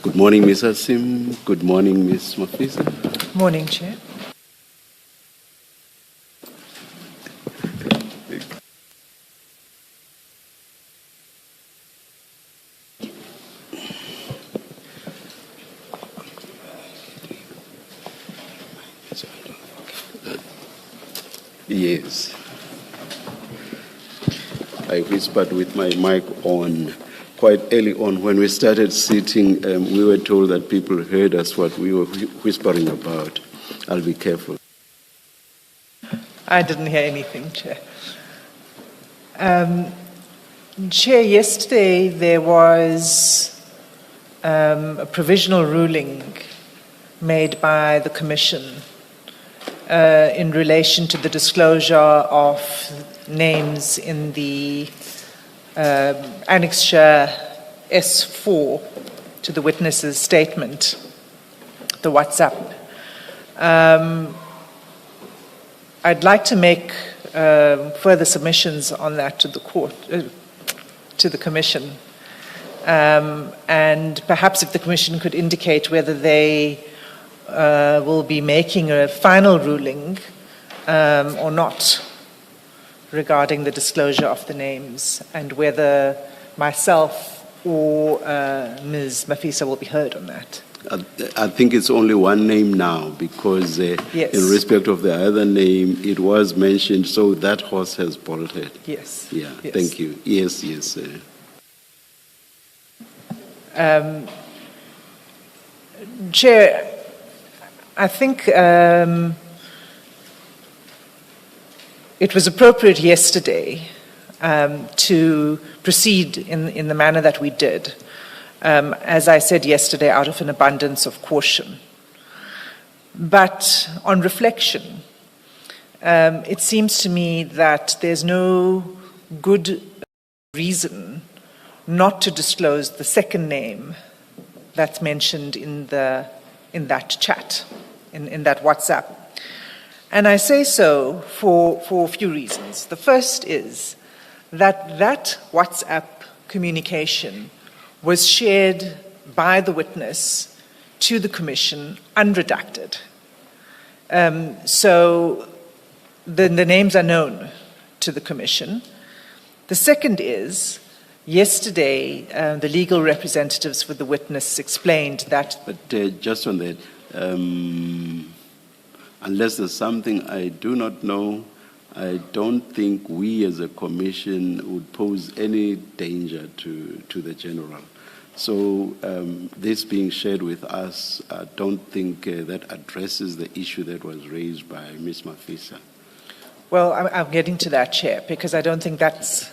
Good morning, Ms. Asim. Good morning, Ms. Mafisa. Morning, Chair. Yes. I whispered with my mic on quite early on. When we started sitting, we were told that people heard us what we were whispering about. I'll be careful. I didn't hear anything, Chair. Chair, yesterday there was a provisional ruling made by the Commission in relation to the disclosure of names in the Annexure S4 to the witness's statement, the WhatsApp. I'd like to make further submissions on that to the court, to the Commission, and perhaps if the Commission could indicate whether they will be making a final ruling or not regarding the disclosure of the names, and whether myself or Ms. Mafisa will be heard on that. I think it's only one name now because Yes. in respect of the other name, it was mentioned, so that horse has bolted. Yes. Yeah, Yes. thank you. Yes. Chair, I think it was appropriate yesterday to proceed in the manner that we did. As I said yesterday, out of an abundance of caution. But on reflection, it seems to me that there's no good reason not to disclose the second name that's mentioned in that chat, in that WhatsApp. And I say so for a few reasons. The first is that WhatsApp communication was shared by the witness to the Commission unredacted. So the names are known to the Commission. The second is, yesterday, the legal representatives for the witness explained that... But just on that, unless there's something I do not know, I don't think we as a Commission would pose any danger to the General. So this being shared with us, I don't think that addresses the issue that was raised by Ms. Mafisa. Well, I'm getting to that, Chair, because I don't think that's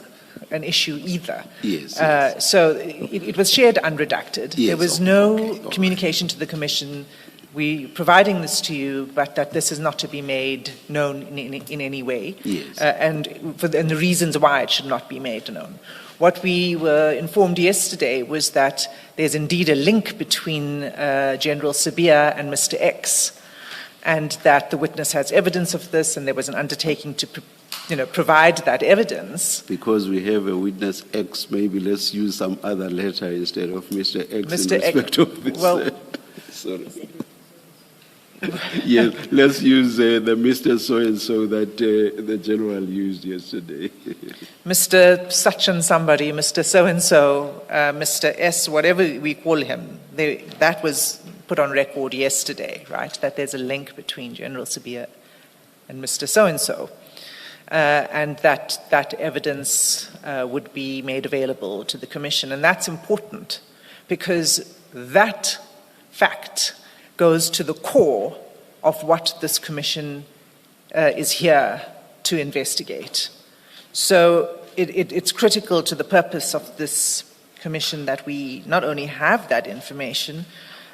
an issue either. Yes. So it was shared unredacted. Yes, there was no communication to the Commission. We're providing this to you, but that this is not to be made known in any way. Yes. And the reasons why it should not be made known. What we were informed yesterday was that there's indeed a link between General Sabia and Mr. X, and that the witness has evidence of this, and there was an undertaking to provide that evidence. Because we have a witness X, maybe let's use some other letter instead of Mr. X Mr. in respect of this. Well, sorry. Yes, let's use the Mr. So-and-so that the General used yesterday. Mr. such and somebody, Mr. so-and-so, Mr. S, whatever we call him, that was put on record yesterday, right, that there's a link between General Sabia and Mr. so-and-so, and that evidence would be made available to the Commission. And that's important because that fact goes to the core of what this Commission is here to investigate. So it's critical to the purpose of this Commission that we not only have that information,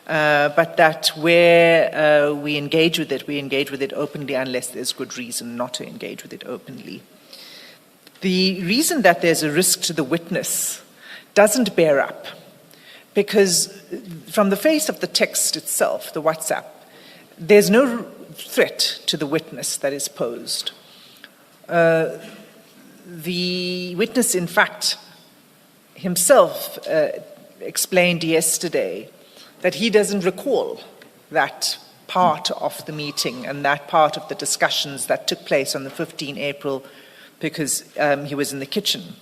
but that where we engage with it openly unless there's good reason not to engage with it openly. The reason that there's a risk to the witness doesn't bear up, because from the face of the text itself, the WhatsApp, there's no threat to the witness that is posed. The witness, in fact, himself explained yesterday that he doesn't recall that part of the meeting and that part of the discussions that took place on the 15th April because he was in the kitchen.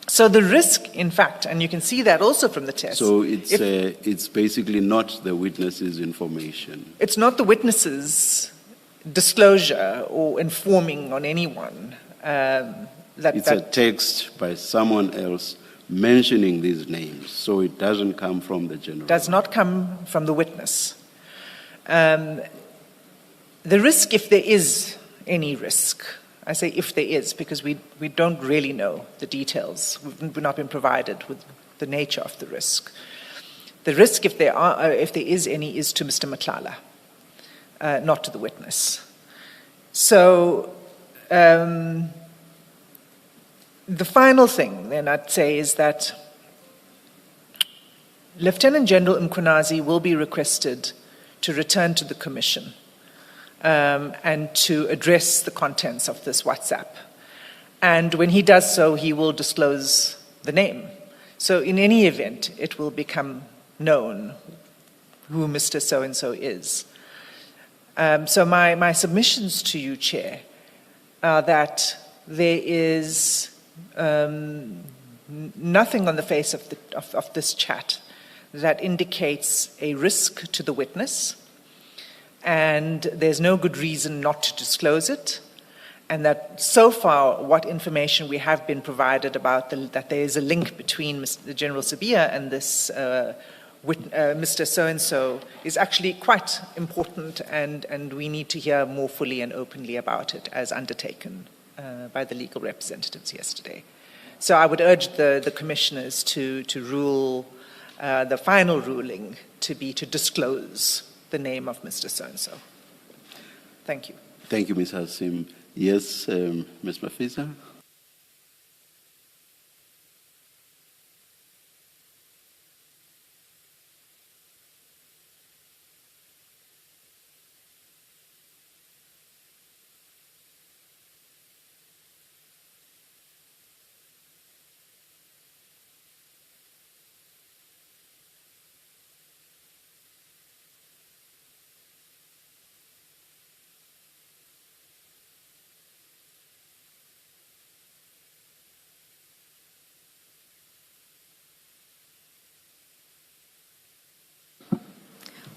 So the risk, in fact, and you can see that also from the test. So it's basically not the witness's information. It's not the witness's disclosure or informing on anyone. It's a text by someone else mentioning these names, so it doesn't come from the general. Does not come from the witness. The risk, if there is any risk, I say if there is, because we don't really know the details. We've not been provided with the nature of the risk. The risk, if there is any, is to Mr. Madlanga, not to the witness. So the final thing then I'd say is that Lieutenant General Mkhwanazi will be requested to return to the Commission and to address the contents of this WhatsApp. And when he does so, he will disclose the name. So in any event, it will become known who Mr. So-and-so is. So my submissions to you, Chair, are that there is nothing on the face of this chat that indicates a risk to the witness, and there's no good reason not to disclose it, and that so far what information we have been provided about that there is a link between Mr. General Sibiya and this Mr. So-and-so is actually quite important, and we need to hear more fully and openly about it as undertaken by the legal representatives yesterday. So I would urge the commissioners to rule the final ruling to be to disclose the name of Mr. So-and-so. Thank you. Thank you, Ms. Hassim. Yes, Ms. Mafisa?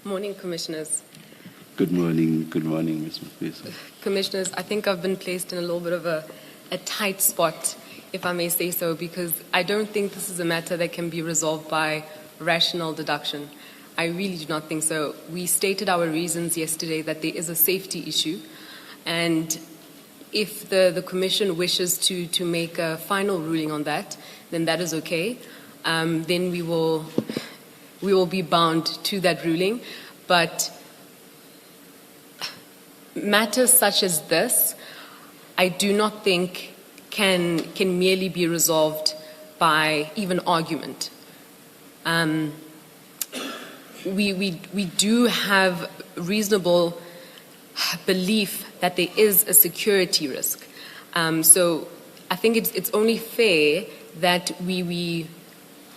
Morning, Commissioners. Good morning, Ms. Mafisa. Commissioners, I think I've been placed in a little bit of a tight spot, if I may say so, because I don't think this is a matter that can be resolved by rational deduction. I really do not think so. We stated our reasons yesterday that there is a safety issue, and if the Commission wishes to make a final ruling on that, then that is okay. Then we will be bound to that ruling. But matters such as this, I do not think can merely be resolved by even argument. We do have reasonable belief that there is a security risk. So I think it's only fair that we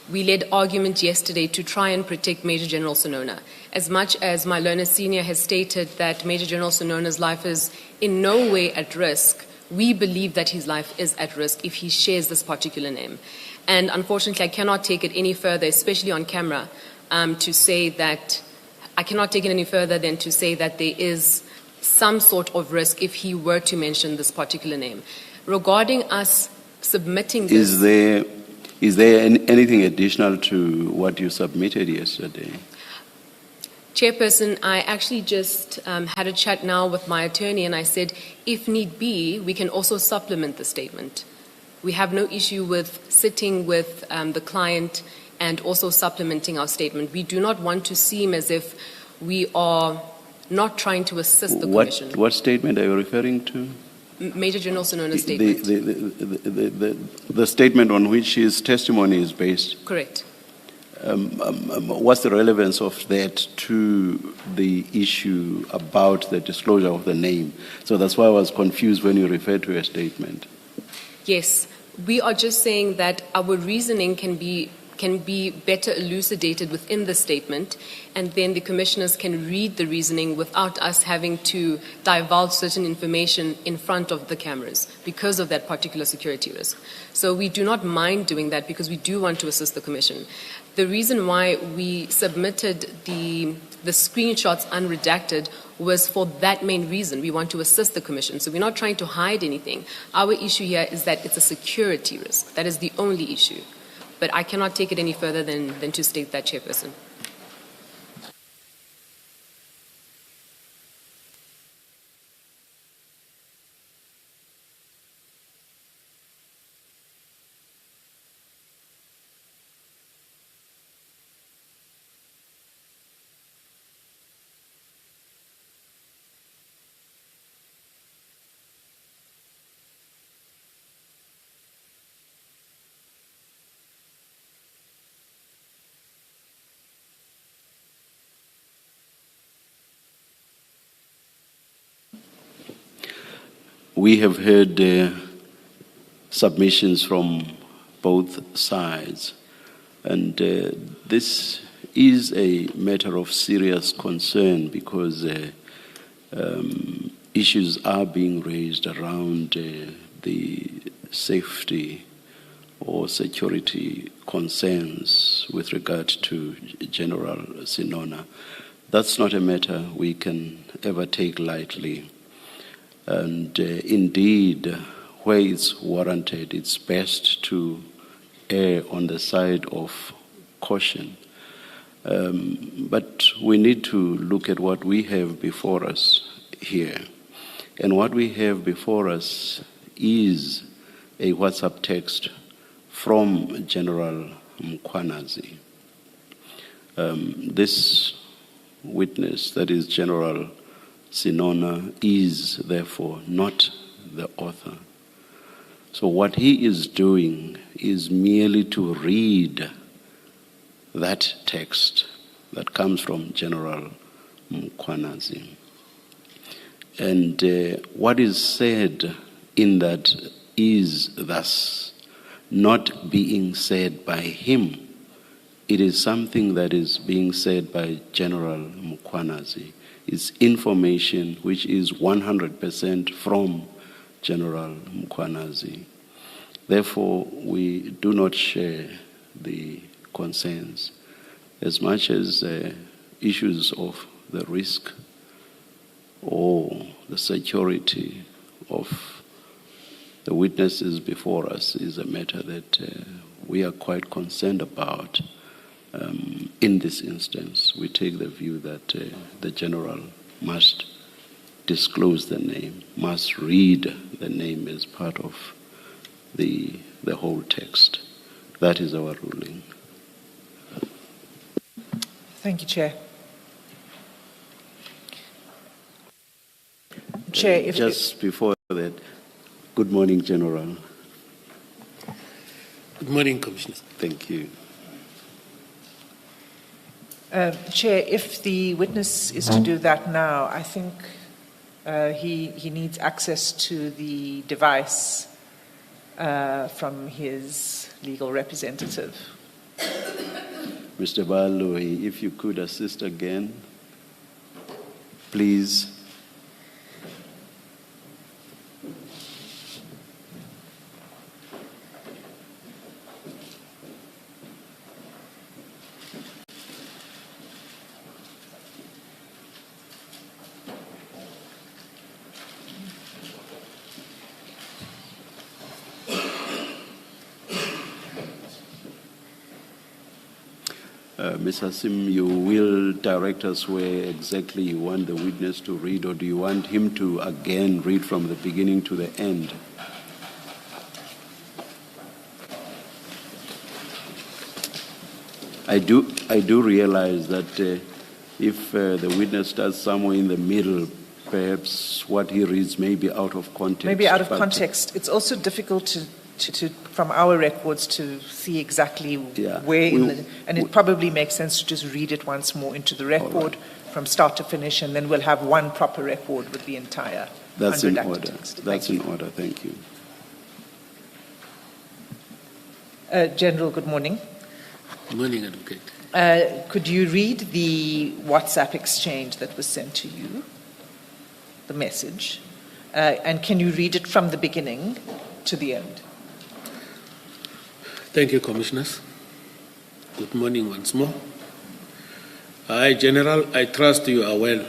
led argument yesterday to try and protect Major General Sonona. As much as my learner senior has stated that Major General Sonona's life is in no way at risk, we believe that his life is at risk if he shares this particular name. And unfortunately, I cannot take it any further, especially on camera, to say that I cannot take it any further than to say that there is some sort of risk if he were to mention this particular name. Regarding us submitting this... Is there anything additional to what you submitted yesterday? Chairperson, I actually just had a chat now with my attorney, and I said, if need be, we can also supplement the statement. We have no issue with sitting with the client and also supplementing our statement. We do not want to seem as if we are not trying to assist the Commission. What statement are you referring to? Major General Sonona's statement. The statement on which his testimony is based. Correct. What's the relevance of that to the issue about the disclosure of the name? So that's why I was confused when you referred to a statement. Yes, we are just saying that our reasoning can can be better elucidated within the statement, and then the commissioners can read the reasoning without us having to divulge certain information in front of the cameras because of that particular security risk. So we do not mind doing that because we do want to assist the Commission. The reason why we submitted the screenshots unredacted was for that main reason. We want to assist the Commission. So we're not trying to hide anything. Our issue here is that it's a security risk. That is the only issue. But I cannot take it any further than to state that, Chairperson. We have heard submissions from both sides, and this is a matter of serious concern because issues are being raised around the safety or security concerns with regard to General Sinona. That's not a matter we can ever take lightly. And indeed, where it's warranted, it's best to err on the side of caution. But we need to look at what we have before us here. And what we have before us is a WhatsApp text from General Mkhwanazi. This witness, that is General Sinona, is therefore not the author. So what he is doing is merely to read that text that comes from General Mkhwanazi. And what is said in that is thus not being said by him. It is something that is being said by General Mkhwanazi. It's information which is 100% from General Mkhwanazi. Therefore, we do not share the concerns as much as issues of the risk or the security of the witnesses before us is a matter that we are quite concerned about. In this instance, we take the view that the general must disclose the name, must read the name as part of the whole text. That is our ruling. Thank you, Chair. Chair, just before that, good morning, General. Good morning, Commissioner. Thank you. Chair, if the witness is to do that now, I think he needs access to the device from his legal representative. Mr. Baloyi, if you could assist again, please. Ms. Hassim, you will direct us where exactly you want the witness to read, or do you want him to again read from the beginning to the end? I do realize that if the witness starts somewhere in the middle, perhaps what he reads may be out of context. Maybe out of context. It's also difficult to from our records to see exactly where, and it probably makes sense to just read it once more into the record from start to finish, and then we'll have one proper record with the entire That's in unredacted order. text. That's in order. Thank you. General, good morning. Good morning, Advocate. Could you read the WhatsApp exchange that was sent to you, the message? And can you read it from the beginning to the end? Thank you, Commissioners. Good morning once more. Hi, General, I trust you are well.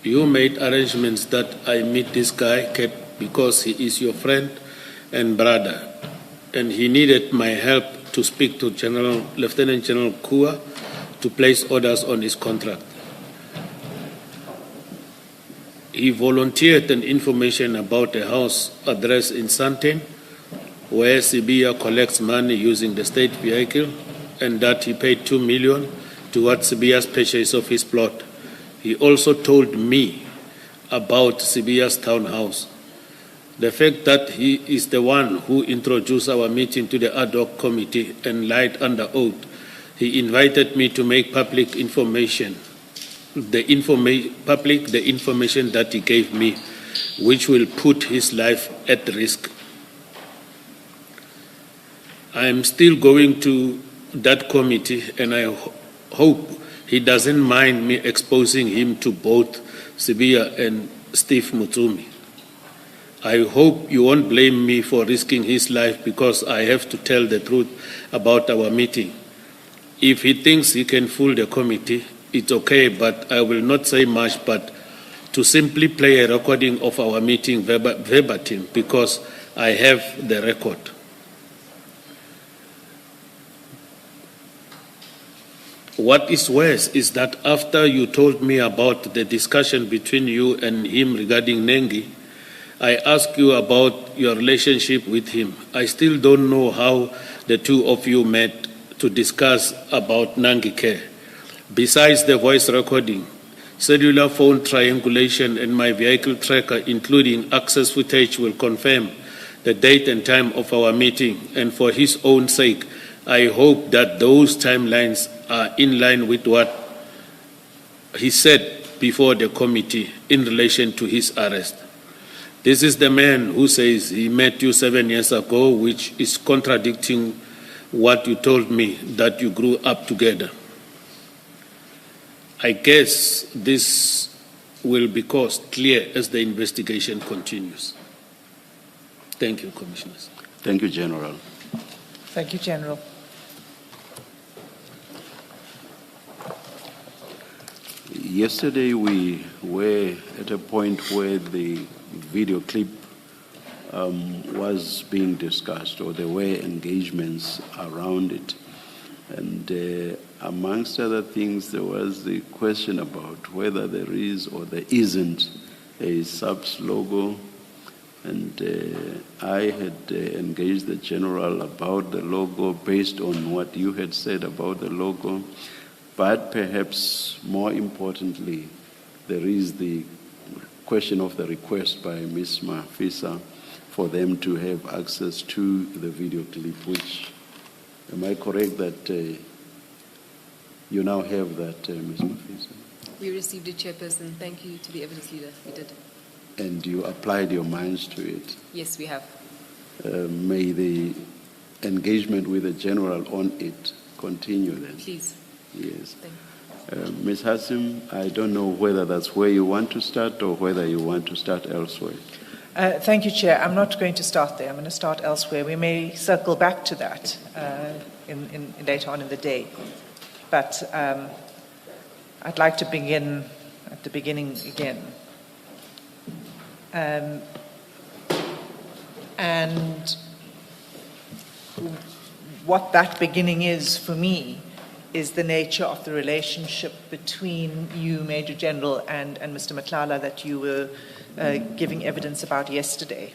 You made arrangements that I meet this guy because he is your friend and brother, and he needed my help to speak to Lieutenant General Kua to place orders on his contract. He volunteered an information about a house address in Sandton where Sibia collects money using the state vehicle, and that he paid 2 million towards Sibia's purchase of his plot. He also told me about Sibia's townhouse. The fact that he is the one who introduced our meeting to the ad hoc committee and lied under oath. He invited me to make public the information that he gave me, which will put his life at risk. I am still going to that committee, and I hope he doesn't mind me exposing him to both Sibia and Steve Mutsumi. I hope you won't blame me for risking his life because I have to tell the truth about our meeting. If he thinks he can fool the committee, it's okay, but I will not say much, but to simply play a recording of our meeting verbatim because I have the record. What is worse is that after you told me about the discussion between you and him regarding Nengi, I asked you about your relationship with him. I still don't know how the two of you met to discuss about Nangi care. Besides the voice recording, cellular phone triangulation and my vehicle tracker, including access footage, will confirm the date and time of our meeting. And for his own sake, I hope that those timelines are in line with what he said before the committee in relation to his arrest. This is the man who says he met you 7 years ago, which is contradicting what you told me, that you grew up together. I guess this will be clear as the investigation continues. Thank you, Commissioners. Thank you, General. Thank you, General. Yesterday we were at a point where the video clip was being discussed, or there were engagements around it. And amongst other things, there was the question about whether there is or there isn't a SAPS logo. And I had engaged the General about the logo based on what you had said about the logo. But perhaps more importantly, there is the question of the request by Ms. Mafisa for them to have access to the video clip, which, am I correct that you now have that, Ms. Mafisa? We received it, Chairperson. Thank you to the evidence leader. We did. And you applied your minds to it? Yes, we have. May the engagement with the General on it continue then? Please. Yes. Thank you. Ms. Hassim, I don't know whether that's where you want to start or whether you want to start elsewhere. Thank you, Chair. I'm not going to start there. I'm going to start elsewhere. We may circle back to that in later on in the day. But I'd like to begin at the beginning again. And what that beginning is for me is the nature of the relationship between you, Major General, and Mr. Madlanga that you were giving evidence about yesterday.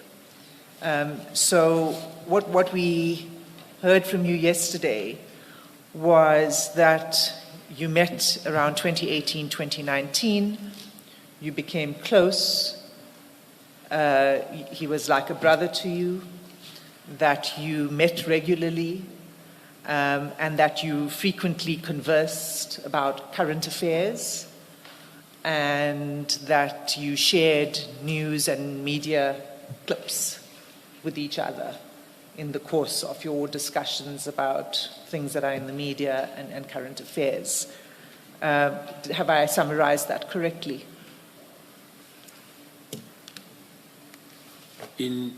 So what we heard from you yesterday was that you met around 2018, 2019. You became close. He was like a brother to you, that you met regularly, and that you frequently conversed about current affairs, and that you shared news and media clips with each other. in the course of your discussions about things that are in the media and current affairs. Have I summarized that correctly? In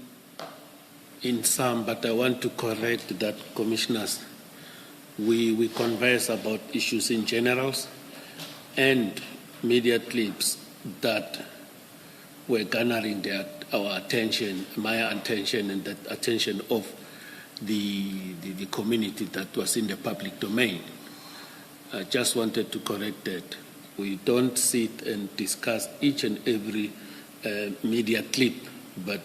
some, but I want to correct that, Commissioners. We converse about issues in general and media clips that were garnering our attention, my attention, and the attention of the community that was in the public domain. I just wanted to correct that. We don't sit and discuss each and every media clip, but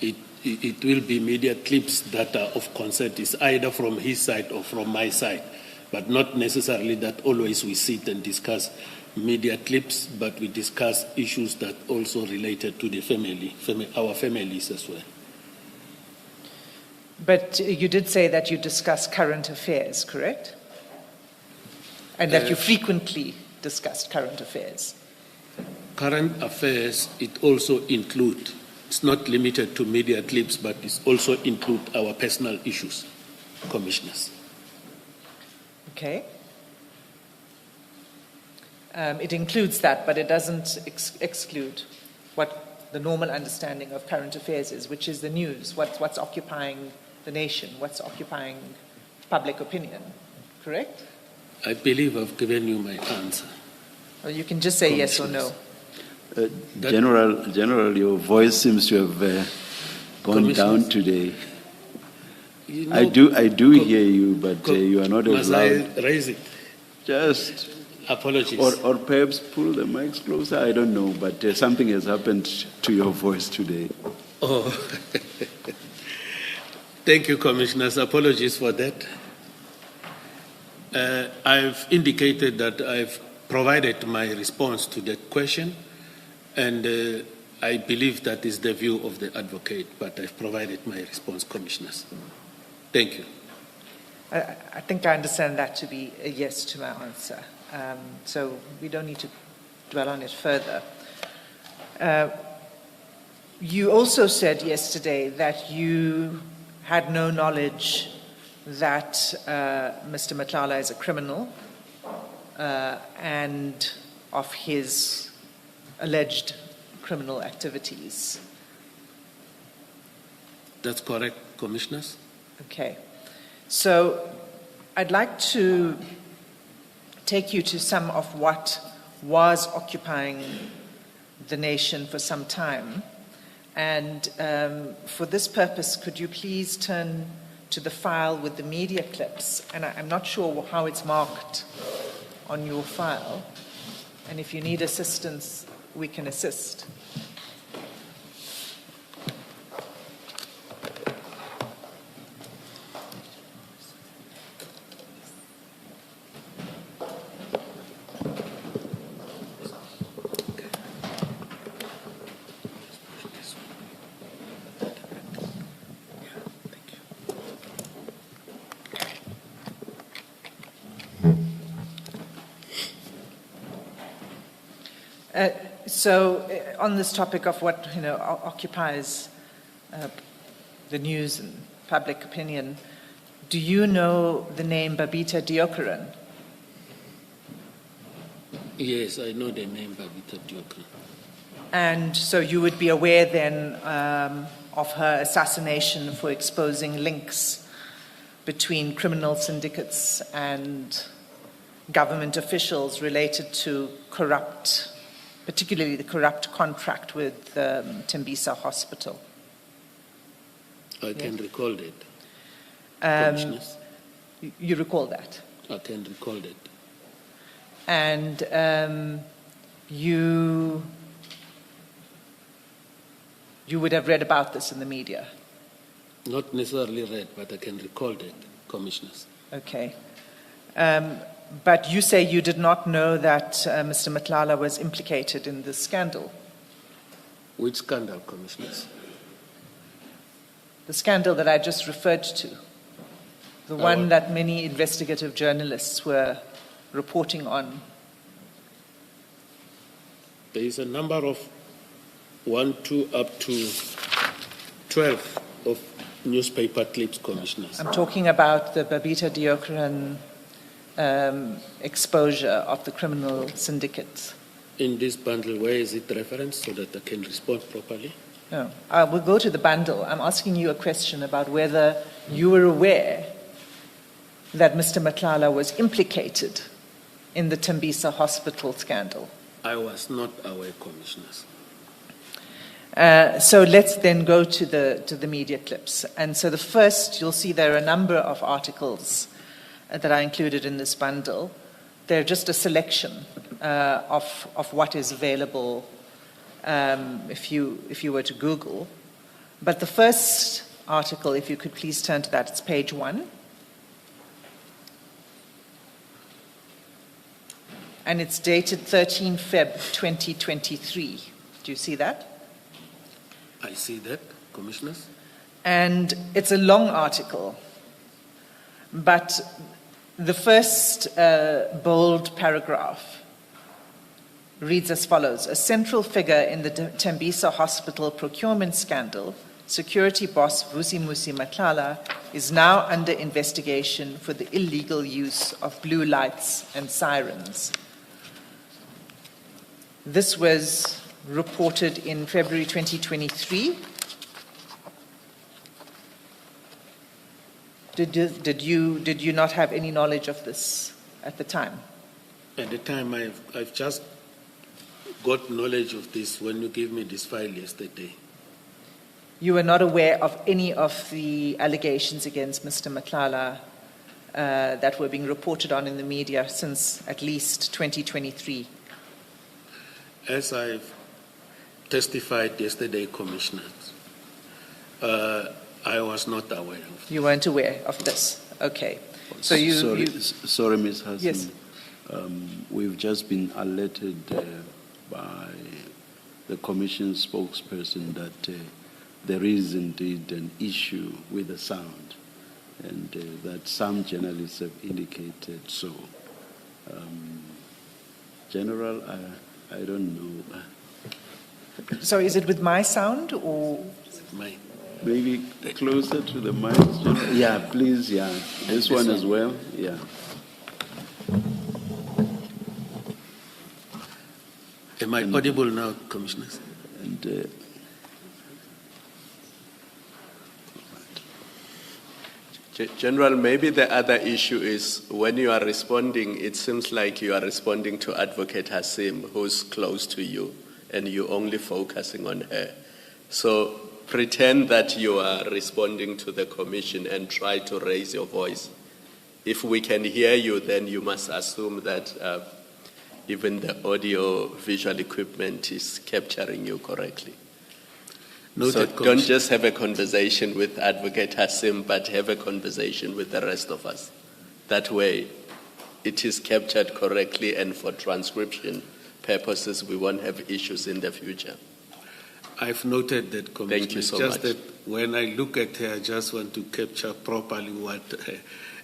it will be media clips that are of concern, is either from his side or from my side, but not necessarily that always we sit and discuss media clips, but we discuss issues that also related to the family, our families as well. But you did say that you discuss current affairs, correct? And that you frequently discussed current affairs. Current affairs, it also include, it's not limited to media clips, but it also include our personal issues, Commissioners. Okay. It includes that, but it doesn't exclude what the normal understanding of current affairs is, which is the news, what's occupying the nation, what's occupying public opinion, correct? I believe I've given you my answer. Or you can just say yes or no. General, your voice seems to have gone down today. You know, I do hear you, but you are not as loud. Must I raise it? Just Apologies. or perhaps pull the mics closer. I don't know, but something has happened to your voice today. Oh, thank you, Commissioners. Apologies for that. I've indicated that I've provided my response to that question, and I believe that is the view of the advocate, but I've provided my response, Commissioners. Thank you. I think I understand that to be a yes to my answer. So we don't need to dwell on it further. You also said yesterday that you had no knowledge that Mr. Madlanga is a criminal and of his alleged criminal activities. That's correct, Commissioners. Okay. So I'd like to take you to some of what was occupying the nation for some time. And for this purpose, could you please turn to the file with the media clips? And I'm not sure how it's marked on your file. And if you need assistance, we can assist. So on this topic of what occupies the news and public opinion, do you know the name Babita Deokaran? Yes, I know the name Babita Deokaran. And so you would be aware then of her assassination for exposing links between criminal syndicates and government officials related to particularly the corrupt contract with Tembisa Hospital. I can recall that. Commissioners. You recall that? I can recall that. And you would have read about this in the media? Not necessarily read, but I can recall that, Commissioners. Okay. But you say you did not know that Mr. Madlanga was implicated in this scandal. Which scandal, Commissioners? The scandal that I just referred to. The one that many investigative journalists were reporting on. There is a number of 1, 2, up to 12 of newspaper clips, commissioners. I'm talking about the Babita Deokaran exposure of the criminal syndicates. In this bundle, where is it referenced so that I can respond properly? No, we'll go to the bundle. I'm asking you a question about whether you were aware that Mr. Matlala was implicated in the Tembisa hospital scandal. I was not aware, commissioners. So let's then go to the media clips. And so the first, you'll see there are a number of articles that are included in this bundle. They're just a selection of what is available if you were to Google. But the first article, if you could please turn to that, it's page 1. And it's dated 13 Feb 2023. Do you see that? I see that, commissioners. And it's a long article, but the first bold paragraph reads as follows. A central figure in the Tembisa hospital procurement scandal, security boss Vusimusi Matlala is now under investigation for the illegal use of blue lights and sirens. This was reported in February 2023. Did you not have any knowledge of this at the time? At the time, I've just got knowledge of this when you gave me this file yesterday. You were not aware of any of the allegations against Mr. Matlala that were being reported on in the media since at least 2023? As I've testified yesterday, commissioners, I was not aware of. You weren't aware of this? Okay. So Sorry, Ms. Hassan. Yes. We've just been alerted by the Commission spokesperson that there is indeed an issue with the sound, and that some journalists have indicated so. General, I don't know. So is it with my sound or? Mine. Maybe closer to the mic, General. Yeah, please, yeah. This one as well, yeah. Am I audible now, commissioners? And General, maybe the other issue is when you are responding, it seems like you are responding to Advocate Hasim, who's close to you, and you're only focusing on her. So pretend that you are responding to the Commission and try to raise your voice. If we can hear you, then you must assume that even the audio-visual equipment is capturing you correctly. Noted, so don't just have a conversation with Advocate Hasim, but have a conversation with the rest of us. That way, it is captured correctly, and for transcription purposes, we won't have issues in the future. I've noted that, Commissioner. Thank you so just much. That when I look at her, I just want to capture properly what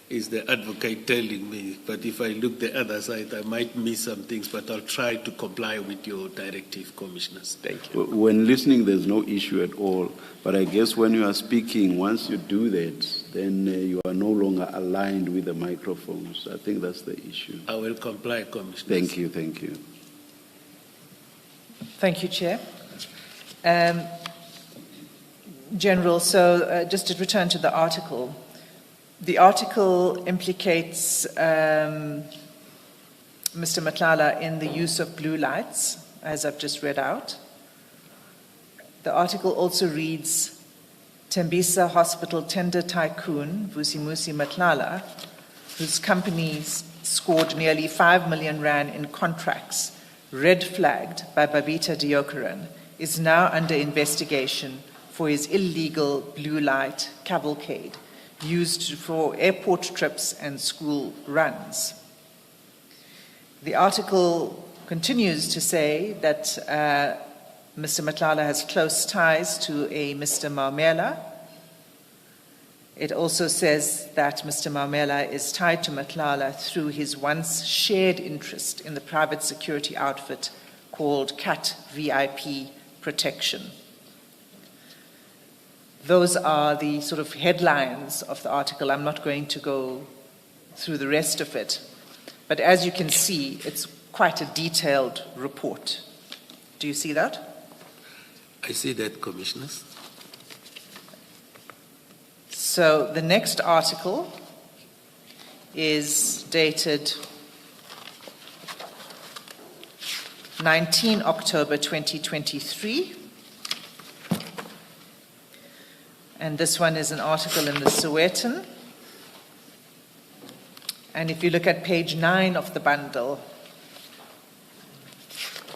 is the advocate telling me. But if I look the other side, I might miss some things, but I'll try to comply with your directive, Commissioners. Thank you. when listening, there's no issue at all. But I guess when you are speaking, once you do that, then you are no longer aligned with the microphones. I think that's the issue. I will comply, Commissioners. Thank you, thank you. Thank you, Chair. General, so just to return to the article implicates Mr. Matlala in the use of blue lights, as I've just read out. The article also reads, Tembisa Hospital tender tycoon Vusimusi Matlala, whose companies scored nearly 5 million rand in contracts, red flagged by Babita Deokaran, is now under investigation for his illegal blue light cavalcade used for airport trips and school runs. The article continues to say that Mr. Matlala has close ties to a Mr. Maumela. It also says that Mr. Maumela is tied to Matlala through his once shared interest in the private security outfit called CAT VIP Protection. those are the sort of headlines of the article. I'm not going to go through the rest of it. But as you can see, it's quite a detailed report. Do you see that? I see that, Commissioners. So the next article is dated 19 October 2023. And this one is an article in the Sowetan. And if you look at page 9 of the bundle,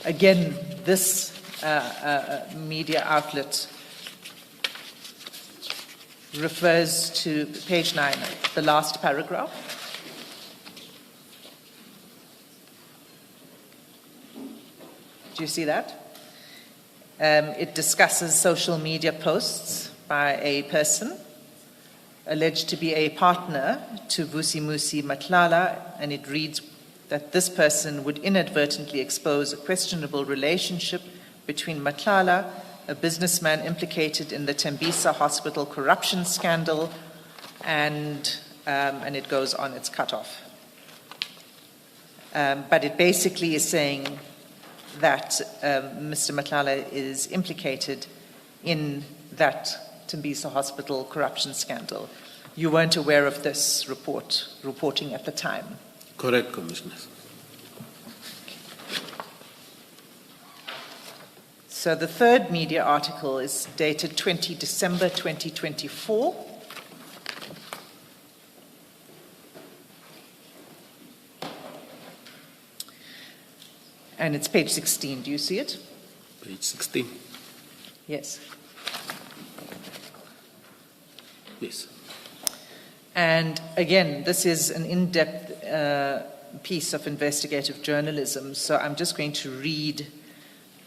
again, this media outlet refers to page 9, the last paragraph. Do you see that? It discusses social media posts by a person alleged to be a partner to Vusimusi Madlanga, and it reads that this person would inadvertently expose a questionable relationship between Madlanga, a businessman implicated in the Tembisa Hospital corruption scandal, and it goes on, it's cut off. But it basically is saying that Mr. Madlanga is implicated in that Tembisa Hospital corruption scandal. You weren't aware of this reporting at the time? Correct, Commissioners. So the third media article is dated 20 December 2024. And it's page 16. Do you see it? Page 16. Yes. Yes. And again, this is an in-depth piece of investigative journalism, so I'm just going to read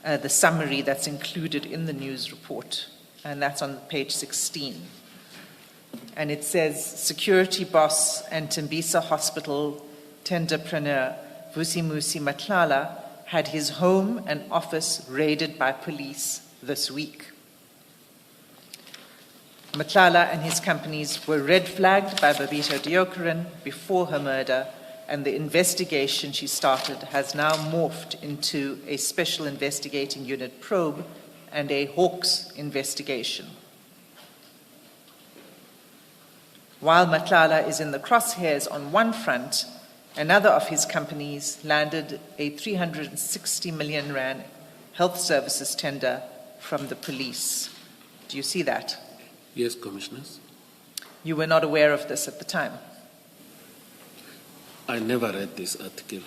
the summary that's included in the news report, and that's on page 16. And it says, security boss and Tembisa Hospital tenderpreneur Vusimusi Madlanga had his home and office raided by police this week. Madlanga and his companies were red flagged by Babito Deokaran before her murder, and the investigation she started has now morphed into a special investigating unit probe and a Hawks investigation. While Madlanga is in the crosshairs on one front, another of his companies landed a 360 million rand health services tender from the police. Do you see that? Yes, Commissioners. You were not aware of this at the time? I never read this article.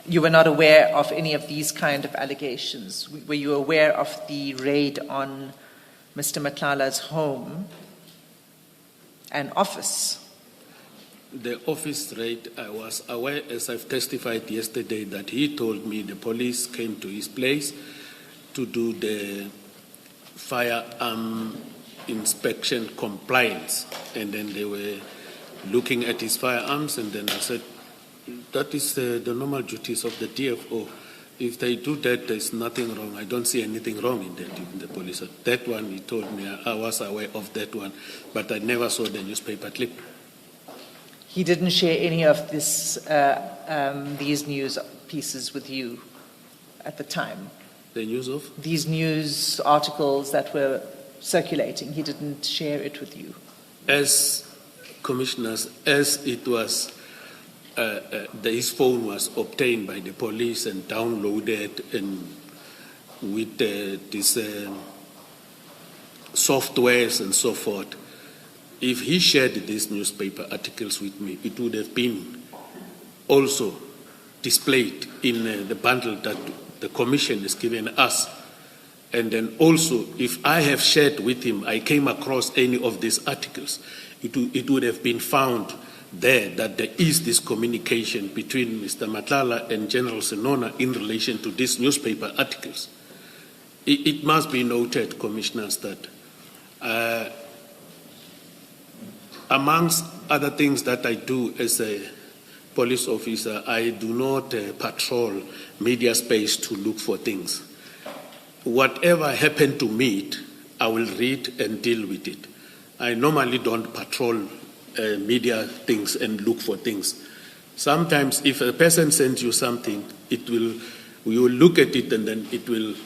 You were not aware of any of these kind of allegations? Were you aware of the raid on Mr. Madlanga's home and office? The office raid, I was aware, as I've testified yesterday, that he told me the police came to his place to do the firearm inspection compliance, and then they were looking at his firearms, and then I said, that is the normal duties of the DFO. If they do that, there's nothing wrong. I don't see anything wrong in that, even the police said. That one, he told me, I was aware of that one, but I never saw the newspaper clip. He didn't share any of this, these news pieces with you at the time? The news of? These news articles that were circulating, he didn't share it with you? As commissioners, as it was, his phone was obtained by the police and downloaded, and with these softwares and so forth. If he shared these newspaper articles with me, it would have been also displayed in the bundle that the Commission has given us. And then also, if I have shared with him, I came across any of these articles, it would have been found there that there is this communication between Mr. Madlanga and General Senona in relation to these newspaper articles. It must be noted, Commissioners, that amongst other things that I do as a police officer, I do not patrol media space to look for things. Whatever happened to meet, I will read and deal with it. I normally don't patrol media things and look for things. Sometimes if a person sends you something, you will look at it and then it will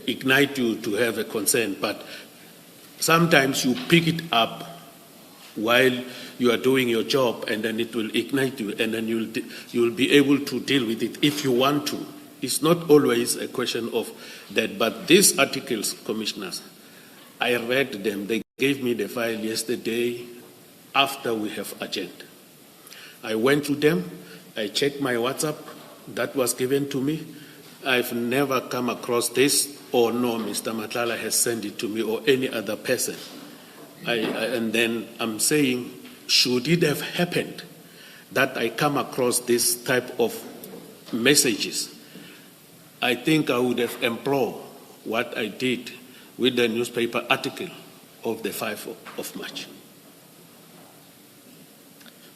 ignite you to have a concern. But sometimes you pick it up while you are doing your job, and then it will ignite you, and then you will be able to deal with it if you want to. It's not always a question of that. But these articles, commissioners, I read them. They gave me the file yesterday after we have adjourned. I went to them. I checked my WhatsApp that was given to me. I've never come across this, or no, Mr. Madlanga has sent it to me, or any other person. And then I'm saying, should it have happened that I come across this type of messages, I think I would have employed what I did with the newspaper article of the 5th of March.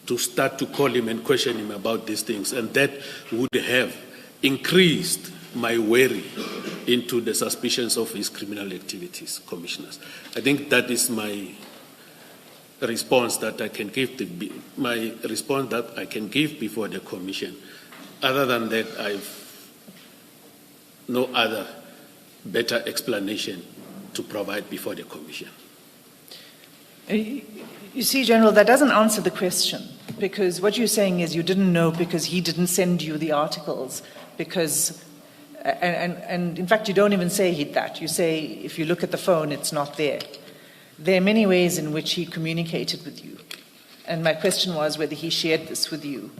To start to call him and question him about these things. And that would have increased my worry into the suspicions of his criminal activities, commissioners. I think that is my response that I can give before the commission. Other than that, I've no other better explanation to provide before the commission. You see, General, that doesn't answer the question, because what you're saying is you didn't know because he didn't send you the articles, because, and in fact you don't even say that. You say if you look at the phone, it's not there. There are many ways in which he communicated with you. And my question was whether he shared this with you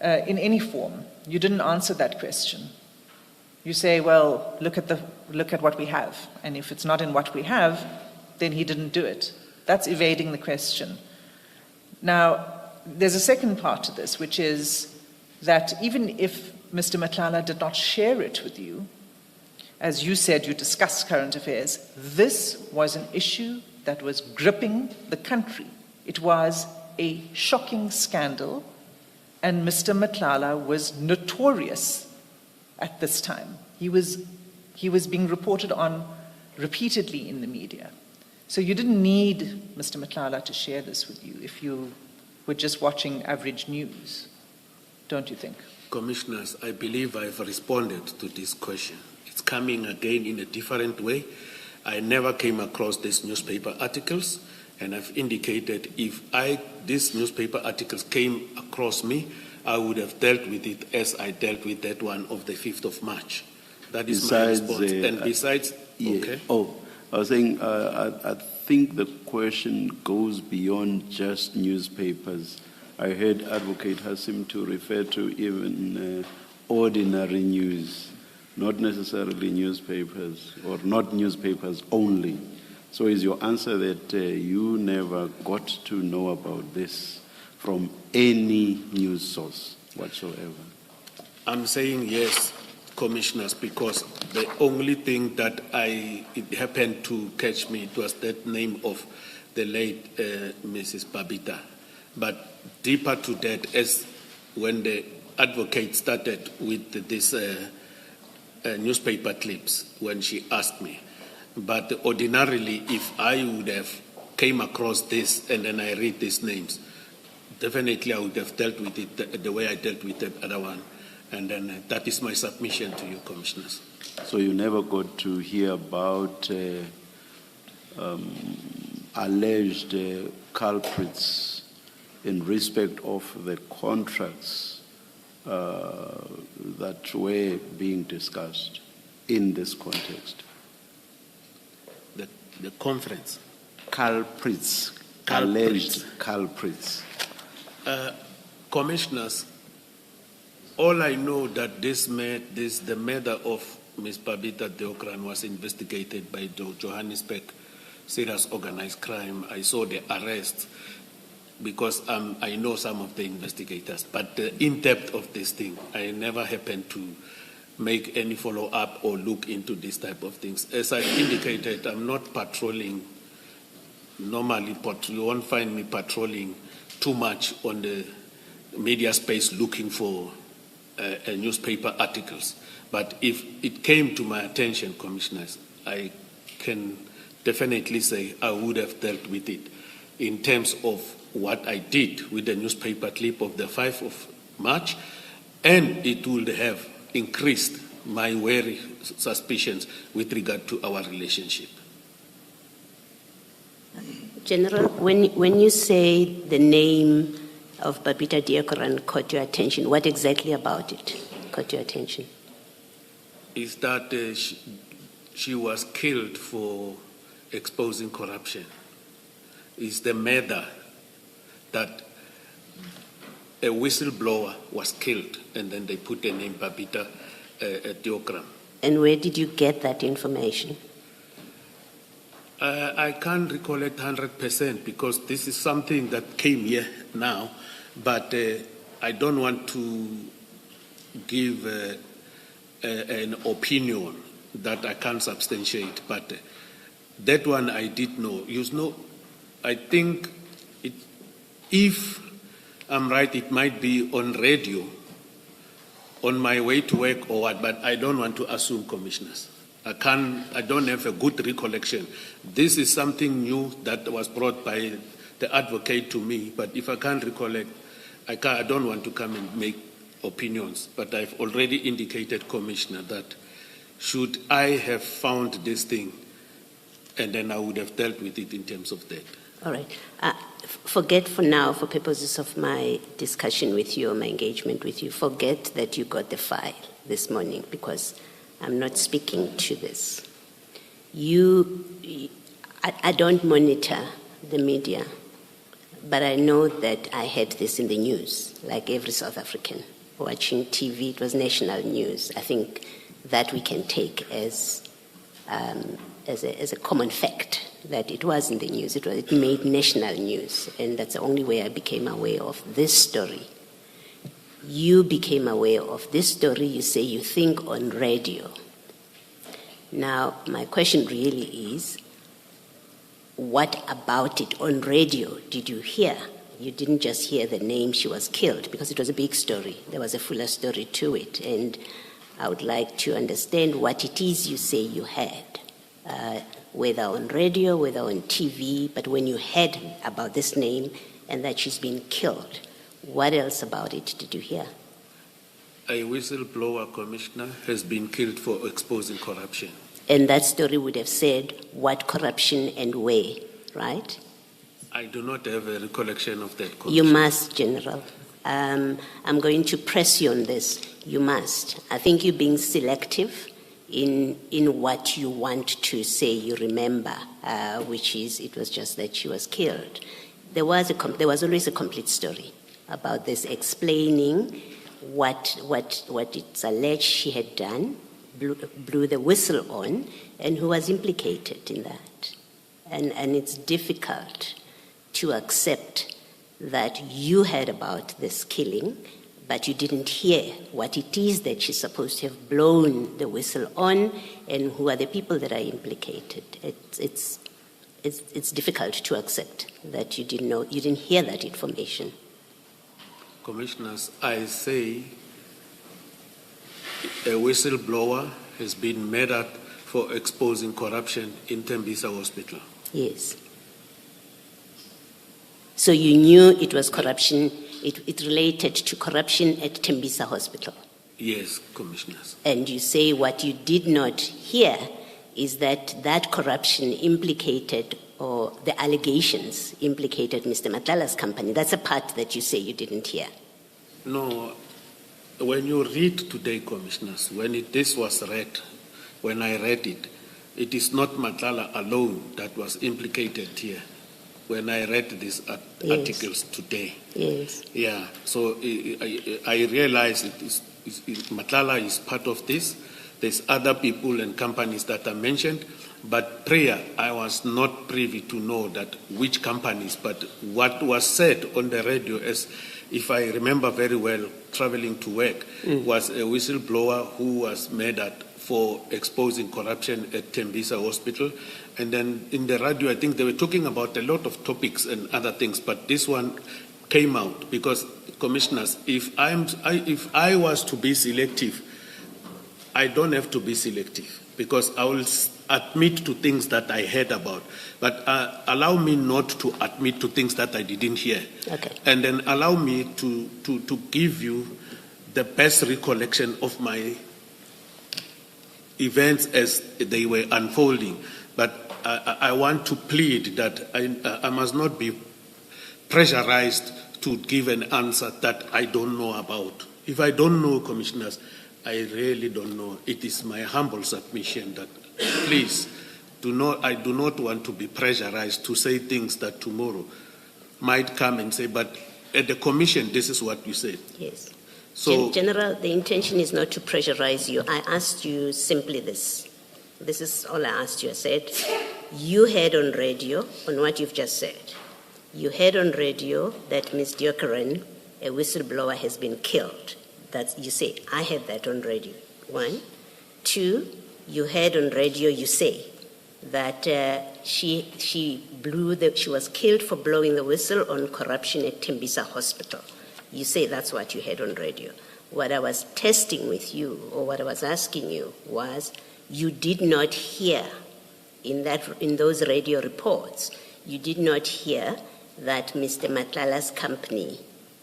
in any form. You didn't answer that question. You say, well, look at what we have. And if it's not in what we have, then he didn't do it. That's evading the question. Now, there's a second part to this, which is that even if Mr. Madlanga did not share it with you, as you said, you discussed current affairs, this was an issue that was gripping the country. It was a shocking scandal, and Mr. Madlanga was notorious at this time. He was being reported on repeatedly in the media. So you didn't need Mr. Madlanga to share this with you if you were just watching average news, don't you think? Commissioners, I believe I've responded to this question. It's coming again in a different way. I never came across these newspaper articles, and I've indicated if these newspaper articles came across me, I would have dealt with it as I dealt with that one of the 5th of March. That is Besides, my response. And besides, yeah. okay. Oh, I was saying, I think the question goes beyond just newspapers. I heard Advocate Hassim to refer to even ordinary news, not necessarily newspapers, or not newspapers only. So is your answer that you never got to know about this from any news source whatsoever? I'm saying yes, commissioners, because the only thing that it happened to catch me, it was that name of the late Mrs. Babita. But deeper to that, as when the advocate started with this newspaper clips, when she asked me. But ordinarily, if I would have came across this and then I read these names, definitely I would have dealt with it the way I dealt with the other one. And then that is my submission to you, commissioners. So you never got to hear about alleged culprits in respect of the contracts that were being discussed in this context? The conference. Culprits. Alleged culprits. Commissioners, all I know that the murder of Ms. Babita Deokran was investigated by the Johannesburg Serious Organized Crime. I saw the arrest because I know some of the investigators, but the in-depth of this thing, I never happened to make any follow-up or look into this type of things. As I indicated, I'm not patrolling. Normally, you won't find me patrolling too much on the media space looking for newspaper articles. But if it came to my attention, commissioners, I can definitely say I would have dealt with it in terms of what I did with the newspaper clip of the 5th of March, and it would have increased my wary suspicions with regard to our relationship. General, when you say the name of Babita Deokaran caught your attention, what exactly about it caught your attention? Is that she was killed for exposing corruption. Is the matter that a whistleblower was killed and then they put the name Babita Deokaran. And where did you get that information? I can't recollect 100% because this is something that came here now, but I don't want to give an opinion that I can't substantiate, but that one I did know. You know, I think if I'm right, it might be on radio, on my way to work or what, but I don't want to assume, commissioners. I don't have a good recollection. This is something new that was brought by the advocate to me, but if I can't recollect, I don't want to come and make opinions. But I've already indicated, Commissioner, that should I have found this thing, and then I would have dealt with it in terms of that. All right. Forget for now, for purposes of my discussion with you or my engagement with you, forget that you got the file this morning because I'm not speaking to this. I don't monitor the media, but I know that I had this in the news, like every South African watching TV. It was national news. I think that we can take as a common fact that it was in the news. It made national news, and that's the only way I became aware of this story. You became aware of this story, you say you think on radio. Now, my question really is, what about it on radio did you hear? You didn't just hear the name she was killed, because it was a big story. There was a fuller story to it, and I would like to understand what it is you say you had, whether on radio, whether on TV, but when you heard about this name and that she's been killed, what else about it did you hear? A whistleblower, Commissioner, has been killed for exposing corruption. And that story would have said what corruption and where, right? I do not have a recollection of that, Commissioner. You must, General. I'm going to press you on this. You must. I think you're being selective in what you want to say you remember, which is it was just that she was killed. There was always a complete story about this, explaining what it's alleged she had done, blew the whistle on, and who was implicated in that. And it's difficult to accept that you heard about this killing, but you didn't hear what it is that she's supposed to have blown the whistle on, and who are the people that are implicated. It's difficult to accept that you didn't hear that information. Commissioners, I say a whistleblower has been murdered for exposing corruption in Tembisa Hospital. Yes. So you knew it was corruption, it related to corruption at Tembisa Hospital? Yes, Commissioners. And you say what you did not hear is that corruption implicated, or the allegations implicated Mr. Madlanga's company. That's a part that you say you didn't hear. No, when you read today, Commissioners, this was read, when I read it, it is not Madlanga alone that was implicated here. When I read these articles today. Yes. Yeah, so I realize Madlanga is part of this. There's other people and companies that are mentioned, but prior, I was not privy to know that which companies, but what was said on the radio, as if I remember very well, traveling to work, was a whistleblower who was murdered for exposing corruption at Tembisa Hospital. And then in the radio, I think they were talking about a lot of topics and other things, but this one came out because, Commissioners, if I was to be selective, I don't have to be selective because admit to things that I heard about, but allow me not to admit to things that I didn't hear. Okay. And then allow me to give you the best recollection of my events as they were unfolding. But I want to plead that I must not be pressurized to give an answer that I don't know about. If I don't know, commissioners, I really don't know. It is my humble submission that please I do not want to be pressurized to say things that tomorrow might come and say, but at the commission, this is what you said. Yes. So, General, the intention is not to pressurize you. I asked you simply this. This is all I asked you. I said, you heard on radio, on what you've just said, you heard on radio that Ms. Diokaran, a whistleblower, has been killed. That you say, I heard that on radio. 1. 2, you heard on radio, you say that she was killed for blowing the whistle on corruption at Tembisa Hospital. You say that's what you heard on radio. What I was testing with you, or what I was asking you, was you did not hear in those radio reports, you did not hear that Mr. Matlala's company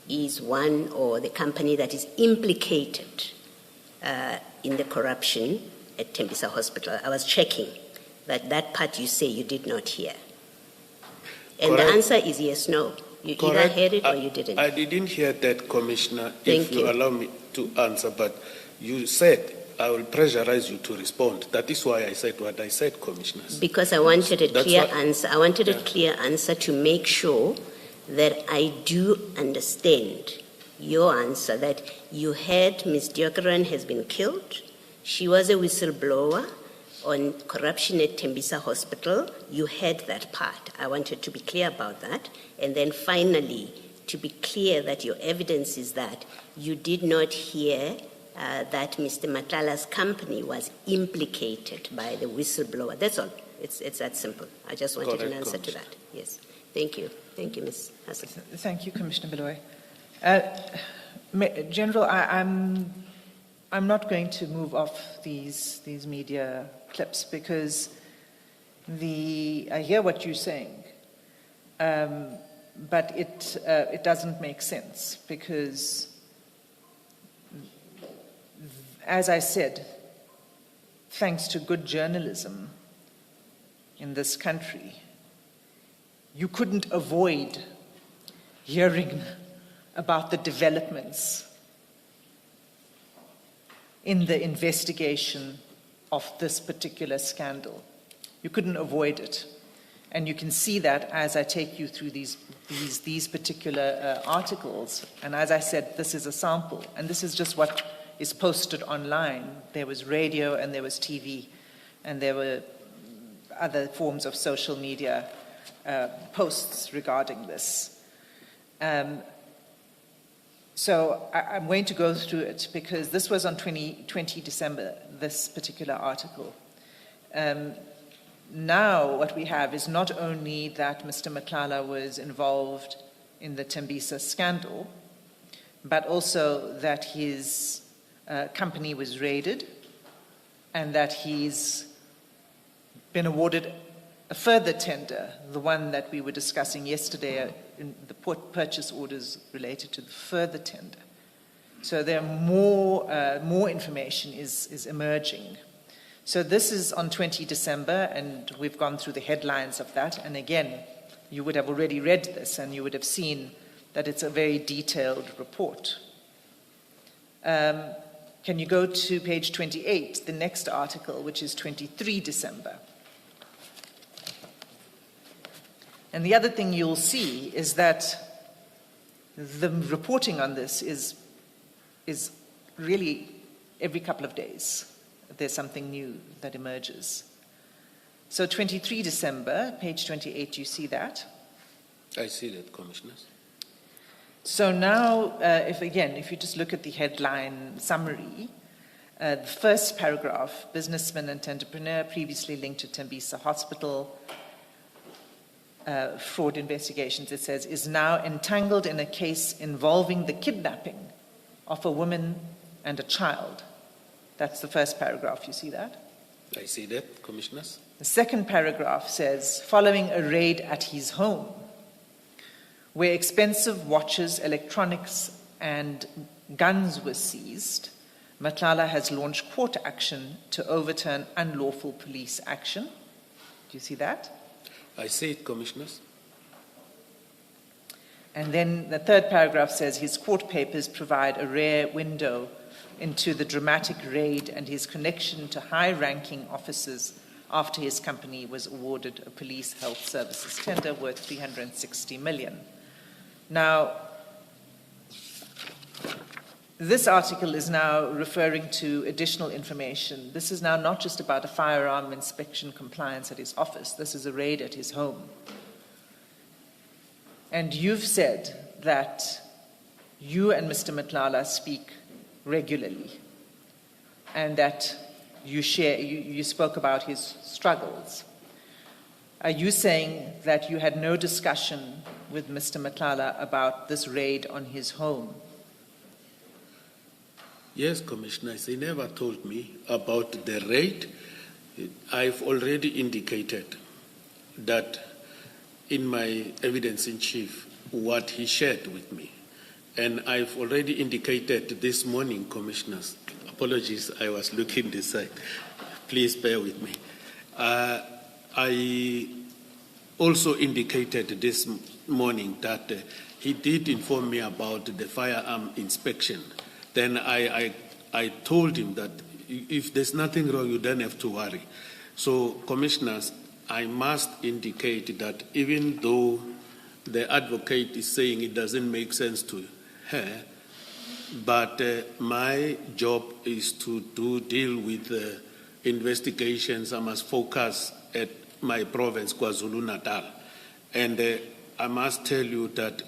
is one, or the company that is implicated in the corruption at Tembisa Hospital. I was checking that part you say you did not hear. And Correct. the answer is yes, no. You correct. either heard it or you didn't. I didn't hear that, Commissioner, Thank if you you. allow me to answer, but you said I will pressurize you to respond. That is why I said what I said, Commissioners. Because I wanted a That's clear what- answer. I wanted a Yeah. clear answer to make sure that I do understand your answer, that you heard Ms. Diokaran has been killed. She was a whistleblower on corruption at Tembisa Hospital. You heard that part. I wanted to be clear about that. And then finally, to be clear that your evidence is that you did not hear that Mr. Matlala's company was implicated by the whistleblower. That's all. It's that simple. I just wanted an Correct, answer to that. Yes. Thank you. Thank you, Ms. Hassan. Thank you, Commissioner Baloy. General, I'm not going to move off these media clips because I hear what you're saying, but it doesn't make sense because, as I said, thanks to good journalism in this country, you couldn't avoid hearing about the developments in the investigation of this particular scandal. You couldn't avoid it. And you can see that as I take you through these particular articles. And as I said, this is a sample. And this is just what is posted online. There was radio and there was TV. And there were other forms of social media posts regarding this. So I'm going to go through it because this was on 20 December, this particular article. Now what we have is not only that Mr. Matlala was involved in the Tembisa scandal, but also that his company was raided and that he's been awarded a further tender, the one that we were discussing yesterday in the purchase orders related to the further tender. So there are more information is emerging. So this is on 20 December, and we've gone through the headlines of that. And again, you would have already read this, and you would have seen that it's a very detailed report. Can you go to page 28, the next article, which is 23 December? And the other thing you'll see is that the reporting on this is really every couple of days. There's something new that emerges. So 23 December, page 28, you see that? I see that, Commissioners. So now, if you just look at the headline summary, the first paragraph, businessman and entrepreneur previously linked to Tembisa Hospital, fraud investigations, it says, is now entangled in a case involving the kidnapping of a woman and a child. That's the first paragraph, you see that? I see that, Commissioners. The second paragraph says, following a raid at his home, where expensive watches, electronics, and guns were seized, Madlanga has launched court action to overturn unlawful police action. Do you see that? I see it, Commissioners. And then the third paragraph says his court papers provide a rare window into the dramatic raid and his connection to high-ranking officers after his company was awarded a police health services tender worth 360 million. Now, this article is now referring to additional information. This is now not just about a firearm inspection compliance at his office. This is a raid at his home. And you've said that you and Mr. Madlanga speak regularly and that you spoke about his struggles. Are you saying that you had no discussion with Mr. Madlanga about this raid on his home? Yes, Commissioners, he never told me about the raid. I've already indicated that in my evidence in chief what he shared with me. And I've already indicated this morning, Commissioners, apologies, I was looking this side. Please bear with me. I also indicated this morning that he did inform me about the firearm inspection. Then I told him that if there's nothing wrong, you don't have to worry. So, Commissioners, I must indicate that even though the advocate is saying it doesn't make sense to her, but my job is to deal with investigations. I must focus at my province, KwaZulu-Natal. And I must tell you that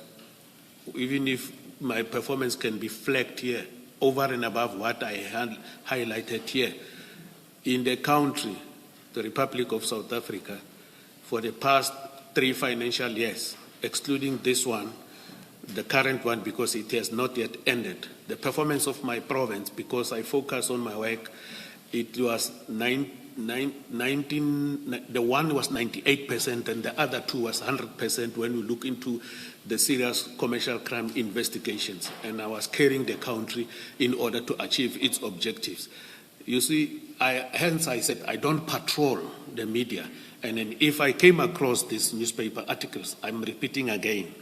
even if my performance can be flagged here, over and above what I had highlighted here, in the country, the Republic of South Africa, for the past 3 financial years, excluding this one, the current one because it has not yet ended, the performance of my province, because I focus on my work, it was the one was 98% and the other two was 100% when we look into the serious commercial crime investigations. And I was carrying the country in order to achieve its objectives. You see, hence I said I don't patrol the media. And then if I came across these newspaper articles, I'm repeating again,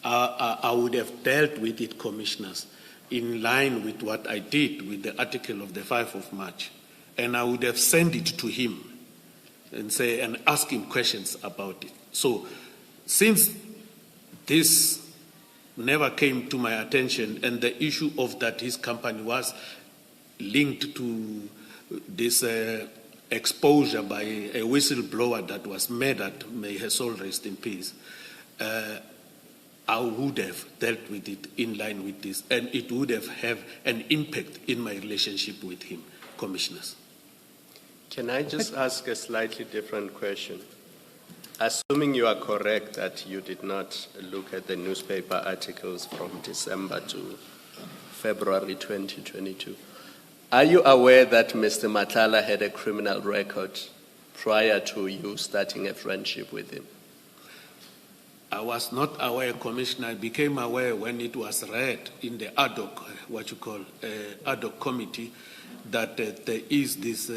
I would have dealt with it, Commissioners, in line with what I did with the article of the 5th of March. And I would have sent it to him and ask him questions about it. So since this never came to my attention and the issue of that his company was linked to this exposure by a whistleblower that was murdered, may her soul rest in peace, I would have dealt with it in line with this, and it would have an impact in my relationship with him, Commissioners. Can I just ask a slightly different question? Assuming you are correct that you did not look at the newspaper articles from December to February 2022, are you aware that Mr. Madlanga had a criminal record prior to you starting a friendship with him? I was not aware, Commissioner. I became aware when it was read in the ad hoc, ad hoc committee, that there is this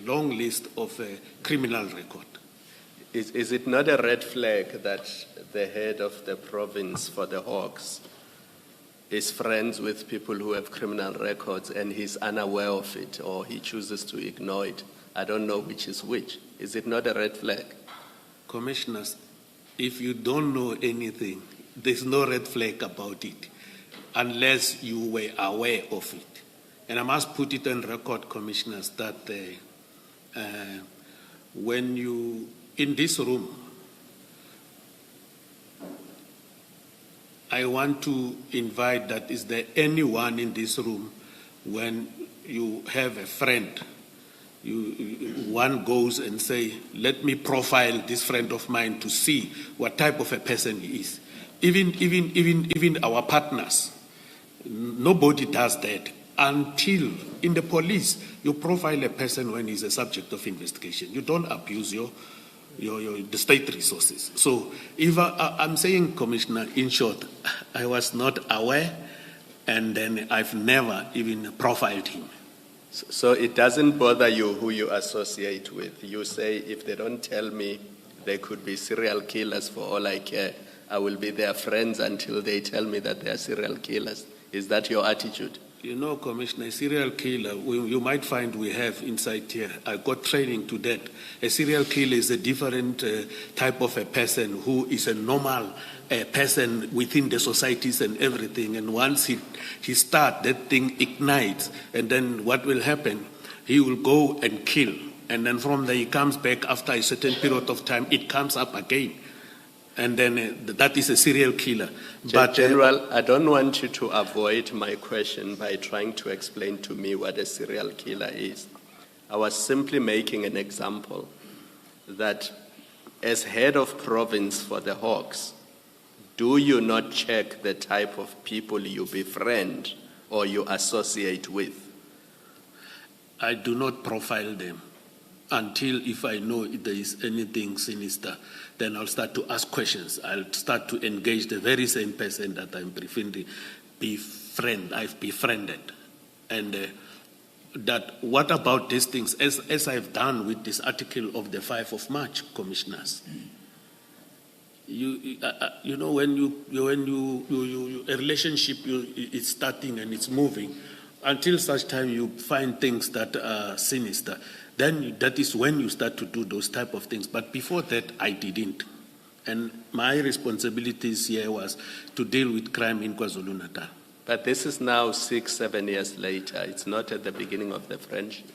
long list of criminal record. Is it not a red flag that the head of the province for the Hawks is friends with people who have criminal records and he's unaware of it or he chooses to ignore it? I don't know which is which. Is it not a red flag? Commissioners, if you don't know anything, there's no red flag about it unless you were aware of it. And I must put it on record, Commissioners, that when you, in this room, I want to invite that is there anyone in this room when you have a friend, one goes and say, let me profile this friend of mine to see what type of a person he is. Even our partners, nobody does that until in the police, you profile a person when he's a subject of investigation. You don't abuse the state resources. So if I'm saying, Commissioner, in short, I was not aware, and then I've never even profiled him. So it doesn't bother you who you associate with. You say, if they don't tell me, they could be serial killers for all I care. I will be their friends until they tell me that they are serial killers. Is that your attitude? You know, Commissioner, a serial killer, you might find we have inside here, I got training to that. A serial killer is a different type of a person who is a normal person within the societies and everything. And once he starts, that thing ignites. And then what will happen? He will go and kill. And then from there he comes back after a certain period of time, it comes up again. And then that is a serial killer. But General, I don't want you to avoid my question by trying to explain to me what a serial killer is. I was simply making an example that as head of province for the Hawks, do you not check the type of people you befriend or you associate with? I do not profile them until if I know if there is anything sinister, then I'll start to ask questions. I'll start to engage the very same person that I'm I've befriended. And that what about these things, as I've done with this article of the 5th of March, commissioners. You know, when a relationship is starting and it's moving, until such time you find things that are sinister, then that is when you start to do those type of things. But before that, I didn't. And my responsibilities here was to deal with crime in KwaZulu-Natal. But this is now 6-7 years later. It's not at the beginning of the friendship.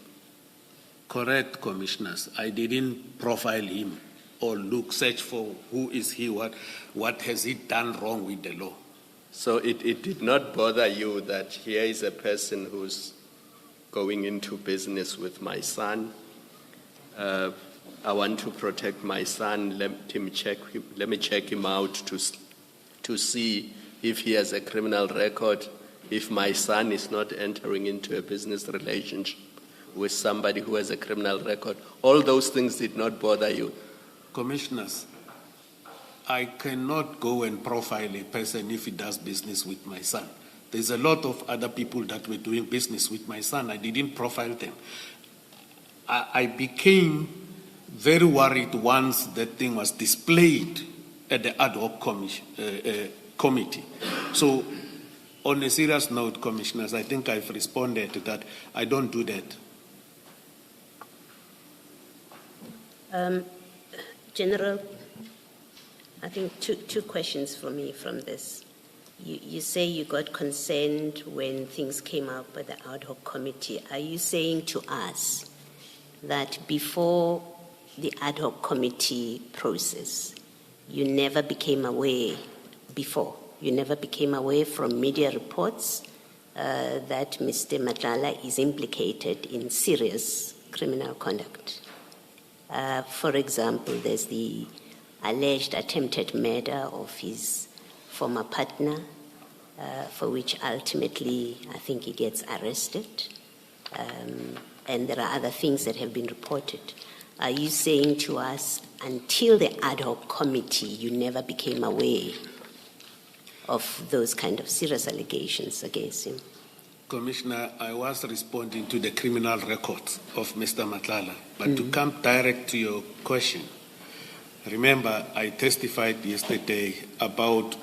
Correct, commissioners. I didn't profile him or search for who is he, what has he done wrong with the law. So it did not bother you that here is a person who's going into business with my son. I want to protect my son. Let me check him out to see if he has a criminal record, if my son is not entering into a business relationship with somebody who has a criminal record. All those things did not bother you. Commissioners, I cannot go and profile a person if he does business with my son. There's a lot of other people that were doing business with my son. I didn't profile them. I became very worried once that thing was displayed at the ad hoc committee. So, on a serious note, commissioners, I think I've responded to that. I don't do that. General, I think two questions for me from this. You say you got concerned when things came up at the ad hoc committee. Are you saying to us that before the ad hoc committee process, you never became aware from media reports that Mr. Madlanga is implicated in serious criminal conduct? For example, there's the alleged attempted murder of his former partner, for which ultimately I think he gets arrested. And there are other things that have been reported. Are you saying to us, until the ad hoc committee, you never became aware of those kind of serious allegations against him? Commissioner, I was responding to the criminal records of Mr. Madlanga. But to come direct to your question, remember I testified yesterday about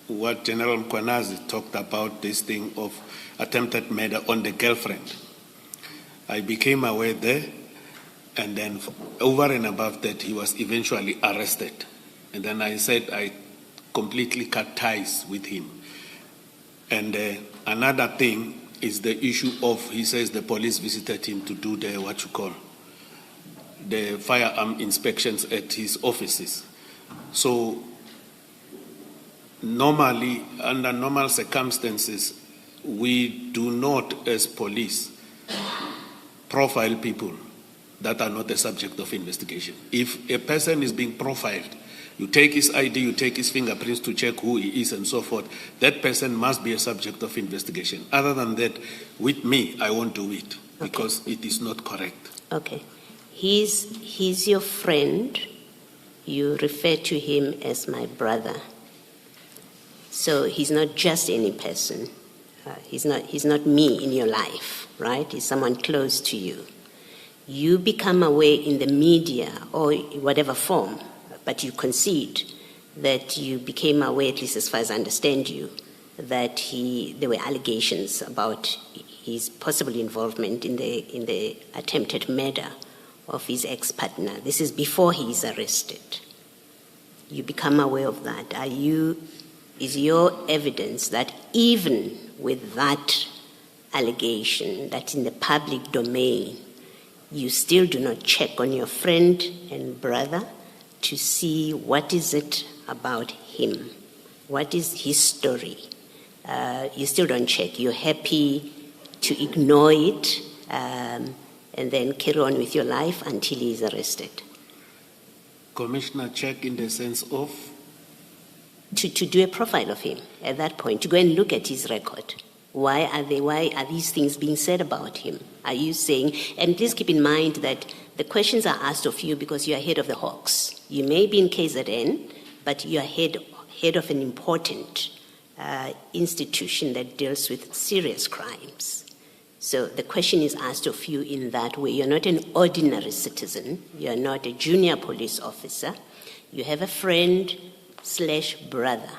what General Mkwanazi talked about, this thing of attempted murder on the girlfriend. I became aware there, and then over and above that, he was eventually arrested. And then I said I completely cut ties with him. And another thing is the issue of, he says the police visited him to do the firearm inspections at his offices. So normally, under normal circumstances, we do not, as police, profile people that are not the subject of investigation. If a person is being profiled, You take his ID, you take his fingerprints to check who he is and so forth. That person must be a subject of investigation. Other than that, with me, I won't do it because it is not correct. Okay. He's your friend. You refer to him as my brother. So he's not just any person. He's not me in your life, right? He's someone close to you. You become aware in the media or in whatever form, but you concede that you became aware, at least as far as I understand you, that there were allegations about his possible involvement in the attempted murder of his ex-partner. This is before he is arrested. You become aware of that. Is your evidence that even with that allegation that's in the public domain, you still do not check on your friend and brother to see what is it about him? What is his story? You still don't check. You're happy to ignore it and then carry on with your life until he is arrested. Commissioner, check in the sense of? To do a profile of him at that point, to go and look at his record. Why are these things being said about him? Are you saying, and please keep in mind that the questions are asked of you because you are head of the Hawks. You may be in KZN, but you are head of an important institution that deals with serious crimes. So the question is asked of you in that way. You're not an ordinary citizen. You're not a junior police officer. You have a friend/brother.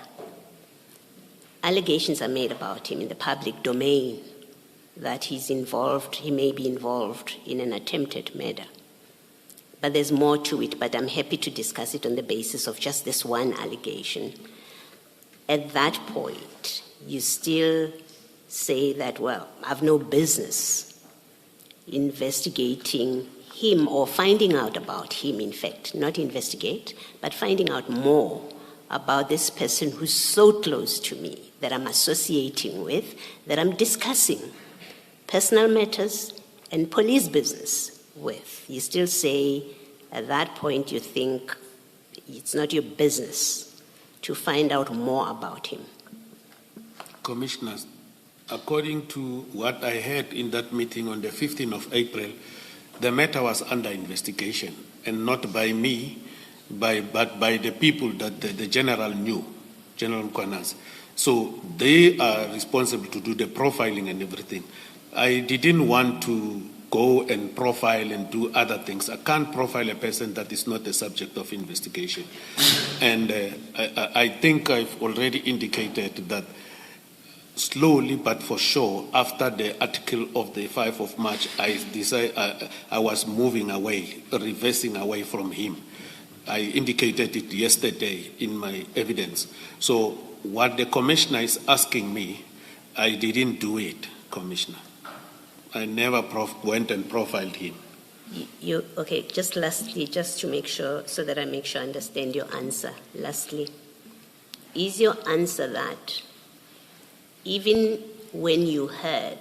Allegations are made about him in the public domain that he may be involved in an attempted murder. But there's more to it, but I'm happy to discuss it on the basis of just this one allegation. At that point, you still say that, well, I've no business investigating him or finding out about him, in fact, not investigate, but finding out more about this person who's so close to me, that I'm associating with, that I'm discussing personal matters and police business with. You still say, at that point, you think it's not your business to find out more about him. Commissioners, according to what I heard in that meeting on the 15th of April, the matter was under investigation, and not by me, but by the people that the general knew, General Mkwanaz. So they are responsible to do the profiling and everything. I didn't want to go and profile and do other things. I can't profile a person that is not the subject of investigation. And I think I've already indicated that slowly but for sure, after the article of the 5th of March, I was moving away, reversing away from him. I indicated it yesterday in my evidence. So what the commissioner is asking me, I didn't do it, Commissioner. I never went and profiled him. Okay, just lastly, just to make sure, so that I make sure I understand your answer. Lastly, is your answer that even when you heard,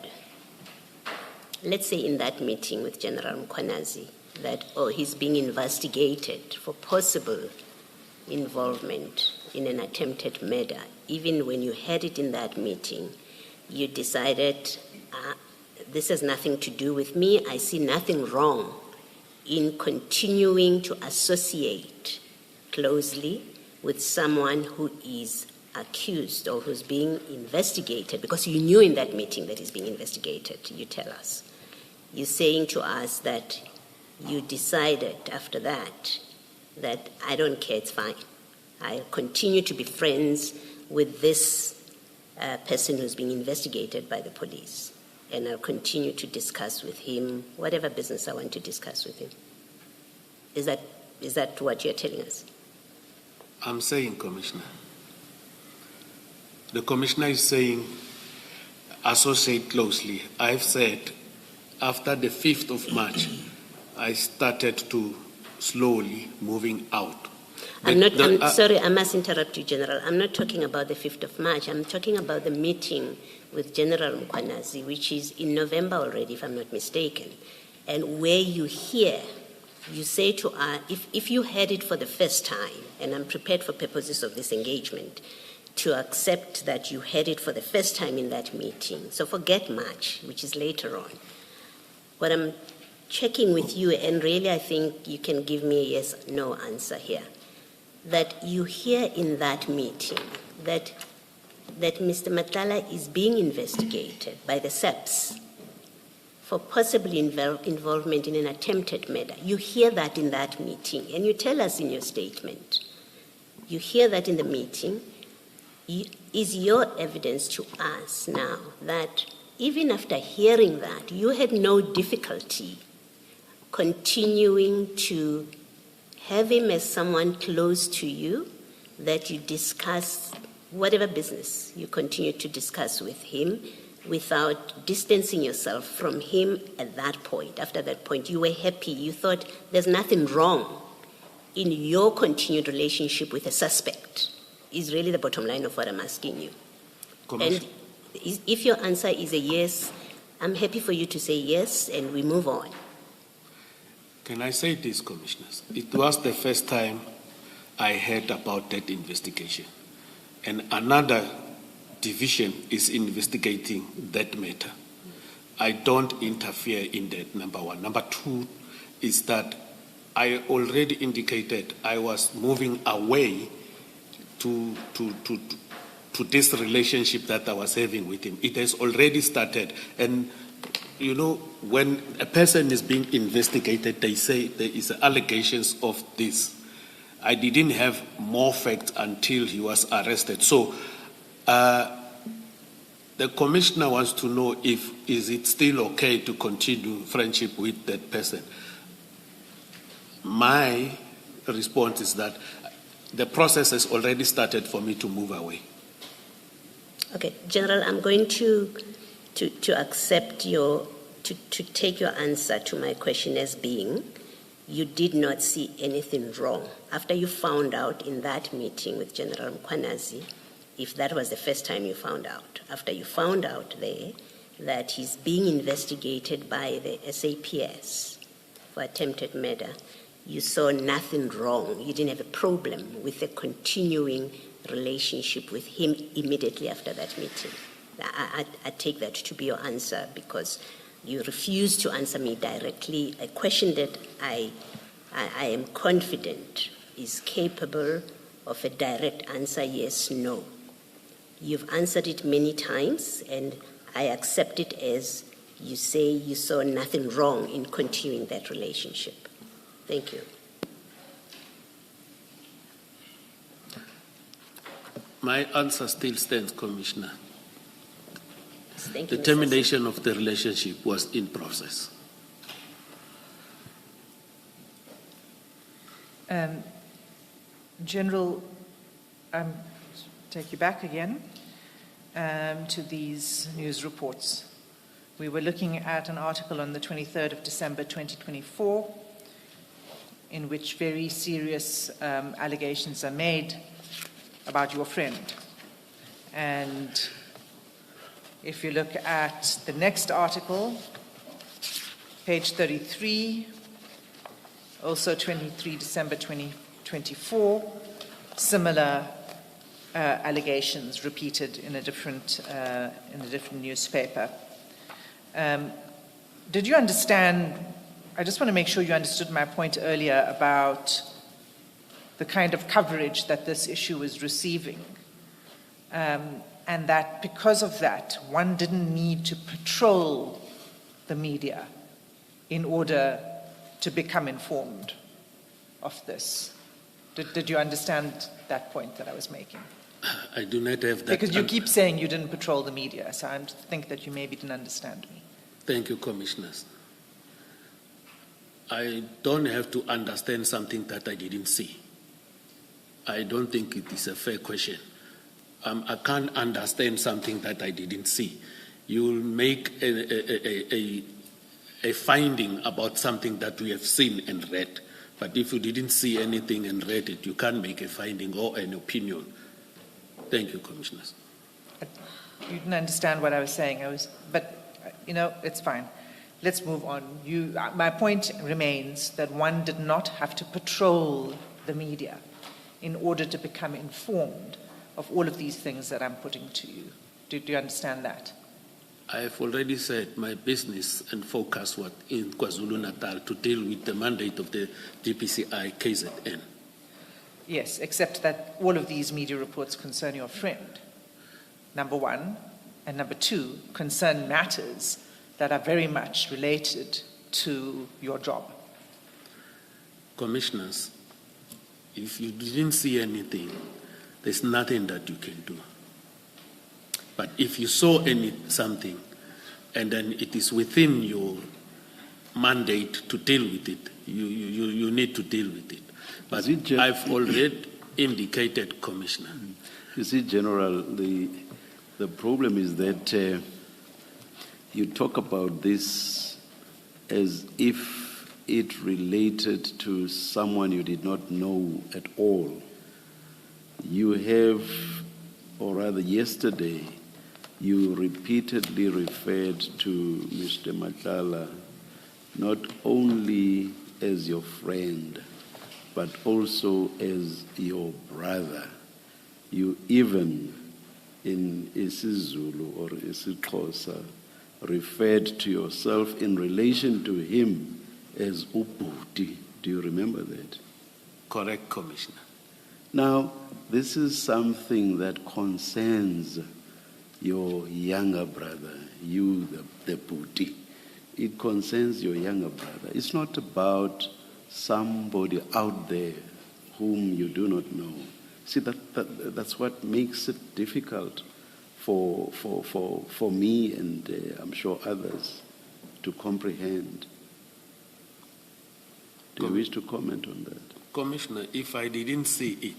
let's say in that meeting with General Mkwanazi, that, he's being investigated for possible involvement in an attempted murder, even when you had it in that meeting, you decided, this has nothing to do with me, I see nothing wrong in continuing to associate closely with someone who is accused or who's being investigated, because you knew in that meeting that he's being investigated, you tell us. You're saying to us that you decided after that I don't care, it's fine. I'll continue to be friends with this person who's being investigated by the police, and I'll continue to discuss with him whatever business I want to discuss with him. Is that what you're telling us? I'm saying, Commissioner, the Commissioner is saying associate closely. I've said after the 5th of March, I started to slowly moving out. I'm sorry, I must interrupt you, General. I'm not talking about the 5th of March. I'm talking about the meeting with General Mkwanazi, which is in November already, if I'm not mistaken, and where you say to us, if you heard it for the first time and I'm prepared for purposes of this engagement to accept that you heard it for the first time in that meeting. So forget March, which is later on. What I'm checking with you, and really I think you can give me a yes/no answer here, that you hear in that meeting that Mr. Madlanga is being investigated by the SAPS for possibly involvement in an attempted murder. You hear that in that meeting, and you tell us in your statement. You hear that in the meeting. Is your evidence to us now that even after hearing that, you had no difficulty continuing to have him as someone close to you, that you discuss whatever business you continue to discuss with him without distancing yourself from him at that point? After that point, you were happy. You thought there's nothing wrong in your continued relationship with a suspect, is really the bottom line of what I'm asking you. And if your answer is a yes, I'm happy for you to say yes, and we move on. Can I say this, Commissioners? It was the first time I heard about that investigation. And another division is investigating that matter. I don't interfere in that, number one. Number two is that I already indicated I was moving away to this relationship that I was having with him. It has already started. And, you know, when a person is being investigated, they say there is allegations of this. I didn't have more facts until he was arrested. So the commissioner wants to know is it still okay to continue friendship with that person. My response is that the process has already started for me to move away. Okay, General, I'm going to accept to take your answer to my question as being, you did not see anything wrong. After you found out in that meeting with General Mkwanazi, if that was the first time you found out, after you found out there that he's being investigated by the SAPS for attempted murder, you saw nothing wrong. You didn't have a problem with a continuing relationship with him immediately after that meeting. I take that to be your answer, because you refuse to answer me directly a question that I am confident is capable of a direct answer, yes, no. You've answered it many times, and I accept it as you say you saw nothing wrong in continuing that relationship. Thank you. My answer still stands, Commissioner. Thank you, The Mr. termination of the relationship was in process. General, take you back again to these news reports. We were looking at an article on the 23rd of December 2024 in which very serious allegations are made about your friend. And if you look at the next article, page 33, also 23 December 2024, similar allegations repeated in a different newspaper. Did you understand? I just want to make sure you understood my point earlier about the kind of coverage that this issue was receiving, and that because of that, one didn't need to patrol the media in order to become informed of this. Did you understand that point that I was making? I do not have that. Because you keep saying you didn't patrol the media, so I think that you maybe didn't understand me. Thank you, Commissioners. I don't have to understand something that I didn't see. I don't think it is a fair question. I can't understand something that I didn't see. You'll make a finding about something that we have seen and read. But if you didn't see anything and read it, you can't make a finding or an opinion. Thank you, Commissioners. You didn't understand what I was saying. But it's fine. Let's move on. My point remains that one did not have to patrol the media in order to become informed of all of these things that I'm putting to you. Do you understand that? I have already said my business and focus was in KwaZulu-Natal to deal with the mandate of the DPCI KZN. Yes, except that all of these media reports concern your friend, number one, and number two, concern matters that are very much related to your job. Commissioners, if you didn't see anything, there's nothing that you can do. But if you saw something, and then it is within your mandate to deal with it, you need to deal with it. But I've already indicated, Commissioner. You see, General, the problem is that you talk about this as if it related to someone you did not know at all. You have, or rather yesterday, you repeatedly referred to Mr. Madlanga not only as your friend, but also as your brother. You even, in isiZulu or isiXhosa, referred to yourself in relation to him as Ubhuti. Do you remember that? Correct, Commissioner. Now, this is something that concerns your younger brother, you, the Bhuti. It concerns your younger brother. It's not about somebody out there whom you do not know. See, that's what makes it difficult for me and I'm sure others to comprehend. Do you wish to comment on that? Commissioner, if I didn't see it,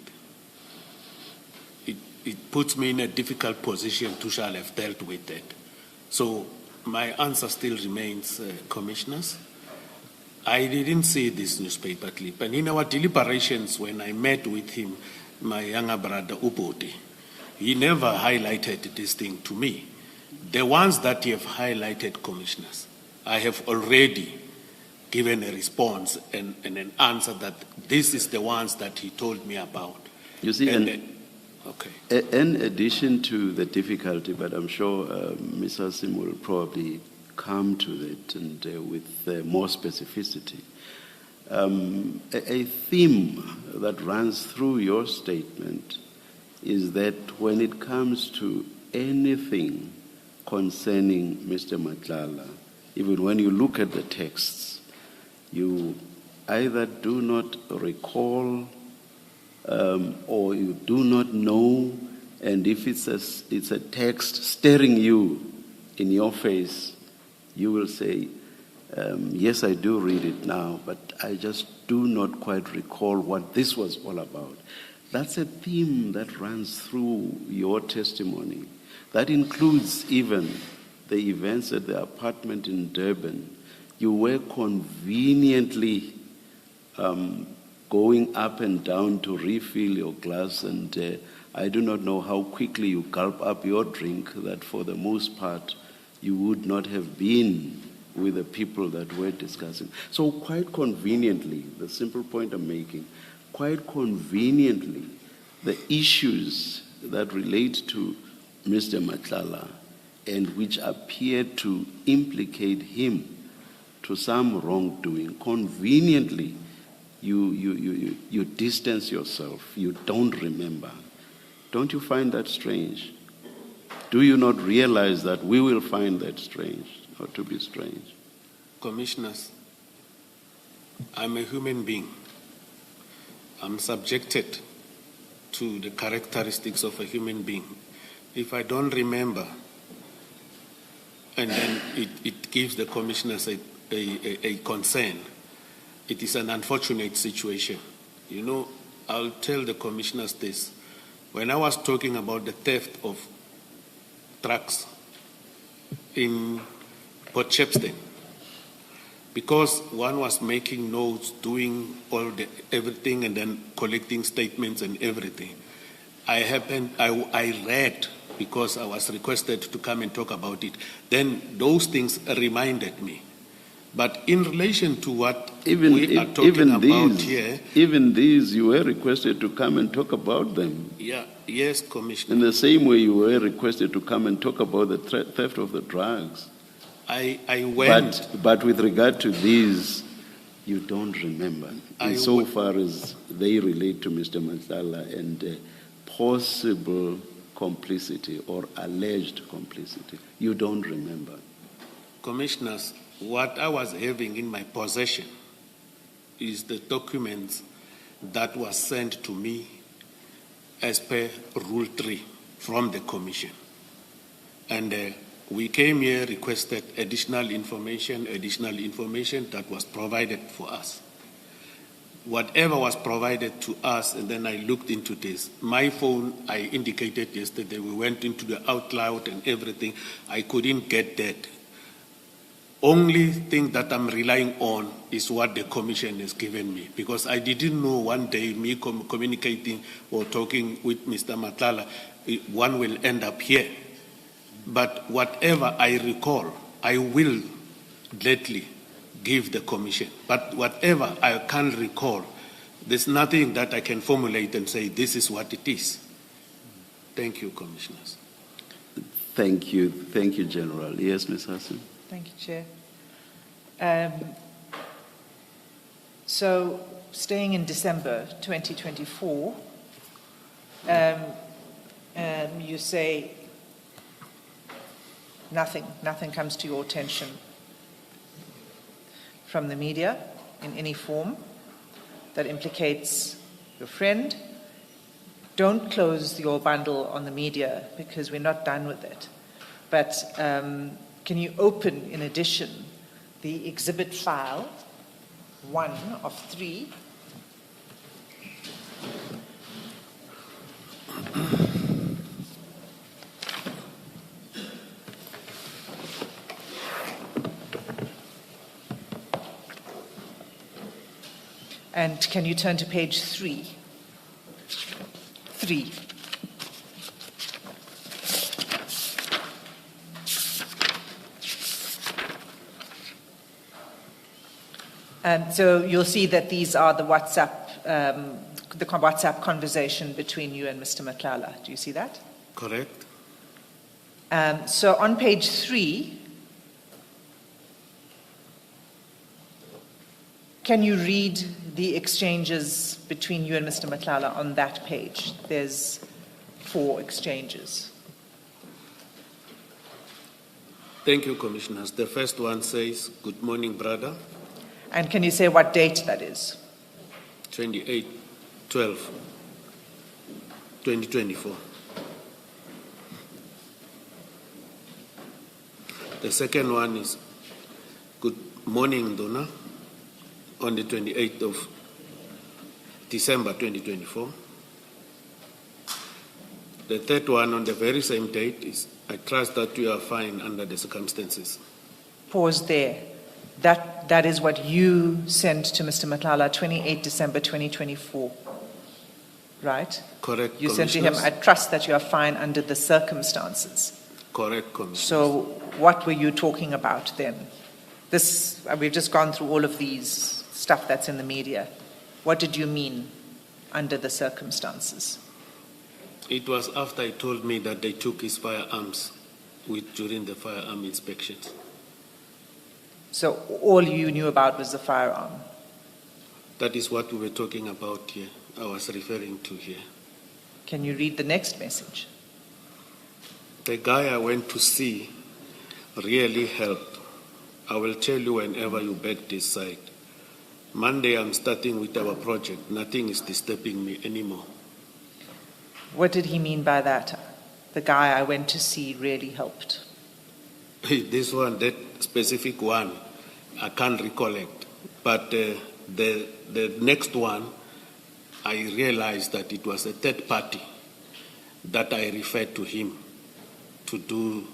it puts me in a difficult position to shall have dealt with it. So my answer still remains, Commissioners. I didn't see this newspaper clip. And in our deliberations, when I met with him, my younger brother, Ubhuti, he never highlighted this thing to me. The ones that you have highlighted, Commissioners, I have already given a response and an answer that this is the ones that he told me about. You see, okay. In addition to the difficulty, but I'm sure Ms. Hassim will probably come to it and with more specificity. A theme that runs through your statement is that when it comes to anything concerning Mr. Madlanga, even when you look at the texts, you either do not recall or you do not know, and if it's a text staring you in your face, you will say, yes, I do read it now, but I just do not quite recall what this was all about. That's a theme that runs through your testimony. That includes even the events at the apartment in Durban. You were conveniently going up and down to refill your glass, and I do not know how quickly you gulp up your drink, that for the most part you would not have been with the people that we're discussing. So quite conveniently, the simple point I'm making, quite conveniently, the issues that relate to Mr. Madlanga and which appear to implicate him to some wrongdoing, conveniently, you distance yourself, you don't remember. Don't you find that strange? Do you not realize that we will find that strange, or to be strange? Commissioners, I'm a human being. I'm subjected to the characteristics of a human being. If I don't remember, and then it gives the commissioners a concern, it is an unfortunate situation. You know, I'll tell the commissioners this. When I was talking about the theft of trucks in Port Shepstone, because one was making notes, doing everything, and then collecting statements and everything, I read, because I was requested to come and talk about it. Then those things reminded me But in relation to what Even, we are talking about here, even these, you were requested to come and talk about them. yeah, yes, Commissioner. In the same way you were requested to come and talk about the theft of the drugs. I went. But with regard to these, you don't remember. So far as they relate to Mr. Madlanga and possible complicity or alleged complicity, you don't remember. Commissioners, what I was having in my possession is the documents that was sent to me as per Rule 3 from the Commission. And we came here, requested additional information that was provided for us. Whatever was provided to us, and then I looked into this. My phone, I indicated yesterday, we went into the outloud and everything. I couldn't get that. Only thing that I'm relying on is what the Commission has given me, because I didn't know one day me communicating or talking with Mr. Madlanga, one will end up here. But whatever I recall, I will gladly give the Commission. But whatever I can't recall, there's nothing that I can formulate and say this is what it is. Thank you, Commissioners. Thank you, General. Yes, Ms. Hassan. Thank you, Chair. So, staying in December 2024, you say nothing comes to your attention from the media in any form that implicates your friend. Don't close your bundle on the media because we're not done with it. But can you open, in addition, the exhibit file, 1 of 3, and can you turn to page 3? 3. And so you'll see that these are the WhatsApp conversation between you and Mr. Madlanga. Do you see that? Correct. So on page 3, can you read the exchanges between you and Mr. Madlanga on that page? There's 4 exchanges. Thank you, Commissioners. The first one says, "Good morning, brother." And can you say what date that is? 28/12/2024. The second one is, "Good morning, Donna," on the 28th of December 2024. The third one on the very same date is, "I trust that you are fine under the circumstances." Pause there. That is what you sent to Mr. Madlanga, 28 December 2024, right? Correct, You said to him, Commissioners. "I trust that you are fine under the circumstances." Correct, Commissioners. So what were you talking about then? We've just gone through all of these stuff that's in the media. What did you mean under the circumstances? It was after he told me that they took his firearms during the firearm inspections. So all you knew about was the firearm. That is what we were talking about here. I was referring to here. Can you read the next message? The guy I went to see really helped. I will tell you whenever you back this site. Monday I'm starting with our project. Nothing is disturbing me anymore. What did he mean by that? The guy I went to see really helped. This one, that specific one, I can't recollect. But the next one, I realized that it was a third party that I referred to him to do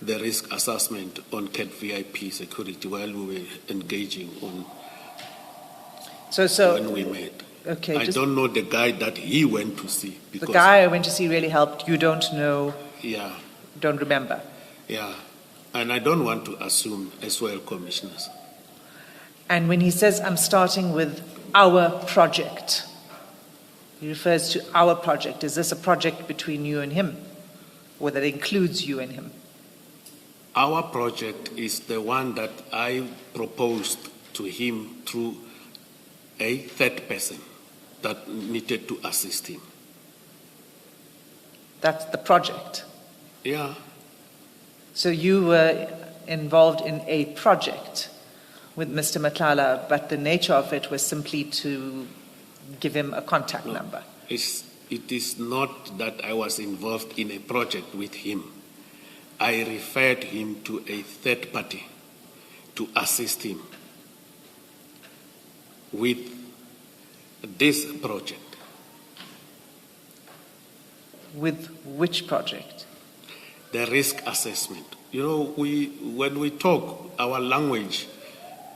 the risk assessment on CAT VIP security while we were engaging on when we met. Okay, I don't know the guy that he went to see. The guy I went to see really helped. You don't know, Yeah, don't remember. yeah. And I don't want to assume as well, Commissioners. And when he says, I'm starting with our project, he refers to our project. Is this a project between you and him, or that includes you and him? Our project is the one that I proposed to him through a third person that needed to assist him. That's the project. Yeah. So you were involved in a project with Mr. Madlanga, but the nature of it was simply to give him a contact number. It is not that I was involved in a project with him. I referred him to a third party to assist him with this project. With which project? The risk assessment. You know, when we talk our language,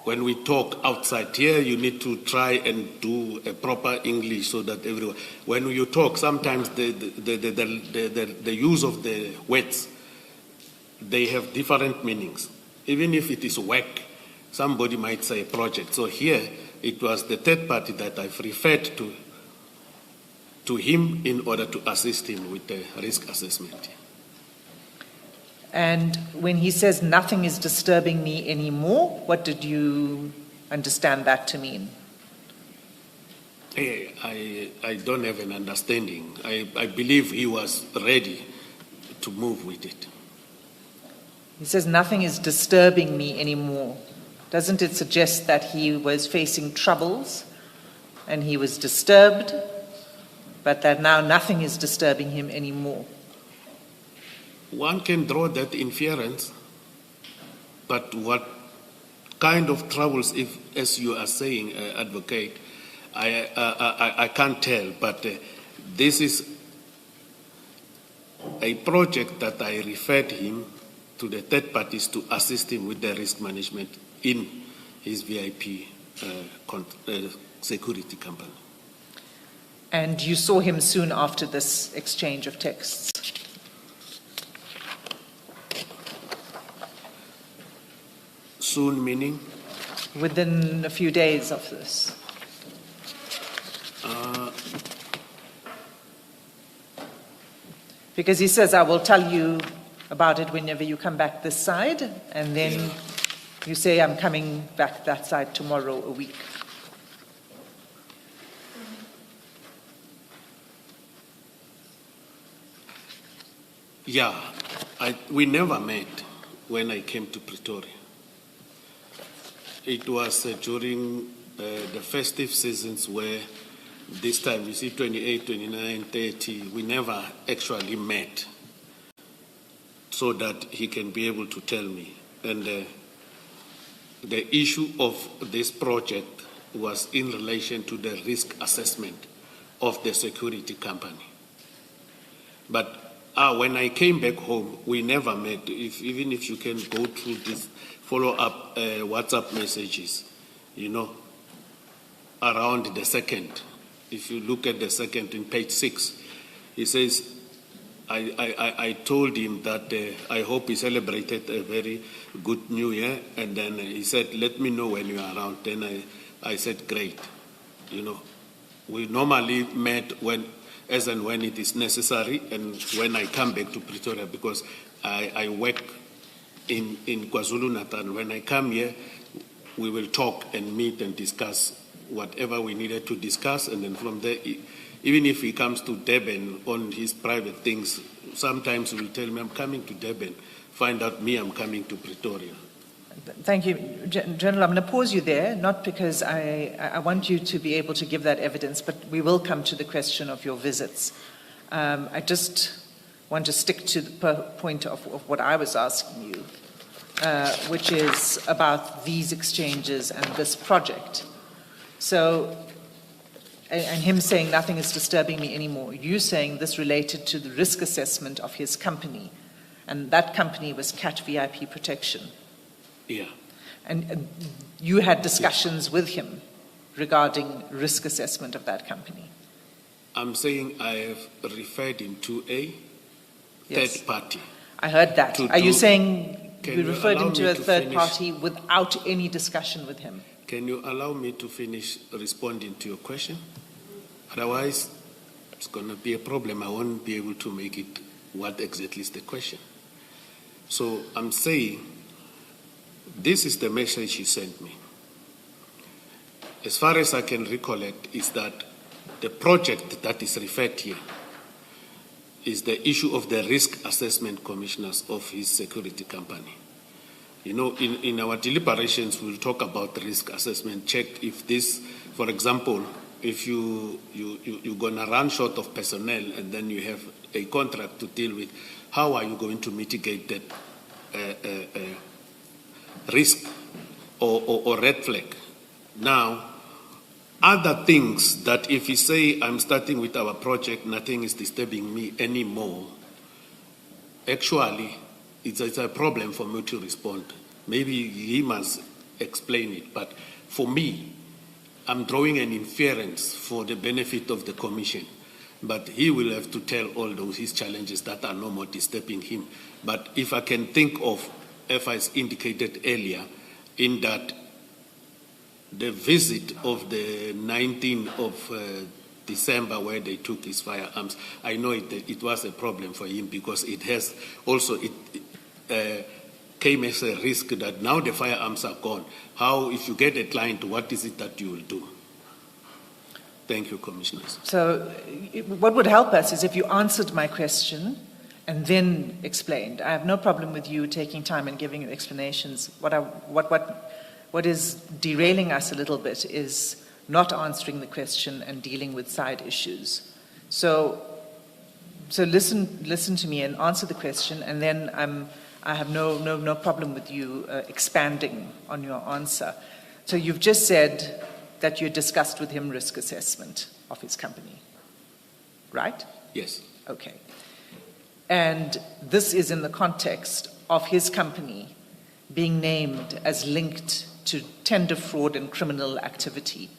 when we talk outside here, you need to try and do a proper English so that everyone. When you talk, sometimes the use of the words, they have different meanings. Even if it is work, somebody might say project. So here, it was the third party that I've referred to him in order to assist him with the risk assessment. And when he says nothing is disturbing me anymore, what did you understand that to mean? I don't have an understanding. I believe he was ready to move with it. He says nothing is disturbing me anymore. Doesn't it suggest that he was facing troubles and he was disturbed, but that now nothing is disturbing him anymore? One can draw that inference, but what kind of troubles, if, as you are saying, advocate, I can't tell, but this is a project that I referred him to the third parties to assist him with the risk management in his VIP security company. And you saw him soon after this exchange of texts? Soon meaning? Within a few days of this. Because he says, I will tell you about it whenever you come back this side, and then you say, I'm coming back that side tomorrow, a week. Yeah, we never met when I came to Pretoria. It was during the festive seasons where this time, you see, 28, 29, 30, we never actually met so that he can be able to tell me. And the issue of this project was in relation to the risk assessment of the security company. But when I came back home, we never met. Even if you can go through this follow-up WhatsApp messages, you know, around the second. If you look at the second in page 6, he says, I told him that I hope he celebrated a very good New Year, and then he said, let me know when you are around. Then I said, great. You know, we normally met as and when it is necessary, and when I come back to Pretoria, because I work in KwaZulu-Natal. When I come here, we will talk and meet and discuss whatever we needed to discuss, and then from there, even if he comes to Durban on his private things, sometimes he will tell me, I'm coming to Durban, find out me, I'm coming to Pretoria. Thank you. General, I'm going to pause you there, not because I want you to be able to give that evidence, but we will come to the question of your visits. I just want to stick to the point of what I was asking you, which is about these exchanges and this project. So, and him saying nothing is disturbing me anymore, you saying this related to the risk assessment of his company, and that company was CAT VIP Protection. Yeah. And you had discussions with him regarding risk assessment of that company. I'm saying I have referred him to a third party. I heard that. Are you saying you referred him to a third party without any discussion with him? Can you allow me to finish responding to your question? Otherwise, it's going to be a problem. I won't be able to make it what exactly is the question. So I'm saying this is the message he sent me. As far as I can recollect, is that the project that is referred here is the issue of the risk assessment commissioners of his security company. You know, in our deliberations, we'll talk about risk assessment, check if this, for example, if you're going to run short of personnel and then you have a contract to deal with, how are you going to mitigate that risk or red flag? Now, other things that if you say, I'm starting with our project, nothing is disturbing me anymore, actually, it's a problem for me to respond. Maybe he must explain it, but for me, I'm drawing an inference for the benefit of the Commission. But he will have to tell all those his challenges that are no more disturbing him. But if I can think of, as I indicated earlier, in that the visit of the 19th of December where they took his firearms, I know it was a problem for him because it has also, came as a risk that now the firearms are gone. How, if you get a client, what is it that you will do? Thank you, Commissioners. So what would help us is if you answered my question and then explained. I have no problem with you taking time and giving explanations. What is derailing us a little bit is not answering the question and dealing with side issues. So listen to me and answer the question, and then I have no problem with you expanding on your answer. So you've just said that you discussed with him risk assessment of his company, right? Yes. Okay. And this is in the context of his company being named as linked to tender fraud and criminal activity.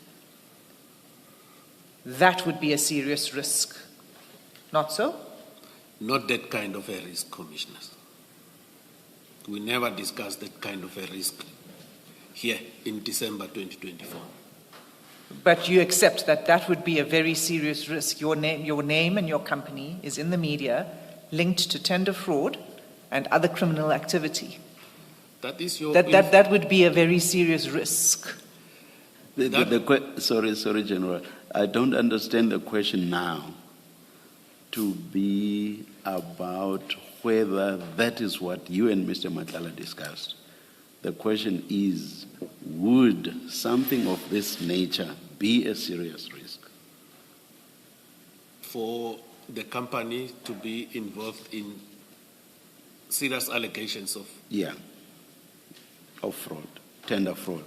That would be a serious risk. Not so? Not that kind of a risk, Commissioners. We never discussed that kind of a risk here in December 2024. But you accept that that would be a very serious risk. Your name and your company is in the media linked to tender fraud and other criminal activity. That is your... That would be a very serious risk. Sorry, General. I don't understand the question now to be about whether that is what you and Mr. Madlanga discussed. The question is, would something of this nature be a serious risk? For the company to be involved in serious allegations of... Yeah, of fraud, tender fraud.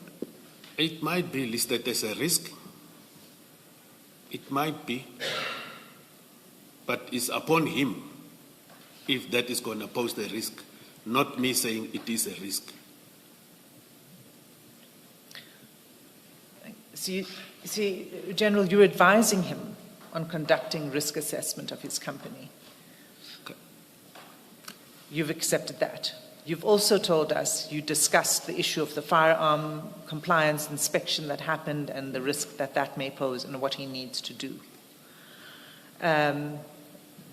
It might be listed as a risk. It might be. But it's upon him if that is going to pose the risk, not me saying it is a risk. See, General, you're advising him on conducting risk assessment of his company. Okay. You've accepted that. You've also told us you discussed the issue of the firearm compliance inspection that happened and the risk that that may pose and what he needs to do.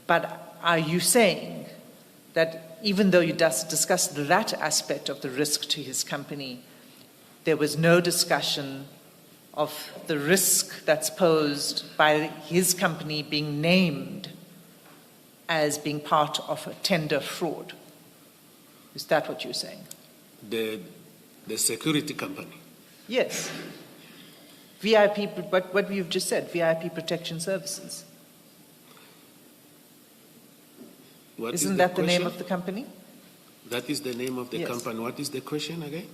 But are you saying that even though you discussed that aspect of the risk to his company, there was no discussion of the risk that's posed by his company being named as being part of a tender fraud? Is that what you're saying? The security company? Yes. VIP, what you've just said, VIP protection services. Isn't that the name of the company? That is the name of the Yes. company. What is the question again?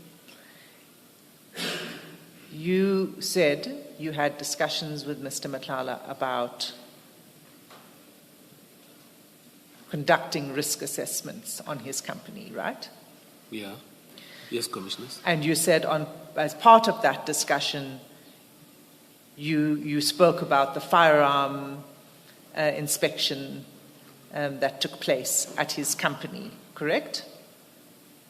You said you had discussions with Mr. Madlanga about conducting risk assessments on his company, right? Yeah. Yes, Commissioners. And you said as part of that discussion, you spoke about the firearm inspection that took place at his company, correct?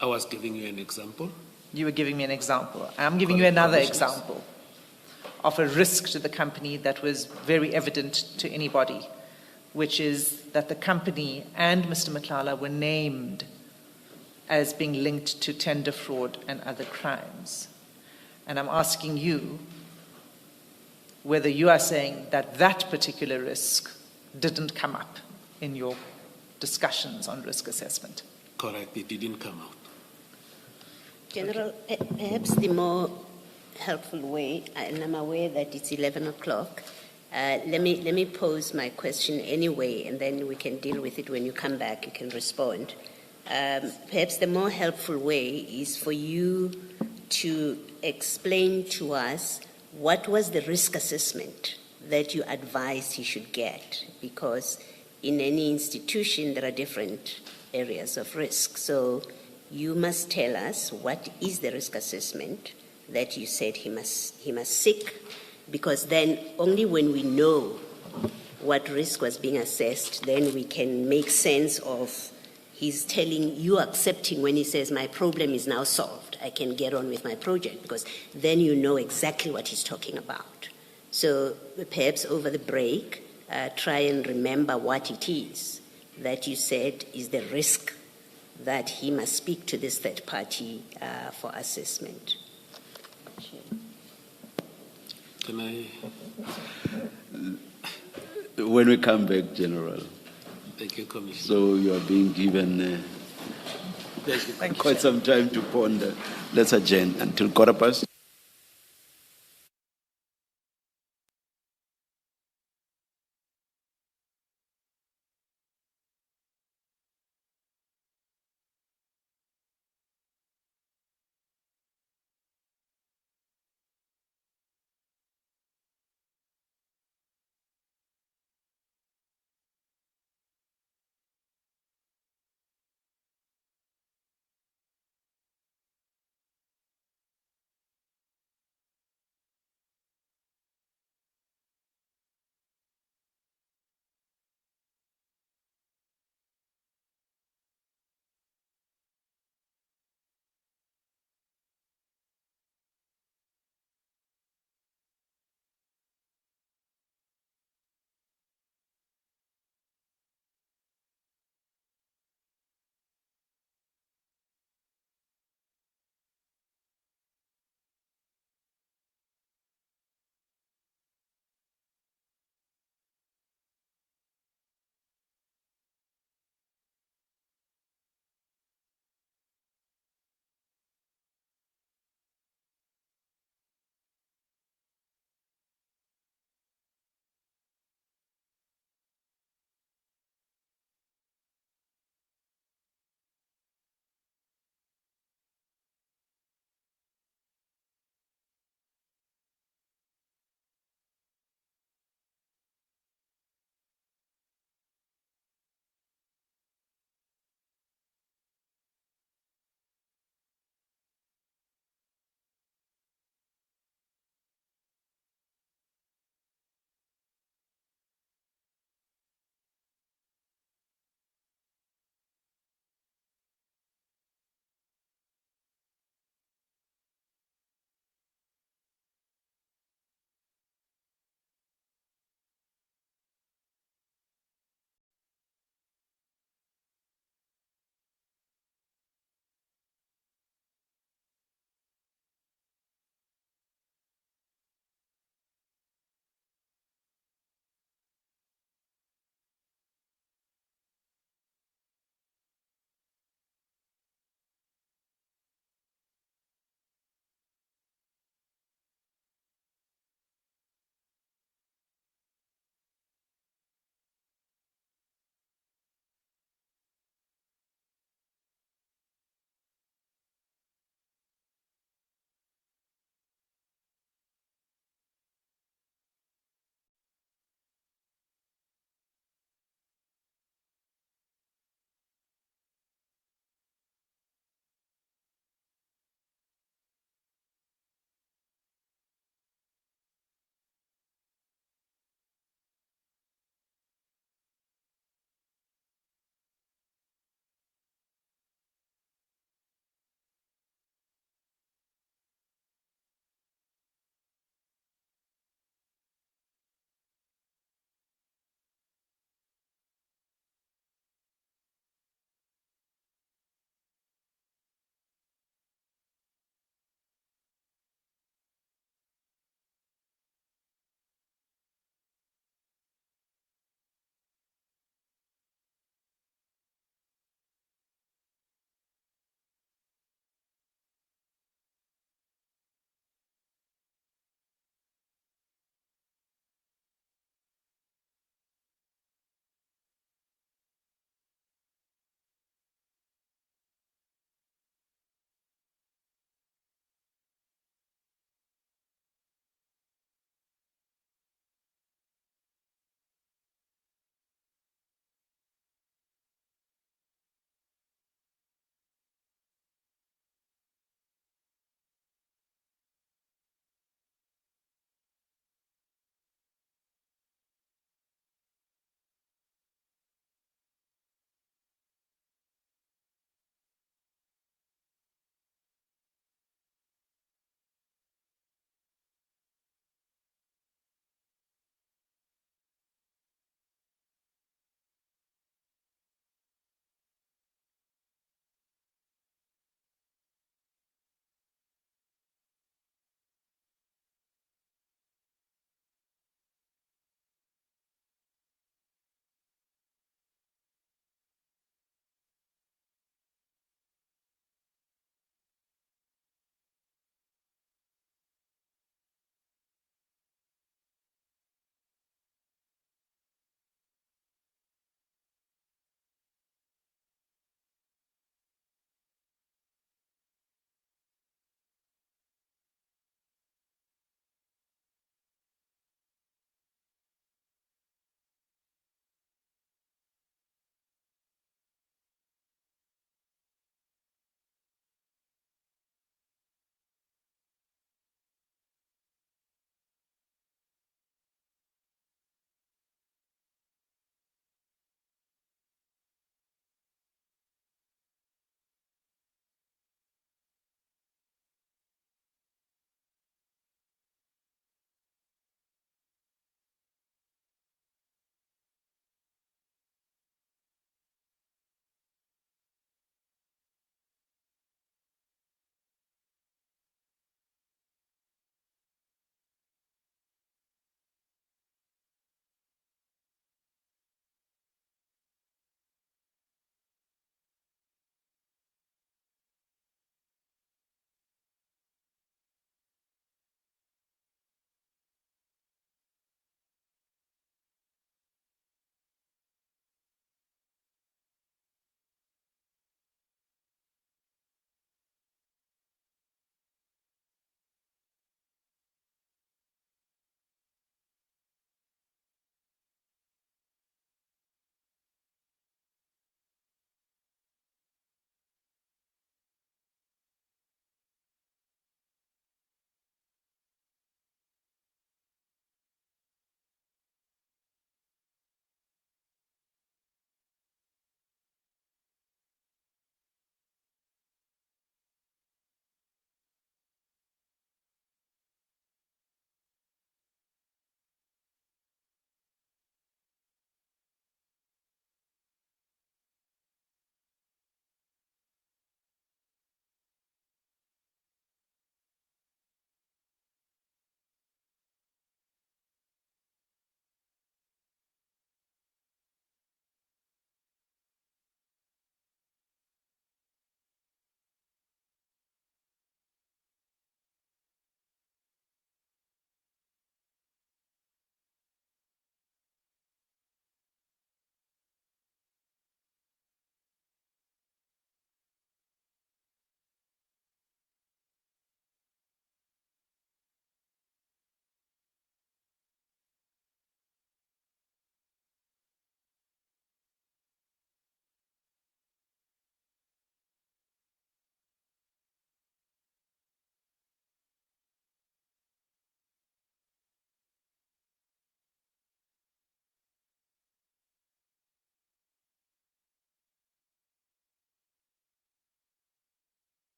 I was giving you an example. You were giving me an example. I'm giving you another example of a risk to the company that was very evident to anybody, which is that the company and Mr. Matlala were named as being linked to tender fraud and other crimes. And I'm asking you whether you are saying that that particular risk didn't come up in your discussions on risk assessment. Correct, it didn't come out. General, perhaps the more helpful way, and I'm aware that it's 11 o'clock, let me pose my question anyway, and then we can deal with it when you come back, you can respond. Perhaps the more helpful way is for you to explain to us what was the risk assessment that you advised he should get, because in any institution there are different areas of risk. So you must tell us what is the risk assessment that you said he must seek, because then only when we know what risk was being assessed, then we can make sense of he's telling you, accepting when he says my problem is now solved, I can get on with my project, because then you know exactly what he's talking about. So perhaps over the break, try and remember what it is that you said is the risk that he must speak to this third party for assessment. Can I? When we come back, General. Thank you, Commissioner. So you are being given Thank you. quite some time to ponder. Let's adjourn until 15:15.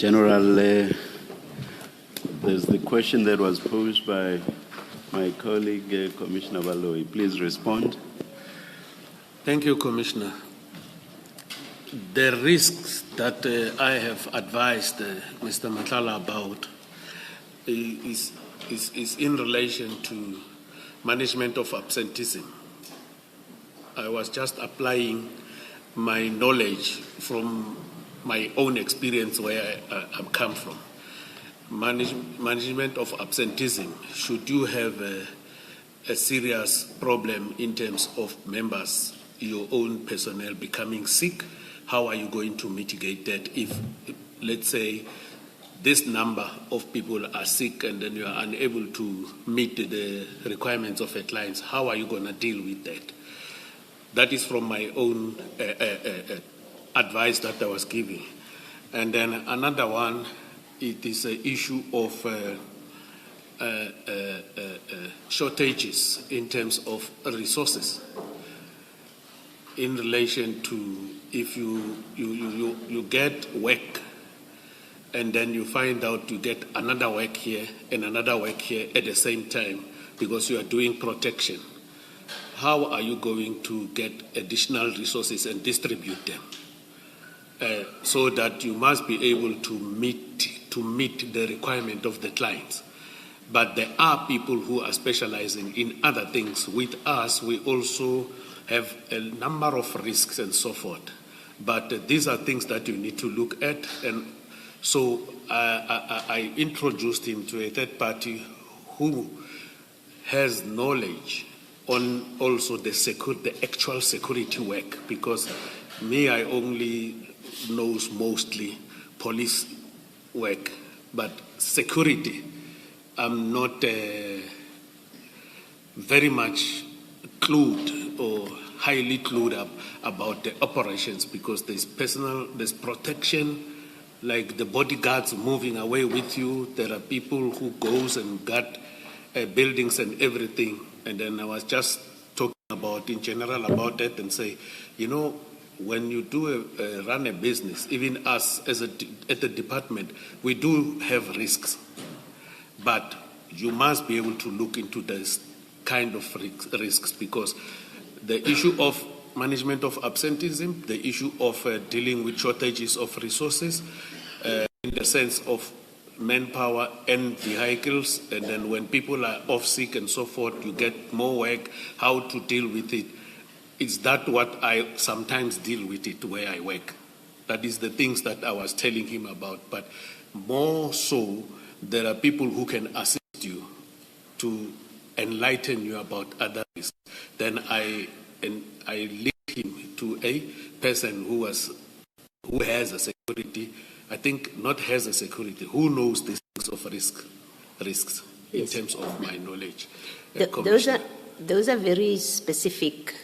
General, there's the question that was posed by my colleague, Commissioner Baloyi. Please respond. Thank you, Commissioner. The risks that I have advised Mr. Madlanga about is in relation to management of absenteeism. I was just applying my knowledge from my own experience where I come from. Management of absenteeism, should you have a serious problem in terms of members, your own personnel becoming sick, how are you going to mitigate that if, let's say, this number of people are sick and then you are unable to meet the requirements of a client? How are you going to deal with that? That is from my own advice that I was giving. And then another one, it is an issue of shortages in terms of resources in relation to if you get work and then you find out you get another work here and another work here at the same time because you are doing protection. How are you going to get additional resources and distribute them? So that you must be able to meet the requirement of the clients. But there are people who are specializing in other things. With us, we also have a number of risks and so forth. But these are things that you need to look at. And so I introduced him to a third party who has knowledge on also the actual security work, because me, I only knows mostly police work, but security, I'm not very much clued or highly clued up about the operations, because there's protection, like the bodyguards moving away with you. There are people who goes and guard buildings and everything. And then I was just talking about in general about that and say, you know, when you do run a business, even us at the department, we do have risks. But you must be able to look into this kind of risks, because the issue of management of absenteeism, the issue of dealing with shortages of resources, in the sense of manpower and vehicles, and then when people are off sick and so forth, you get more work, how to deal with it. Is that what I sometimes deal with it where I work? That is the things that I was telling him about. But more so, there are people who can assist you to enlighten you about other risks. Then I link him to a person who has a security, I think not has a security, who knows these things of risks in Yes. terms of my knowledge. Those are very specific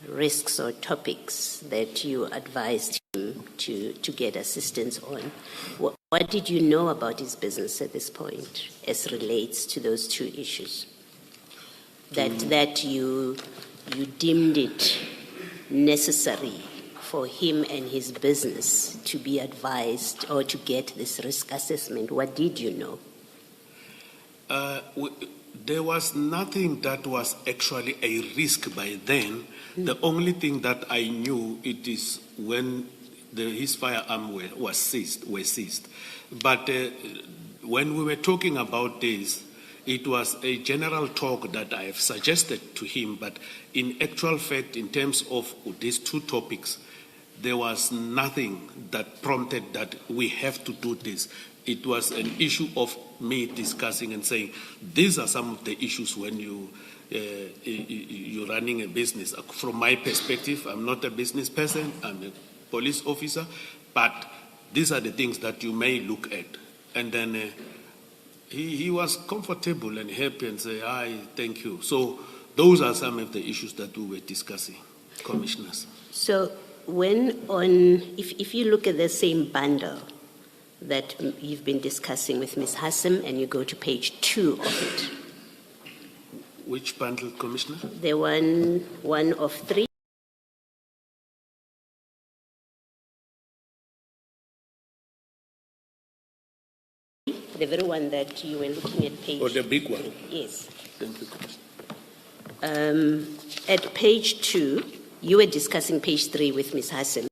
risks or topics that you advised him to get assistance on. What did you know about his business at this point as relates to those two issues? That you deemed it necessary for him and his business to be advised or to get this risk assessment. What did you know? There was nothing that was actually a risk by then. The only thing that I knew, it is when his firearm were seized. But when we were talking about this, it was a general talk that I have suggested to him, but in actual fact, in terms of these two topics, there was nothing that prompted that we have to do this. It was an issue of me discussing and saying, these are some of the issues when you're running a business. From my perspective, I'm not a business person, I'm a police officer, but these are the things that you may look at. And then he was comfortable and happy and said, thank you. So those are some of the issues that we were discussing, commissioners. So if you look at the same bundle that you've been discussing with Ms. Hassan and you go to page 2 of it. Which bundle, Commissioner? The one of 3. the very one that you were looking at page. Or the big one? Yes. Thank you, Commissioner. At page 2, you were discussing page 3 with Ms. Hassan.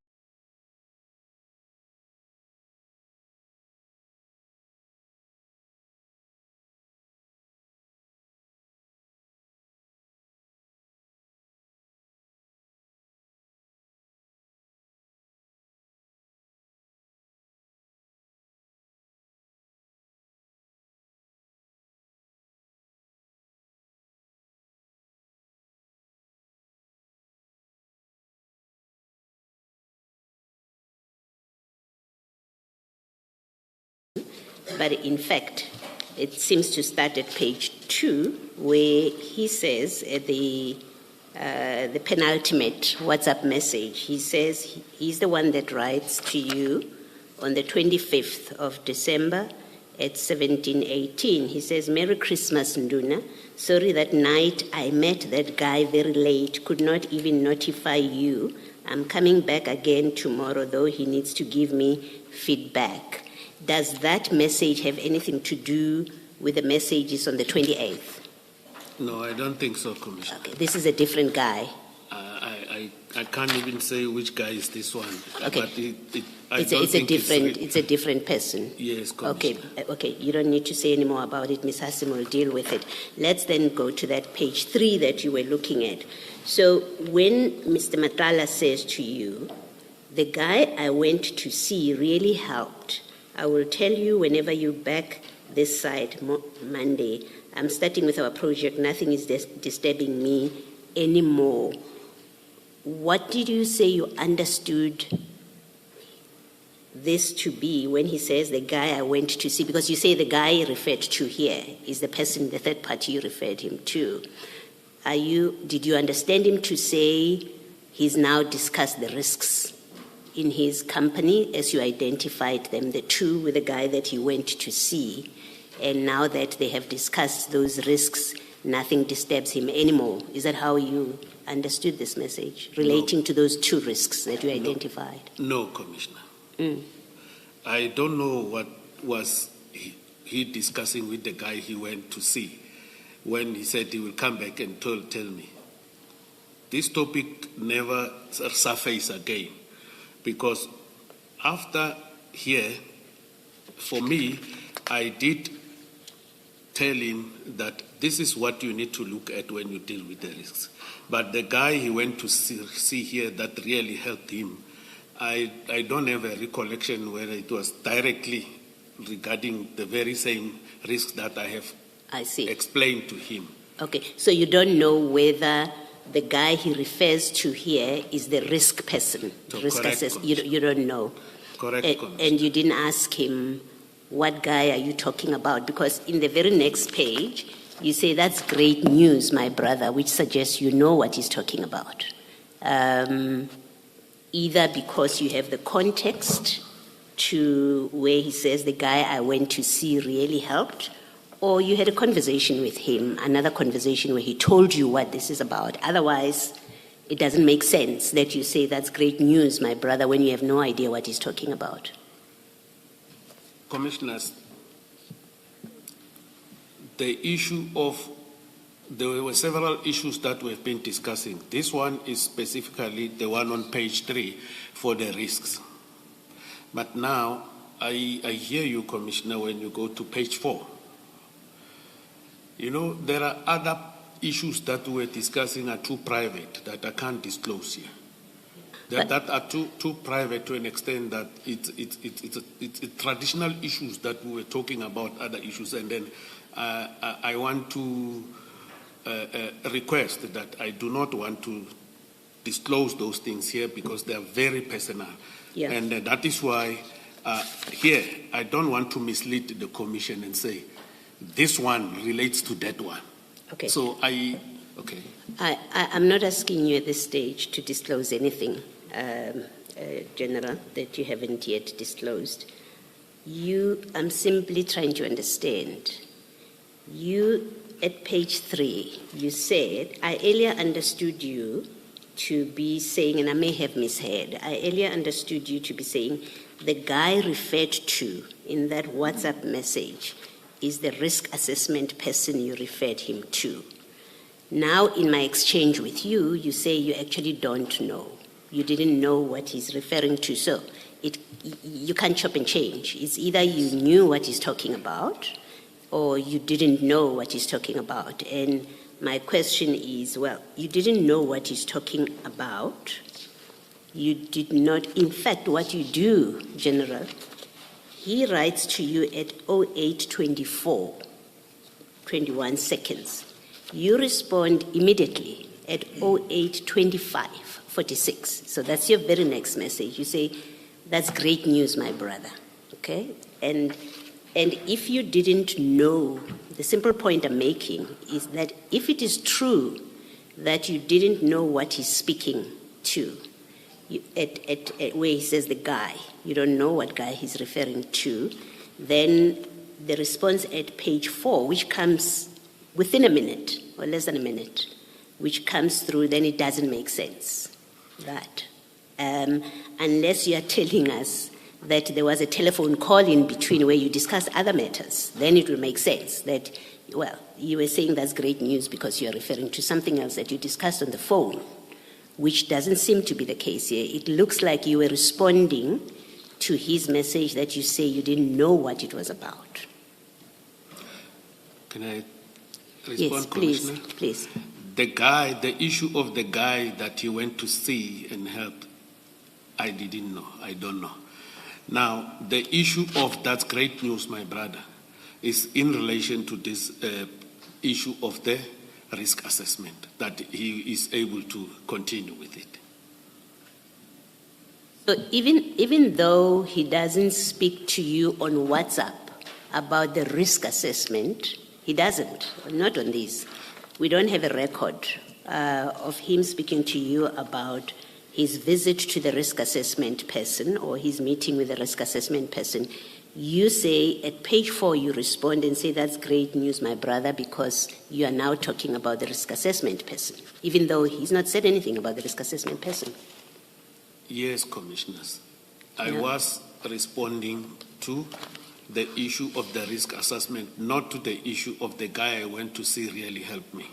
But in fact, it seems to start at page 2, where he says the penultimate WhatsApp message. He says he's the one that writes to you on the 25th of December at 17:18. He says, "Merry Christmas, Nduna. Sorry that night I met that guy very late, could not even notify you. I'm coming back again tomorrow, though he needs to give me feedback." Does that message have anything to do with the messages on the 28th? No, I don't think so, Commissioner. Okay, this is a different guy. I can't even say which guy is this one. Okay. But It's a different person. Yes, Commissioner. Okay, you don't need to say any more about it. Ms. Hassan will deal with it. Let's then go to that page 3 that you were looking at. So when Mr. Matala says to you, "The guy I went to see really helped. I will tell you whenever you're back this side Monday. I'm starting with our project. Nothing is disturbing me anymore." What did you say you understood this to be when he says the guy I went to see? Because you say the guy referred to here is the person, the third party you referred him to. Did you understand him to say he's now discussed the risks in his company as you identified them, the two with the guy that he went to see, and now that they have discussed those risks, nothing disturbs him anymore? Is that how you understood this message relating to those two risks that you identified? No, Commissioner. I don't know what was he discussing with the guy he went to see when he said he will come back and tell me. This topic never surfaced again, because after here, for me, I did tell him that this is what you need to look at when you deal with the risks. But the guy he went to see here that really helped him, I don't have a recollection whether it was directly regarding the very same risks that I have explained to him. Okay, so you don't know whether the guy he refers to here is the risk person, risk assessor. You don't know. Correct. And you didn't ask him, what guy are you talking about? Because in the very next page, you say, "That's great news, my brother," which suggests you know what he's talking about. Either because you have the context to where he says the guy I went to see really helped, or you had a conversation with him, another conversation where he told you what this is about. Otherwise, it doesn't make sense that you say, "That's great news, my brother," when you have no idea what he's talking about. Commissioners, there were several issues that we've been discussing. This one is specifically the one on page 3 for the risks. But now, I hear you, Commissioner, when you go to page 4. You know, there are other issues that we're discussing are too private that I can't disclose here. That are too private to an extent that it's traditional issues that we were talking about, other issues, and then I want to request that I do not want to disclose those things here because they are very personal. Yeah. And that is why here I don't want to mislead the Commission and say this one relates to that one. Okay. So I'm not asking you at this stage to disclose anything, General, that you haven't yet disclosed. I'm simply trying to understand. You, at page 3, you said, "I earlier understood you to be saying, and I may have misheard, I earlier understood you to be saying the guy referred to in that WhatsApp message is the risk assessment person you referred him to. Now, in my exchange with you, you say you actually don't know. You didn't know what he's referring to. So you can't chop and change. It's either you knew what he's talking about or you didn't know what he's talking about. And my question is, well, you didn't know what he's talking about. You did not, in fact, what you do, General, he writes to you at 08:24, 21 seconds. You respond immediately at 08:25, 46. So that's your very next message. You say, that's great news, my brother, okay? And if you didn't know, the simple point I'm making is that if it is true that you didn't know what he's speaking to, at where he says the guy, you don't know what guy he's referring to, then the response at page 4, which comes within a minute or less than a minute, which comes through, then it doesn't make sense. That unless you are telling us that there was a telephone call in between where you discussed other matters, then it will make sense that, well, you were saying that's great news because you're referring to something else that you discussed on the phone, which doesn't seem to be the case here. It looks like you were responding to his message that you say you didn't know what it was about. Can I respond, Yes, please, Commissioner? please. The issue of the guy that you went to see and help, I didn't know. I don't know. Now, the issue of that's great news, my brother, is in relation to this issue of the risk assessment, that he is able to continue with it. So even though he doesn't speak to you on WhatsApp about the risk assessment, he doesn't, not on this. We don't have a record of him speaking to you about his visit to the risk assessment person or his meeting with the risk assessment person. You say at page 4, you respond and say, that's great news, my brother, because you are now talking about the risk assessment person, even though he's not said anything about the risk assessment person. Yes, Commissioners. I Yeah. was responding to the issue of the risk assessment, not to the issue of the guy I went to see really helped me.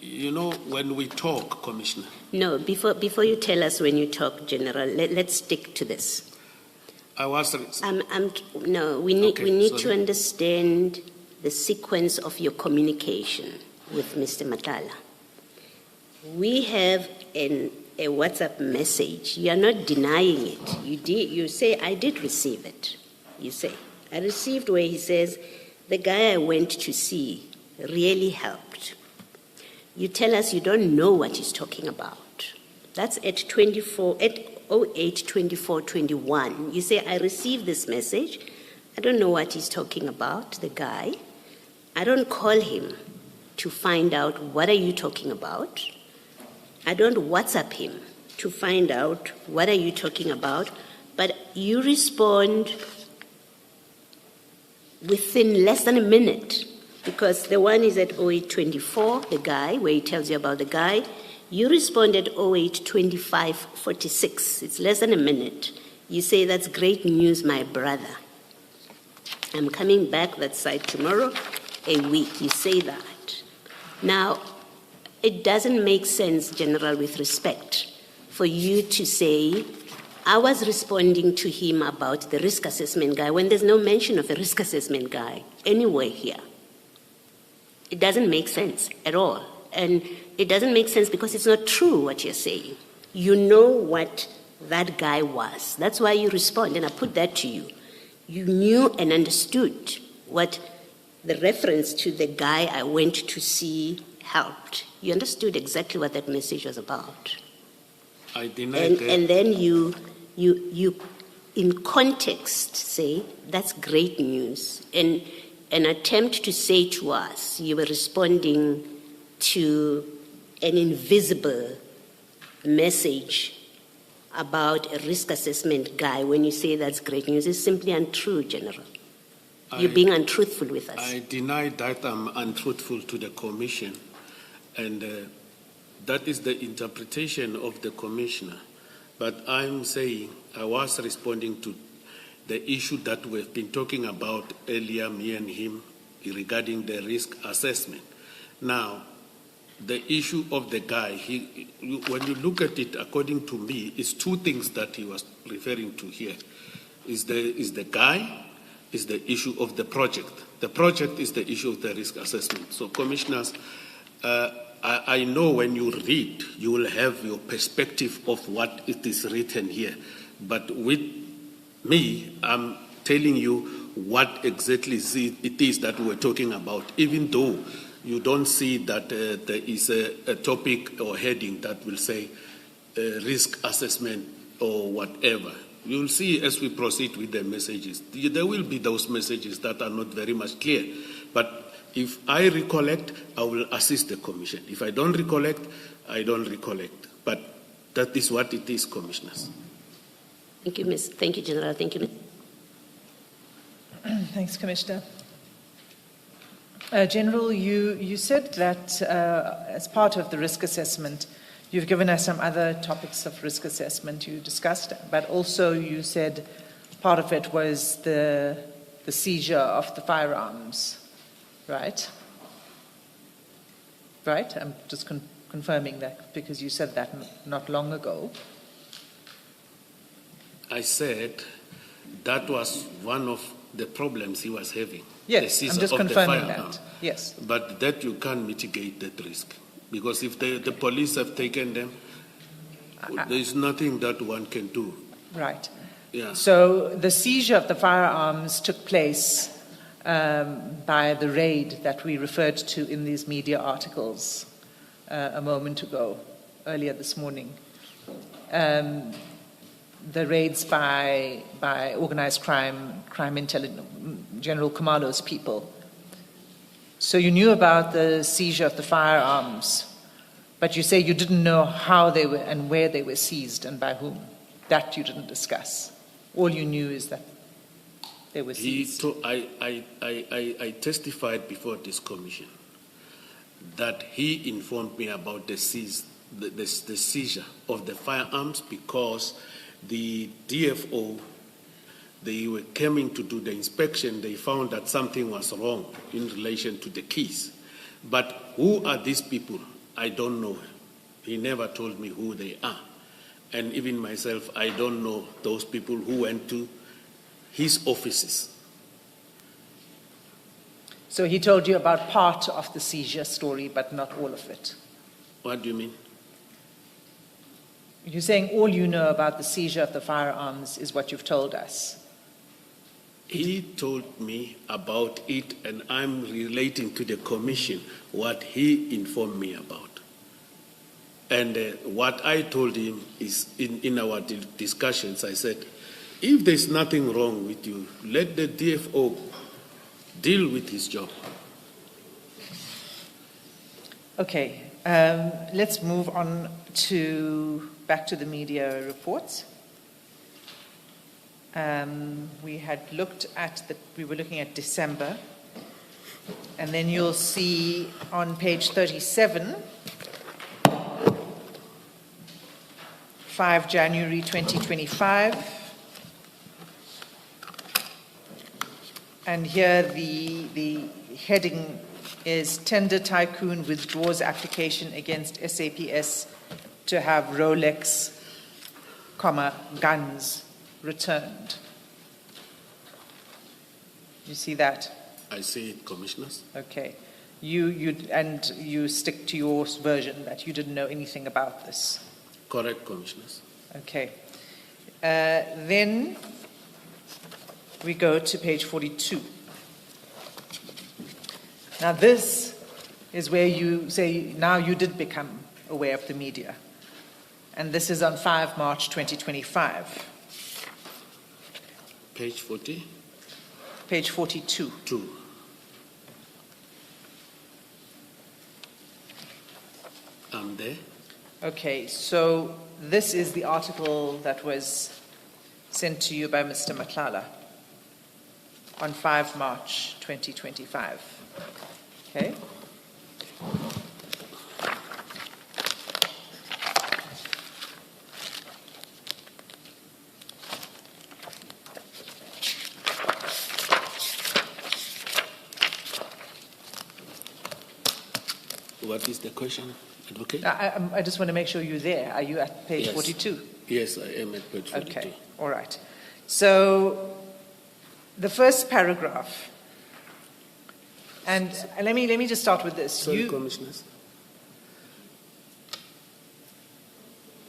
You know, when we talk, Commissioner. No, before you tell us when you talk, General, let's stick to this. I was. No, we need to sorry. understand the sequence of your communication with Mr. Matala. We have a WhatsApp message. You are not denying it. You say, I did receive it. You say, I received where he says, the guy I went to see really helped. You tell us you don't know what he's talking about. That's at 08:24:21. You say, I received this message. I don't know what he's talking about, the guy. I don't call him to find out what are you talking about. I don't WhatsApp him to find out what are you talking about. But you respond within less than a minute, because the one is at 08:24, the guy, where he tells you about the guy. You respond at 08:25:46. It's less than a minute. You say, that's great news, my brother. I'm coming back that side tomorrow, a week. You say that. Now, it doesn't make sense, General, with respect, for you to say, I was responding to him about the risk assessment guy when there's no mention of a risk assessment guy anywhere here. It doesn't make sense at all. And it doesn't make sense because it's not true what you're saying. You know what that guy was. That's why you respond, and I put that to you. You knew and understood what the reference to the guy I went to see helped. You understood exactly what that message was about. I deny that. And then you in context say, that's great news. And an attempt to say to us, you were responding to an invisible message about a risk assessment guy when you say that's great news is simply untrue, General. You're being untruthful with us. I deny that I'm untruthful to the Commission. And That is the interpretation of the commissioner. But I'm saying I was responding to the issue that we've been talking about earlier, me and him, regarding the risk assessment. Now, the issue of the guy, when you look at it, according to me, is two things that he was referring to here. Is the guy, is the issue of the project. The project is the issue of the risk assessment. So, commissioners, I know when you read, you will have your perspective of what it is written here. But with me, I'm telling you what exactly it is that we're talking about, even though you don't see that there is a topic or heading that will say risk assessment or whatever. You'll see as we proceed with the messages. There will be those messages that are not very much clear. But if I recollect, I will assist the Commission. If I don't recollect, I don't recollect. But that is what it is, Commissioners. Thank you, Ms. Thank you, General. Thank you, Ms. Thanks, Commissioner. General, you said that as part of the risk assessment, you've given us some other topics of risk assessment you discussed, but also you said part of it was the seizure of the firearms, right? Right? I'm just confirming that because you said that not long ago. I said that was one of the problems he was having. Yes, I'm just confirming that. Yes. But that you can't mitigate that risk. Because if the police have taken them, there is nothing that one can do. Right. Yeah. So the seizure of the firearms took place by the raid that we referred to in these media articles a moment ago, earlier this morning. The raids by organized crime intelligence, General Khumalo's people. So you knew about the seizure of the firearms, but you say you didn't know how they were and where they were seized and by whom. That you didn't discuss. All you knew is that they were seized. I testified before this commission that he informed me about the seizure of the firearms because the DFO, they were coming to do the inspection, they found that something was wrong in relation to the keys. But who are these people? I don't know. He never told me who they are. And even myself, I don't know those people who went to his offices. So he told you about part of the seizure story, but not all of it. What do you mean? You're saying all you know about the seizure of the firearms is what you've told us. He told me about it, and I'm relating to the commission what he informed me about. And what I told him is, in our discussions, I said, if there's nothing wrong with you, let the DFO deal with his job. Okay, let's move on back to the media reports. We were looking at December, and then you'll see on page 37, 5 January 2025, and here the heading is Tender Tycoon withdraws application against SAPS to have Rolex, guns returned. You see that? I see it, Commissioners. Okay. You stick to your version that you didn't know anything about this. Correct, Commissioners. Okay. Then we go to page 42. Now this is where you say now you did become aware of the media. And this is on 5 March 2025. Page 40? Page 42. 2. I'm there. Okay, so this is the article that was sent to you by Mr. Madlanga on 5 March 2025. Okay? What is the question, Advocate? I just want to make sure you're there. Are you at page Yes. 42? Yes, I am at page 42. Okay, all right. So the first paragraph, and let me just start with this. Sorry, Commissioners.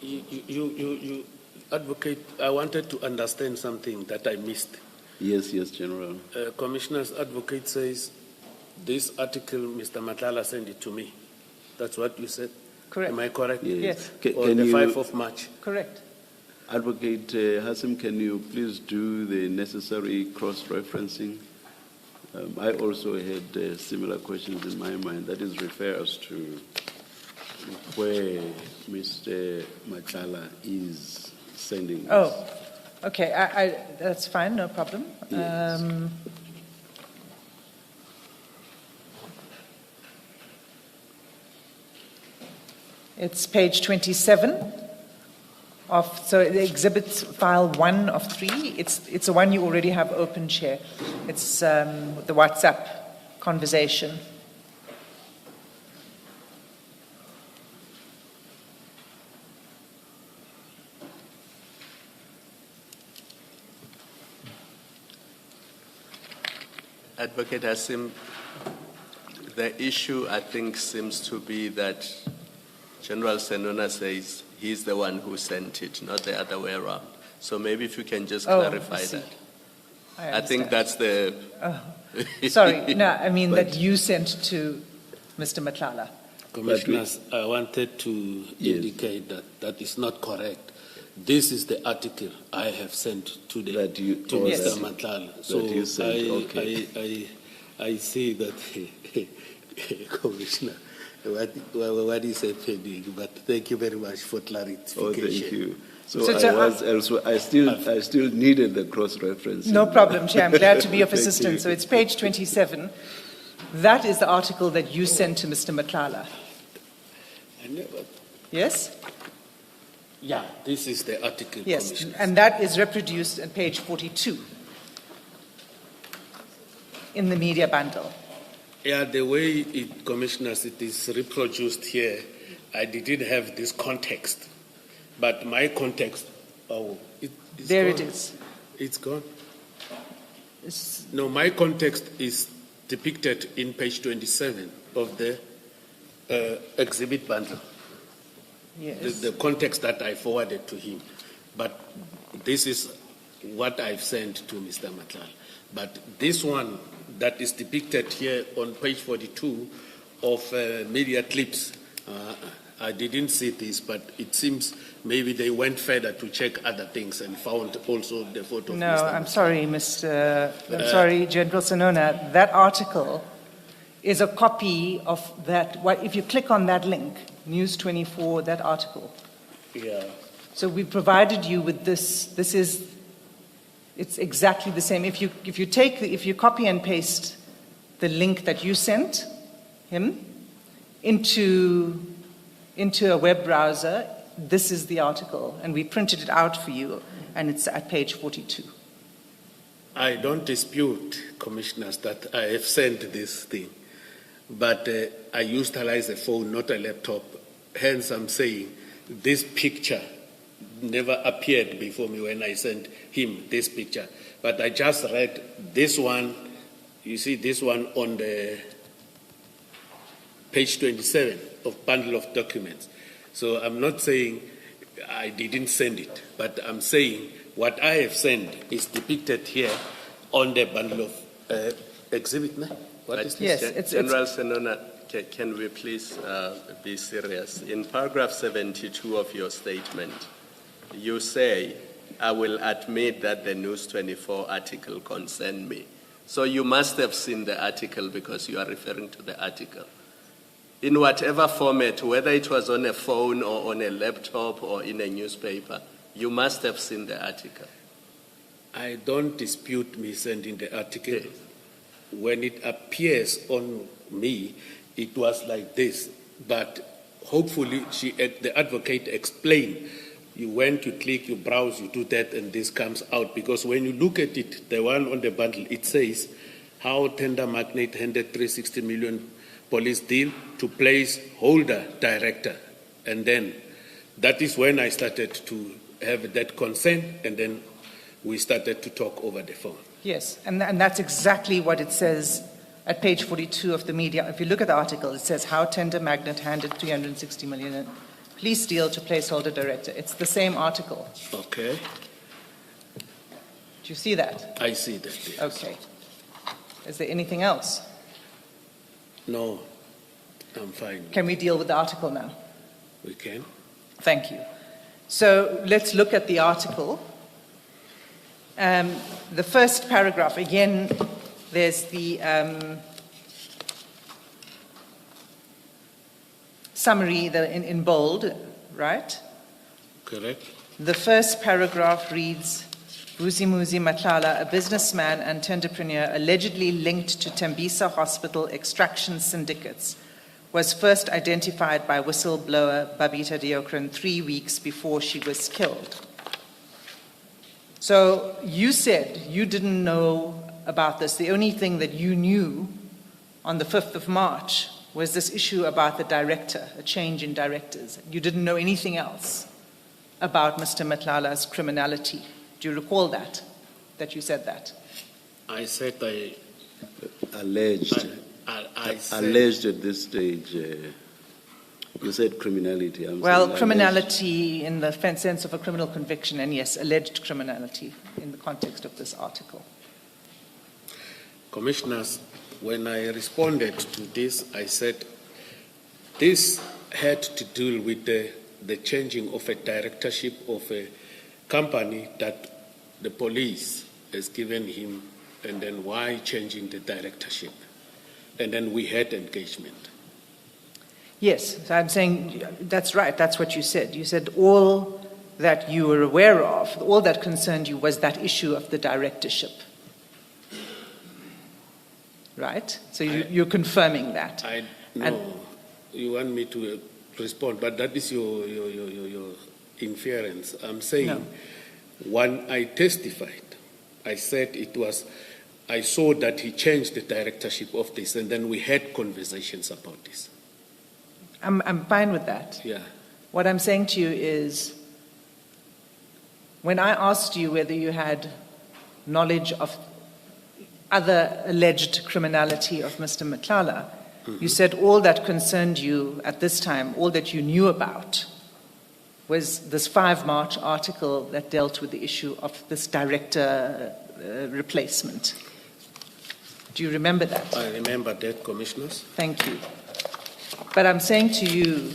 You, Advocate, I wanted to understand something that I missed. Yes, General. Commissioner's Advocate says, this article, Mr. Madlanga sent it to me. That's what you said? Correct. Am I correct? Yes. On the 5th of March. Correct. Advocate Hassim, can you please do the necessary cross-referencing? I also had similar questions in my mind. That is, refer us to where Mr. Madlanga is sending this. Oh, okay. That's fine, no problem. Yes. It's page 27 so the exhibits file 1 of 3. It's the one you already have open, Chair. It's the WhatsApp conversation. Advocate Hassim, the issue I think seems to be that General Senona says he's the one who sent it, not the other way around. So maybe if you can just clarify I see. that. I I think understand. that's the... Sorry, no, I mean But- that you sent to Mr. Madlanga. Commissioners, I wanted to Yes. indicate that that is not correct. This is the article I have sent to That you- to oh, Mr. Yes. Madlanga. So you sent, okay. I see that, Commissioner, what is happening, but thank you very much for clarification. Oh, thank you. So, So I still needed the cross-reference. No problem, Chair. I'm glad to be of Thank assistance. you. So it's page 27. That is the article that you sent to Mr. Madlanga. I never, Yes? yeah, this is the article, Yes. Commissioner. And that is reproduced on page 42 in the media bundle. Yeah, the way Commissioners, it is reproduced here, I didn't have this context. But my context, it's There gone. it is. It's gone. It's- No, my context is depicted in page 27 of the exhibit bundle, yes. the context that I forwarded to him. But this is what I've sent to Mr. Madlanga. But this one that is depicted here on page 42 of media clips, I didn't see this, but it seems maybe they went further to check other things and found also the photo of No, Mr. I'm sorry, sorry, General Senona. That article is a copy of that. If you click on that link, News 24, that article. Yeah. So we provided you with this. It's exactly the same. If you copy and paste the link that you sent him into a web browser, this is the article, and we printed it out for you, and it's at page 42. I don't dispute, Commissioners, that I have sent this thing, but I utilize a phone, not a laptop. Hence, I'm saying this picture never appeared before me when I sent him this picture. But I just read this one, you see this one on the page 27 of bundle of documents. So I'm not saying I didn't send it, but I'm saying what I have sent is depicted here on the bundle of exhibit. What is this? Yes, General Senona, can we please be serious? In paragraph 72 of your statement, you say, I will admit that the News 24 article concerned me. So you must have seen the article because you are referring to the article. In whatever format, whether it was on a phone or on a laptop or in a newspaper, you must have seen the article. I don't dispute me sending the article. Yes. When it appears on me, it was like this. But hopefully, the advocate explained. You went, you click, you browse, you do that, and this comes out. Because when you look at it, the one on the bundle, it says, how tender magnate handed 360 million police deal to placeholder director. And then that is when I started to have that concern, and then we started to talk over the phone. Yes, and that's exactly what it says at page 42 of the media. If you look at the article, it says how tender magnate handed 360 million in police deal to placeholder director. It's the same article. Okay, Do you see that? I see that. Yes. Okay. Is there anything else? No, I'm fine. Can we deal with the article now? We can. Thank you. So let's look at the article. The first paragraph, again, there's the summary in bold, right? Correct. The first paragraph reads, Vusimuzi Matlala, a businessman and entrepreneur allegedly linked to Tembisa Hospital extraction syndicates, was first identified by whistleblower Babita Deokran 3 weeks before she was killed. So you said you didn't know about this. The only thing that you knew on the 5th of March was this issue about the director, a change in directors. You didn't know anything else about Mr. Matlala's criminality. Do you recall that you said that? I said Alleged. I said, Alleged at this stage. You said criminality. Well, criminality in the sense of a criminal conviction, and yes, alleged criminality in the context of this article. Commissioners, when I responded to this, I said this had to do with the changing of a directorship of a company that the police has given him, and then why changing the directorship? And then we had engagement. Yes, so I'm saying that's right, that's what you said. You said all that you were aware of, all that concerned you was that issue of the directorship. Right? So you're confirming that. No, you want me to respond, but that is your inference. I'm saying when I testified, I said I saw that he changed the directorship of this, and then we had conversations about this. I'm fine with that. Yeah. What I'm saying to you is, when I asked you whether you had knowledge of other alleged criminality of Mr. Matlala, you said all that concerned you at this time, all that you knew about, was this 5 March article that dealt with the issue of this director replacement. Do you remember that? I remember that, Commissioners. Thank you. But I'm saying to you,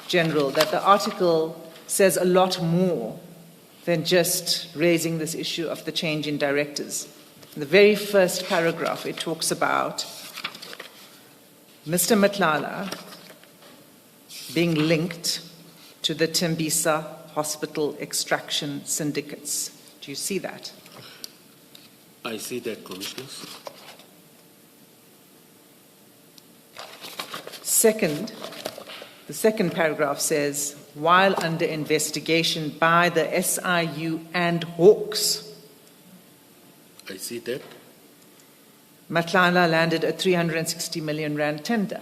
General, that the article says a lot more than just raising this issue of the change in directors. In the very first paragraph, it talks about Mr. Matlala being linked to the Tembisa Hospital extraction syndicates. Do you see that? I see that, Commissioners. Second, the second paragraph says, while under investigation by the SIU and Hawks, I see that. Matlala landed a 360 million rand tender.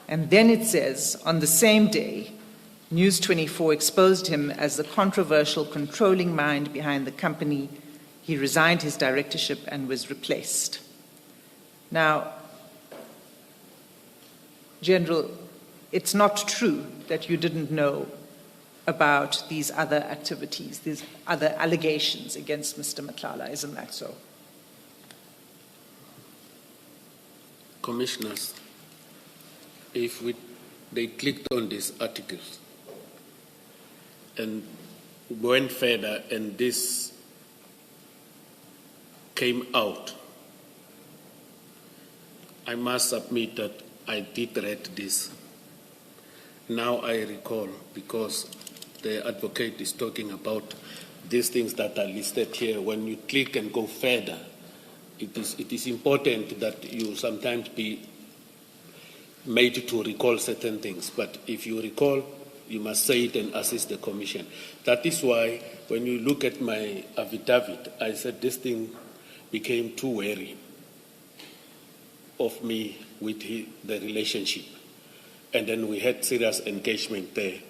And then it says, on the same day, News 24 exposed him as the controversial controlling mind behind the company. He resigned his directorship and was replaced. Now, General, it's not true that you didn't know about these other activities, these other allegations against Mr. Matlala, isn't that so? Commissioners, if they clicked on these articles and went further and this came out, I must admit that I did read this. Now I recall, because the advocate is talking about these things that are listed here. When you click and go further, it is important that you sometimes be made to recall certain things. But if you recall, you must say it and assist the commission. That is why when you look at my affidavit, I said this thing became too wary of me with the relationship. And then we had serious engagement there.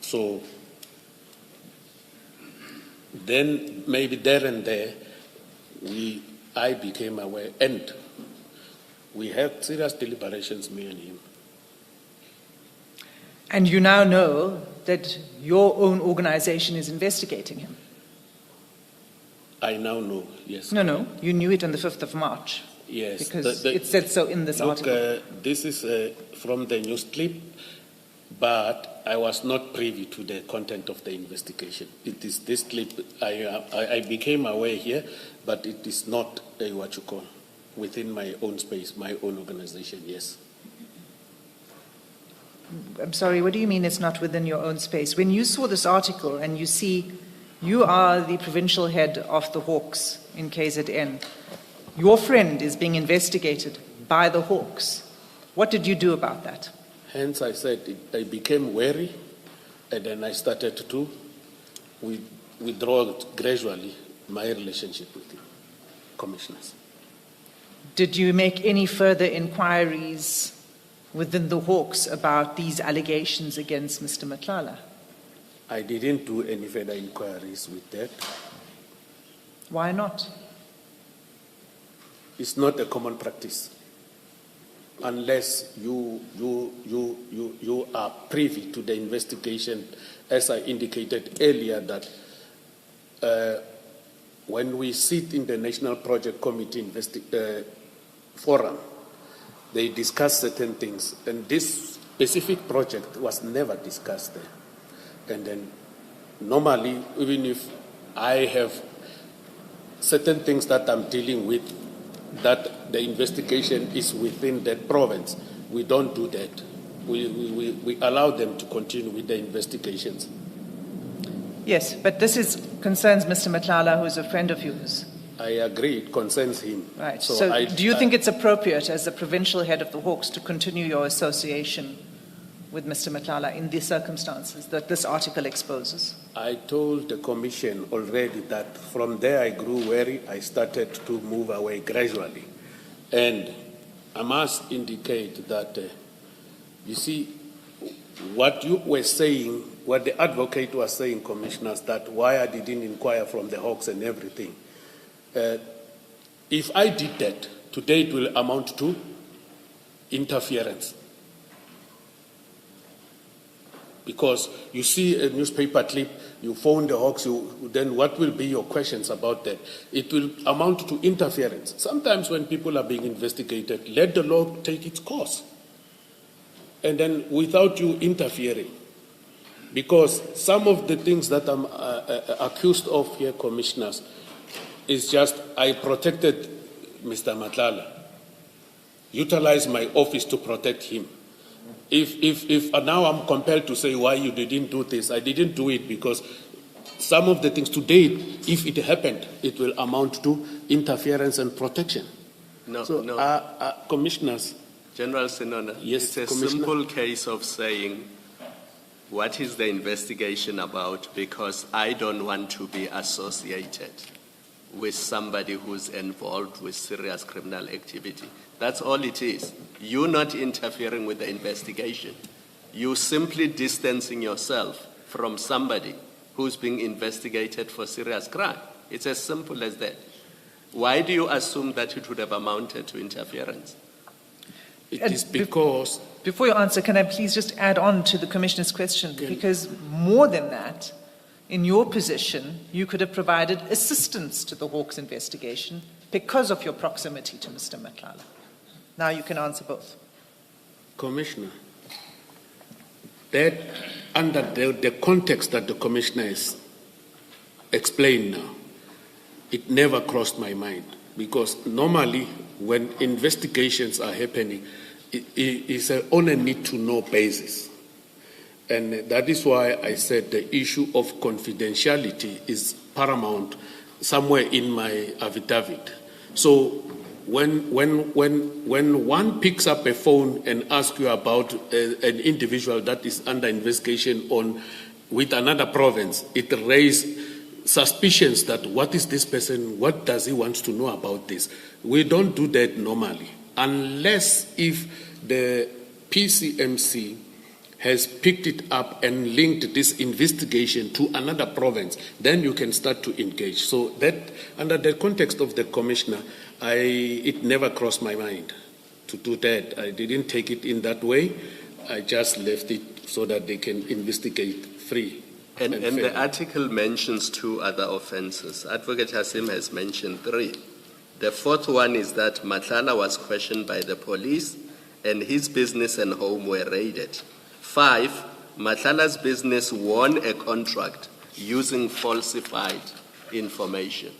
So then maybe there and there, I became aware, and we had serious deliberations, me and him. And you now know that your own organization is investigating him? I now know, yes. No, you knew it on the 5th of March. Yes. Because it said so in this article. This is from the news clip, but I was not privy to the content of the investigation. It is this clip, I became aware here, but it is not what you call within my own space, my own organization, yes. I'm sorry, what do you mean it's not within your own space? When you saw this article and you see you are the provincial head of the Hawks in KZN, your friend is being investigated by the Hawks. What did you do about that? Hence, I said I became wary, and then I started to withdraw gradually my relationship with the commissioners. Did you make any further inquiries within the Hawks about these allegations against Mr. Madlanga? I didn't do any further inquiries with that. Why not? It's not a common practice unless you are privy to the investigation, as I indicated earlier, that when we sit in the National Project Committee forum, they discuss certain things, and this specific project was never discussed there. And then normally, even if I have certain things that I'm dealing with, that the investigation is within that province, we don't do that. We allow them to continue with the investigations. Yes, but this concerns Mr. Madlanga, who is a friend of yours. I agree, it concerns him. Right. So do you think it's appropriate as the provincial head of the Hawks to continue your association with Mr. Madlanga in these circumstances that this article exposes? I told the commission already that from there I grew wary. I started to move away gradually. And I must indicate that, you see, what you were saying, what the advocate was saying, commissioners, that why I didn't inquire from the Hawks and everything. If I did that, today it will amount to interference. Because you see a newspaper clip, you phone the Hawks, then what will be your questions about that? It will amount to interference. Sometimes when people are being investigated, let the law take its course. And then without you interfering. Because some of the things that I'm accused of here, commissioners, is just I protected Mr. Madlanga, utilized my office to protect him. If now I'm compelled to say why you didn't do this, I didn't do it because some of the things today, if it happened, it will amount to interference and protection. Commissioners. General Sinona, yes, it's a simple case of saying, what is the investigation about? Because I don't want to be associated with somebody who's involved with serious criminal activity. That's all it is. You're not interfering with the investigation. You're simply distancing yourself from somebody who's being investigated for serious crime. It's as simple as that. Why do you assume that it would have amounted to interference? It is because... Before you answer, can I please just add on to the Commissioner's question? Okay. Because more than that, in your position, you could have provided assistance to the Hawks investigation because of your proximity to Mr. Madlanga. Now you can answer both. Commissioner, that under the context that the Commissioner has explained now, it never crossed my mind. Because normally, when investigations are happening, it is on a need-to-know basis. And that is why I said the issue of confidentiality is paramount somewhere in my affidavit. So when one picks up a phone and asks you about an individual that is under investigation with another province, it raises suspicions that what is this person, what does he want to know about this? We don't do that normally, unless if the PCMC has picked it up and linked this investigation to another province, then you can start to engage. So that, under the context of the commissioner, it never crossed my mind to do that. I didn't take it in that way. I just left it so that they can investigate free. And the article mentions 2 other offences. Advocate Hasim has mentioned 3. The 4th one is that Madlanga was questioned by the police and his business and home were raided. 5, Madlanga's business won a contract using falsified information.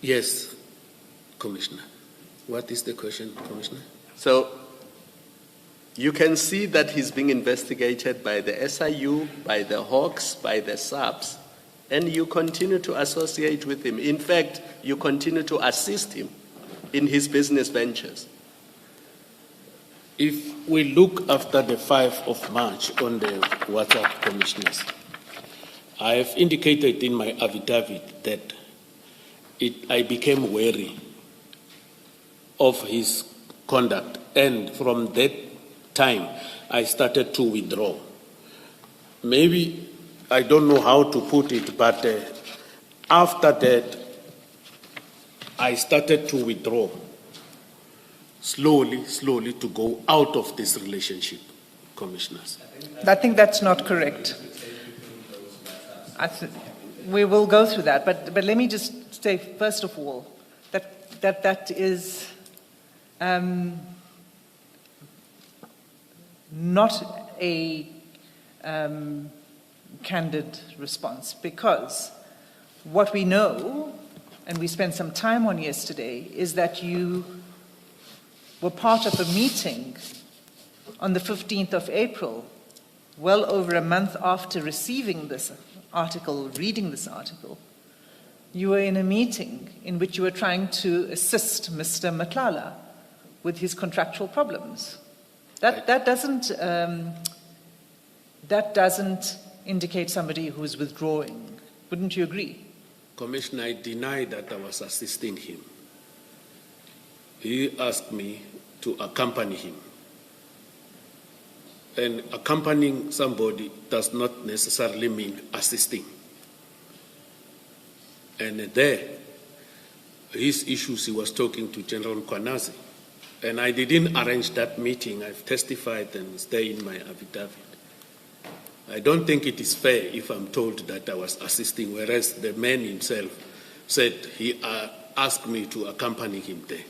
Yes, Commissioner. What is the question, Commissioner? So, you can see that he's being investigated by the SIU, by the Hawks, by the SAPS, and you continue to associate with him. In fact, you continue to assist him in his business ventures. If we look after the 5th of March on the WhatsApp commissioners, I have indicated in my affidavit that I became wary of his conduct, and from that time I started to withdraw. Maybe I don't know how to put it, but after that I started to withdraw slowly to go out of this relationship, commissioners. I think that's not correct. We will go through that, but let me just say, first of all, that is not a candid response, because what we know, and we spent some time on yesterday, is that you were part of a meeting on the 15th of April, well over a month after receiving this article, reading this article. You were in a meeting in which you were trying to assist Mr. Madlanga with his contractual problems. That doesn't indicate somebody who is withdrawing. Wouldn't you agree? Commissioner, I deny that I was assisting him. He asked me to accompany him. And accompanying somebody does not necessarily mean assisting. And there, his issues, he was talking to General Mkhwanazi. And I didn't arrange that meeting. I've testified and stay in my affidavit. I don't think it is fair if I'm told that I was assisting, whereas the man himself said he asked me to accompany him there.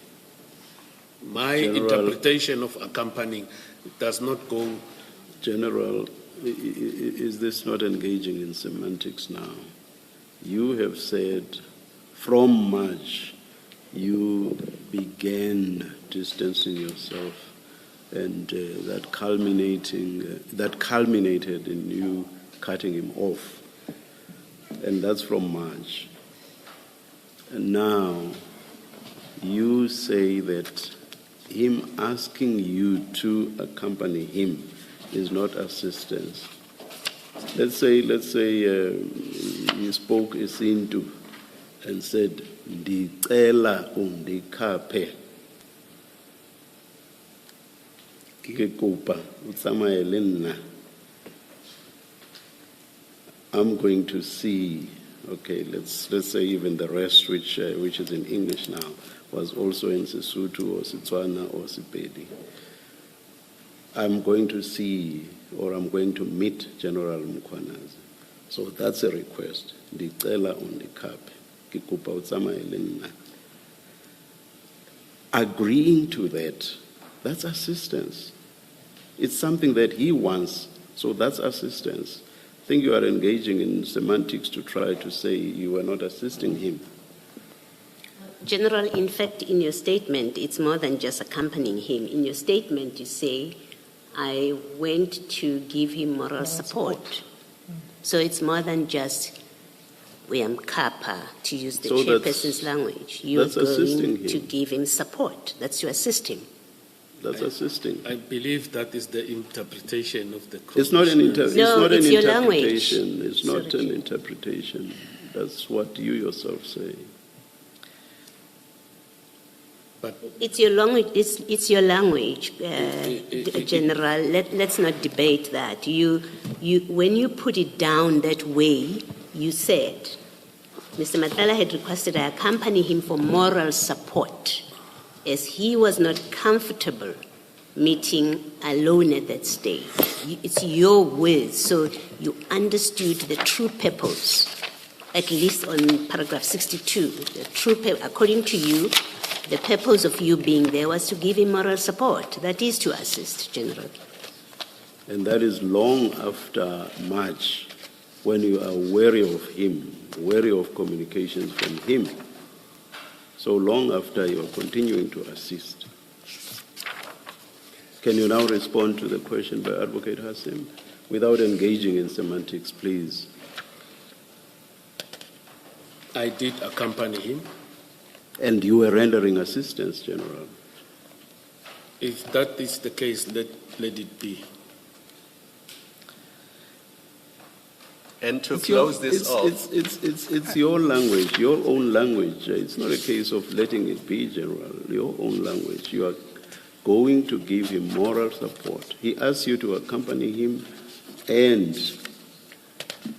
My interpretation of accompanying does not go. General, is this not engaging in semantics now? You have said from March you began distancing yourself, and that culminated in you cutting him off, and that's from March. And now you say that him asking you to accompany him is not assistance. Let's say he spoke isintu and said, "Ndicela undikhaphe ke kopa utsamayele nna." I'm going to see. Okay, let's say even the rest, which is in English now, was also in Sesotho or Setswana or Sepedi. I'm going to see, or I'm going to meet General Mkhwanazi. So that's a request. Ndicela undikhaphe ke kopa utsamayele nna. Agreeing to that, that's assistance. It's something that he wants, so that's assistance. I think you are engaging in semantics to try to say you are not assisting him. General, in fact, in your statement, it's more than just accompanying him. In your statement, you say, I went to give him moral support. So it's more than just Kappa, to use the So that's- chairperson's language. You're that's assisting going him. to give him support. That's to assist him. That's assisting. I believe that is the interpretation of the It's not an commissioner. it's No, not it's an your language. interpretation. It's not Sorry, an Chair. interpretation. That's what you yourself say. But It's your language. It's your language, General. Let's not debate that. When you put it down that way, you said, Mr. Madlanga had requested I accompany him for moral support, as he was not comfortable meeting alone at that stage. It's your words, so you understood the true purpose, at least on paragraph 62. The true according to you, the purpose of you being there was to give him moral support. That is to assist, General. And that is long after March, when you are wary of him, wary of communications from him. So long after you are continuing to assist. Can you now respond to the question by Advocate Hassim without engaging in semantics, please? I did accompany him. And you were rendering assistance, General. If that is the case, let it be. And to close this off, It's your language, your own language. It's not a case of letting it be, General. Your own language. You are going to give him moral support. He asks you to accompany him, and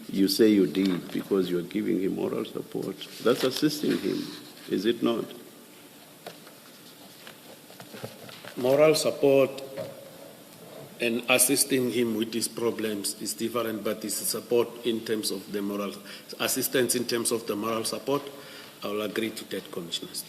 you say you did because you are giving him moral support. That's assisting him, is it not? Moral support and assisting him with his problems is different, but it's support in terms of the moral assistance in terms of the moral support. I will agree to that, Commissioners.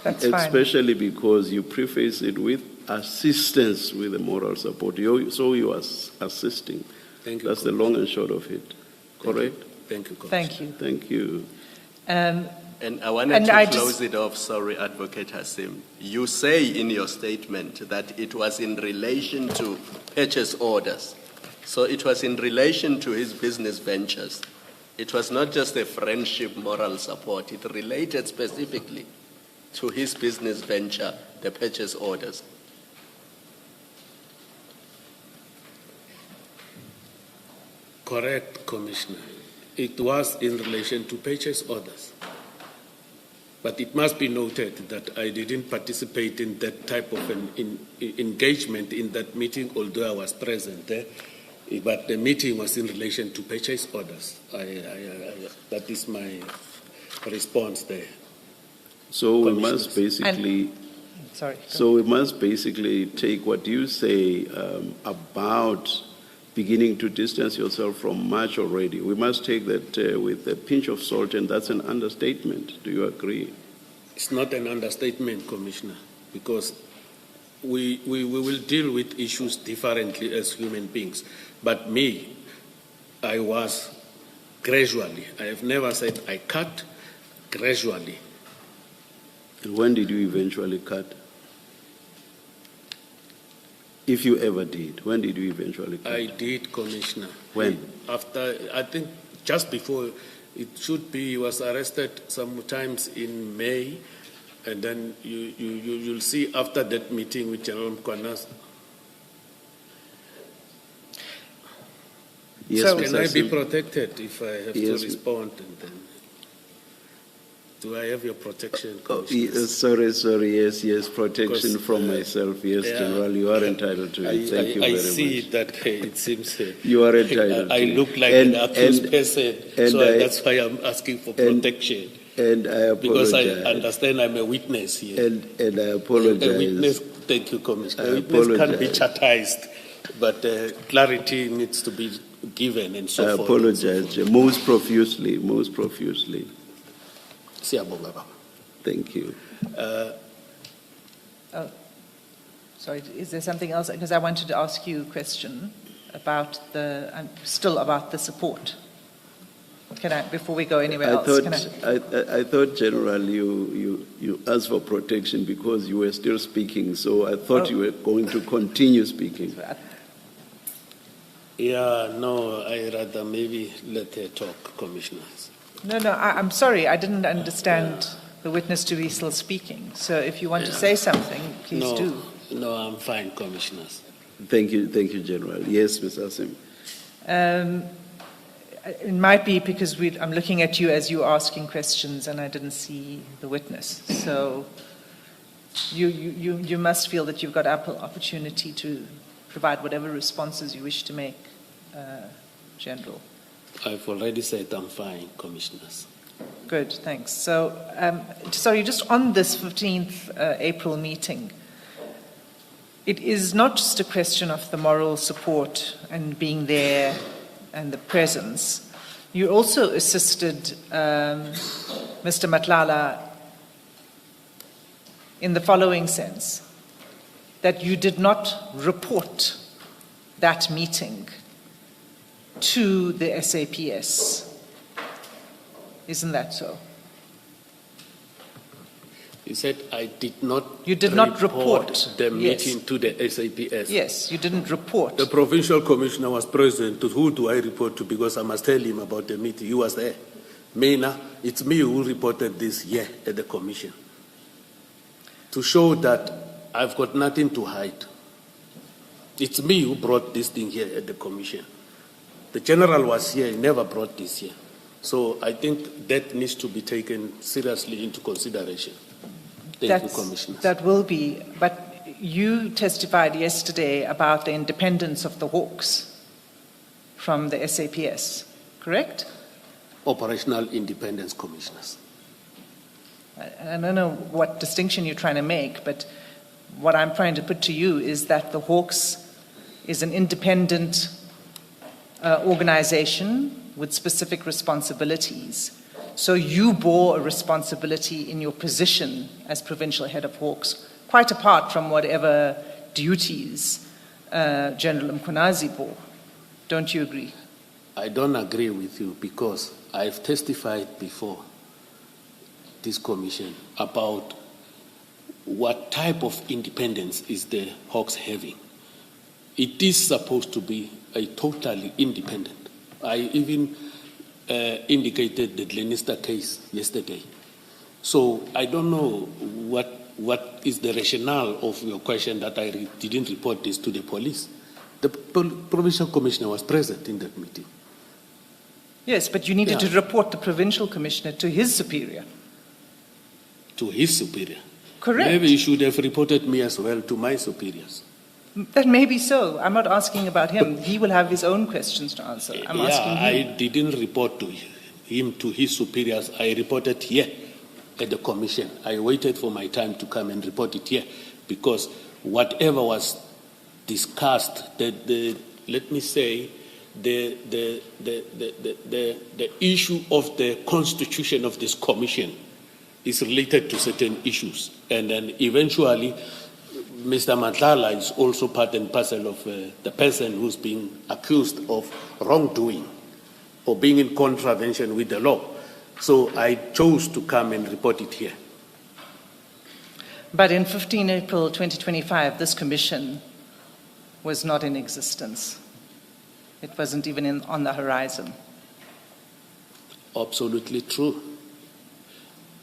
That's fine. Especially because you preface it with assistance with the moral support. So you are assisting. Thank you. That's the long and short of it. Correct? Thank you, Commissioner. Thank you. Thank you. and I wanted And to I close just- it off, sorry, Advocate Hassim. You say in your statement that it was in relation to purchase orders. So it was in relation to his business ventures. It was not just a friendship moral support. It related specifically to his business venture, the purchase orders. Correct, Commissioner. It was in relation to purchase orders. But it must be noted that I didn't participate in that type of engagement in that meeting, although I was present there. But the meeting was in relation to purchase orders. That is my response there. So we Commissioners. must basically, Sorry. so we must basically take what you say about beginning to distance yourself from March already. We must take that with a pinch of salt, and that's an understatement. Do you agree? It's not an understatement, Commissioner, because we will deal with issues differently as human beings. But me, I was gradually. I have never said I cut, gradually. And when did you eventually cut? If you ever did, when did you eventually cut? I did, Commissioner. When? After, I think just before, it should be, he was arrested sometimes in May, and then you'll see after that meeting with General Mkwanas. Yes, So- Mr. Can I be Sim. protected if I have Yes. to respond? And then, do I have your protection, Oh, Commissioner? sorry, yes, protection Because, from myself. Yes, yeah. General, you are entitled to it. Thank you I very see much. that it seems You are entitled I to it. look like And- an accused and- person, and so I- that's why I'm asking for protection. And I Because I apologize. understand I'm a witness here. And I A apologize. witness, thank you, Commissioner. I A witness can be apologize. chastised, but clarity needs to be given and so I forth. apologize most profusely, most profusely. Siyabonga, Baba. Thank you. Sorry, is there something else? Because I wanted to ask you a question about still about the support. Can I, before we go anywhere else, can I? I thought, General, you asked for protection because you were still speaking, so I thought you were going to continue speaking. Yeah, no, I rather maybe let her talk, commissioners. No, I'm sorry, I didn't understand the witness to be still speaking. So if you want to say something, please do. No, I'm fine, commissioners. Thank you, General. Yes, Mr. Asim. It might be because I'm looking at you as you asking questions and I didn't see the witness. So you must feel that you've got ample opportunity to provide whatever responses you wish to make, General. I've already said I'm fine, commissioners. Good, thanks. So, sorry, just on this 15th April meeting, it is not just a question of the moral support and being there and the presence. You also assisted Mr. Madlanga in the following sense, that you did not report that meeting to the SAPS. Isn't that so? You said I did not. You did not report the meeting to the SAPS. Yes, you didn't report. The provincial commissioner was present. To who do I report to? Because I must tell him about the meeting. He was there. Mena, it's me who reported this here at the commission. To show that I've got nothing to hide. It's me who brought this thing here at the commission. The general was here, he never brought this here. So I think that needs to be taken seriously into consideration. Thank you, Commissioner. That will be, but you testified yesterday about the independence of the Hawks from the SAPS, correct? Operational independence, commissioners. I don't know what distinction you're trying to make, but what I'm trying to put to you is that the Hawks is an independent organization with specific responsibilities. So you bore a responsibility in your position as provincial head of Hawks, quite apart from whatever duties General Mkhonazi bore. Don't you agree? I don't agree with you because I've testified before this commission about what type of independence is the Hawks having. It is supposed to be a totally independent. I even indicated the Glenister case yesterday. So I don't know what is the rationale of your question that I didn't report this to the police. The provincial commissioner was present in that meeting. Yes, but you needed to report the provincial commissioner to his superior. To his superior? Correct. Maybe you should have reported me as well to my superiors. That may be so. I'm not asking about him. He will have his own questions to answer. I'm asking you. I didn't report to him, to his superiors. I reported here at the commission. I waited for my time to come and report it here because whatever was discussed, let me say, the issue of the constitution of this commission is related to certain issues. And then eventually, Mr. Madlanga is also part and parcel of the person who's being accused of wrongdoing or being in contravention with the law. So I chose to come and report it here. But in 15 April 2025, this commission was not in existence. It wasn't even on the horizon. Absolutely true.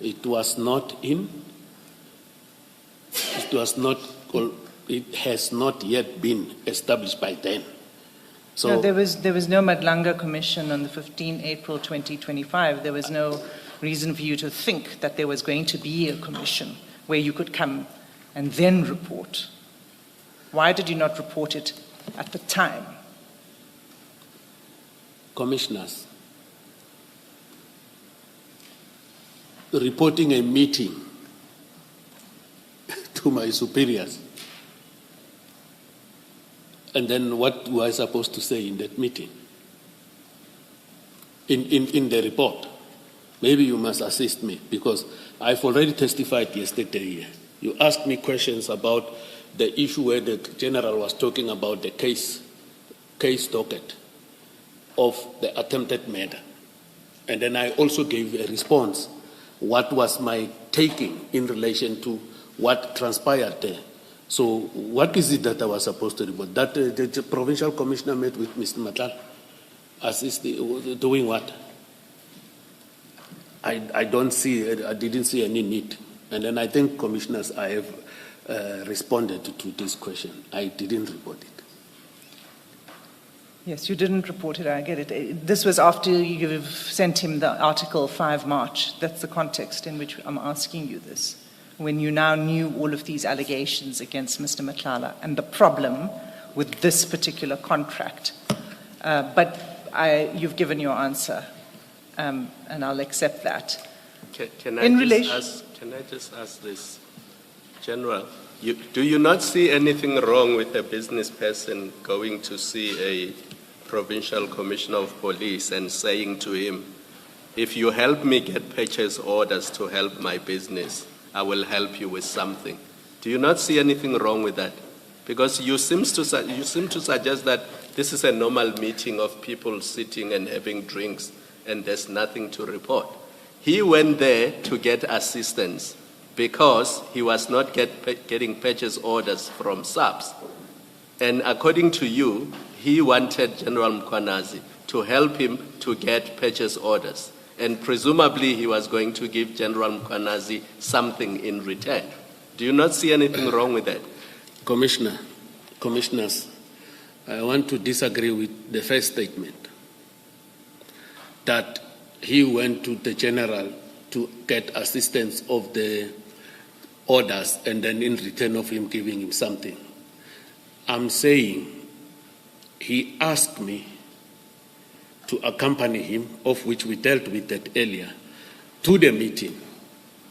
It was not in. It has not yet been established by then. So no, there was no Madlanga Commission on the 15 April 2025. There was no reason for you to think that there was going to be a commission where you could come and then report. Why did you not report it at the time? Commissioners, reporting a meeting to my superiors. And then what was I supposed to say in that meeting? In the report? Maybe you must assist me because I've already testified yesterday here. You asked me questions about the issue where the general was talking about the case docket of the attempted murder. And then I also gave a response. What was my taking in relation to what transpired there? So what is it that I was supposed to report? That the provincial commissioner met with Mr. Matlala, doing what? I didn't see any need. And then I think commissioners, I have responded to this question. I didn't report it. Yes, you didn't report it, I get it. This was after you've sent him the article 5 March. That's the context in which I'm asking you this. When you now knew all of these allegations against Mr. Matlala and the problem with this particular contract. You've given your answer, and I'll accept that. Can I just ask this, General? Do you not see anything wrong with a business person going to see a provincial commissioner of police and saying to him, if you help me get purchase orders to help my business, I will help you with something? Do you not see anything wrong with that? Because you seem to suggest that this is a normal meeting of people sitting and having drinks and there's nothing to report. He went there to get assistance because he was not getting purchase orders from SAPS. And according to you, he wanted General Mkhwanazi to help him to get purchase orders. And presumably he was going to give General Mkhwanazi something in return. Do you not see anything wrong with that? Commissioners, I want to disagree with the first statement, that he went to the general to get assistance of the orders and then in return of him giving him something. I'm saying he asked me to accompany him, of which we dealt with that earlier, to the meeting.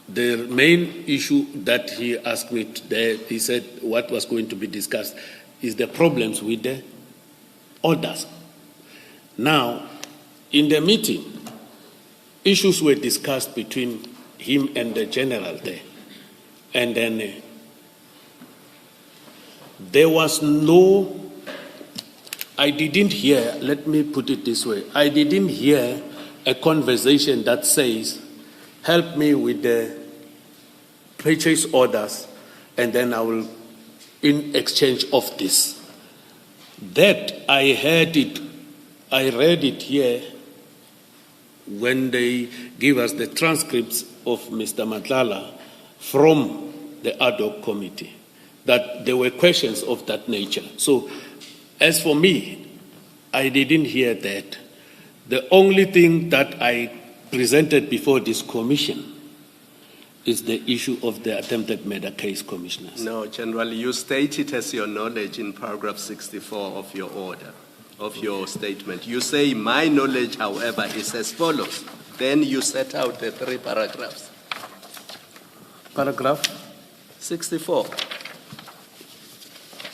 The main issue that he asked me today, he said what was going to be discussed is the problems with the orders. Now, in the meeting, issues were discussed between him and the general there. And then there was I didn't hear, let me put it this way, I didn't hear a conversation that says, help me with the purchase orders and then I will, in exchange of this. That I read it here when they give us the transcripts of Mr. Matlala from the ad hoc committee, that there were questions of that nature. So, as for me, I didn't hear that. The only thing that I presented before this commission is the issue of the attempted murder case, commissioners. No, General, you state it as your knowledge in paragraph 64 of your order, of your statement. You say, my knowledge, however, is as follows. Then you set out the 3 paragraphs. Paragraph 64.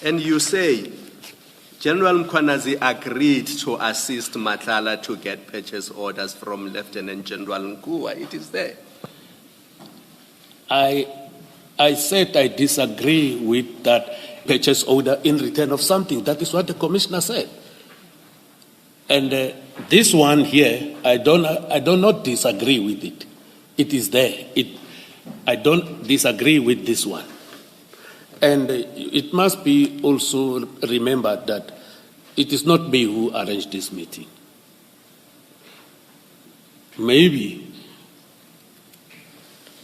And you say, General Mkhwanazi agreed to assist Matlala to get purchase orders from Lieutenant General Nkua. It is there. I said I disagree with that purchase order in return of something. That is what the commissioner said. And this one here, I do not disagree with it. It is there. I don't disagree with this one. And it must be also remembered that it is not me who arranged this meeting. Maybe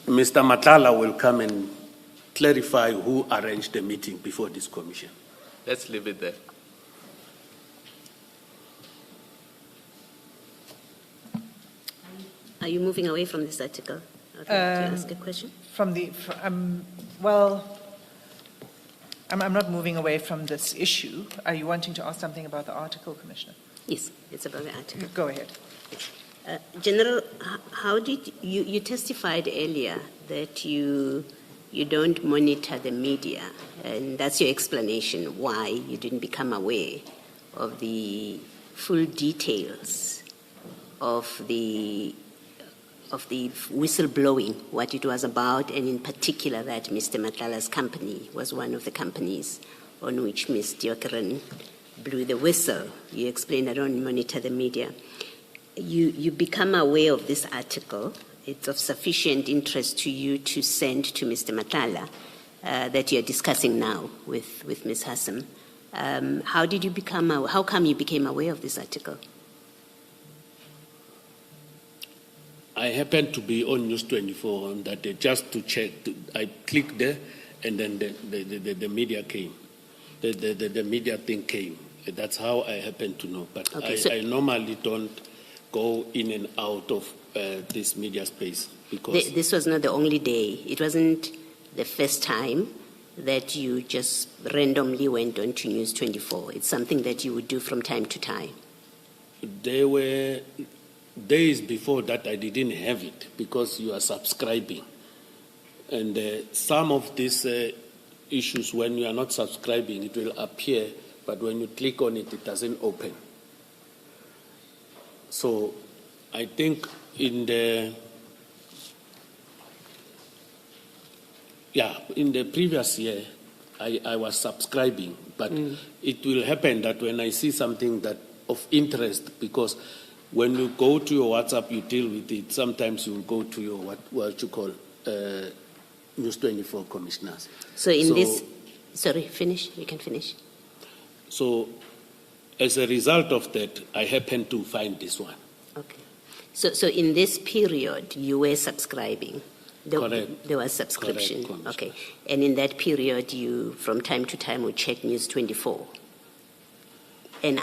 Mr. Matlala will come and clarify who arranged the meeting before this commission. Let's leave it there. Are you moving away from this article? I'd like to ask a question. I'm not moving away from this issue. Are you wanting to ask something about the article, Commissioner? Yes, it's about the article. Go ahead. General, how did you testified earlier that you don't monitor the media, and that's your explanation why you didn't become aware of the full details of the whistleblowing, what it was about, and in particular that Mr. Matlala's company was one of the companies on which Ms. Diokeren blew the whistle. You explained I don't monitor the media. You become aware of this article. It's of sufficient interest to you to send to Mr. Matlala that you're discussing now with Ms. Hassan. How come you became aware of this article? I happened to be on News 24 on that day just to check. I clicked there, and then the media came. The media thing came. That's how I happened to know. But Okay, I normally don't go in and out of this media space because This was not the only day. It wasn't the first time that you just randomly went on to News 24. It's something that you would do from time to time. there were days before that I didn't have it because you are subscribing. And some of these issues, when you are not subscribing, it will appear, but when you click on it, it doesn't open. So I think in the previous year, I was subscribing, but it will happen that when I see something that of interest, because when you go to your WhatsApp, you deal with it. Sometimes you will go to your what you call News 24 commissioners. Finish. You can finish. So, as a result of that, I happened to find this one. Okay. So in this period, you were subscribing. Correct. There was subscription. Correct, Okay. And in that period, you, from time to time, would check News 24 and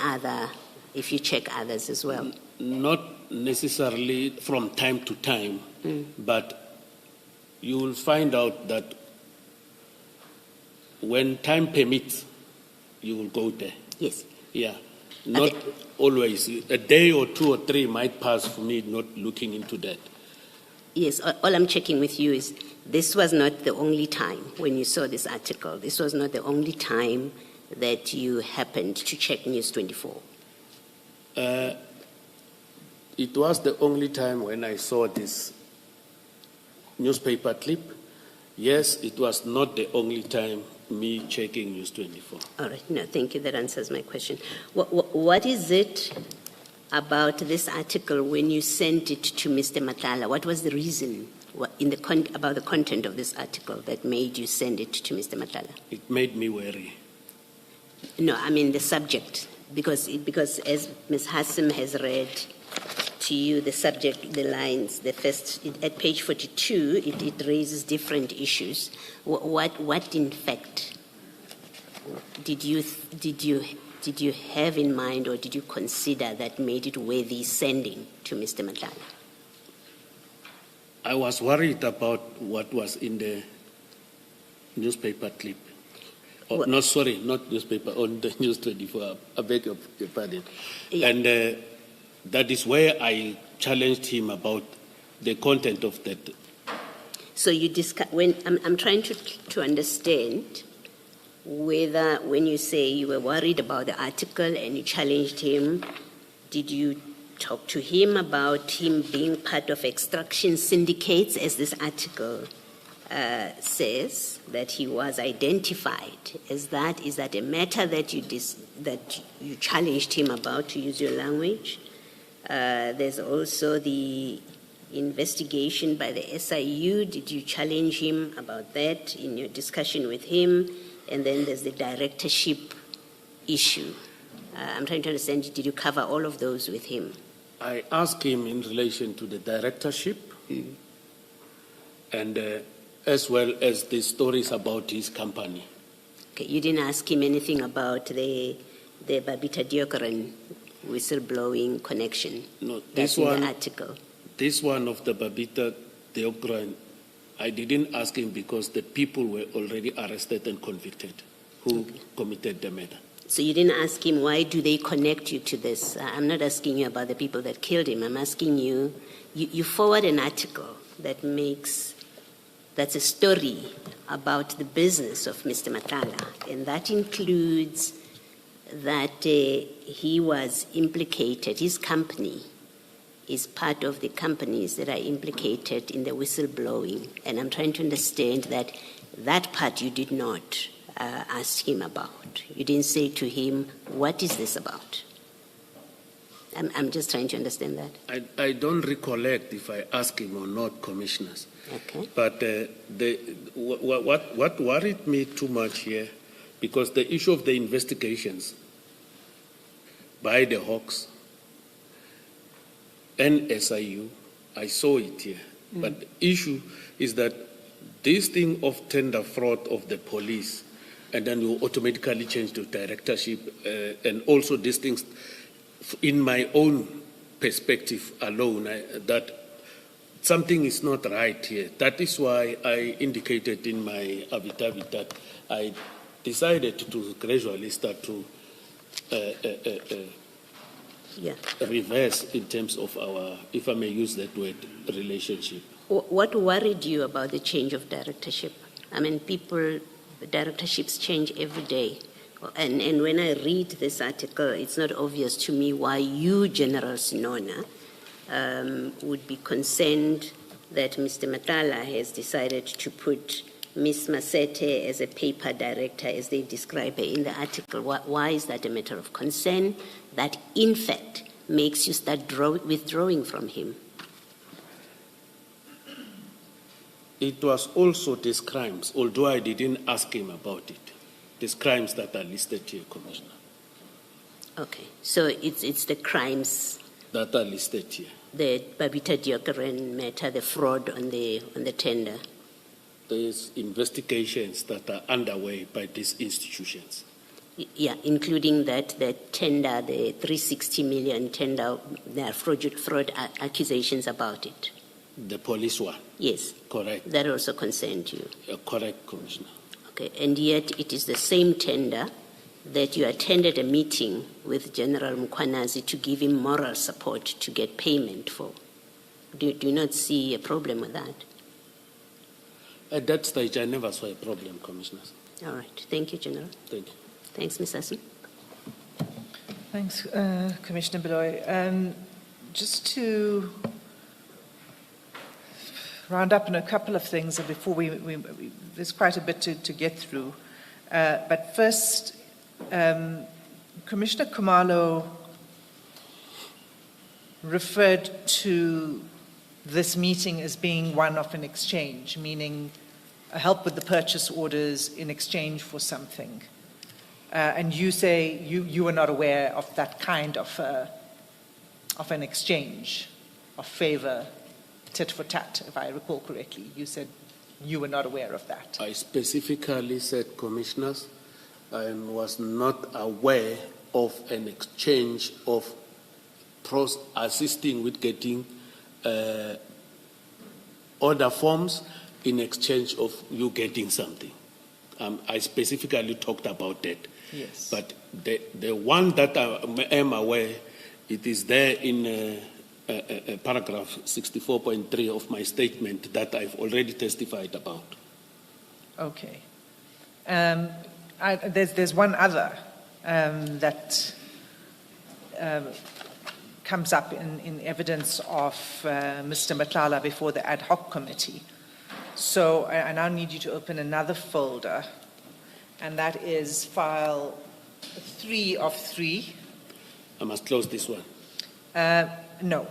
if you check others as well. Not necessarily from time to time, but you will find out that when time permits, you will go there. Yes. Yeah. Not always. A day or 2 or 3 might pass for me not looking into that. Yes. All I'm checking with you is this was not the only time when you saw this article. This was not the only time that you happened to check News 24. It was the only time when I saw this newspaper clip. Yes, it was not the only time me checking News 24. All right. No, thank you. That answers my question. What is it about this article when you sent it to Mr. Madlanga? What was the reason about the content of this article that made you send it to Mr. Madlanga? It made me worry. No, I mean the subject. Because as Ms. Hassan has read to you the subject, the lines, at page 42, it raises different issues. What in fact did you have in mind, or did you consider that made it worthy sending to Mr. Madlanga? I was worried about what was in the newspaper clip. Oh, no, sorry, not newspaper, on the News 24. I beg your pardon. Yeah. And that is where I challenged him about the content of that. So you when I'm trying to understand whether, when you say you were worried about the article and you challenged him, did you talk to him about him being part of extraction syndicates, as this article says that he was identified as that? Is that a matter that you challenged him about, to use your language? There's also the investigation by the SIU. Did you challenge him about that in your discussion with him? And then there's the directorship issue. I'm trying to understand, did you cover all of those with him? I asked him in relation to the directorship and as well as the stories about his company. Okay, you didn't ask him anything about the Babita Deokaran whistleblowing connection? No, this one, in the article. This one of the Babita Deokaran, I didn't ask him because the people were already arrested and convicted who committed the murder. So you didn't ask him, why do they connect you to this? I'm not asking you about the people that killed him. I'm asking you, you forward an article that's a story about the business of Mr. Madlanga, and that includes that he was implicated, his company is part of the companies that are implicated in the whistleblowing. And I'm trying to understand that part you did not ask him about. You didn't say to him, what is this about? I'm just trying to understand that. I don't recollect if I asked him or not, commissioners. Okay. But what worried me too much here, because the issue of the investigations by the Hawks and SIU, I saw it here. But the issue is that this thing of tender fraud of the police, and then you automatically change to directorship, and also these things, in my own perspective alone, that something is not right here. That is why I indicated in my affidavit that I decided to gradually start to reverse in terms of our, if I may use that word, relationship. What worried you about the change of directorship? I mean, directorships change every day. And when I read this article, it's not obvious to me why you, General Sinona, would be concerned that Mr. Matala has decided to put Ms. Masete as a paper director, as they describe her in the article. Why is that a matter of concern that, in fact, makes you start withdrawing from him? It was also these crimes, although I didn't ask him about it. These crimes that are listed here, Commissioner. Okay. So it's the crimes that are listed here. The Babita Diokaran matter, the fraud on the tender. There's investigations that are underway by these institutions. Yeah, including that tender, the 360 million tender, there are fraud accusations about it. The police one? Yes. Correct. That also concerned you? Correct, Commissioner. Okay, and yet it is the same tender that you attended a meeting with General Mkwanazi to give him moral support to get payment for. Do you not see a problem with that? At that stage, I never saw a problem, Commissioners. All right. Thank you, General. Thank you. Thanks, Ms. Asu. Thanks, Commissioner Beloy. Just to round up on a couple of things before there's quite a bit to get through. But first, Commissioner Khumalo referred to this meeting as being one of an exchange, meaning a help with the purchase orders in exchange for something. And you say you were not aware of that kind of an exchange of favor, tit for tat, if I recall correctly. You said you were not aware of that. I specifically said, Commissioners, I was not aware of an exchange of assisting with getting order forms in exchange of you getting something. I specifically talked about that. Yes. But the one that I am aware, it is there in paragraph 64.3 of my statement that I've already testified about. Okay. There's one other that comes up in evidence of Mr. Matlala before the ad hoc committee. So I now need you to open another folder, and that is file 3 of 3. I must close this one. No.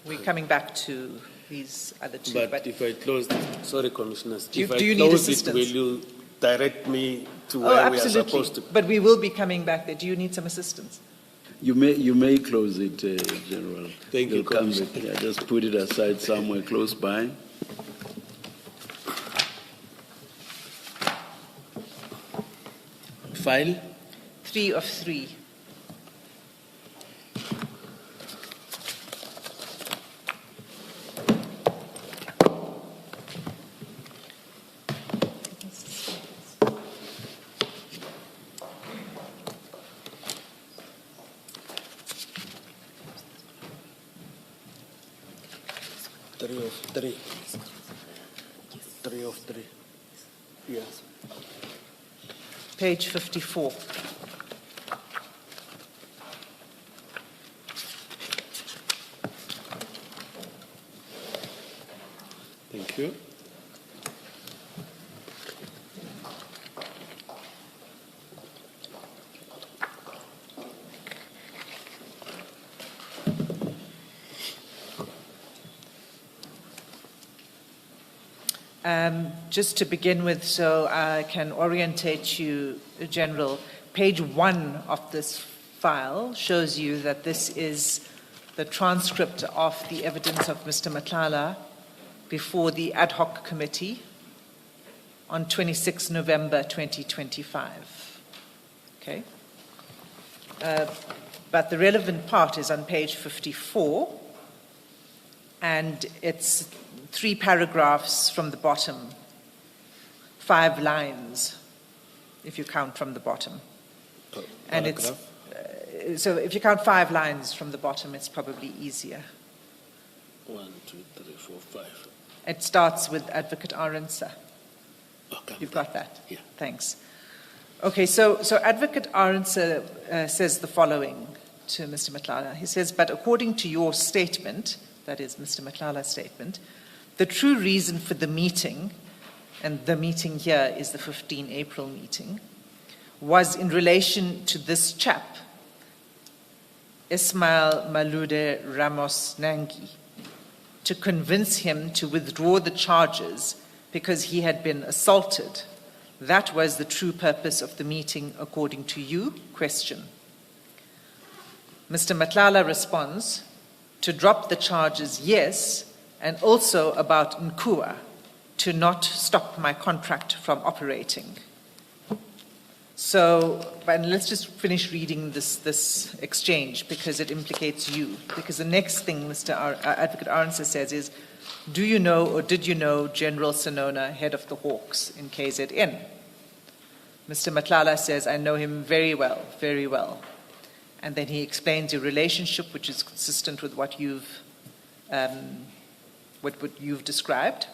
We're coming back to these other two. But if I close this, sorry, Commissioners, do if I you close need it, will you direct me to Oh, where we are absolutely. supposed to? But we will be coming back there. Do you need some assistance? You may close it, General. Thank you, You'll come Commissioner. back. Yeah, just put it aside somewhere close by. File 3 of 3. three of three. Yes. Page 54. Thank you. Just to begin with, so I can orientate you, General, page 1 of this file shows you that this is the transcript of the evidence of Mr. Madlanga before the ad hoc committee on 26 November 2025. Okay? But the relevant part is on page 54, and it's 3 paragraphs from the bottom, 5 lines, if you count from the bottom. And it's so if you count 5 lines from the bottom, it's probably easier. 1, 2, 3, 4, 5. It starts with Advocate Arendse. Okay. You've got that? Yeah. Thanks. Okay, so Advocate Arendse says the following to Mr. Madlanga. He says, but according to your statement, that is Mr. Madlanga's statement, the true reason for the meeting, and the meeting here is the 15 April meeting, was in relation to this chap, Ismail Malude Ramos Nangi, to convince him to withdraw the charges because he had been assaulted. That was the true purpose of the meeting, according to you? Question. Mr. Madlanga responds, to drop the charges, yes, and also about Nkua, to not stop my contract from operating. So, and let's just finish reading this exchange because it implicates you. Because the next thing Mr. Advocate Arendse says is, do you know or did you know General Sonona, head of the Hawks in KZN? Mr. Madlanga says, I know him very well, very well. And then he explains your relationship, which is consistent with what you've described.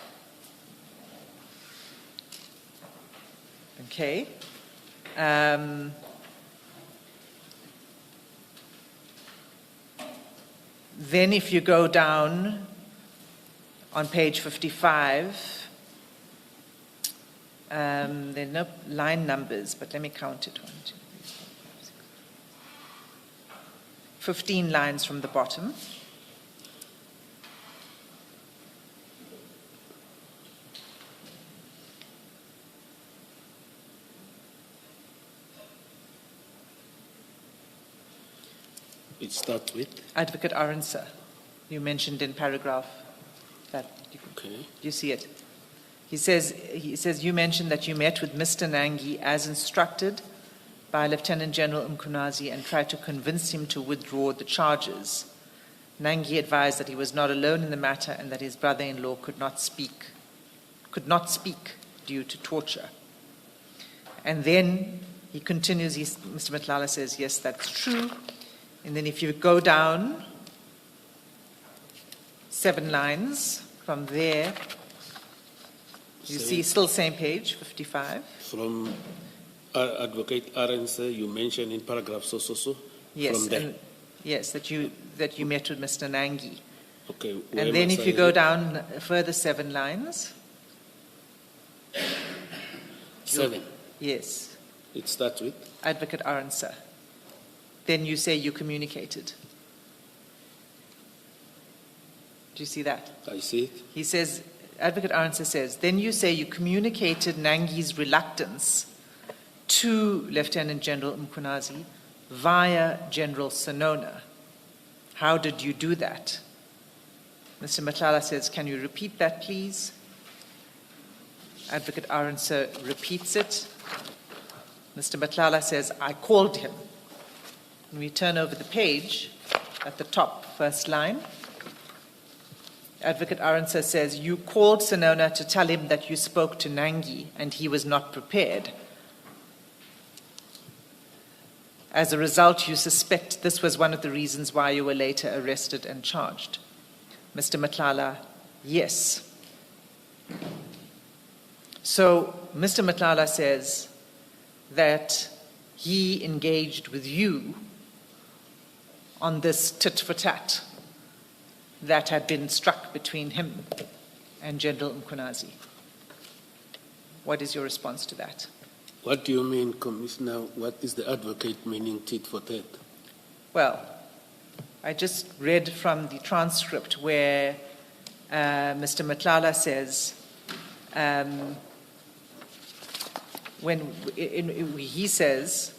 Okay. Then if you go down on page 55, there are no line numbers, but let me count it. 1, 2, 3, 4, 5, 6. 15 lines from the bottom. It starts with? Advocate Arendse, you mentioned in paragraph that. Okay. You see it. He says, you mentioned that you met with Mr. Nangi as instructed by Lieutenant General Mkunazi and tried to convince him to withdraw the charges. Nangi advised that he was not alone in the matter and that his brother-in-law could not speak due to torture. And then he continues, Mr. Madlanga says, yes, that's true. And then if you go down 7 lines from there, you see still same page, 55. From Advocate Arendse, you mentioned in paragraph so. Yes, from there. and yes, that you met with Mr. Nangi. Okay. And then if you go down further 7 lines. 7. Yes. It starts with? Advocate Arendse. Then you say you communicated. Do you see that? I see it. He says, Advocate Arendse says, then you say you communicated Nangi's reluctance to Lieutenant General Mkunazi via General Sonona. How did you do that? Mr. Madlanga says, can you repeat that, please? Advocate Arendse repeats it. Mr. Madlanga says, I called him. When we turn over the page, at the top, first line, Advocate Arendse says, you called Sonona to tell him that you spoke to Nangi and he was not prepared. As a result, you suspect this was one of the reasons why you were later arrested and charged. Mr. Madlanga, yes. So Mr. Madlanga says that he engaged with you on this tit for tat that had been struck between him and General Mkunazi. What is your response to that? What do you mean, Commissioner? What is the advocate meaning tit for tat? Well, I just read from the transcript where Mr. Madlanga says he says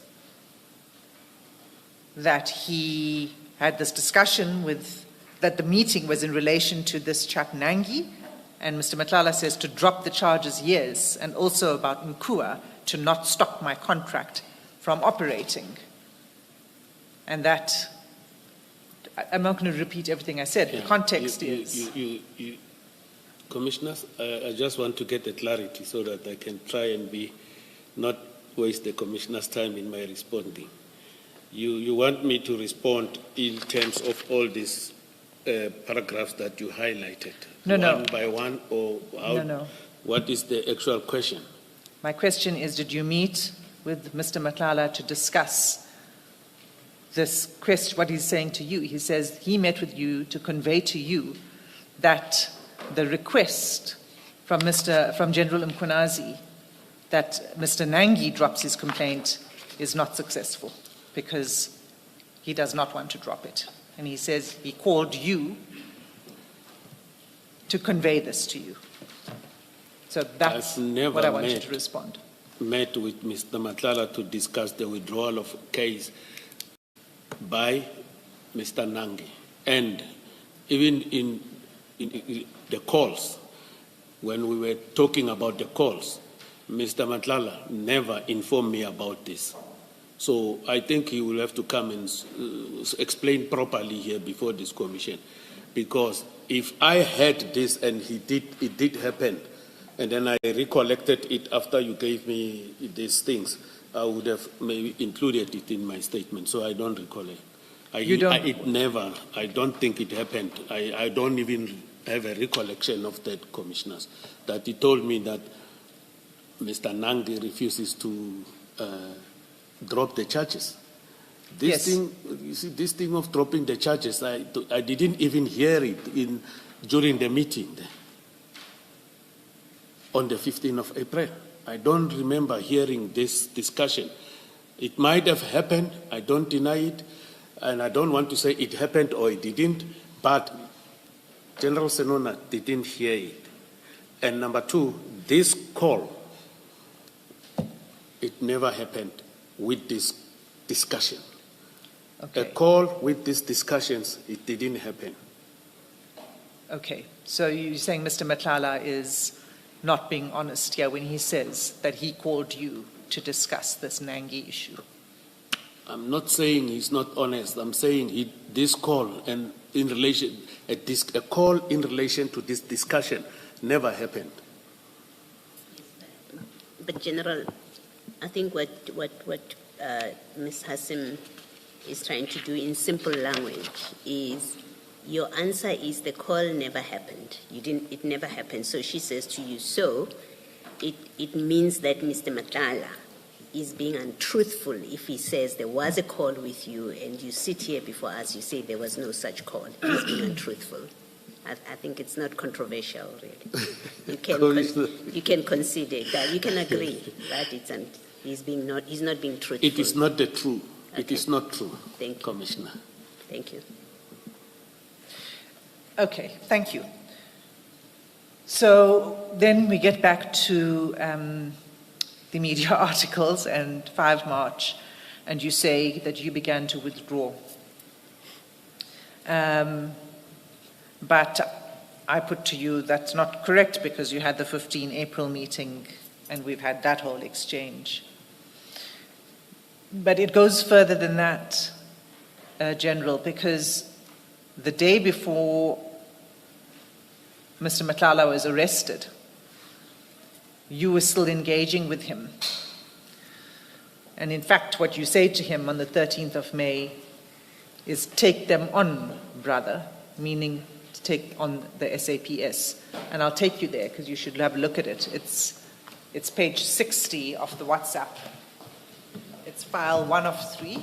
that he had this discussion that the meeting was in relation to this chap Nangi, and Mr. Madlanga says to drop the charges, yes, and also about Nkua to not stop my contract from operating. And that, I'm not going to repeat everything I said. Yeah. The context is... Commissioners, I just want to get the clarity so that I can try and not waste the commissioner's time in my responding. You want me to respond in terms of all these paragraphs that you highlighted? One by one, or how? No. What is the actual question? My question is, did you meet with Mr. Madlanga to discuss this question, what he's saying to you? He says he met with you to convey to you that the request from General Mkhwanazi that Mr. Nangi drops his complaint is not successful because he does not want to drop it. And he says he called you to convey this to you. So that's what I want you to respond. Met with Mr. Madlanga to discuss the withdrawal of case by Mr. Nangi. And even in the calls, when we were talking about the calls, Mr. Madlanga never informed me about this. So I think he will have to come and explain properly here before this commission. Because if I heard this and it did happen, and then I recollected it after you gave me these things, I would have maybe included it in my statement. So I don't recall it. I don't think it happened. I don't even have a recollection of that, commissioners, that he told me that Mr. Nangi refuses to drop the charges. This thing of dropping the charges, I didn't even hear it during the meeting on the 15th of April. I don't remember hearing this discussion. It might have happened, I don't deny it, and I don't want to say it happened or it didn't, but General Senona didn't hear it. And number two, this call, it never happened with this discussion. Okay. A call with these discussions, it didn't happen. Okay, so you're saying Mr. Madlanga is not being honest here when he says that he called you to discuss this Nangi issue? I'm not saying he's not honest. I'm saying this call and a call in relation to this discussion never happened. But General, I think what Ms. Hassim is trying to do in simple language is your answer is the call never happened. It never happened. So she says to you, so it means that Mr. Madlanga is being untruthful if he says there was a call with you and you sit here before us, you say there was no such call. He's being untruthful. I think it's not controversial, really. You can concede that. You can agree that he's not being truthful. It is not the truth. Okay. It is not true, Thank you. Commissioner. Thank you. Okay, thank you. So then we get back to the media articles and 5 March, and you say that you began to withdraw. But I put to you that's not correct because you had the 15 April meeting and we've had that whole exchange. But it goes further than that, General, because the day before Mr. Madlanga was arrested, you were still engaging with him. And in fact, what you say to him on the 13th of May is take them on, brother, meaning to take on the SAPS. And I'll take you there because you should have a look at it. It's page 60 of the WhatsApp. It's file 1 of 3.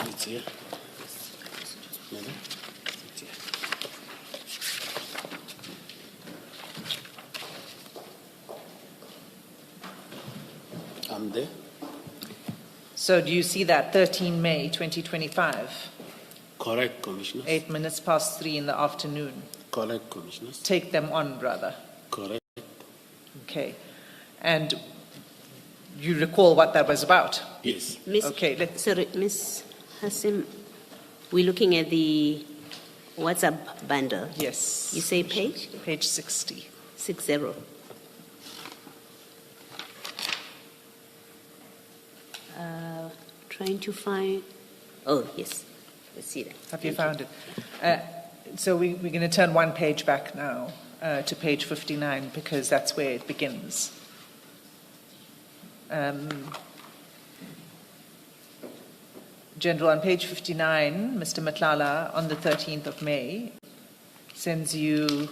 It's here. I'm there. So do you see that 13 May 2025? Correct, Commissioners. 8 minutes past 3 in the afternoon. Correct, Commissioners. Take them on, brother. Correct. Okay. And you recall what that was about? Yes. Okay, Sorry, Ms. Hassim, we're looking at the WhatsApp bundle. Yes. You say page? Page 60. 60. Trying to find. Oh, yes. Let's see that. Have you found it? So we're going to turn one page back now to page 59 because that's where it begins. General, on page 59, Mr. Madlanga, on the 13th of May, sends you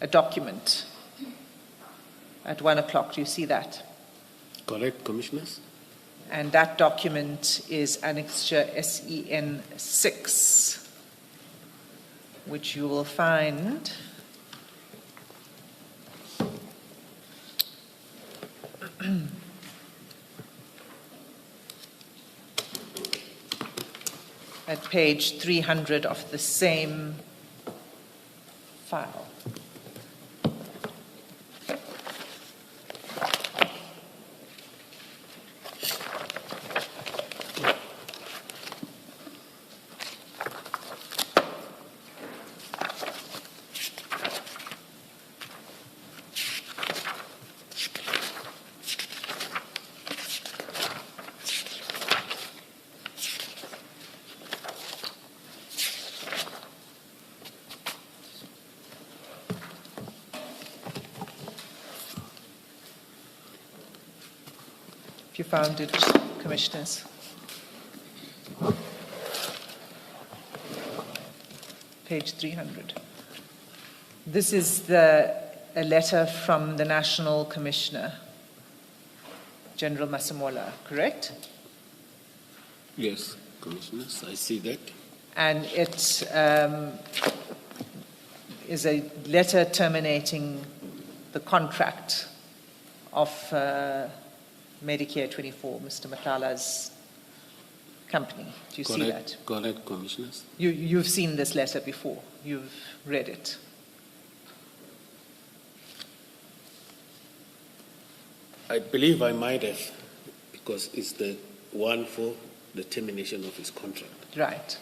a document at 1 o'clock. Do you see that? Correct, Commissioners. And that document is Annexure SEN 6, which you will find at page 300 of the same file. You found it, Commissioners. Page 300. This is a letter from the National Commissioner, General Masemola, correct? Yes, Commissioners, I see that. And it is a letter terminating the contract of Medicare 24, Mr. Madlanga's company. Do you see that? Correct, Commissioners. You've seen this letter before. You've read it. I believe I might have, because it's the one for the termination of his contract. Right.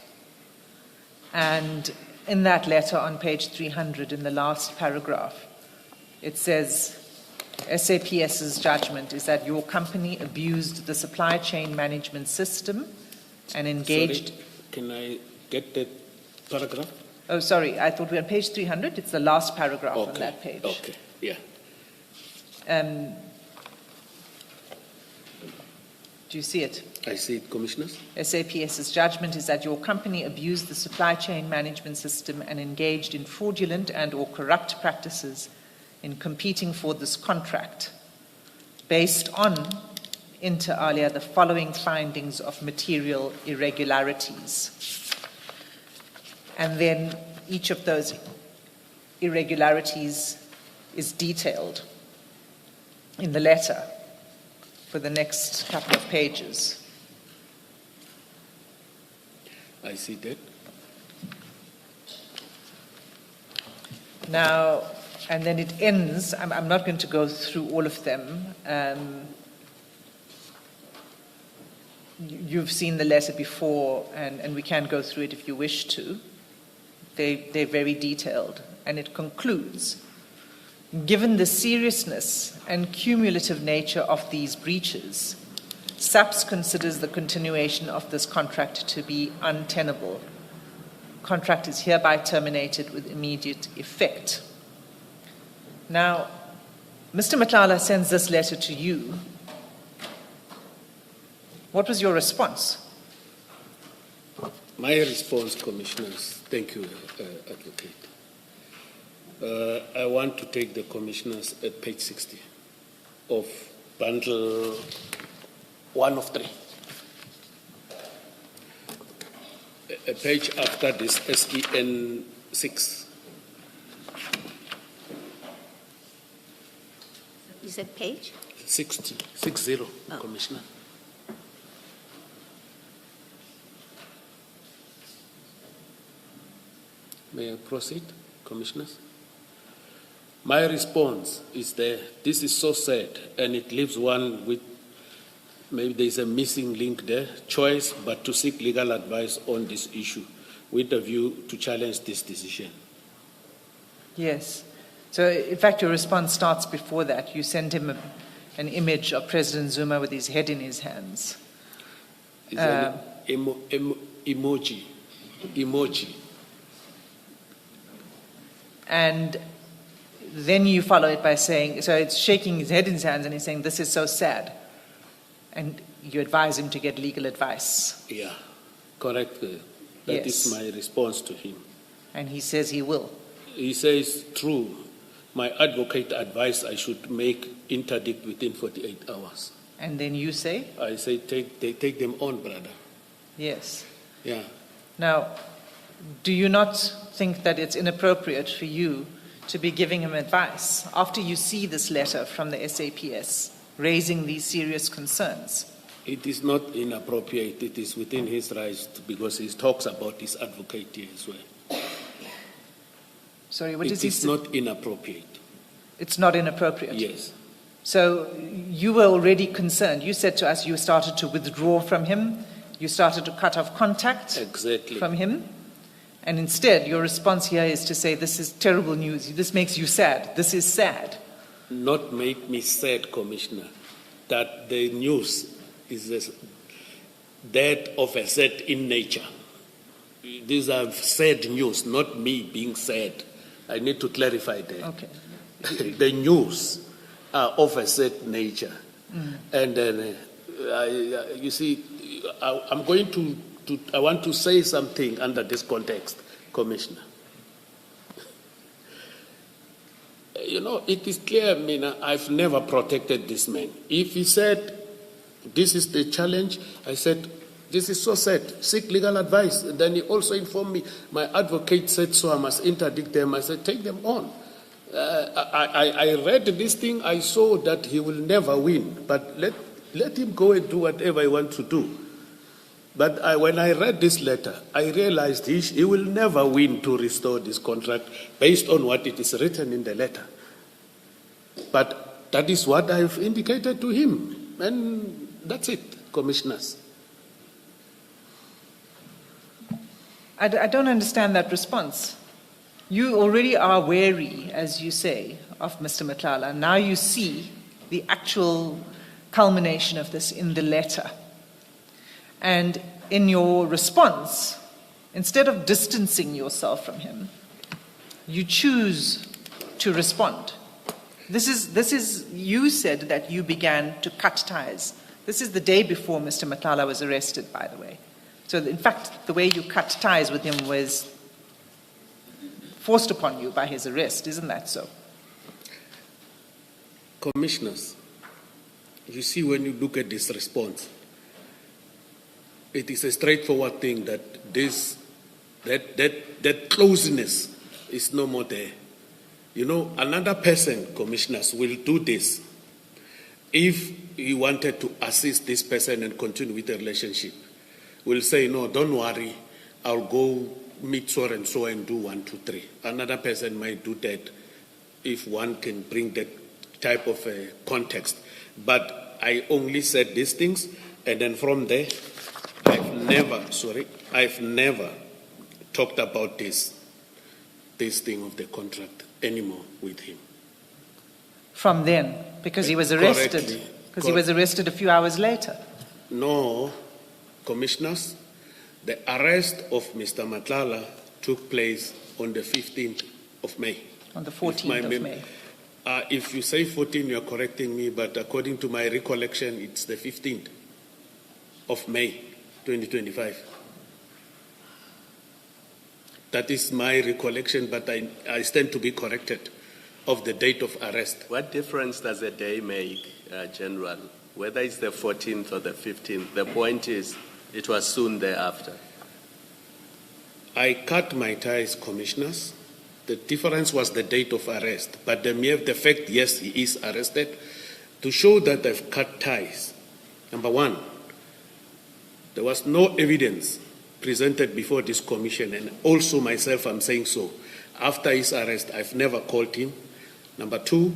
And in that letter on page 300, in the last paragraph, it says, SAPS's judgment is that your company abused the supply chain management system and engaged... Sorry, can I get that paragraph? Oh, sorry, I thought we were on page 300. It's the last paragraph on that page. Okay, yeah. Do you see it? I see it, Commissioners. SAPS's judgment is that your company abused the supply chain management system and engaged in fraudulent and or corrupt practices in competing for this contract based on, inter alia, the following findings of material irregularities. And then each of those irregularities is detailed in the letter for the next couple of pages. I see that. Now, and then it ends, I'm not going to go through all of them. You've seen the letter before, and we can go through it if you wish to. They're very detailed, and it concludes, given the seriousness and cumulative nature of these breaches, SAPS considers the continuation of this contract to be untenable. Contract is hereby terminated with immediate effect. Now, Mr. Madlanga sends this letter to you. What was your response? My response, Commissioners, thank you, Advocate. I want to take the Commissioners at page 60 of bundle 1 of 3. A page after this, SEN 6. You said page? 60, Oh. Commissioner. May I proceed, Commissioners? My response is that this is so sad, and it leaves one with maybe there's a missing link there, choice but to seek legal advice on this issue with a view to challenge this decision. Yes. So, in fact, your response starts before that. You send him an image of President Zuma with his head in his hands. Is an emoji. And then you follow it by saying, so it's shaking his head in his hands and he's saying, this is so sad. And you advise him to get legal advice. Yeah, correct. That Yes. is my response to him. And he says he will. He says, true, my advocate advised I should make interdict within 48 hours. And then you say, I say, take them on, brother. yes. Yeah. Now, do you not think that it's inappropriate for you to be giving him advice after you see this letter from the SAPS raising these serious concerns? It is not inappropriate. It is within his rights because he talks about his advocate here as well. Sorry, what It does he is say? not inappropriate. It's not inappropriate? Yes. So you were already concerned. You said to us you started to withdraw from him. You started to cut off contact Exactly. from him. And instead, your response here is to say, this is terrible news. This makes you sad. This is sad. Not make me sad, Commissioner, that the news is that of a sad in nature. These are sad news, not me being sad. I need to clarify that. Okay. The news are of a sad nature. And then, you see, I'm going to I want to say something under this context, Commissioner. You know, it is clear, Mina, I've never protected this man. If he said, this is the challenge, I said, this is so sad, seek legal advice. And then he also informed me, my advocate said so, I must interdict them. I said, take them on. I read this thing, I saw that he will never win, but let him go and do whatever he wants to do. But when I read this letter, I realized he will never win to restore this contract based on what it is written in the letter. But that is what I've indicated to him. And that's it, Commissioners. I don't understand that response. You already are wary, as you say, of Mr. Madlanga. Now you see the actual culmination of this in the letter. And in your response, instead of distancing yourself from him, you choose to respond. This is, you said that you began to cut ties. This is the day before Mr. Madlanga was arrested, by the way. So in fact, the way you cut ties with him was forced upon you by his arrest, isn't that so? Commissioners, you see when you look at this response, it is a straightforward thing that that closeness is no more there. You know, another person, Commissioners, will do this if he wanted to assist this person and continue with the relationship. Will say, no, don't worry, I'll go meet so and do 1, 2, 3. Another person might do that if one can bring that type of context. But I only said these things, and then from there, I've never talked about this thing of the contract anymore with him. From then, because he was arrested. Correctly. Because he was arrested a few hours later. No, Commissioners, the arrest of Mr. Madlanga took place on the 15th of May. On the 14th of May. If you say 14, you're correcting me, but according to my recollection, it's the 15th of May, 2025. That is my recollection, but I stand to be corrected of the date of arrest. What difference does a day make, General? Whether it's the 14th or the 15th, the point is it was soon thereafter. I cut my ties, Commissioners. The difference was the date of arrest, but the fact, yes, he is arrested, to show that I've cut ties. Number one, there was no evidence presented before this commission, and also myself, I'm saying so. After his arrest, I've never called him. Number two,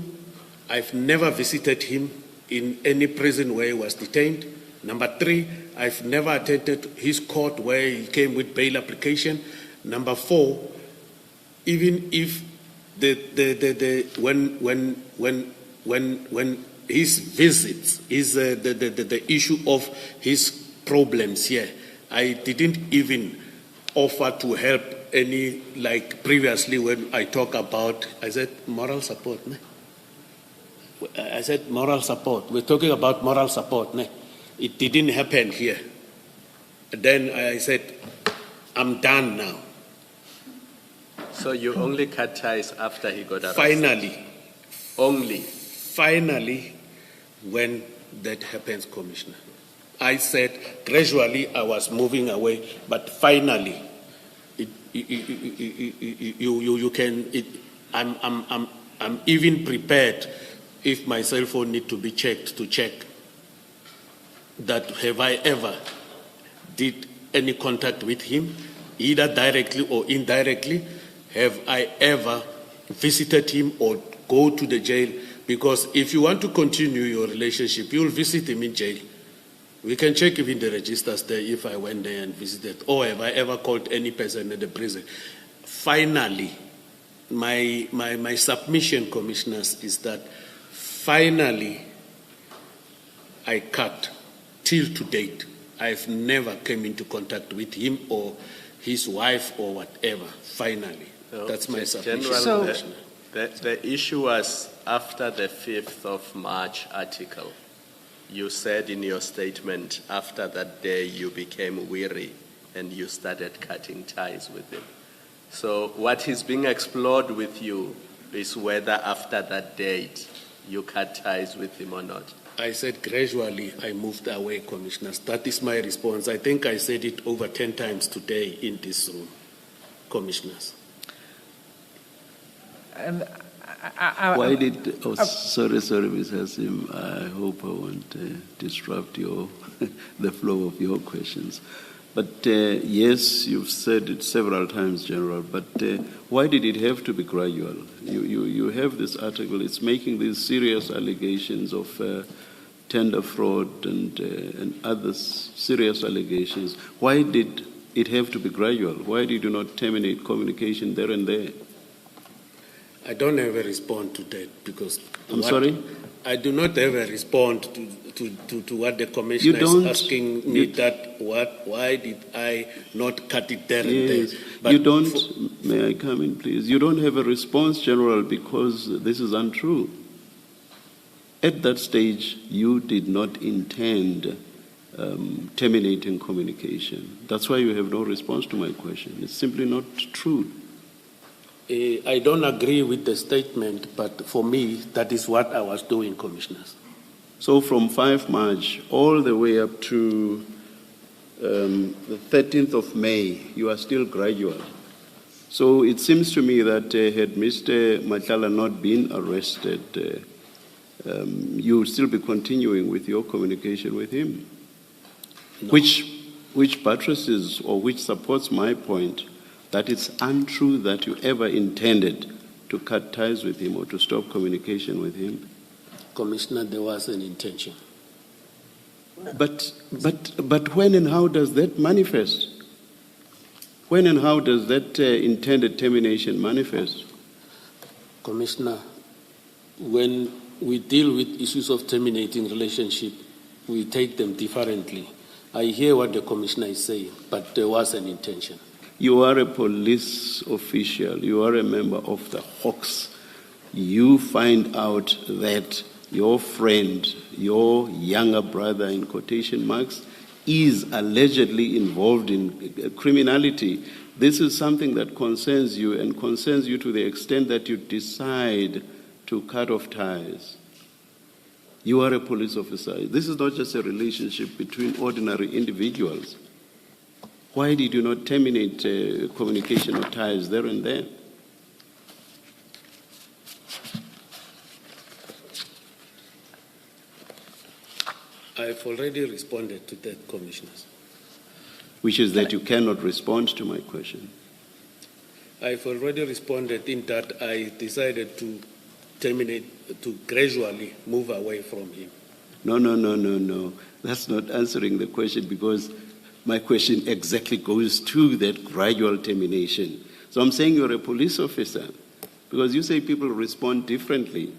I've never visited him in any prison where he was detained. Number three, I've never attended his court where he came with bail application. Number four, even if when his visits, the issue of his problems here, I didn't even offer to help any, like previously when I talk about, I said moral support. Ne? I said moral support. We're talking about moral support. Ne? It didn't happen here. Then I said, I'm done now. So you only cut ties after he got arrested? Finally. Only? Finally, when that happens, Commissioner. I said gradually I was moving away, but finally, I'm even prepared if my cell phone need to be checked to check that have I ever did any contact with him, either directly or indirectly. Have I ever visited him or go to the jail? Because if you want to continue your relationship, you'll visit him in jail. We can check even the registers there if I went there and visited, or have I ever called any person at the prison. Finally, my submission, commissioners, is that finally I cut till to date. I've never come into contact with him or his wife or whatever. Finally, that's my submission. General, the issue was after the 5th of March article. You said in your statement, after that day you became weary and you started cutting ties with him. So what is being explored with you is whether after that date you cut ties with him or not. I said gradually I moved away, commissioners. That is my response. I think I said it over 10 times today in this room, commissioners. Why did? Oh, sorry, Ms. Hassim. I hope I won't disrupt the flow of your questions. But yes, you've said it several times, General. But why did it have to be gradual? You have this article. It's making these serious allegations of tender fraud and other serious allegations. Why did it have to be gradual? Why did you not terminate communication there and there? I don't ever respond to that because... I'm sorry? I do not ever respond to what the commissioner is asking me why did I not cut it there and there? But you don't, may I come in please? You don't have a response, General, because this is untrue. At that stage, you did not intend terminating communication. That's why you have no response to my question. It's simply not true. I don't agree with the statement, but for me, that is what I was doing, commissioners. So from 5 March all the way up to the 13th of May, you are still gradual. So it seems to me that had Mr. Madlanga not been arrested, you would still be continuing with your communication with him, no. which buttresses or which supports my point that it's untrue that you ever intended to cut ties with him or to stop communication with him. Commissioner, there was an intention. But when and how does that manifest? When and how does that intended termination manifest? Commissioner, when we deal with issues of terminating relationship, we take them differently. I hear what the commissioner is saying, but there was an intention. You are a police official. You are a member of the Hawks. You find out that your friend, your younger brother, in quotation marks, is allegedly involved in criminality. This is something that concerns you and concerns you to the extent that you decide to cut off ties. You are a police officer. This is not just a relationship between ordinary individuals. Why did you not terminate communication or ties there and then? I've already responded to that, commissioners. which is that you cannot respond to my question. I've already responded in that I decided to terminate, to gradually move away from him. No. That's not answering the question, because my question exactly goes to that gradual termination. So I'm saying you're a police officer, because you say people respond differently,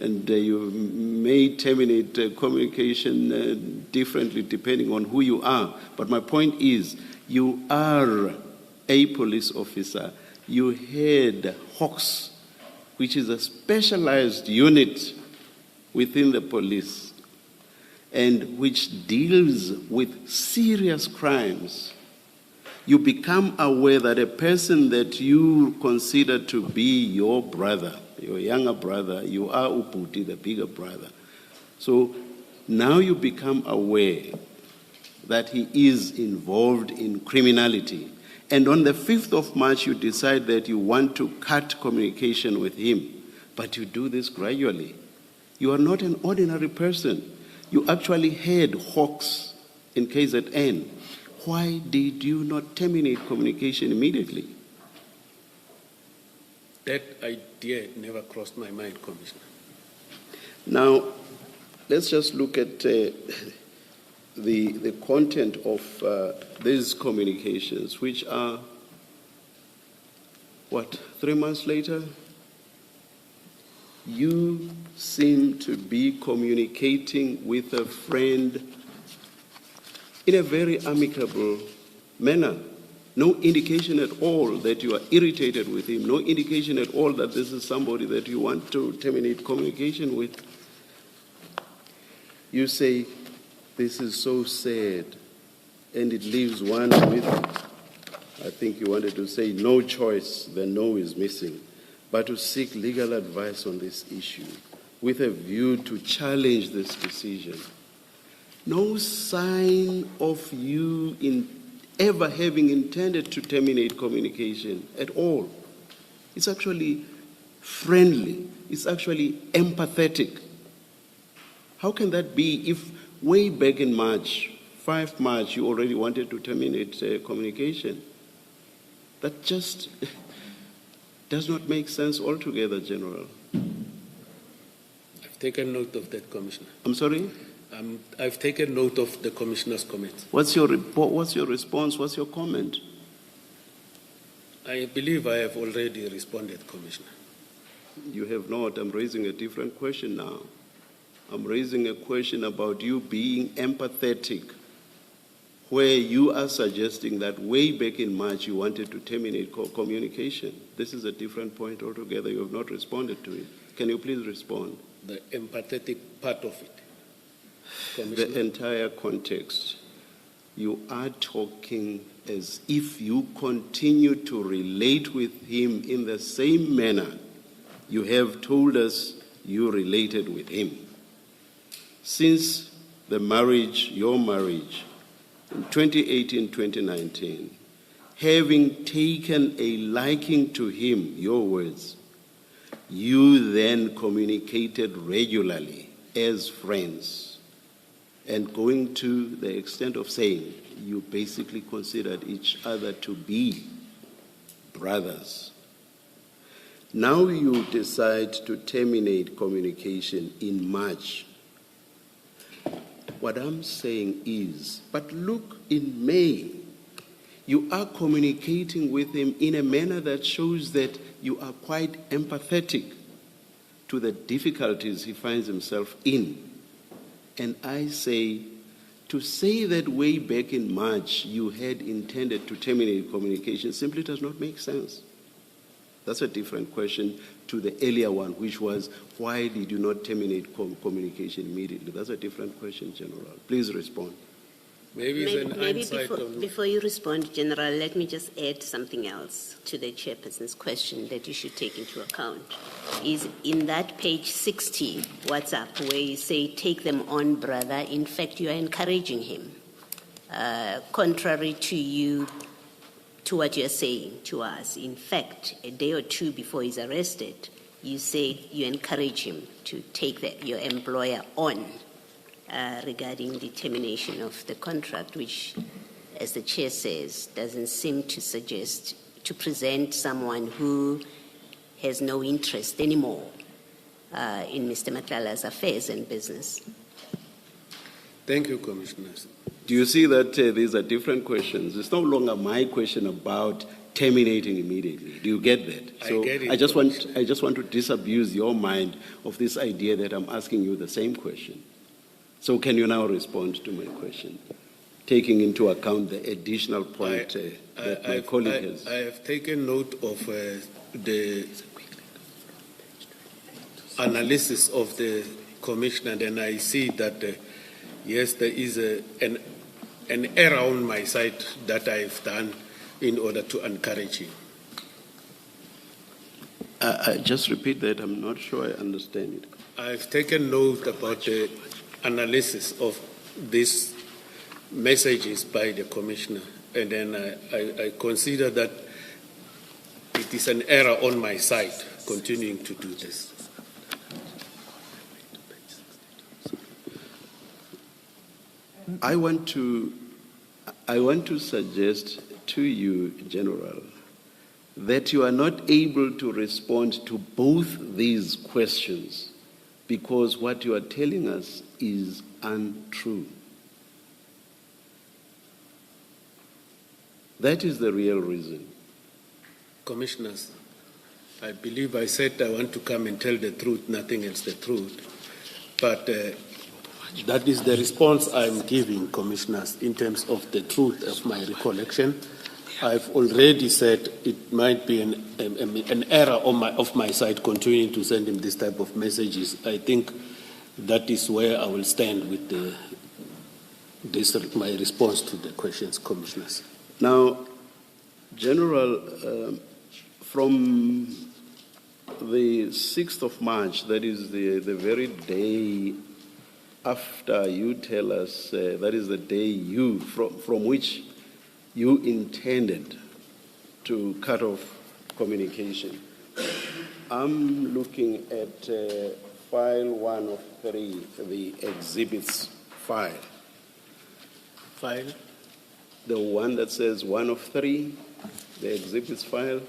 and you may terminate communication differently depending on who you are. But my point is, you are a police officer. You head Hawks, which is a specialized unit within the police, and which deals with serious crimes. You become aware that a person that you consider to be your brother, your younger brother, you are Uputi, the bigger brother. So now you become aware that he is involved in criminality. And on the 5th of March, you decide that you want to cut communication with him, but you do this gradually. You are not an ordinary person. You actually had Hawks in KZN. Why did you not terminate communication immediately? That idea never crossed my mind, Commissioner. Now, let's just look at the content of these communications, which are, 3 months later? You seem to be communicating with a friend in a very amicable manner. No indication at all that you are irritated with him. No indication at all that this is somebody that you want to terminate communication with. You say, this is so sad, and it leaves one with, I think you wanted to say, no choice, the no is missing, but to seek legal advice on this issue with a view to challenge this decision. No sign of you in ever having intended to terminate communication at all. It's actually friendly. It's actually empathetic. How can that be if way back in March, 5 March, you already wanted to terminate communication? That just does not make sense altogether, General. I've taken note of that, Commissioner. I'm sorry? I've taken note of the Commissioner's comments. What's your report? What's your response? What's your comment? I believe I have already responded, Commissioner. You have not. I'm raising a different question now. I'm raising a question about you being empathetic, where you are suggesting that way back in March you wanted to terminate communication. This is a different point altogether. You have not responded to it. Can you please respond? The empathetic part of it, Commissioner. The entire context. You are talking as if you continue to relate with him in the same manner you have told us you related with him. Since the marriage, your marriage, in 2018-2019, having taken a liking to him, your words, you then communicated regularly as friends, and going to the extent of saying you basically considered each other to be brothers. Now you decide to terminate communication in March. What I'm saying is, but look, in May, you are communicating with him in a manner that shows that you are quite empathetic to the difficulties he finds himself in. And I say, to say that way back in March you had intended to terminate communication simply does not make sense. That's a different question to the earlier one, which was, why did you not terminate communication immediately? That's a different question, General. Please respond. Maybe before you respond, General, let me just add something else to the chairperson's question that you should take into account. Is in that page 60 WhatsApp where you say, take them on, brother, in fact, you are encouraging him. Contrary to what you're saying to us. In fact, a day or two before he's arrested, you said you encourage him to take your employer on regarding the termination of the contract, which as the chair says, doesn't seem to suggest to present someone who has no interest anymore in Mr. Madlanga's affairs and business. Thank you, Commissioners. Do you see that these are different questions? It's no longer my question about terminating immediately. Do you get that? I get it, I just want to disabuse your mind of this idea that I'm asking you the same question. So can you now respond to my question, taking into account the additional point that my colleague has? I have taken note of the analysis of the Commissioner, and I see that, yes, there is an error on my side that I've done in order to encourage him. I just repeat that. I'm not sure I understand it. I've taken note about the analysis of these messages by the Commissioner, and then I consider that it is an error on my side continuing to do this. I want to suggest to you, General, that you are not able to respond to both these questions because what you are telling us is untrue. That is the real reason. Commissioners, I believe I said I want to come and tell the truth, nothing else the truth. But that is the response I'm giving, Commissioners, in terms of the truth of my recollection. I've already said it might be an error of my side continuing to send him this type of messages. I think that is where I will stand with my response to the questions, Commissioners. Now, General, from the 6th of March, that is the very day after you tell us, that is the day from which you intended to cut off communication. I'm looking at file 1 of 3, the exhibits file. File? The one that says 1 of 3, the exhibits file.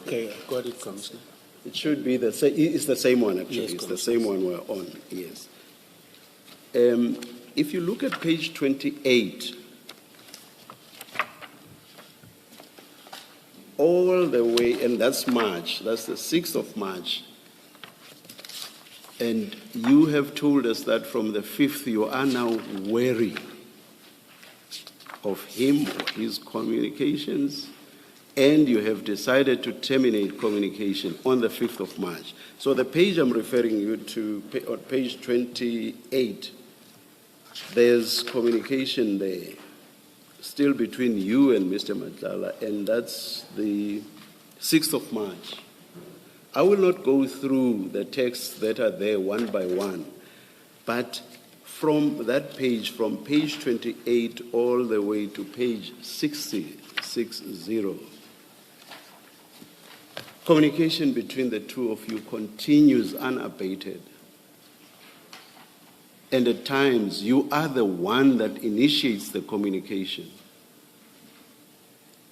Okay, I got it, Commissioner. It should be the same. It's the same one, actually. Yes, it's the same one we're on, yes. If you look at page 28, all the way, and that's March, that's the 6th of March, and you have told us that from the 5th you are now wary of him, or his communications, and you have decided to terminate communication on the 5th of March. So the page I'm referring you to, on page 28, there's communication there, still between you and Mr. Madlanga, and that's the 6th of March. I will not go through the texts that are there one by one, but from that page, from page 28 all the way to page 60, communication between the two of you continues unabated. And at times, you are the one that initiates the communication.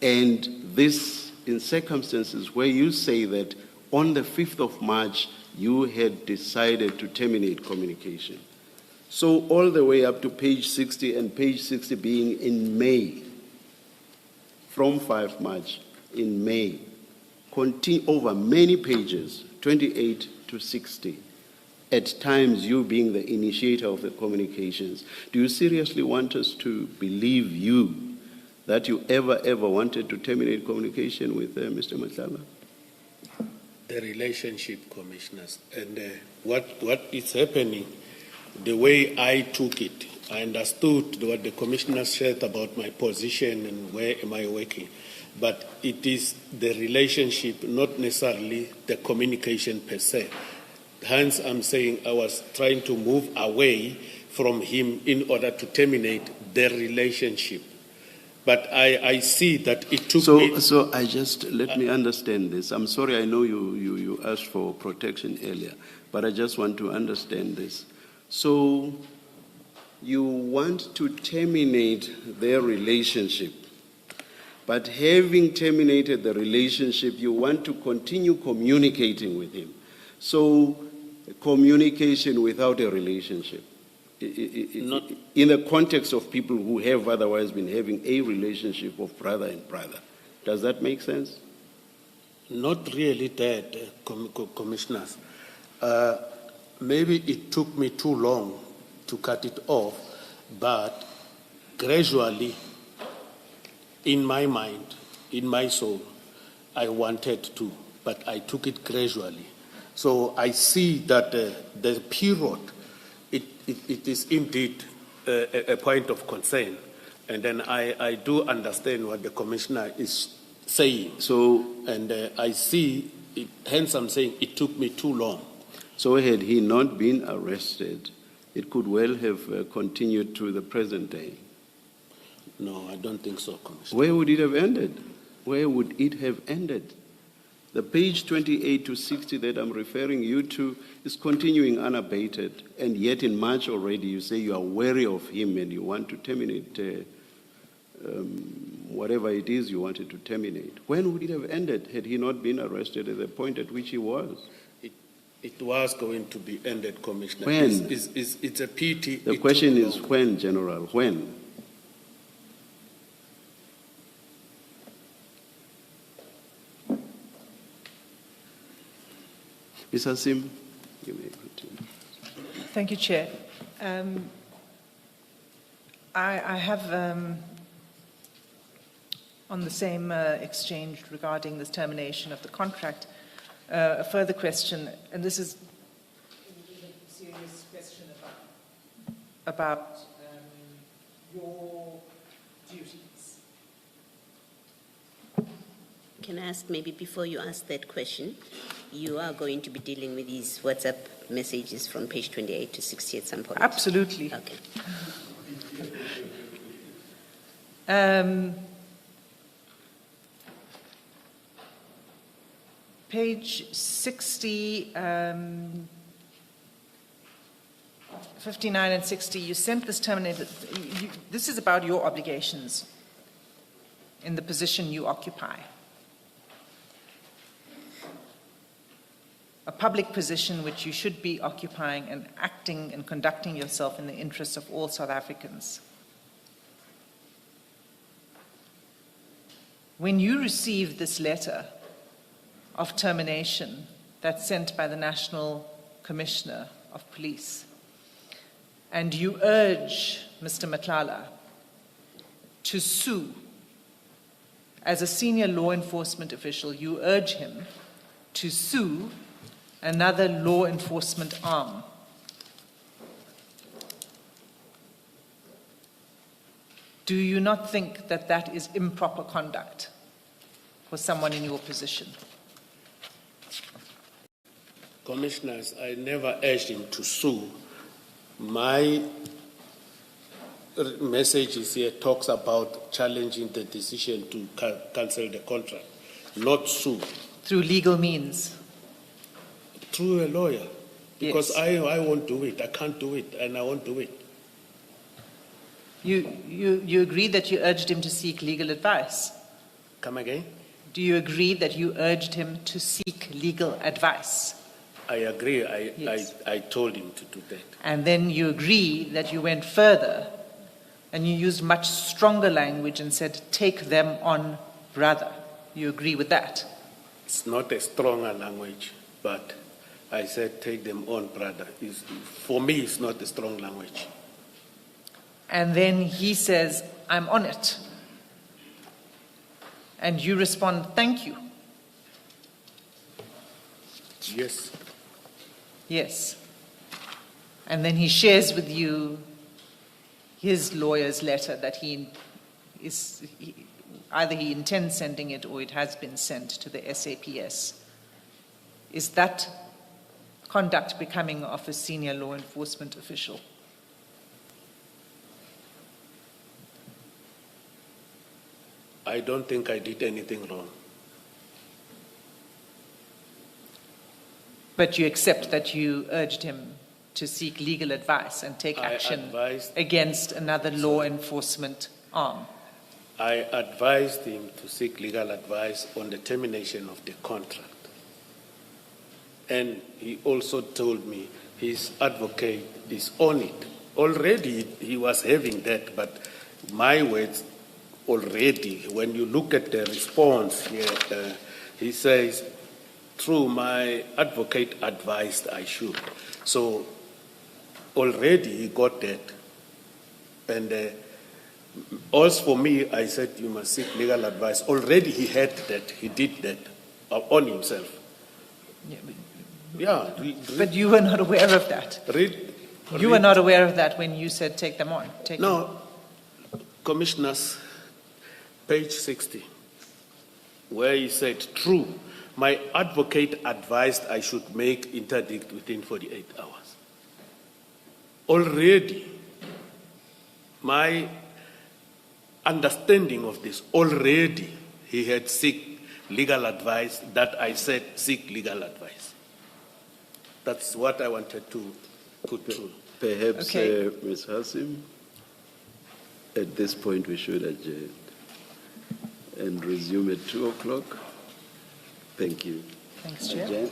And this, in circumstances where you say that on the 5th of March, you had decided to terminate communication. So all the way up to page 60, and page 60 being in May, from 5 March, in May, over many pages, 28 to 60, at times you being the initiator of the communications. Do you seriously want us to believe you that you ever wanted to terminate communication with Mr. Madlanga? The relationship, Commissioners, and what is happening, the way I took it, I understood what the Commissioners said about my position and where am I working, but it is the relationship, not necessarily the communication per se. Hence, I'm saying I was trying to move away from him in order to terminate the relationship. But I see that it took me... So let me understand this. I'm sorry, I know you asked for protection earlier, but I just want to understand this. So you want to terminate their relationship. But having terminated the relationship, you want to continue communicating with him. So, communication without a relationship. In the context of people who have otherwise been having a relationship of brother and brother. Does that make sense? Not really that, commissioners. Maybe it took me too long to cut it off, but gradually, in my mind, in my soul, I wanted to, but I took it gradually. So I see that the period, it is indeed a point of concern. And then I do understand what the commissioner is saying. So, and I see, hence I'm saying it took me too long. So had he not been arrested, it could well have continued to the present day. No, I don't think so, Commissioner. Where would it have ended? Where would it have ended? The page 28 to 60 that I'm referring you to is continuing unabated, and yet in March already you say you are wary of him and you want to terminate whatever it is you wanted to terminate. When would it have ended had he not been arrested at the point at which he was? It was going to be ended, Commissioner. When? It's a pity. The question is when, General, when? Mr. Sim, you may continue. Thank you, Chair. I have, on the same exchange regarding the termination of the contract, a further question, and this is a serious question about your duties. Can I ask, maybe before you ask that question, you are going to be dealing with these WhatsApp messages from page 28 to 60 at some point? Absolutely. Okay. Page 60, 59 and 60, you sent this terminated. This is about your obligations in the position you occupy. A public position which you should be occupying and acting and conducting yourself in the interests of all South Africans. When you received this letter of termination that's sent by the National Commissioner of Police, and you urge Mr. Madlanga to sue, as a senior law enforcement official, you urge him to sue another law enforcement arm. Do you not think that that is improper conduct for someone in your position? Commissioners, I never urged him to sue. My message here talks about challenging the decision to cancel the contract, not sue. Through legal means? Through a lawyer. Because Yes. I won't do it. I can't do it, and I won't do it. You agree that you urged him to seek legal advice? Come again? Do you agree that you urged him to seek legal advice? I agree. Yes. I told him to do that. And then you agree that you went further and you used much stronger language and said, take them on, brother. You agree with that? It's not a stronger language, but I said, take them on, brother. For me, it's not a strong language. And then he says, I'm on it. And you respond, thank you. Yes. Yes. And then he shares with you his lawyer's letter that either he intends sending it or it has been sent to the SAPS. Is that conduct becoming of a senior law enforcement official? I don't think I did anything wrong. But you accept that you urged him to seek legal advice and take I action advised- against another law enforcement arm. I advised him to seek legal advice on the termination of the contract. And he also told me his advocate is on it. Already he was having that, but my words already, when you look at the response here, he says, true, my advocate advised I should. So already he got that. And also for me, I said, you must seek legal advice. Already he had that, he did that on himself. Yeah. But you were not aware of that. You were not aware of that when you said take them on. Take them. No, Commissioners, page 60, where he said, true, my advocate advised I should make interdict within 48 hours. Already, my understanding of this, already he had seek legal advice that I said seek legal advice. That's what I wanted to put through. Perhaps, Okay. Ms. Hassim, at this point we should adjourn and resume at 2 o'clock. Thank you. Thanks, Chair. Adjourn.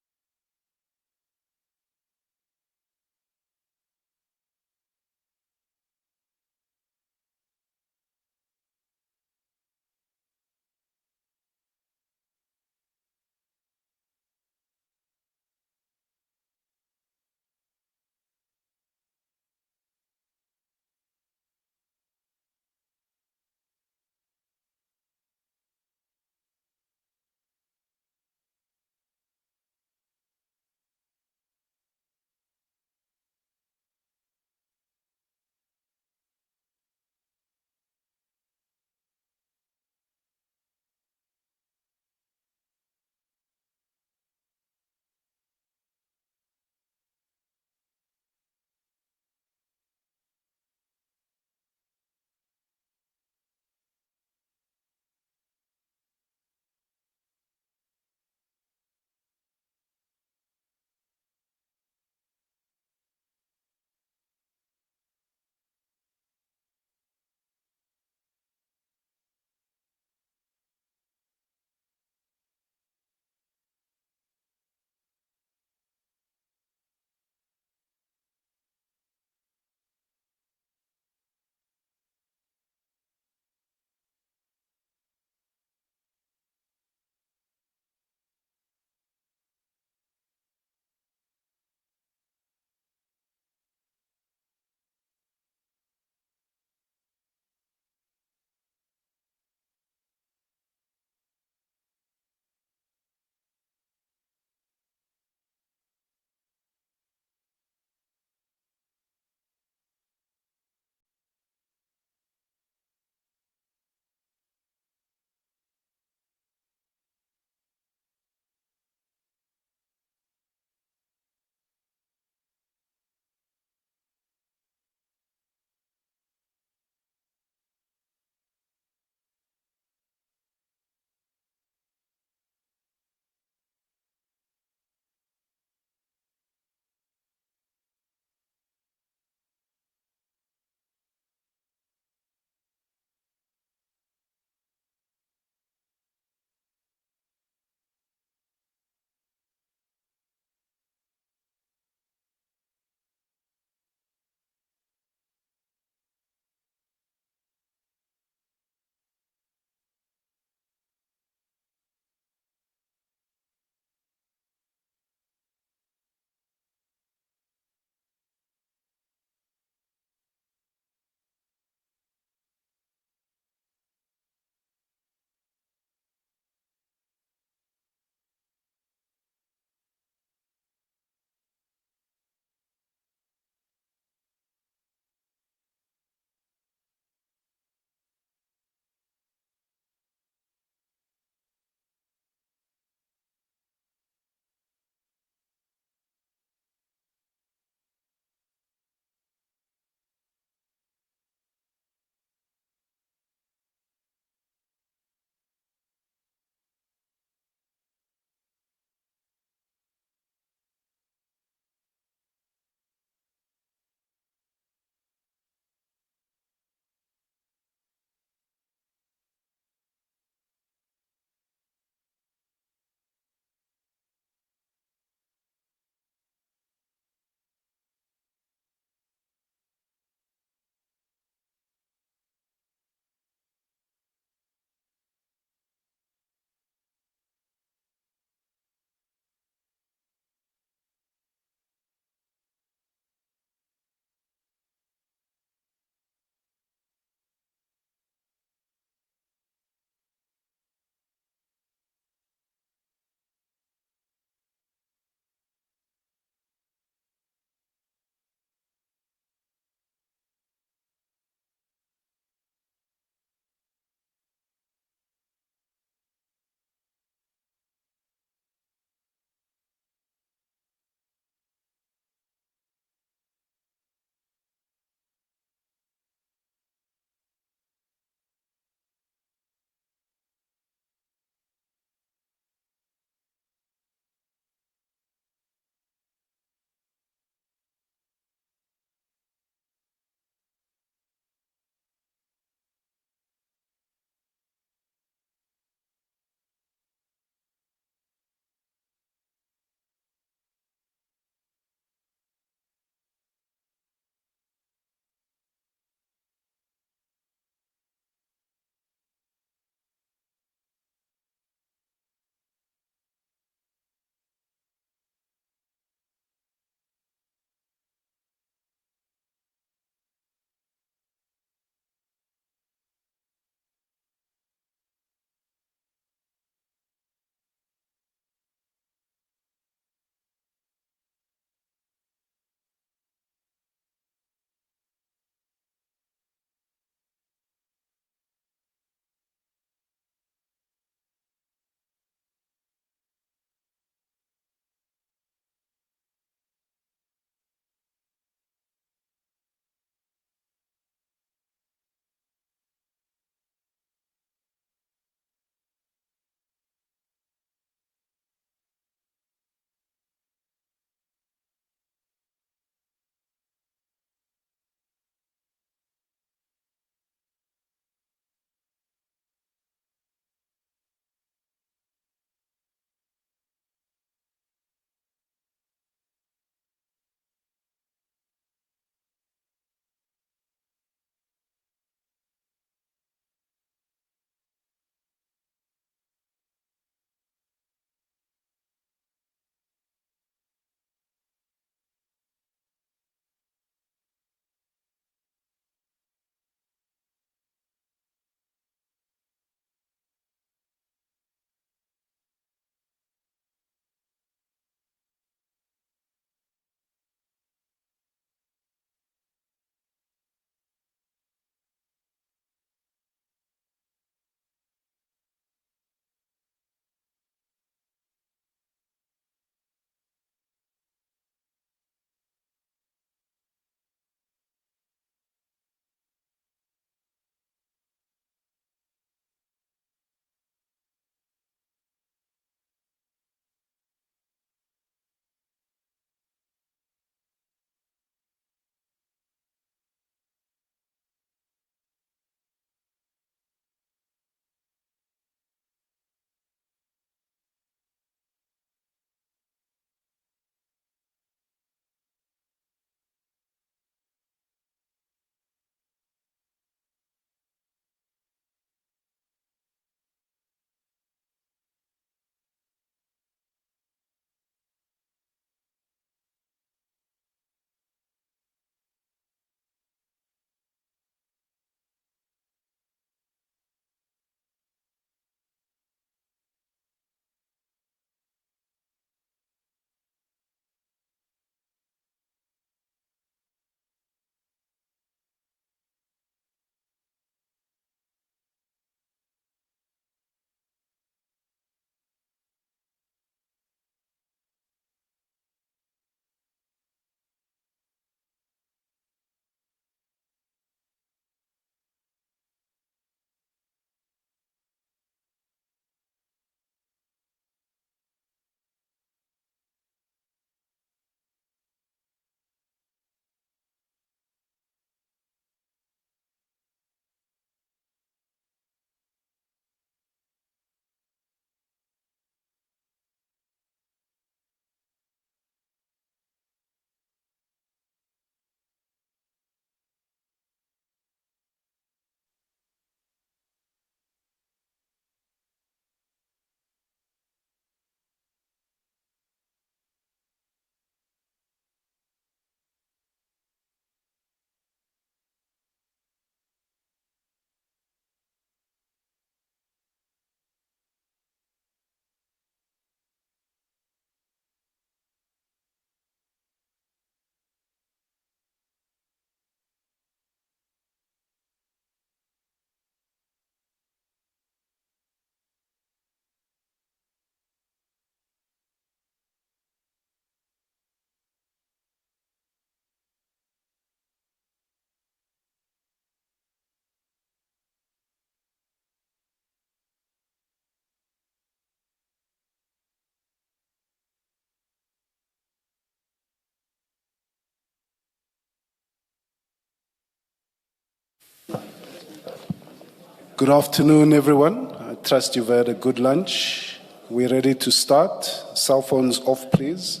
Good afternoon, everyone. I trust you've had a good lunch. We're ready to start. Cell phones off, please.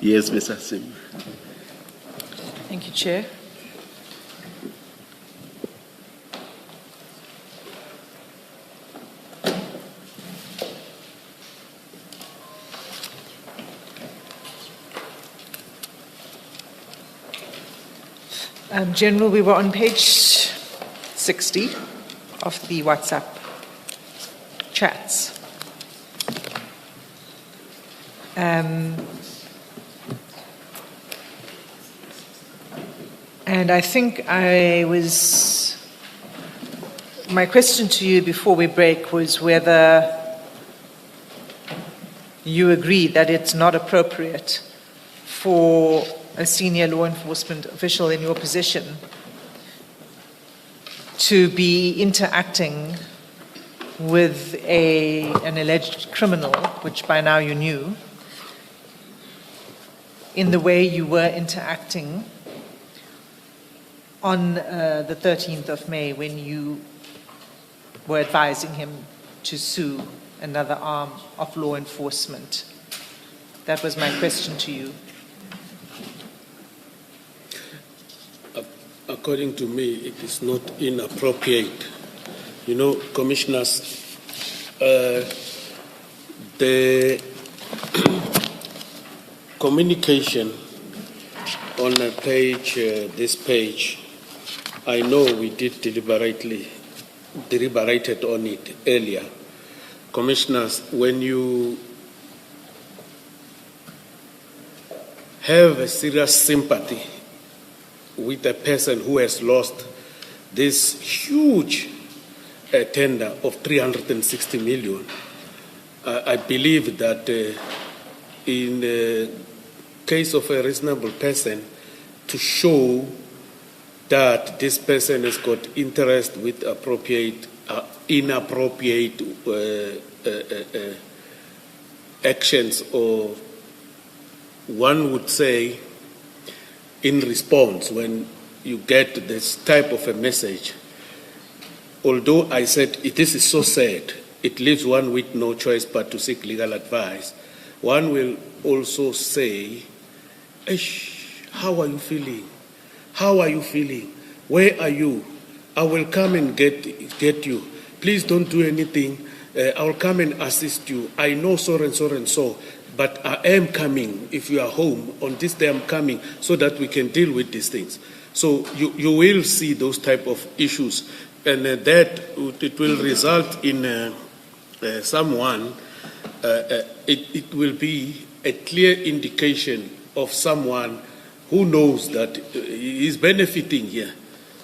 Yes, Mr. Sim. Thank you, Chair. General, we were on page 60 of the WhatsApp chats. And I think my question to you before we break was whether you agree that it's not appropriate for a senior law enforcement official in your position to be interacting with an alleged criminal, which by now you knew, in the way you were interacting on the 13th of May when you were advising him to sue another arm of law enforcement. That was my question to you. According to me, it is not inappropriate. You know, commissioners, the communication on this page, I know we did deliberated on it earlier. Commissioners, when you have a serious sympathy with a person who has lost this huge tender of 360 million, I believe that in the case of a reasonable person, to show that this person has got interest with inappropriate actions, or one would say in response when you get this type of a message. Although I said this is so sad, it leaves one with no choice but to seek legal advice, one will also say, how are you feeling? How are you feeling? Where are you? I will come and get you. Please don't do anything. I will come and assist you. I know so and so and so, but I am coming. If you are home on this day, I'm coming so that we can deal with these things. So you will see those type of issues, and that it will result in someone. It will be a clear indication of someone who knows that he is benefiting here.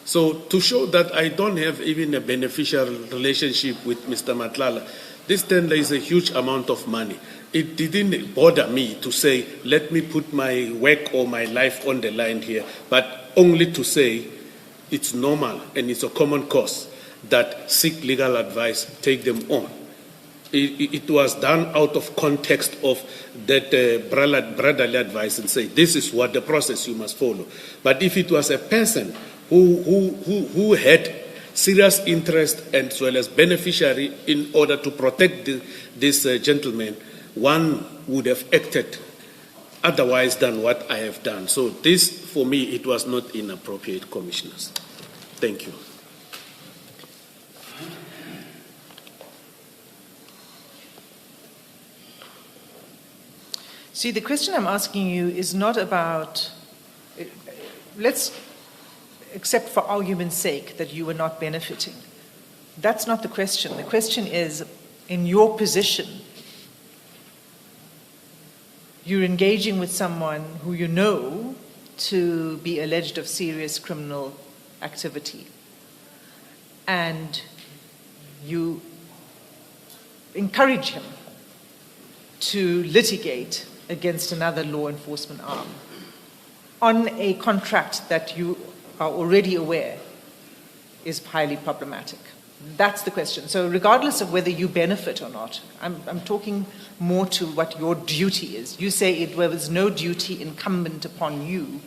So to show that I don't have even a beneficial relationship with Mr. Madlanga, this tender is a huge amount of money. It didn't bother me to say, let me put my work or my life on the line here, but only to say it's normal and it's a common cause that seek legal advice, take them on. It was done out of context of that brotherly advice and say, this is what the process you must follow. But if it was a person who had serious interest as well as beneficiary in order to protect this gentleman, one would have acted otherwise than what I have done. So this, for me, it was not inappropriate, commissioners. Thank you. See, the question I'm asking you is not about, let's accept for argument's sake that you were not benefiting. That's not the question. The question is, in your position, you're engaging with someone who you know to be alleged of serious criminal activity, and you encourage him to litigate against another law enforcement arm on a contract that you are already aware is highly problematic? That's the question. So regardless of whether you benefit or not, I'm talking more to what your duty is. You say it was no duty incumbent upon you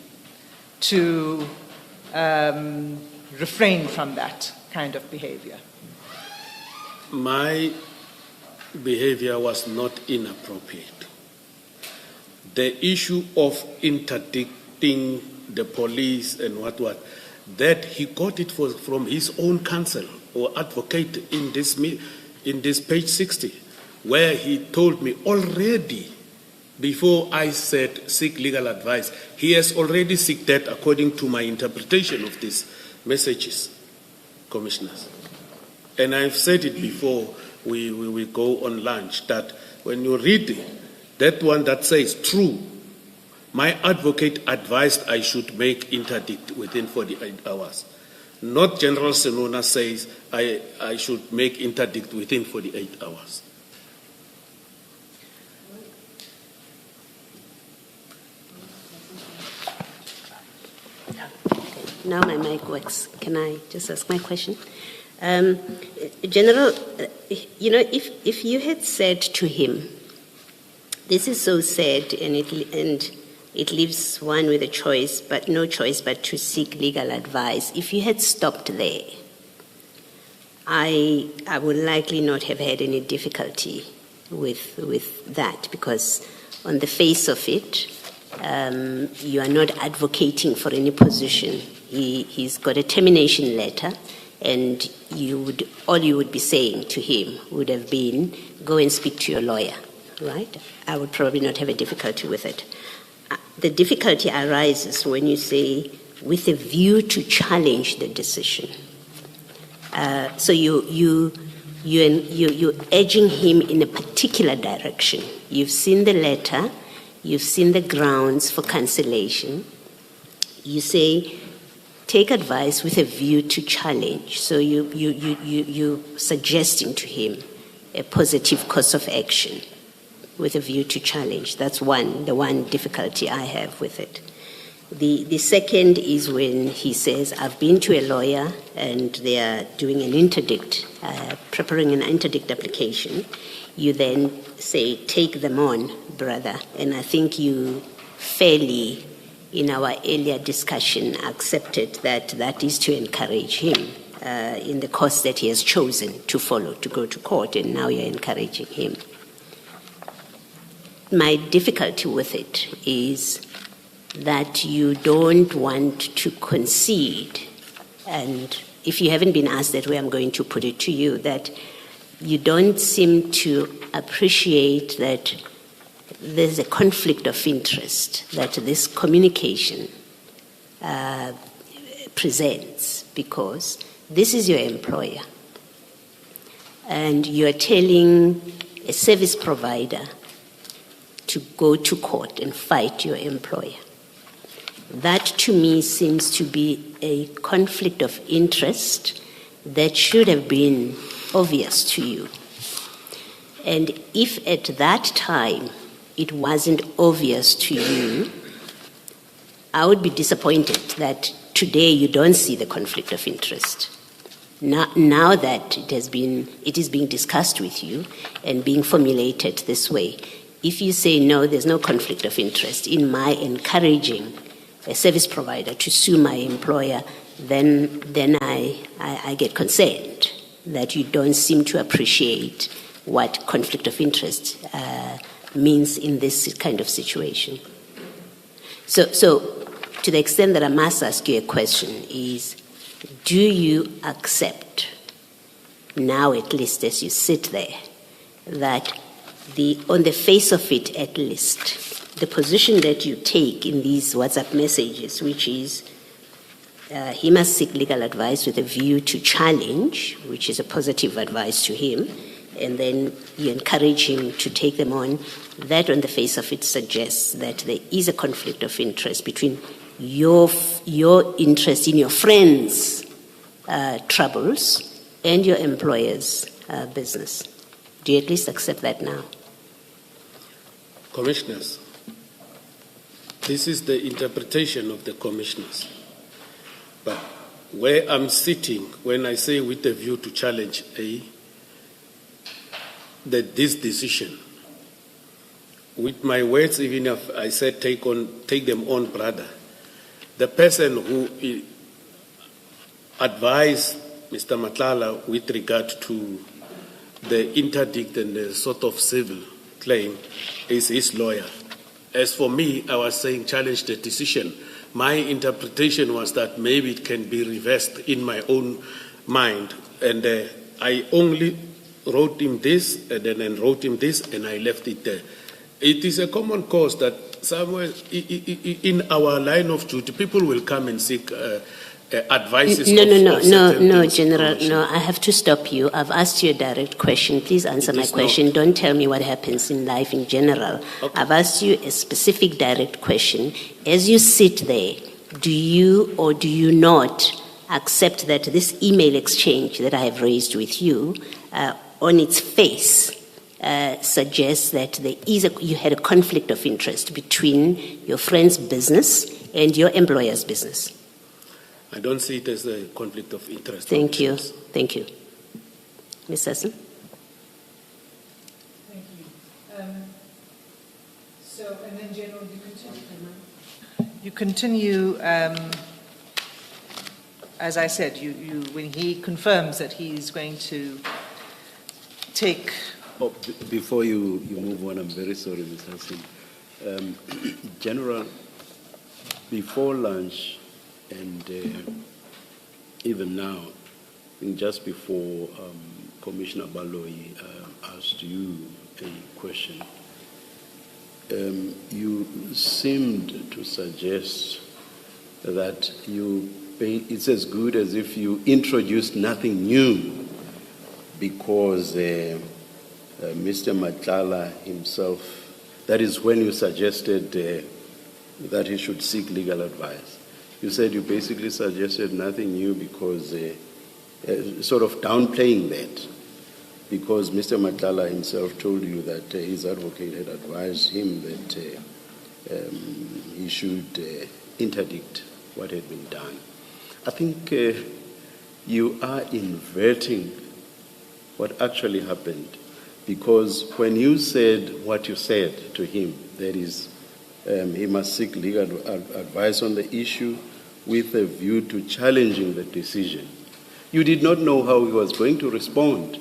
to refrain from that kind of behavior. My behavior was not inappropriate. The issue of interdicting the police and what, that he got it from his own counsel or advocate in this page 60, where he told me already, before I said seek legal advice, he has already sought that according to my interpretation of these messages, commissioners. And I've said it before we go on lunch, that when you read that one that says true, my advocate advised I should make interdict within 48 hours. Not General Senona says I should make interdict within 48 hours. Now my mic works. Can I just ask my question? General, if you had said to him, this is so sad and it leaves one with a choice, but no choice but to seek legal advice. If you had stopped there, I would likely not have had any difficulty with that, because on the face of it, you are not advocating for any position. He's got a termination letter, and all you would be saying to him would have been, go and speak to your lawyer, right? I would probably not have a difficulty with it. The difficulty arises when you say, with a view to challenge the decision. So you're edging him in a particular direction. You've seen the letter, you've seen the grounds for cancellation. You say, take advice with a view to challenge. So you're suggesting to him a positive course of action with a view to challenge. That's the one difficulty I have with it. The second is when he says, I've been to a lawyer and they are doing an interdict, preparing an interdict application. You then say, take them on, brother. And I think you fairly, in our earlier discussion, accepted that is to encourage him in the course that he has chosen to follow, to go to court, and now you're encouraging him. My difficulty with it is that you don't want to concede, and if you haven't been asked that way, I'm going to put it to you, that you don't seem to appreciate that there's a conflict of interest that this communication presents, because this is your employer, and you're telling a service provider to go to court and fight your employer. That, to me, seems to be a conflict of interest that should have been obvious to you. And if at that time it wasn't obvious to you, I would be disappointed that today you don't see the conflict of interest. Now that it is being discussed with you and being formulated this way, if you say, no, there's no conflict of interest in my encouraging a service provider to sue my employer, then I get concerned that you don't seem to appreciate what conflict of interest means in this kind of situation. So to the extent that I must ask you a question is, do you accept, now at least as you sit there, that on the face of it at least, the position that you take in these WhatsApp messages, which is he must seek legal advice with a view to challenge, which is a positive advice to him, and then you encourage him to take them on, that on the face of it suggests that there is a conflict of interest between your interest in your friend's troubles and your employer's business. Do you at least accept that now? Commissioners, This is the interpretation of the commissioners. But where I'm sitting, when I say with a view to challenge that this decision, with my words, even if I said take them on, brother, the person who advised Mr. Madlanga with regard to the interdict and the sort of civil claim is his lawyer. As for me, I was saying challenge the decision. My interpretation was that maybe it can be reversed in my own mind. And I only wrote him this, and then wrote him this, and I left it there. It is a common cause that somewhere in our line of duty, people will come and seek advices. No, General. No, I have to stop you. I've asked you a direct question. Please answer my question. Don't tell me what happens in life in general. Okay. I've asked you a specific direct question. As you sit there, do you or do you not accept that this email exchange that I have raised with you, on its face, suggests that you had a conflict of interest between your friend's business and your employer's business? I don't see it as a conflict of interest. Thank you. Thank you. Ms. Sasson? Thank you. So, and then General, you continue, as I said, when he confirms that he's going to take... Oh, before you move on, I'm very sorry, Ms. Hassan. General, before lunch, and even now, I think just before Commissioner Baloyi asked you a question, you seemed to suggest that it's as good as if you introduced nothing new because Mr. Madlanga himself, that is when you suggested that he should seek legal advice. You said you basically suggested nothing new because sort of downplaying that, because Mr. Madlanga himself told you that his advocate had advised him that he should interdict what had been done. I think you are inverting what actually happened, because when you said what you said to him, that is, he must seek legal advice on the issue with a view to challenging the decision, you did not know how he was going to respond.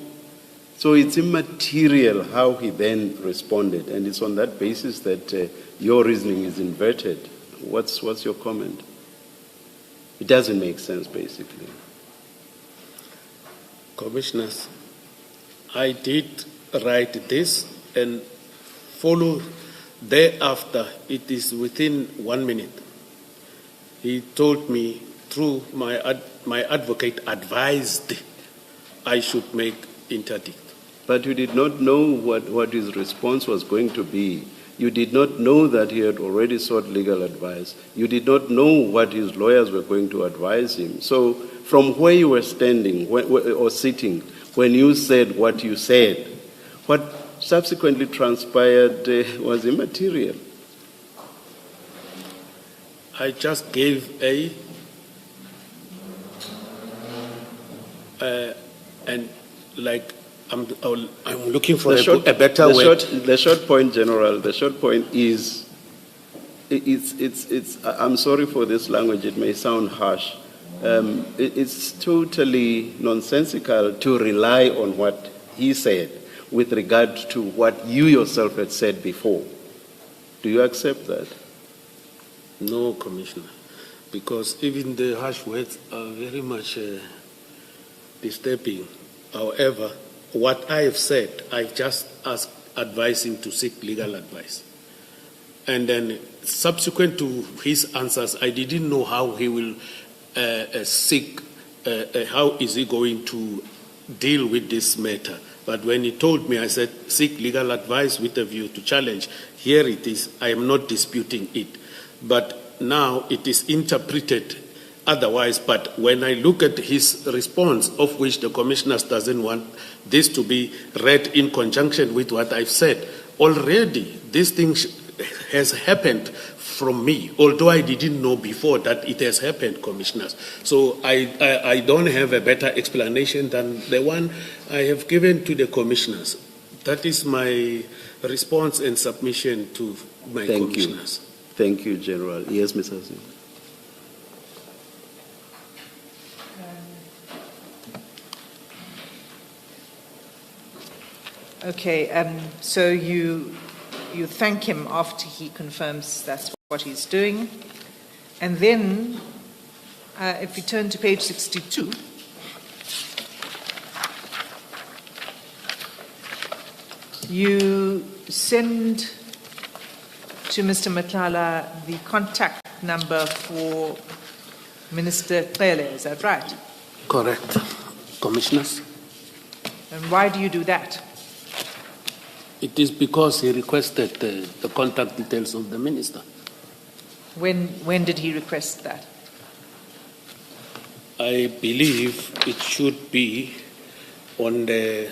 So it's immaterial how he then responded, and it's on that basis that your reasoning is inverted. What's your comment? It doesn't make sense, basically. Commissioners, I did write this and follow thereafter. It is within 1 minute. He told me through my advocate advised I should make interdict. But you did not know what his response was going to be. You did not know that he had already sought legal advice. You did not know what his lawyers were going to advise him. So from where you were standing or sitting, when you said what you said, what subsequently transpired was immaterial. I just gave I'm looking for a better word. The short point, General. The short point is, it's. I'm sorry for this language. It may sound harsh. It's totally nonsensical to rely on what he said with regard to what you yourself had said before. Do you accept that? No, Commissioner, because even the harsh words are very much disturbing. However, what I have said, I just advised him to seek legal advice. And then subsequent to his answers, I didn't know how he will seek, how is he going to deal with this matter. But when he told me, I said, seek legal advice with a view to challenge. Here it is. I am not disputing it. But now it is interpreted otherwise. But when I look at his response, of which the Commissioners doesn't want this to be read in conjunction with what I've said, already this thing has happened from me, although I didn't know before that it has happened, commissioners. So I don't have a better explanation than the one I have given to the commissioners. That is my response and submission to my commissioners. Thank you, General. Yes, Ms. Hassan. Okay, so you thank him after he confirms that's what he's doing. And then, if you turn to page 62, you send to Mr. Matlala the contact number for Minister Cele, is that right? Correct, commissioners. And why do you do that? It is because he requested the contact details of the minister. When did he request that? I believe it should be on the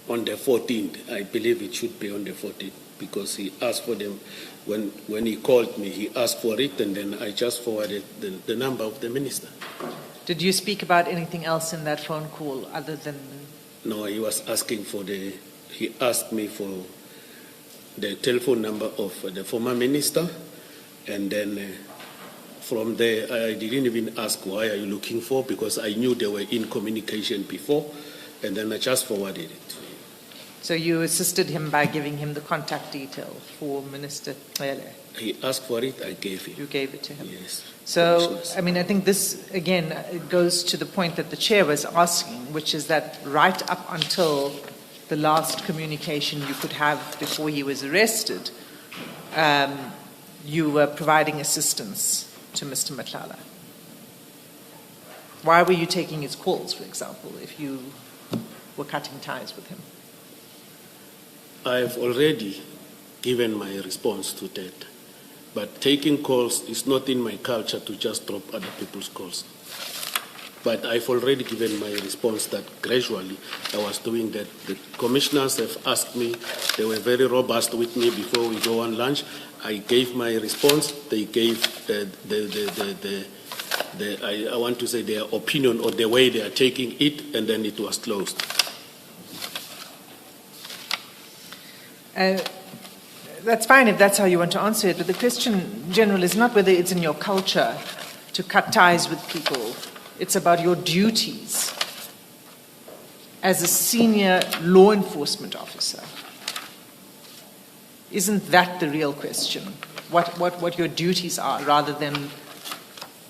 14th. I believe it should be on the 14th because he asked for them. When he called me, he asked for it, and then I just forwarded the number of the minister. Did you speak about anything else in that phone call other than... No, he was asking for he asked me for the telephone number of the former minister, and then from there, I didn't even ask why are you looking for, because I knew they were in communication before, and then I just forwarded it to him. So you assisted him by giving him the contact detail for Minister Cele? He asked for it, I gave it. You gave it to him? Yes. So, I mean, I think this, again, it goes to the point that the chair was asking, which is that right up until the last communication you could have before he was arrested, you were providing assistance to Mr. Matlala. Why were you taking his calls, for example, if you were cutting ties with him? I've already given my response to that. But taking calls is not in my culture to just drop other people's calls. But I've already given my response that gradually I was doing that. The commissioners have asked me, they were very robust with me before we go on lunch. I gave my response. They gave I want to say their opinion or the way they are taking it, and then it was closed. That's fine if that's how you want to answer it, but the question, General, is not whether it's in your culture to cut ties with people. It's about your duties as a senior law enforcement officer. Isn't that the real question? What your duties are, rather than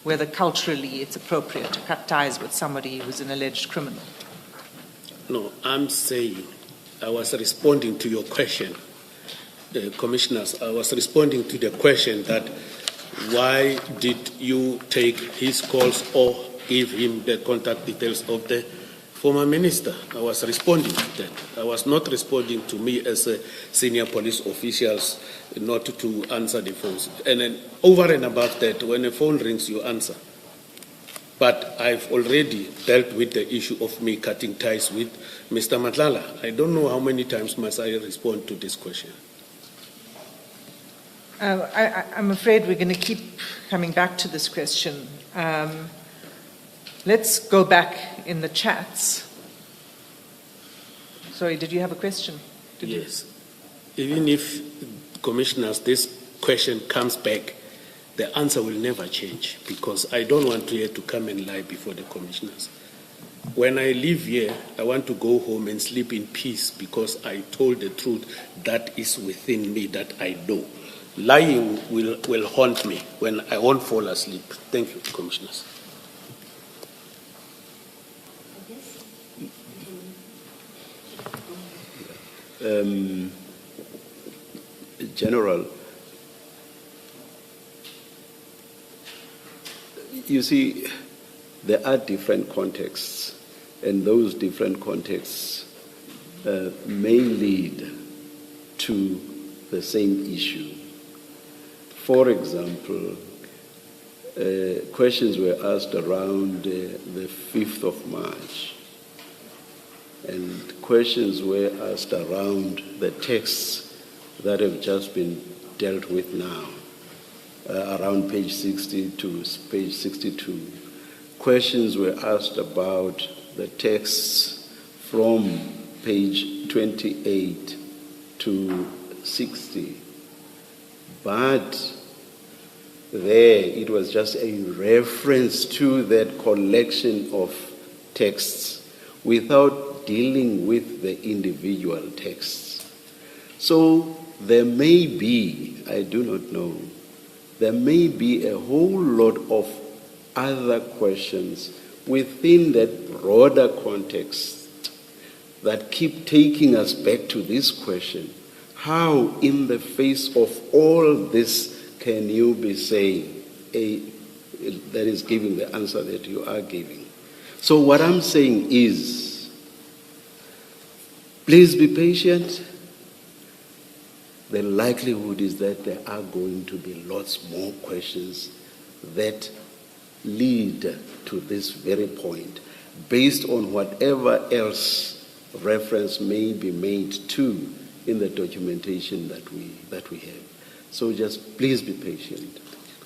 whether culturally it's appropriate to cut ties with somebody who's an alleged criminal? No, I'm saying I was responding to your question. Commissioners, I was responding to the question that why did you take his calls or give him the contact details of the former minister? I was responding to that. I was not responding to me as a senior police officials not to answer the phones. And then over and above that, when a phone rings, you answer. But I've already dealt with the issue of me cutting ties with Mr. Matlala. I don't know how many times must I respond to this question. I'm afraid we're going to keep coming back to this question. Let's go back in the chats. Sorry, did you have a question? Yes. Even if, commissioners, this question comes back, the answer will never change, because I don't want here to come and lie before the commissioners. When I leave here, I want to go home and sleep in peace, because I told the truth that is within me, that I know. Lying will haunt me when I won't fall asleep. Thank you, commissioners. General, you see, there are different contexts, and those different contexts may lead to the same issue. For example, questions were asked around the 5th of March, and questions were asked around the texts that have just been dealt with now, around page 60 to page 62. Questions were asked about the texts from page 28 to 60. But there it was just a reference to that collection of texts without dealing with the individual texts. So there may be, I do not know, there may be a whole lot of other questions within that broader context that keep taking us back to this question. How, in the face of all this, can you be saying that is giving the answer that you are giving? So what I'm saying is, please be patient. The likelihood is that there are going to be lots more questions that lead to this very point, based on whatever else reference may be made to in the documentation that we have. So just please be patient.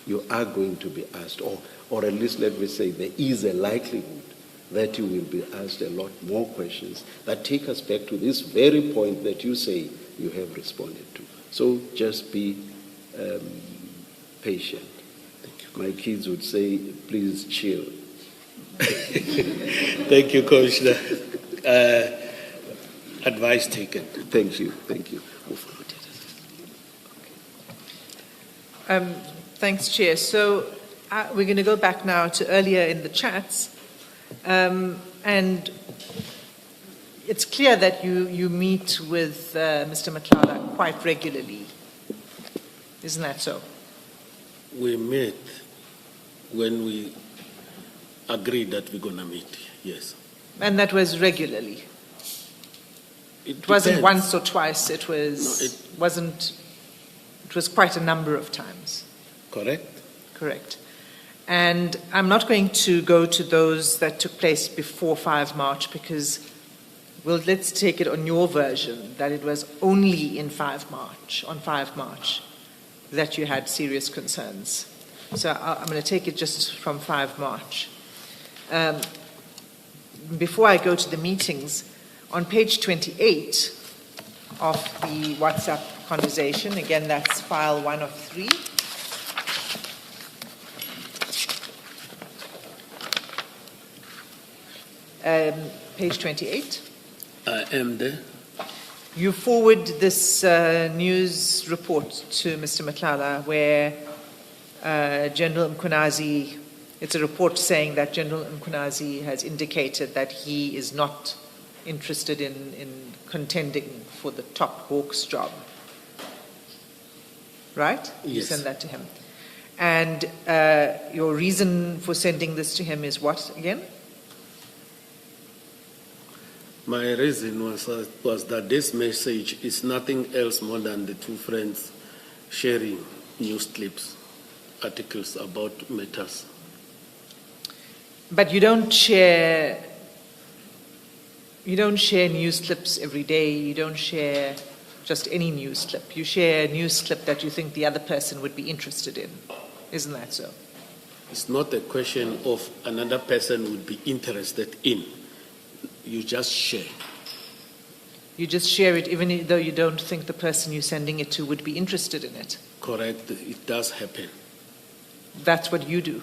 You are going to be asked, or at least let me say there is a likelihood that you will be asked a lot more questions that take us back to this very point that you say you have responded to. So just be patient. My kids would say, please chill. Thank you, Commissioner. Advice taken. Thank you. Thank you. Thanks, Chair. So we're going to go back now to earlier in the chats. And it's clear that you meet with Mr. Madlanga quite regularly. Isn't that so? We met when we agreed that we're going to meet, yes. And that was regularly? It wasn't once or twice, it was quite a number of times. Correct. Correct. And I'm not going to go to those that took place before 5 March because, well, let's take it on your version, that it was only on 5 March, that you had serious concerns. So I'm going to take it just from 5 March. Before I go to the meetings, on page 28 of the WhatsApp conversation, again, that's file 1 of 3. Page 28. I am there. You forward this news report to Mr. Madlanga where General Mkhwanazi, it's a report saying that General Mkhwanazi has indicated that he is not interested in contending for the top Hawks job. Right? Yes. You send that to him. And your reason for sending this to him is what again? My reason was that this message is nothing else more than the two friends sharing news clips, articles about matters. But you don't share news clips every day. You don't share just any news clip. You share a news clip that you think the other person would be interested in. Isn't that so? It's not a question of another person would be interested in. You just share. You just share it even though you don't think the person you're sending it to would be interested in it. Correct. It does happen. That's what you do.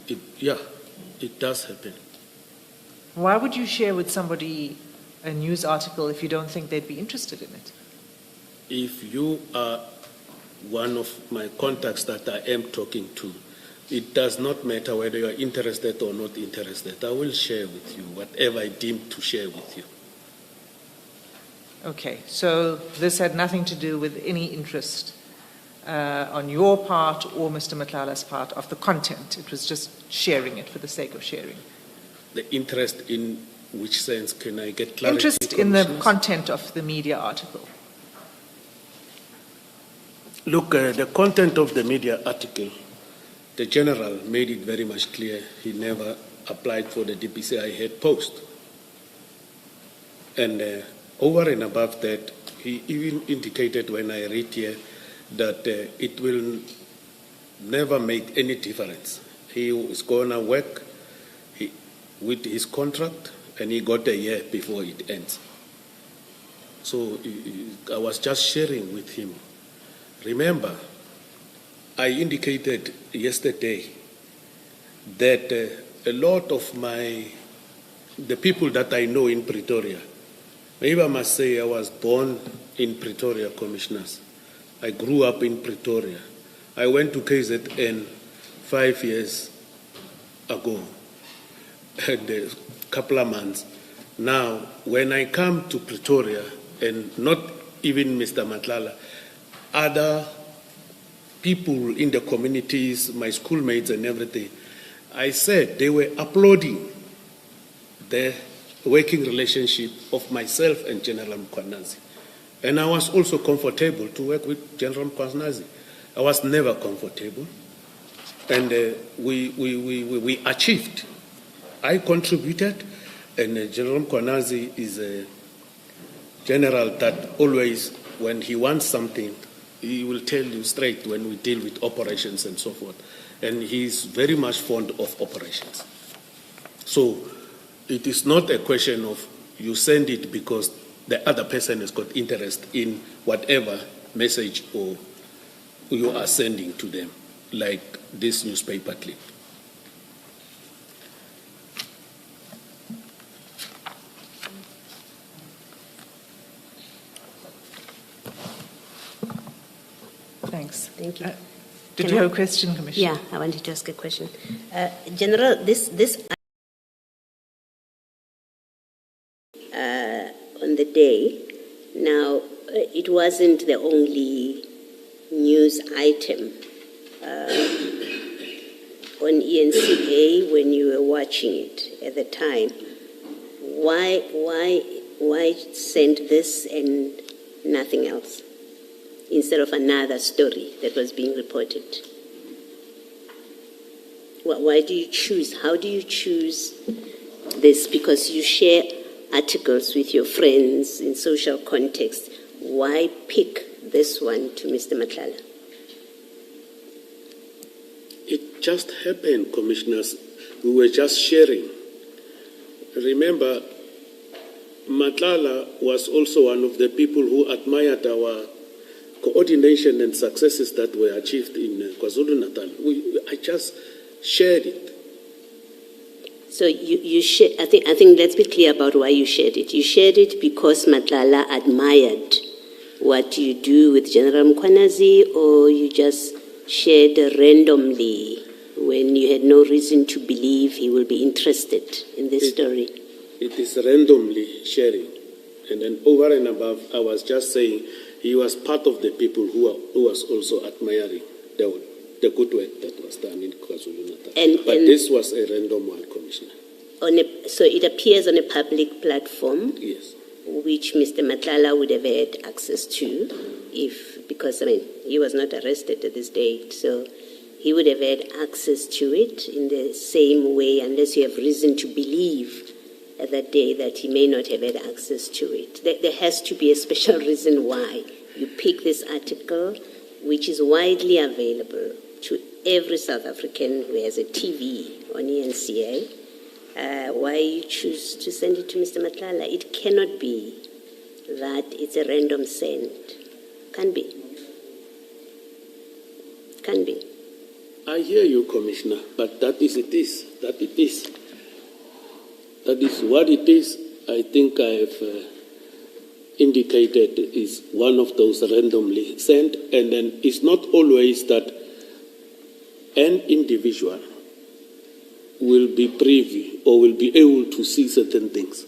It does happen. Why would you share with somebody a news article if you don't think they'd be interested in it? If you are one of my contacts that I am talking to, it does not matter whether you are interested or not interested. I will share with you whatever I deem to share with you. Okay, so this had nothing to do with any interest on your part or Mr. Madlanga's part of the content. It was just sharing it for the sake of sharing. The interest in which sense? Can I get clarity? Interest in the content of the media article. Look, the content of the media article, the general made it very much clear he never applied for the DPCI head post. And over and above that, He even indicated when I read here that it will never make any difference. He is going to work with his contract, and he got a year before it ends. So I was just sharing with him. Remember, I indicated yesterday that a lot of the people that I know in Pretoria, maybe I must say I was born in Pretoria, Commissioners. I grew up in Pretoria. I went to KZN 5 years ago, and a couple of months. Now, when I come to Pretoria, and not even Mr. Madlanga, other people in the communities, my schoolmates and everything, I said they were applauding the working relationship of myself and General Mkhwanazi. And I was also comfortable to work with General Mkhwanazi. I was never comfortable. And we achieved. I contributed, and General Mkhwanazi is a general that always, when he wants something, he will tell you straight when we deal with operations and so forth. And he's very much fond of operations. So it is not a question of you send it because the other person has got interest in whatever message or you are sending to them, like this newspaper clip. Thanks. Thank you. Did you have a question, Commissioner? Yeah, I wanted to ask a question. General, this on the day, now it wasn't the only news item on ENCA when you were watching it at the time. Why send this and nothing else instead of another story that was being reported? Why do you choose? How do you choose this? Because you share articles with your friends in social context. Why pick this one to Mr. Madlanga? It just happened, Commissioners. We were just sharing. Remember, Madlanga was also one of the people who admired our coordination and successes that were achieved in KwaZulu-Natal. I just shared it. So you share, I think let's be clear about why you shared it. You shared it because Madlanga admired what you do with General Mkhwanazi, or you just shared randomly when you had no reason to believe he will be interested in this story? It is randomly sharing. And then over and above, I was just saying he was part of the people who was also admiring the good work that was done in KwaZulu-Natal. But this was a random one, Commissioner. So it appears on a public platform, Yes. which Mr. Madlanga would have had access to because he was not arrested at this date, so he would have had access to it in the same way, unless you have reason to believe at that day that he may not have had access to it. There has to be a special reason why you pick this article, which is widely available to every South African who has a TV on ENCA, why you choose to send it to Mr. Madlanga. It cannot be that it's a random send. Can be. Can be. I hear you, Commissioner, but that is it is. That it is. That is what it is. I think I have indicated is one of those randomly sent, and then it's not always that an individual will be privy or will be able to see certain things.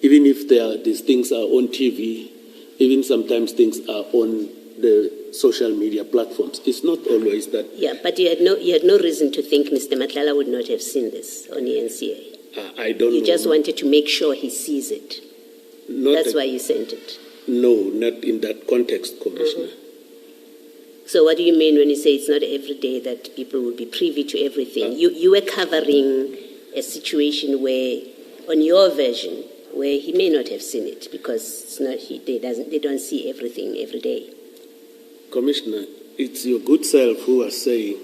Even if these things are on TV, even sometimes things are on the social media platforms. It's not always that. Yeah, but you had no reason to think Mr. Madlanga would not have seen this on ENCA. I don't know. You just wanted to make sure he sees it. That's why you sent it. No, not in that context, Commissioner. So what do you mean when you say it's not every day that people will be privy to everything? You were covering a situation where, on your version where he may not have seen it because it's not, they don't see everything every day. Commissioner, it's your good self who was saying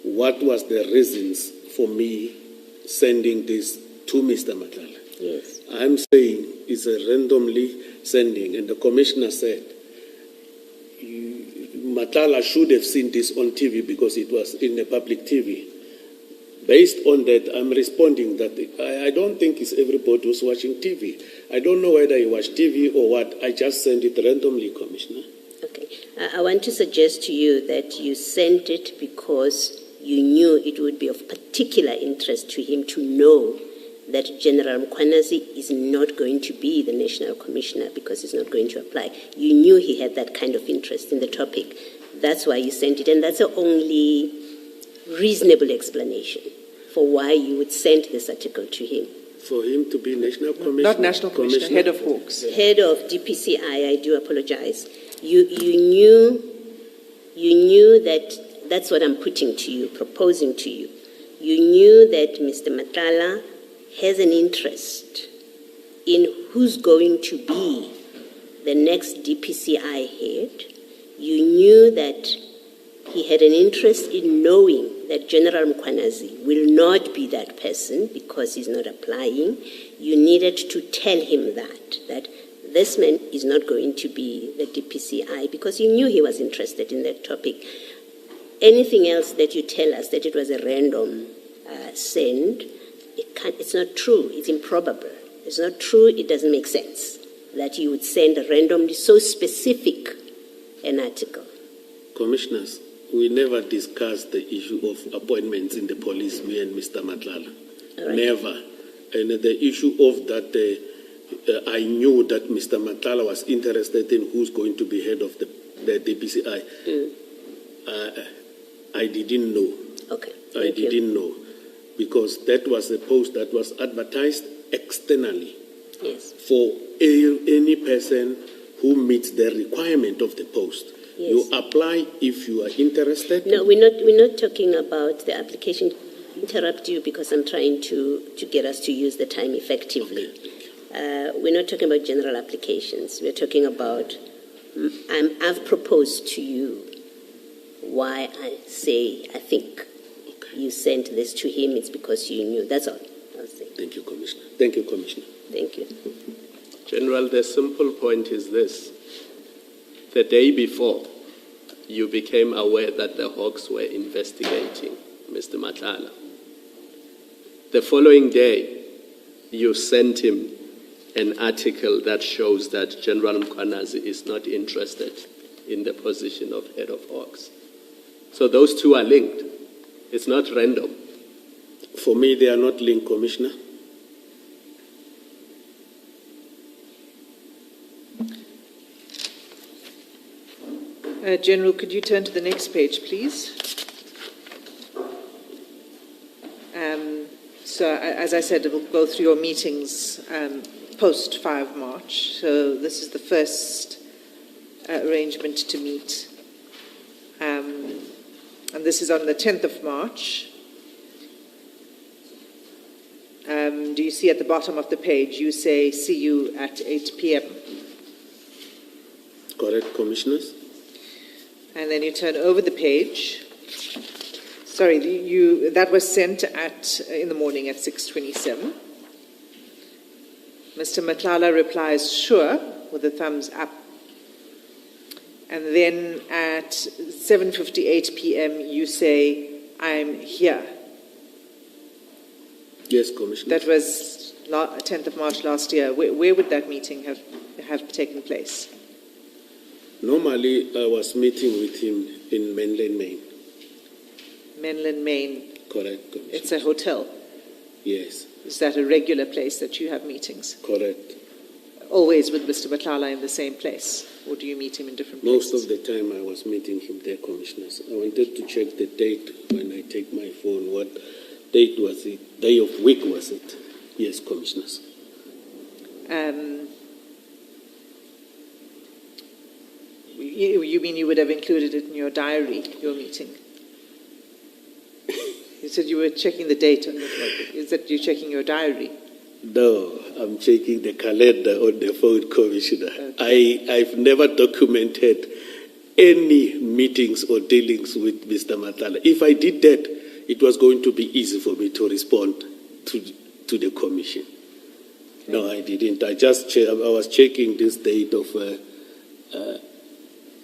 what was the reasons for me sending this to Mr. Madlanga. Yes. I'm saying it's a randomly sending, and the commissioner said Madlanga should have seen this on TV because it was in a public TV. Based on that, I'm responding that I don't think it's everybody who's watching TV. I don't know whether you watch TV or what. I just send it randomly, Commissioner. Okay. I want to suggest to you that you sent it because you knew it would be of particular interest to him to know that General Mkhwanazi is not going to be the National Commissioner because he's not going to apply. You knew he had that kind of interest in the topic. That's why you sent it, and that's the only reasonable explanation for why you would send this article to him. For him to be National Commissioner? Not National Commissioner, Head of Hawks. Head of DPCI, I do apologize. You knew that, that's what I'm putting to you, proposing to you. You knew that Mr. Madlanga has an interest in who's going to be the next DPCI head. You knew that he had an interest in knowing that General Mkhwanazi will not be that person because he's not applying. You needed to tell him that this man is not going to be the DPCI because you knew he was interested in that topic. Anything else that you tell us that it was a random send, it's not true. It's improbable. It's not true. It doesn't make sense that you would send randomly so specific an article. Commissioners, we never discussed the issue of appointments in the police, me and Mr. Madlanga. Right. Never. And the issue of that, I knew that Mr. Madlanga was interested in who's going to be head of the DPCI. I didn't know. Okay. I didn't know. Because that was a post that was advertised externally. Yes. For any person who meets the requirement of the post. Yes. You apply if you are interested. No, we're not talking about the application. Interrupt you because I'm trying to get us to use the time effectively. Okay. We're not talking about general applications. We're talking about, I've proposed to you why I say I think you sent this to him. It's because you knew. That's all I'll say. Thank you, Commissioner. Thank you, Commissioner. Thank you. General, the simple point is this. The day before, you became aware that the Hawks were investigating Mr. Madlanga. The following day, you sent him an article that shows that General Mkhwanazi is not interested in the position of head of Hawks. So those two are linked. It's not random. For me, they are not linked, Commissioner. General, could you turn to the next page, please? So, as I said, we'll go through your meetings post 5 March. So this is the first arrangement to meet. And this is on the 10th of March. Do you see at the bottom of the page, you say, see you at 8 p.m. Correct, Commissioners? And then you turn over the page. Sorry, that was sent in the morning at 6:27. Mr. Madlanga replies, sure, with a thumbs up. And then at 7:58 p.m. you say, I'm here. Yes, Commissioner. That was 10th of March last year. Where would that meeting have taken place? Normally, I was meeting with him in Mainland, Maine. Mainland, Maine. Correct, Commissioner. It's a hotel. Yes. Is that a regular place that you have meetings? Correct. Always with Mr. Madlanga in the same place? Or do you meet him in different places? Most of the time I was meeting him there, Commissioners. I wanted to check the date when I take my phone. What date was it? Day of week was it? Yes, Commissioners. You mean you would have included it in your diary, your meeting? You said you were checking the date. Is that you're checking your diary? No, I'm checking the calendar on the phone, Commissioner. I've never documented any meetings or dealings with Mr. Madlanga. If I did that, it was going to be easy for me to respond to the Commission. Okay. No, I didn't. I was checking this date of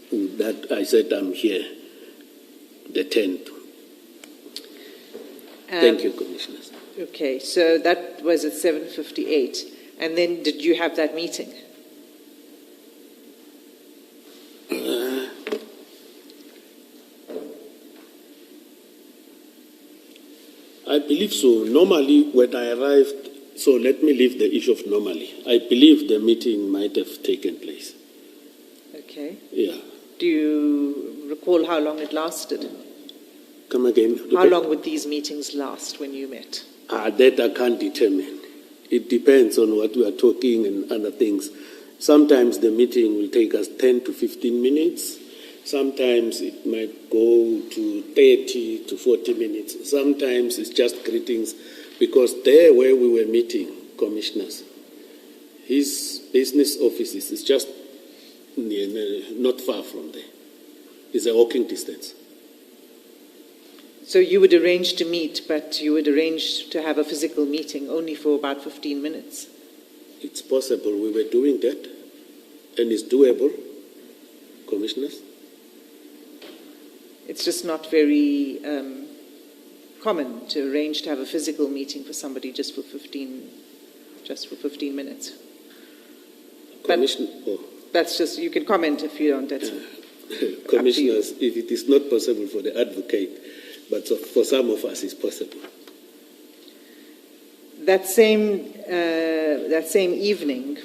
that I said I'm here, the 10th. Thank you, Commissioners. Okay, so that was at 7:58. And then did you have that meeting? I believe so. Normally, when I arrived, so let me leave the issue of normally. I believe the meeting might have taken place. Okay. Yeah. Do you recall how long it lasted? Come again. How long would these meetings last when you met? That I can't determine. It depends on what we are talking and other things. Sometimes the meeting will take us 10 to 15 minutes. Sometimes it might go to 30 to 40 minutes. Sometimes it's just greetings, because there where we were meeting, Commissioners, his business offices is just not far from there. It's a walking distance. So you would arrange to meet, but you would arrange to have a physical meeting only for about 15 minutes? It's possible. We were doing that, and it's doable, Commissioners. It's just not very common to arrange to have a physical meeting for somebody just for 15 minutes. That's just, you can comment if you don't. That's Commissioners, if it is not possible for the advocate, but for some of us it's possible. That same evening,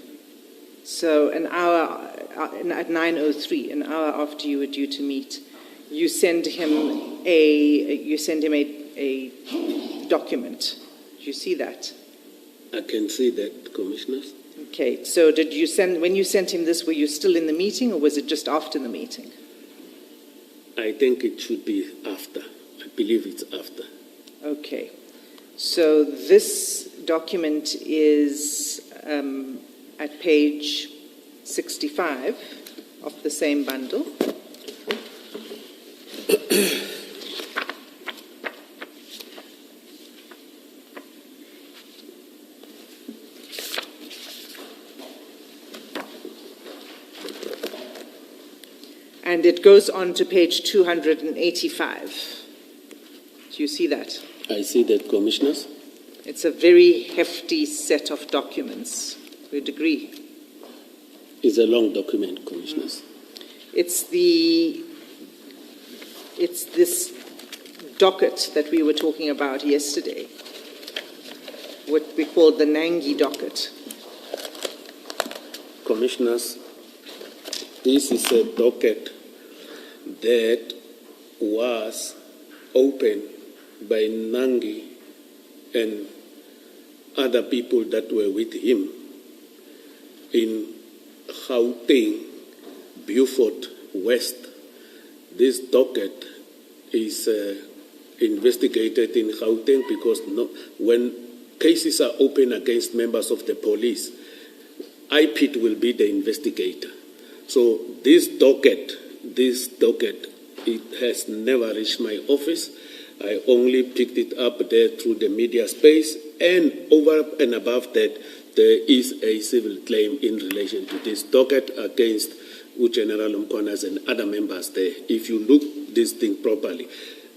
so an hour at 9:03, an hour after you were due to meet, you send him a document. Did you see that? I can see that, Commissioners. Okay, so when you sent him this, were you still in the meeting, or was it just after the meeting? I think it should be after. I believe it's after. Okay, so this document is at page 65 of the same bundle. And it goes on to page 285. Do you see that? I see that, Commissioners. It's a very hefty set of documents. We'd agree. It's a long document, Commissioners. It's this docket that we were talking about yesterday, what we call the Nangi docket. Commissioners, this is a docket that was opened by Nangi and other people that were with him in Gauteng, Beaufort West. This docket is investigated in Gauteng because when cases are open against members of the police, IPIT will be the investigator. So this docket, it has never reached my office. I only picked it up there through the media space, and over and above that, there is a civil claim in relation to this docket against General Mkonas and other members there. If you look this thing properly,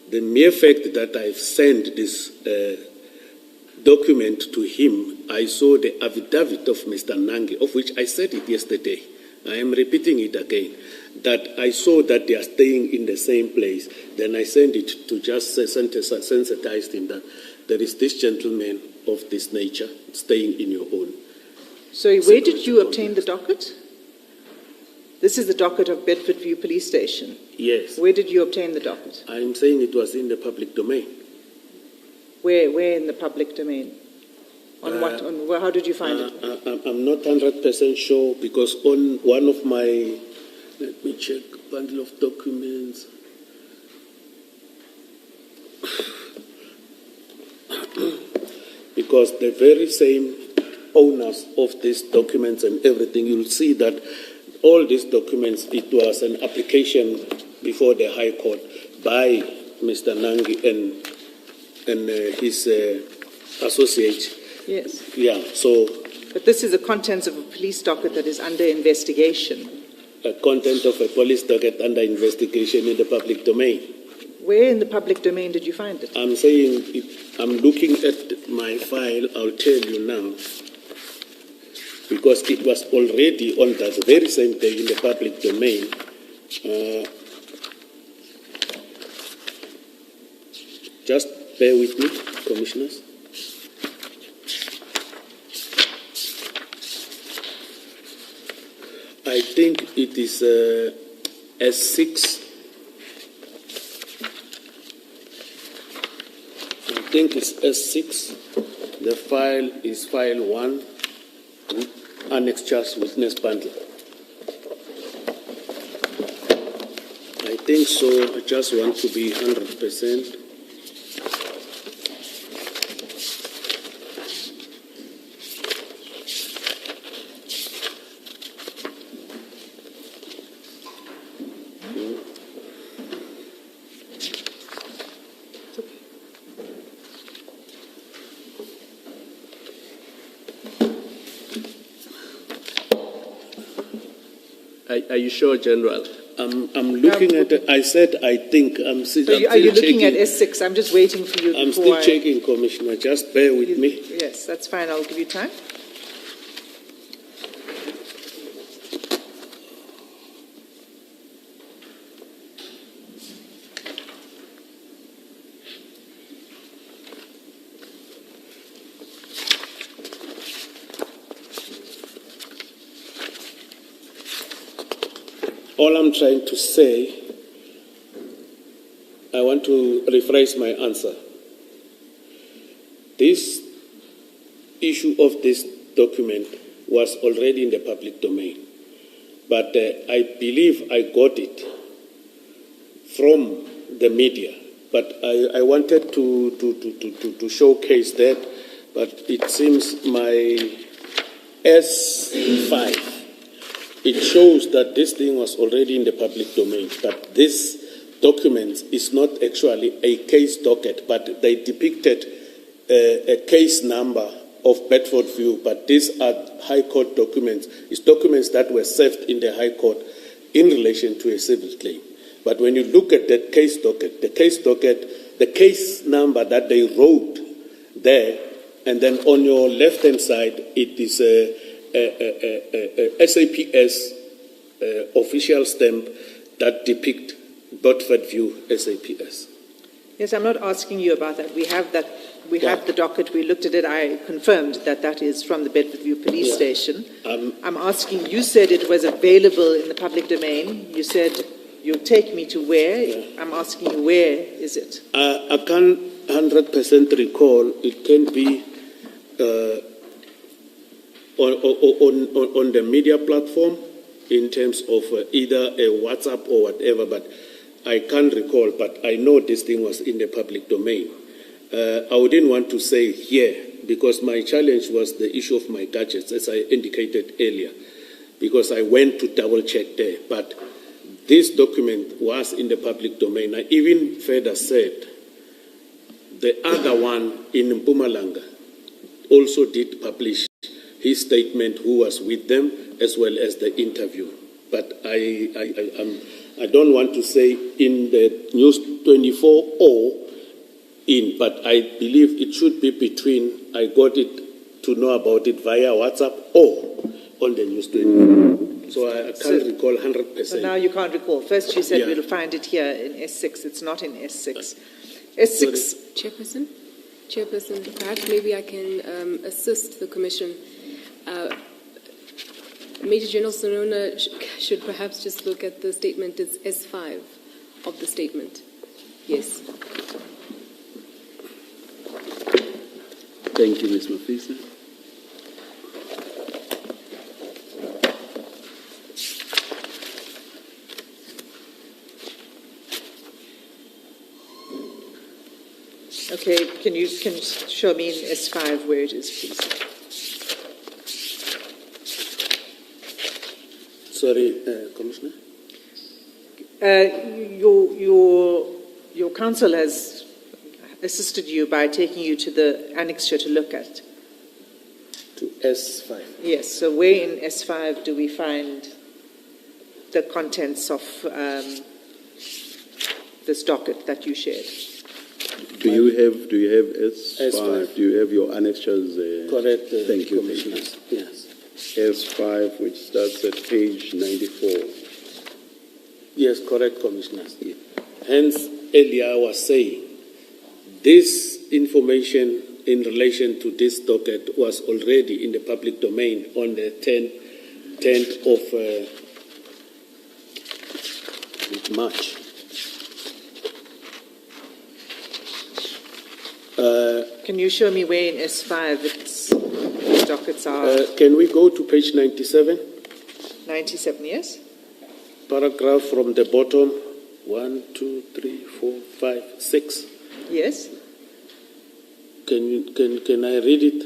the mere fact that I've sent this document to him, I saw the affidavit of Mr. Nangi, of which I said it yesterday. I am repeating it again, that I saw that they are staying in the same place. Then I sent it to just sensitize him that there is this gentleman of this nature staying in your own. So where did you obtain the docket? This is the docket of Bedford View Police Station. Yes. Where did you obtain the docket? I'm saying it was in the public domain. Where in the public domain? On what? How did you find it? I'm not 100% sure, because on one of my, let me check, bundle of documents. Because the very same owners of these documents and everything, you'll see that all these documents, it was an application before the High Court by Mr. Nangi and his associate. Yes. Yeah, so But this is the contents of a police docket that is under investigation. content of a police docket under investigation in the public domain. Where in the public domain did you find it? I'm saying, if I'm looking at my file, I'll tell you now, because it was already on that very same day in the public domain. Just bear with me, commissioners. I think it is S6. I think it's S6. The file is file 1, Annex Charge Witness Bundle. I think so. I just want to be 100%. Are you sure, General? I'm looking at it. I said I think. I'm still Are you looking checking. at S6? I'm just waiting for you. I'm before still I- checking, Commissioner. Just bear with me. Yes, that's fine. I'll give you time. All I'm trying to say, I want to rephrase my answer. This issue of this document was already in the public domain, but I believe I got it from the media. But I wanted to showcase that, but it seems my S5, it shows that this thing was already in the public domain, but this document is not actually a case docket, but they depicted a case number of Bedford View, but these are High Court documents. It's documents that were served in the High Court in relation to a civil claim. But when you look at that case docket, the case number that they wrote there, and then on your left-hand side, it is a SAPS official stamp that depict Bedford View SAPS. Yes, I'm not asking you about that. We have that. We have the docket. We looked at it. I confirmed that that is from the Bedford View Police Station. I'm asking. You said it was available in the public domain. You said you'll take me to where. Yeah. I'm asking you, where is it? I can't 100% recall. It can be on the media platform in terms of either a WhatsApp or whatever, but I can't recall, but I know this thing was in the public domain. I wouldn't want to say here, because my challenge was the issue of my gadgets, as I indicated earlier, because I went to double check there. But this document was in the public domain. I even further said the other one in Mpumalanga also did publish his statement, who was with them, as well as the interview. But I don't want to say in the News 24 or in, but I believe it should be between, I got it to know about it via WhatsApp or on the News 24. So I can't recall 100%. So now you can't recall. First you said we'll find it here in S6. It's not in S6. S6. Chairperson, perhaps maybe I can assist the Commission. Major General Sonona should perhaps just look at the statement. It's S5 of the statement. Yes. Thank you, Ms. Mafisa. Okay, can you show me in S5 where it is, please? Sorry, Commissioner? Your counsel has assisted you by taking you to the annexure to look at. To S5. Yes, so where in S5 do we find the contents of this docket that you shared? Do you have S5? S5. Do you have your annexures? Correct, Thank you, Commissioner. Commissioner. Yes. S5, which starts at page 94. Yes, correct, Commissioners. Hence, earlier I was saying, this information in relation to this docket was already in the public domain on the 10th of March. Can you show me where in S5 the dockets are? Can we go to page 97? 97, yes? Paragraph from the bottom, 1, 2, 3, 4, 5, 6. Yes? Can I read it?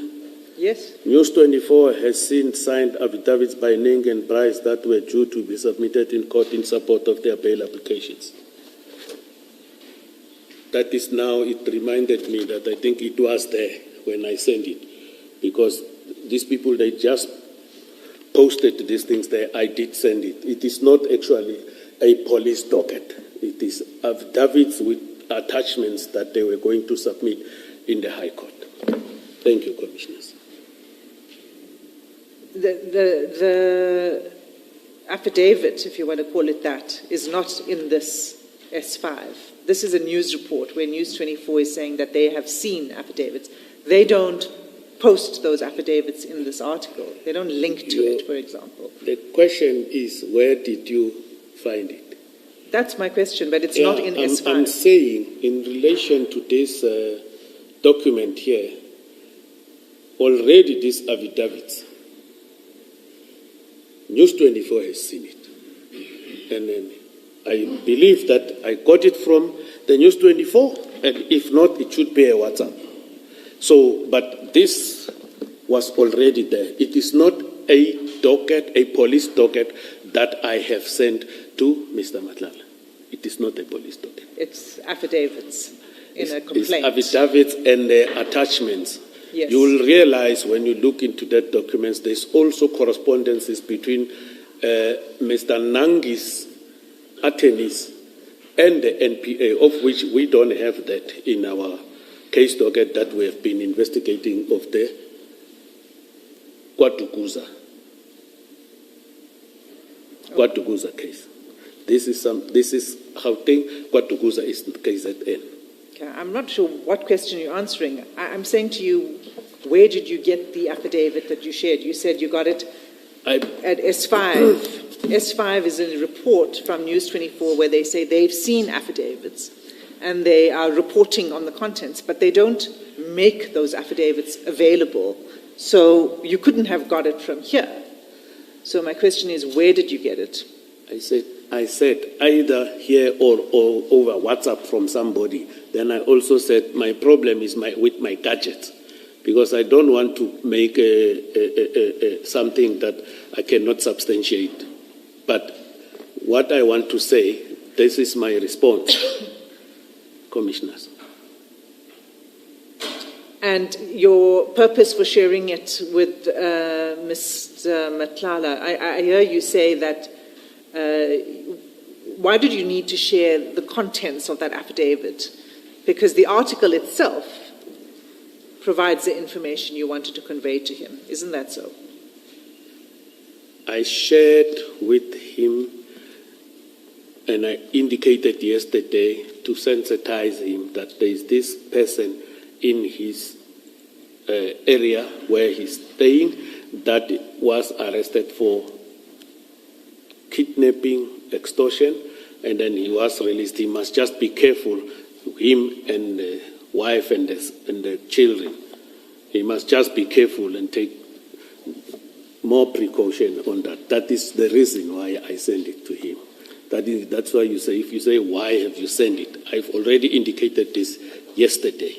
Yes? News 24 has seen signed affidavits by Ning and Bryce that were due to be submitted in court in support of their bail applications. That is now, it reminded me that I think it was there when I sent it. Because these people, they just posted these things there. I did send it. It is not actually a police docket. It is affidavits with attachments that they were going to submit in the High Court. Thank you, Commissioners. The affidavit, if you want to call it that, is not in this S5. This is a news report where News 24 is saying that they have seen affidavits. They don't post those affidavits in this article. They don't link to it, for example. The question is, where did you find it? That's my question, but it's not in S5. I'm saying, in relation to this document here, already these affidavits, News 24 has seen it. And then I believe that I got it from the News 24, and if not, it should be a WhatsApp. So, but this was already there. It is not a docket, a police docket that I have sent to Mr. Madlanga. It is not a police docket. It's affidavits in a complaint. It's affidavits and attachments. Yes. You will realize when you look into that documents, there's also correspondences between Mr. Nangi's attorneys and the NPA, of which we don't have that in our case docket that we have been investigating of the Kwatukuza case. This is how Kwatukuza is KZN. Okay, I'm not sure what question you're answering. I'm saying to you, where did you get the affidavit that you shared? You said you got it at S5. S5 is a report from News 24 where they say they've seen affidavits and they are reporting on the contents, but they don't make those affidavits available. So you couldn't have got it from here. So my question is, where did you get it? I said either here or over WhatsApp from somebody. Then I also said my problem is with my gadgets, because I don't want to make something that I cannot substantiate. But what I want to say, this is my response, Commissioners. And your purpose for sharing it with Mr. Madlanga, I hear you say that, why did you need to share the contents of that affidavit? Because the article itself provides the information you wanted to convey to him. Isn't that so? I shared with him, and I indicated yesterday to sensitize him that there is this person in his area where he's staying that was arrested for kidnapping, extortion, and then he was released. He must just be careful, him and the wife and the children. He must just be careful and take more precaution on that. That is the reason why I sent it to him. That's why you say, if you say, why have you sent it? I've already indicated this yesterday.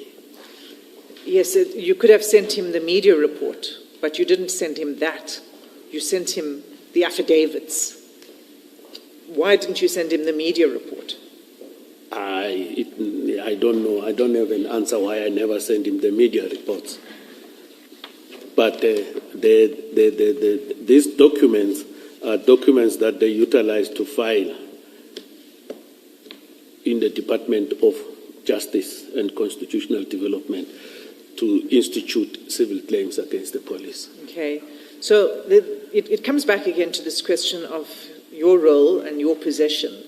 Yes, you could have sent him the media report, but you didn't send him that. You sent him the affidavits. Why didn't you send him the media report? I don't know. I don't have an answer why I never sent him the media reports. But these documents are documents that they utilize to file in the Department of Justice and Constitutional Development to institute civil claims against the police. Okay. So it comes back again to this question of your role and your possession,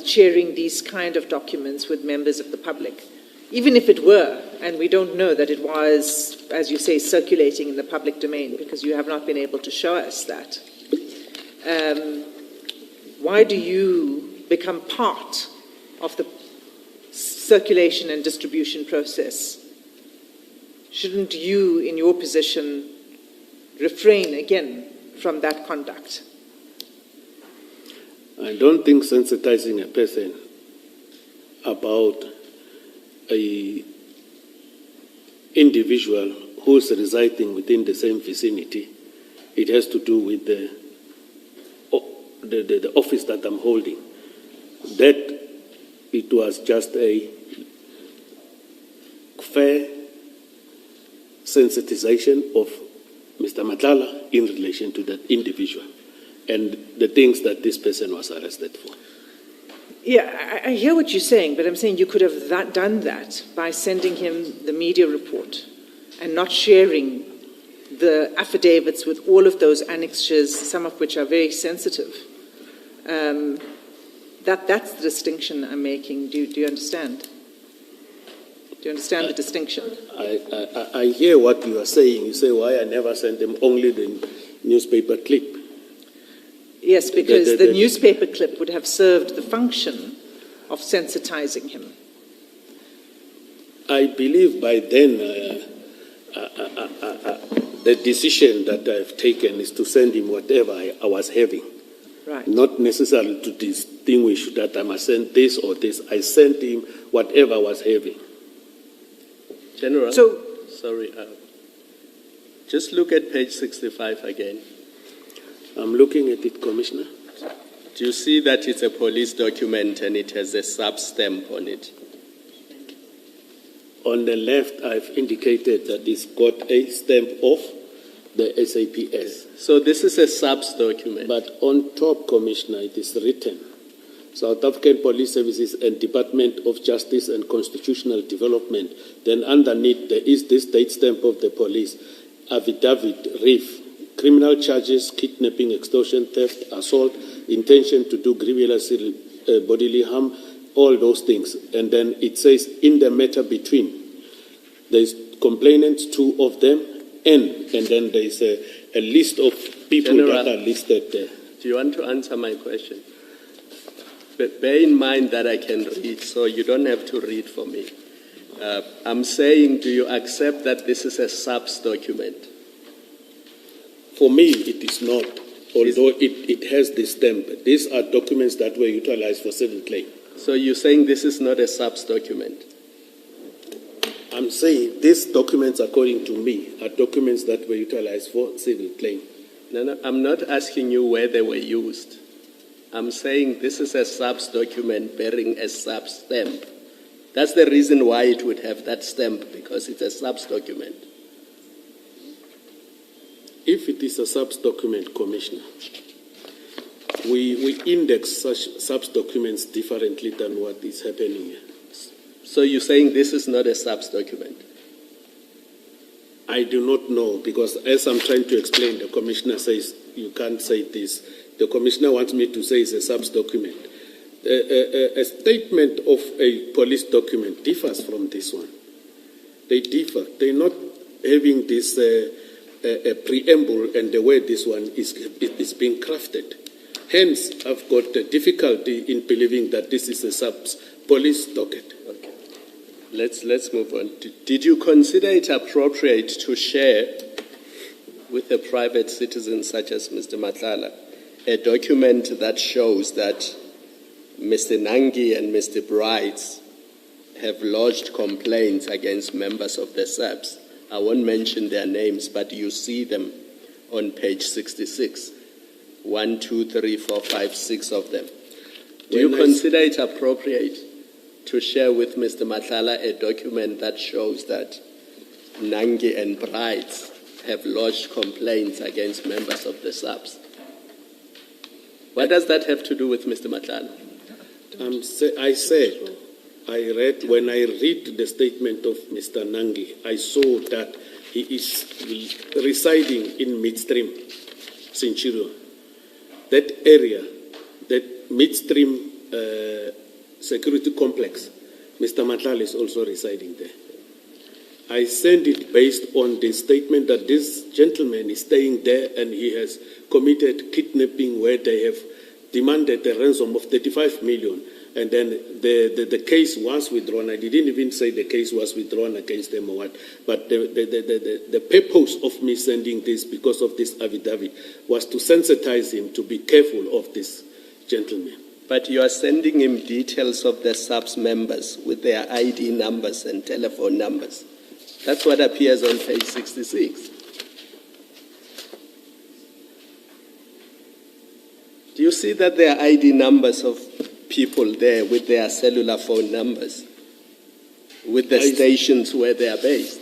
sharing these kind of documents with members of the public. Even if it were, and we don't know that it was, as you say, circulating in the public domain, because you have not been able to show us that, why do you become part of the circulation and distribution process? Shouldn't you, in your position, refrain again from that conduct? I don't think sensitizing a person about an individual who's residing within the same vicinity, it has to do with the office that I'm holding. That it was just a fair sensitization of Mr. Madlanga in relation to that individual and the things that this person was arrested for. Yeah, I hear what you're saying, but I'm saying you could have done that by sending him the media report and not sharing the affidavits with all of those annexures, some of which are very sensitive. That's the distinction I'm making. Do you understand? Do you understand the distinction? I hear what you are saying. You say, why I never sent them only the newspaper clip. Yes, because the newspaper clip would have served the function of sensitizing him. I believe by then the decision that I've taken is to send him whatever I was having. Right. Not necessarily to distinguish that I must send this or this. I sent him whatever I was having. General, sorry, just look at page 65 again. I'm looking at it, Commissioner. Do you see that it's a police document and it has a sub-stamp on it? On the left, I've indicated that it's got a stamp of the SAPS. So this is a subs document. But on top, Commissioner, it is written, South African Police Services and Department of Justice and Constitutional Development. Then underneath, there is this date stamp of the police, affidavit, RIF, criminal charges, kidnapping, extortion, theft, assault, intention to do grievous bodily harm, all those things. And then it says, in the matter between, there's complainants, 2 of them, and then there's a list of people that are listed there. Do you want to answer my question? But bear in mind that I can read, so you don't have to read for me. I'm saying, do you accept that this is a subs document? For me, it is not, although it has this stamp. These are documents that were utilized for civil claim. So you're saying this is not a subs document? I'm saying these documents, according to me, are documents that were utilized for civil claim. No, I'm not asking you where they were used. I'm saying this is a subs document bearing a subs stamp. That's the reason why it would have that stamp, because it's a subs document. If it is a subs document, Commissioner, we index such subs documents differently than what is happening here. So you're saying this is not a subs document? I do not know, because as I'm trying to explain, the Commissioner says you can't say this. The Commissioner wants me to say it's a subs document. A statement of a police document differs from this one. They differ. They're not having this a preamble and the way this one is being crafted. Hence, I've got a difficulty in believing that this is a subs police docket. Okay. Let's move on. Did you consider it appropriate to share with a private citizen such as Mr. Madlanga a document that shows that Mr. Nangi and Mr. Brights have lodged complaints against members of the SAPS? I won't mention their names, but you see them on page 66. 1, 2, 3, 4, 5, 6 of them. Do you When I- consider it appropriate to share with Mr. Madlanga a document that shows that Nangi and Brides have lodged complaints against members of the SAPS? What does that have to do with Mr. Madlanga? I said, when I read the statement of Mr. Nangi, I saw that he is residing in midstream, Centurion. That area, that midstream security complex, Mr. Madlanga is also residing there. I sent it based on the statement that this gentleman is staying there and he has committed kidnapping where they have demanded a ransom of 35 million. And then the case was withdrawn. I didn't even say the case was withdrawn against them or what. But the purpose of me sending this, because of this affidavit, was to sensitize him to be careful of this gentleman. But you are sending him details of the SAPS members with their ID numbers and telephone numbers. That's what appears on page 66. Do you see that there are ID numbers of people there with their cellular phone numbers, with the stations where they are based?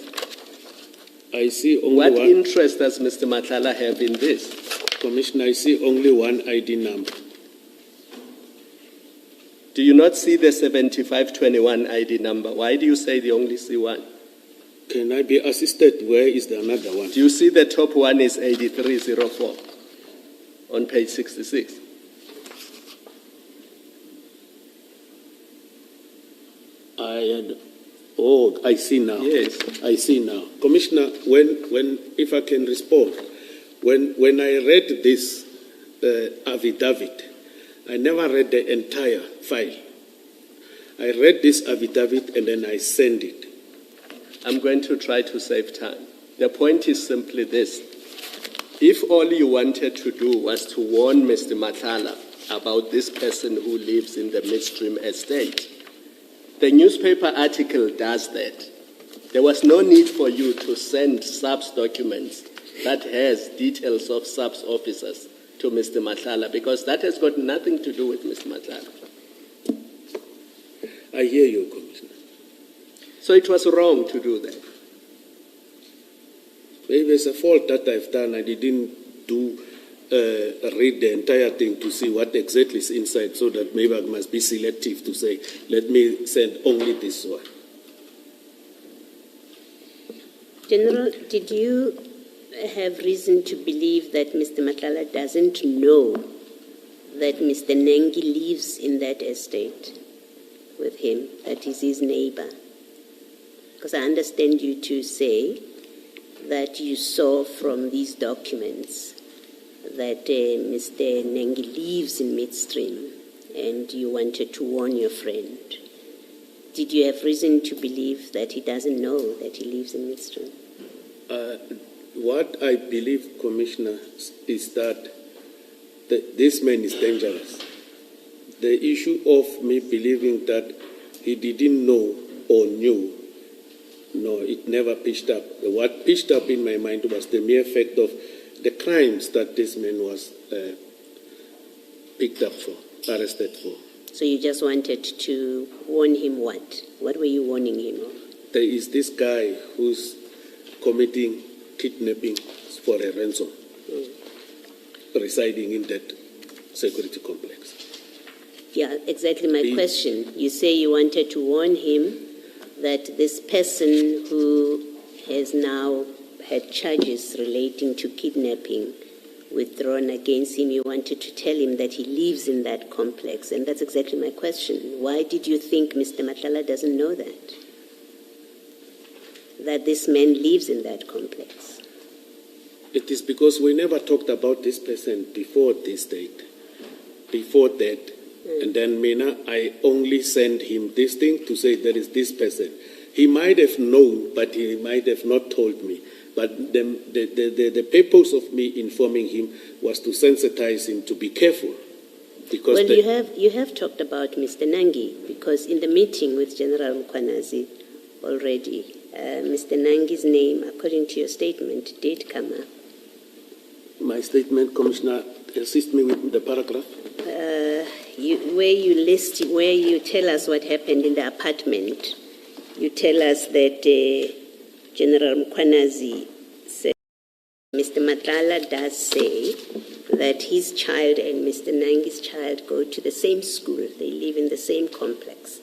I see only What one. interest does Mr. Madlanga have in this? Commissioner, I see only one ID number. Do you not see the 7521 ID number? Why do you say you only see one? Can I be assisted? Where is the another one? Do you see the top one is 8304 on page 66? I see now. Yes. I see now. Commissioner, if I can respond, when I read this affidavit, I never read the entire file. I read this affidavit and then I sent it. I'm going to try to save time. The point is simply this. If all you wanted to do was to warn Mr. Madlanga about this person who lives in the midstream estate, the newspaper article does that. There was no need for you to send SAPS documents that has details of SAPS officers to Mr. Madlanga, because that has got nothing to do with Mr. Madlanga. I hear you, Commissioner. So it was wrong to do that. Maybe it's a fault that I've done. I didn't read the entire thing to see what exactly is inside, so that maybe I must be selective to say, let me send only this one. General, did you have reason to believe that Mr. Madlanga doesn't know that Mr. Nangi lives in that estate with him, that is his neighbor? Because I understand you to say that you saw from these documents that Mr. Nangi lives in midstream and you wanted to warn your friend. Did you have reason to believe that he doesn't know that he lives in midstream? What I believe, Commissioner, is that this man is dangerous. The issue of me believing that he didn't know or knew, no, it never pitched up. What pitched up in my mind was the mere fact of the crimes that this man was picked up for, arrested for. So you just wanted to warn him what? What were you warning him of? There is this guy who's committing kidnapping for a ransom, residing in that security complex. Yeah, exactly my question. You say you wanted to warn him that this person who has now had charges relating to kidnapping withdrawn against him, you wanted to tell him that he lives in that complex. And that's exactly my question. Why did you think Mr. Madlanga doesn't know that? That this man lives in that complex? It is because we never talked about this person before this date, before that. And then, Mina, I only sent him this thing to say there is this person. He might have known, but he might have not told me. But the purpose of me informing him was to sensitize him to be careful. Because you have talked about Mr. Nangi, because in the meeting with General Mkhwanazi already, Mr. Nangi's name, according to your statement, did come up. My statement, Commissioner, assist me with the paragraph? Where you tell us what happened in the apartment, you tell us that General Mkwanazi said, Mr. Madlanga does say that his child and Mr. Nangi's child go to the same school, they live in the same complex,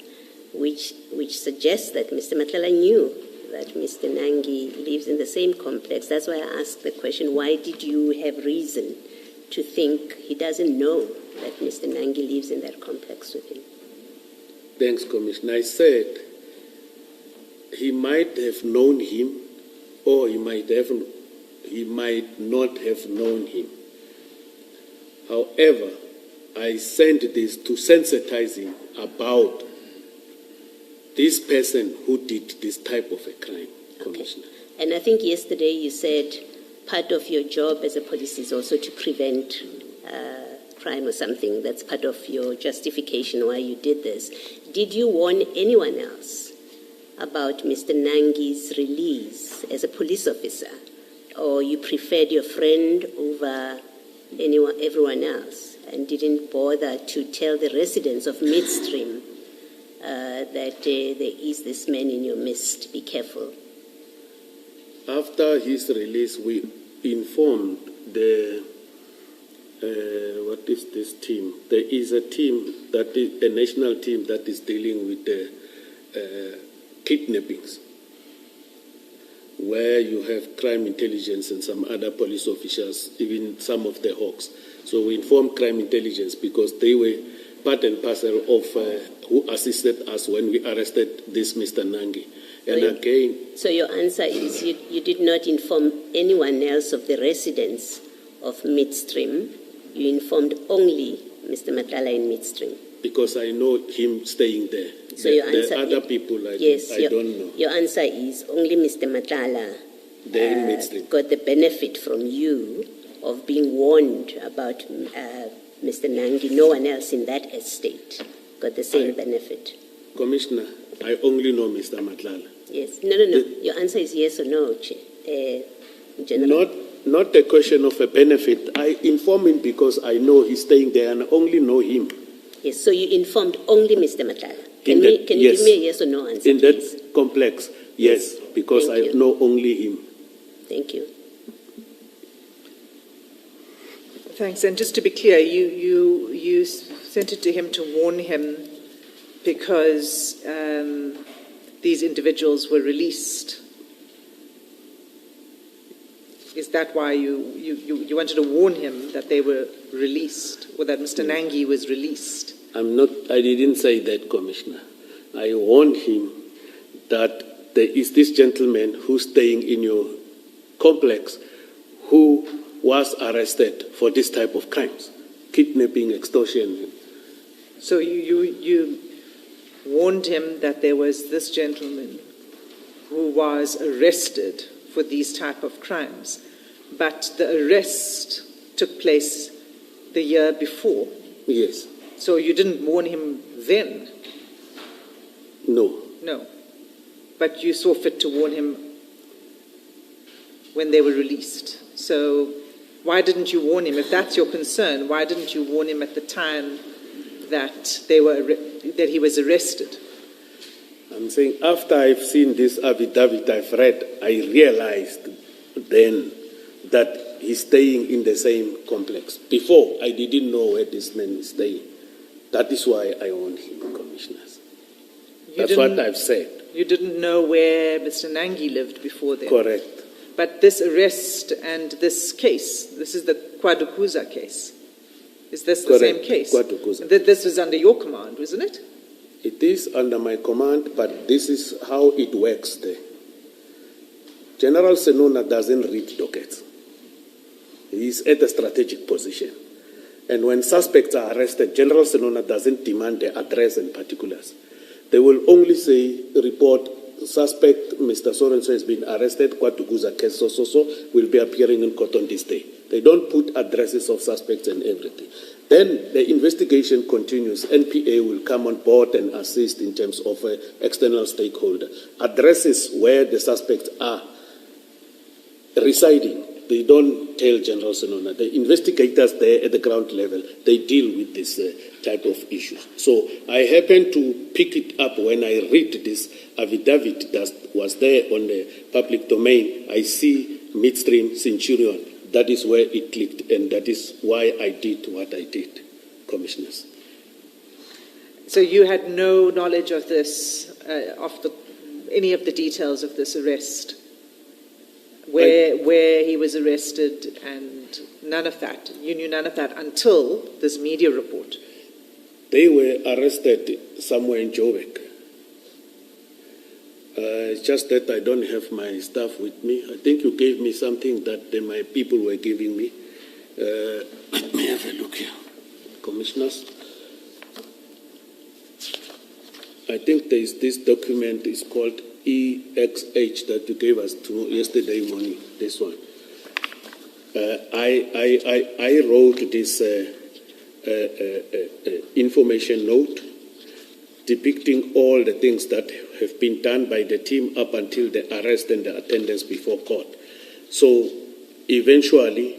which suggests that Mr. Madlanga knew that Mr. Nangi lives in the same complex. That's why I asked the question, why did you have reason to think he doesn't know that Mr. Nangi lives in that complex with him? Thanks, Commissioner. I said he might have known him, or he might not have known him. However, I sent this to sensitize him about this person who did this type of a crime, Commissioner. Okay. And I think yesterday you said part of your job as a police is also to prevent crime or something. That's part of your justification why you did this. Did you warn anyone else about Mr. Nangi's release as a police officer? Or you preferred your friend over everyone else and didn't bother to tell the residents of Midstream that there is this man in your midst? Be careful. After his release, we informed the what is this team? There is a team that is a national team that is dealing with the kidnappings, where you have crime intelligence and some other police officials, even some of the hawks. So we informed crime intelligence because they were part and parcel of who assisted us when we arrested this Mr. Nangi. So your answer is you did not inform anyone else of the residents of Midstream. You informed only Mr. Madlanga in Midstream. Because I know him staying there. So your answer, the other people I don't know. Your answer is only Mr. Madlanga got the benefit from you of being warned about Mr. Nangi. No one else in that estate got the same benefit. Commissioner, I only know Mr. Madlanga. Yes. No. Your answer is yes or no, General. Not a question of a benefit. I inform him because I know he's staying there and I only know him. Yes, so you informed only Mr. Madlanga. Can you give me a yes or no answer, in please? That complex, yes, because I know only him. Thank you. Thanks. And just to be clear, you sent it to him to warn him because these individuals were released. Is that why you wanted to warn him that they were released, or that Mr. Nangi was released? I didn't say that, Commissioner. I warned him that there is this gentleman who's staying in your complex who was arrested for this type of crimes, kidnapping, extortion. So you warned him that there was this gentleman who was arrested for these type of crimes, but the arrest took place the year before. Yes. So you didn't warn him then? No. No. But you saw fit to warn him when they were released. So why didn't you warn him? If that's your concern, why didn't you warn him at the time that that he was arrested? I'm saying after I've seen this affidavit I've read, I realized then that he's staying in the same complex. Before, I didn't know where this man is staying. That is why I warned him, Commissioners. That's what I've said. You didn't know where Mr. Nangi lived before then? Correct. But this arrest and this case, this is the Kwadukuza case. Is this the same case? Kwadukuza. This was under your command, wasn't it? It is under my command, but this is how it works there. General Senona doesn't read dockets. He is at a strategic position. And when suspects are arrested, General Senona doesn't demand their address and particulars. They will only say, report, suspect Mr. So-and-so has been arrested, Kwatuguza case so will be appearing in court on this day. They don't put addresses of suspects and everything. Then the investigation continues. NPA will come on board and assist in terms of external stakeholder. Addresses where the suspects are residing they don't tell General Senona. The investigators there at the ground level, they deal with this type of issues. So I happened to pick it up when I read this affidavit that was there on the public domain. I see midstream Centurion. That is where it clicked, and that is why I did what I did, Commissioners. So you had no knowledge of this, any of the details of this arrest, where he was arrested, and none of that. You knew none of that until this media report. They were arrested somewhere in Joburg. It's just that I don't have my stuff with me. I think you gave me something that my people were giving me. Let me have a look here, Commissioners. I think there is this document. It's called EXH that you gave us yesterday morning. This one. I wrote this information note depicting all the things that have been done by the team up until the arrest and the attendance before court. So eventually,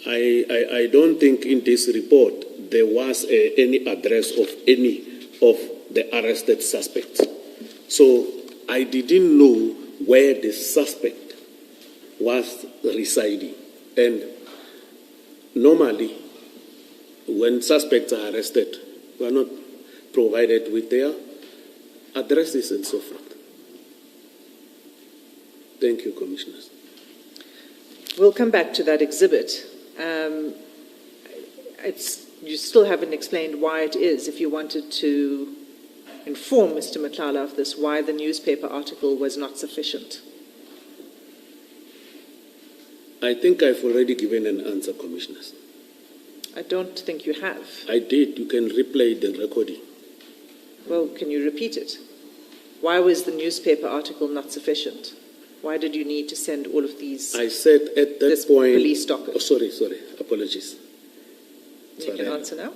I don't think in this report there was any address of any of the arrested suspects. So I didn't know where the suspect was residing. And normally, when suspects are arrested, we are not provided with their addresses and so forth. Thank you, Commissioners. We'll come back to that exhibit. You still haven't explained why it is, if you wanted to inform Mr. Matlala of this, why the newspaper article was not sufficient. I think I've already given an answer, Commissioners. I don't think you have. I did. You can replay the recording. Well, can you repeat it? Why was the newspaper article not sufficient? Why did you need to send all of these? I said at that point. Police docket. Oh, sorry. Apologies. You can answer now.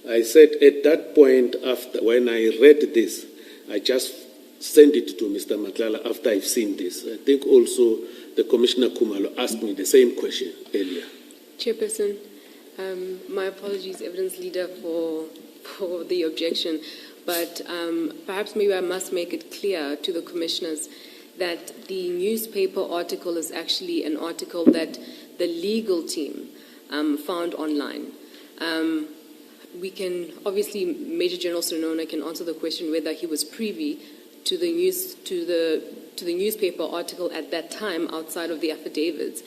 I said at that point, after when I read this, I just sent it to Mr. Matlala after I've seen this. I think also the Commissioner Kumalo asked me the same question earlier. Chairperson, my apologies, Evidence Leader, for the objection, but perhaps maybe I must make it clear to the Commissioners that the newspaper article is actually an article that the legal team found online. We can, obviously, Major General Sonona can answer the question whether he was privy to the newspaper article at that time outside of the affidavits.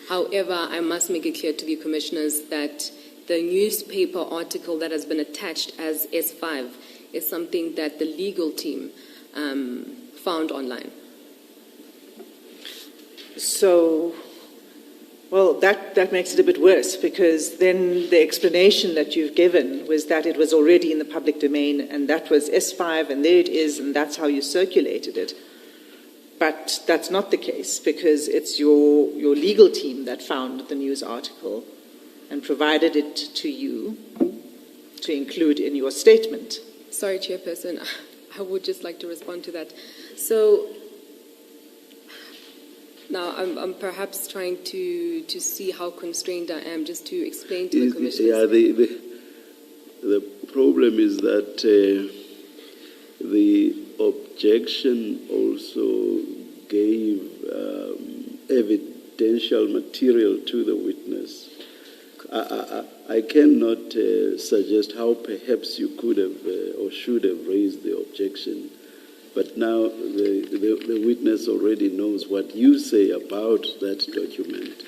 However, I must make it clear to the Commissioners that the newspaper article that has been attached as S5 is something that the legal team found online. So, well, that makes it a bit worse, because then the explanation that you've given was that it was already in the public domain, and that was S5, and there it is, and that's how you circulated it. But that's not the case, because it's your legal team that found the news article and provided it to you to include in your statement. Sorry, Chairperson, I would just like to respond to that. So now I'm perhaps trying to see how constrained I am, just to explain to the Commissioners. Yeah, the problem is that the objection also gave evidential material to the witness. I cannot suggest how perhaps you could have or should have raised the objection, but now the witness already knows what you say about that document,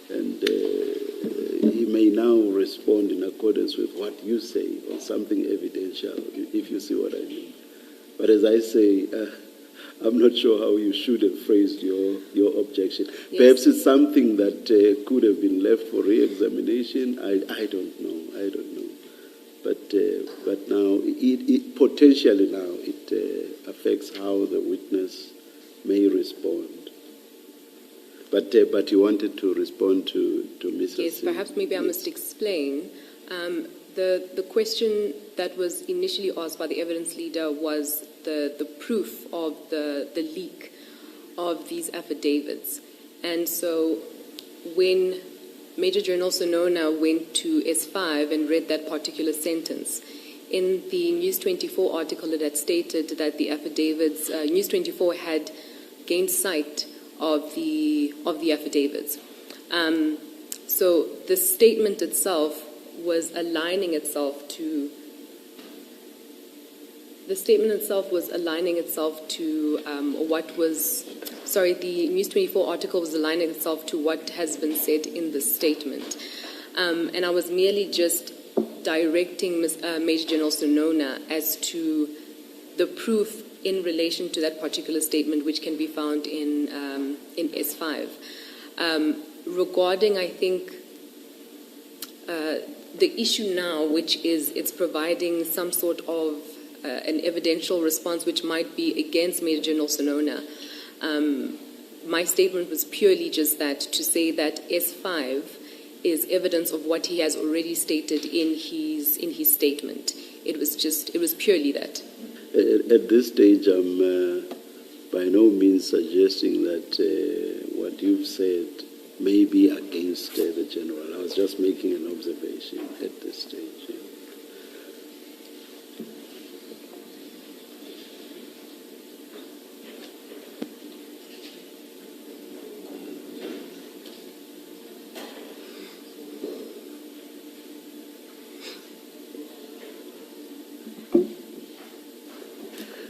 and he may now respond in accordance with what you say on something evidential, if you see what I mean. But as I say, I'm not sure how you should have phrased your objection. Yes. Perhaps it's something that could have been left for re-examination. I don't know. But now, it potentially now, it affects how the witness may respond. But you wanted to respond to Mrs. Yes, perhaps maybe I must explain. The question that was initially asked by the evidence leader was the proof of the leak of these affidavits. And so when Major General Sonona went to S5 and read that particular sentence, in the News 24 article it had stated that the affidavits, News 24 had gained sight of the affidavits. So the statement itself was aligning itself to the News 24 article was aligning itself to what has been said in the statement. And I was merely just directing Major General Sonona as to the proof in relation to that particular statement, which can be found in S5. Regarding, I think, the issue now, which is it's providing some sort of an evidential response which might be against Major General Sonona. My statement was purely just that, to say that S5 is evidence of what he has already stated in his statement. It was purely that. At this stage, I'm by no means suggesting that what you've said may be against the general. I was just making an observation at this stage. Yeah.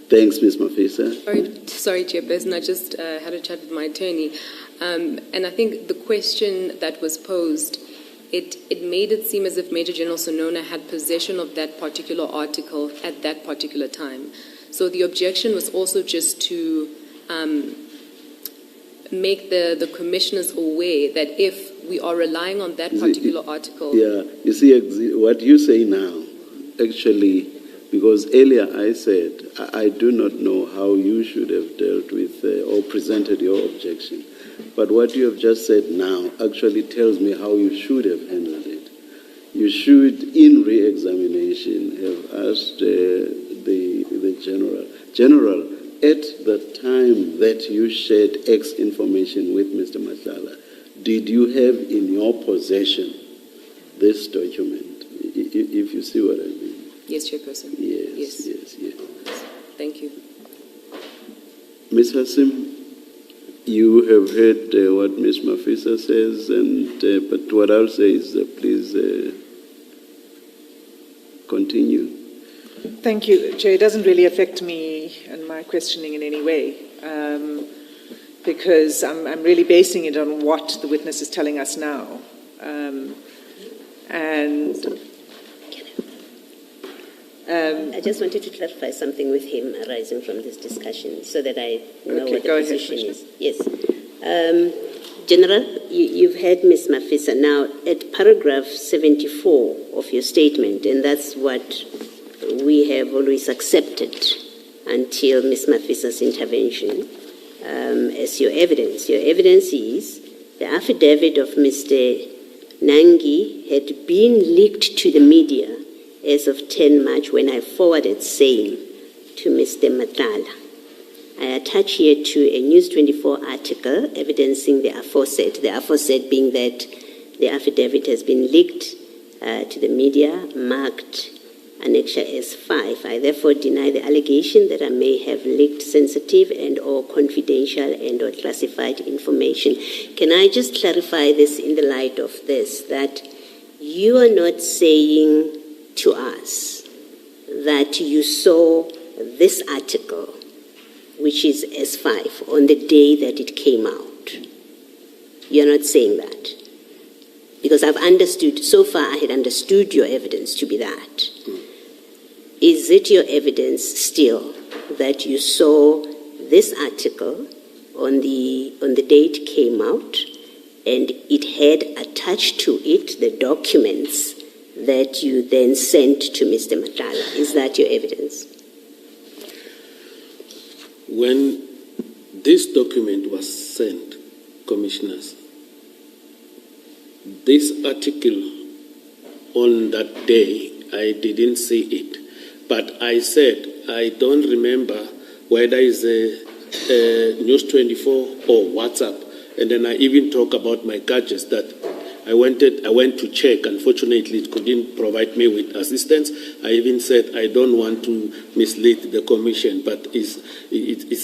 Thanks, Ms. Mafisa. Sorry, Chairperson, I just had a chat with my attorney. And I think the question that was posed, it made it seem as if Major General Sonona had possession of that particular article at that particular time. So the objection was also just to make the commissioners aware that if we are relying on that particular article... Yeah, you see, what you say now, actually... Because earlier I said, I do not know how you should have dealt with or presented your objection. But what you have just said now actually tells me how you should have handled it. You should, in re-examination, have asked the General, at the time that you shared X information with Mr. Madlanga, did you have in your possession this document? If you see what I mean. Yes, Chairperson. Yes. Thank you. Ms. Hassim, you have heard what Ms. Mafisa says, but what I'll say is please continue. Thank you, Chair. It doesn't really affect me and my questioning in any way, because I'm really basing it on what the witness is telling us now. I just wanted to clarify something with him arising from this discussion so that I know what the position is. Yes. General, you've heard Ms. Mafisa. Now, at paragraph 74 of your statement, and that's what we have always accepted until Ms. Mafisa's intervention, as your evidence. Your evidence is the affidavit of Mr. Nangi had been leaked to the media as of 10 March when I forwarded same to Mr. Madlanga. I attach here to a News 24 article evidencing the aforesaid being that the affidavit has been leaked to the media, marked Annexure S5. I therefore deny the allegation that I may have leaked sensitive and or confidential and or classified information. Can I just clarify this in the light of this, that you are not saying to us that you saw this article, which is S5, on the day that it came out? You're not saying that? Because I've understood, so far I had understood your evidence to be that. Is it your evidence still that you saw this article on the day it came out and it had attached to it the documents that you then sent to Mr. Madlanga? Is that your evidence? When this document was sent, Commissioners, this article on that day, I didn't see it. But I said, I don't remember whether it's a News 24 or WhatsApp. And then I even talk about my gadgets that I went to check. Unfortunately, it couldn't provide me with assistance. I even said I don't want to mislead the commission, but it's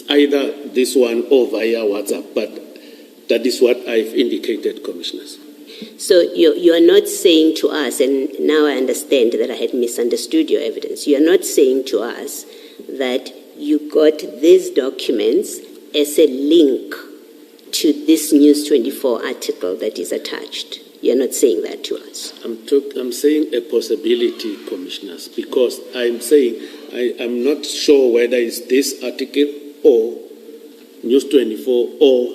either this one or via WhatsApp. But that is what I've indicated, commissioners. So you are not saying to us, and now I understand that I had misunderstood your evidence, you are not saying to us that you got these documents as a link to this News 24 article that is attached. You're not saying that to us. I'm saying a possibility, commissioners, because I'm saying I'm not sure whether it's this article or News 24 or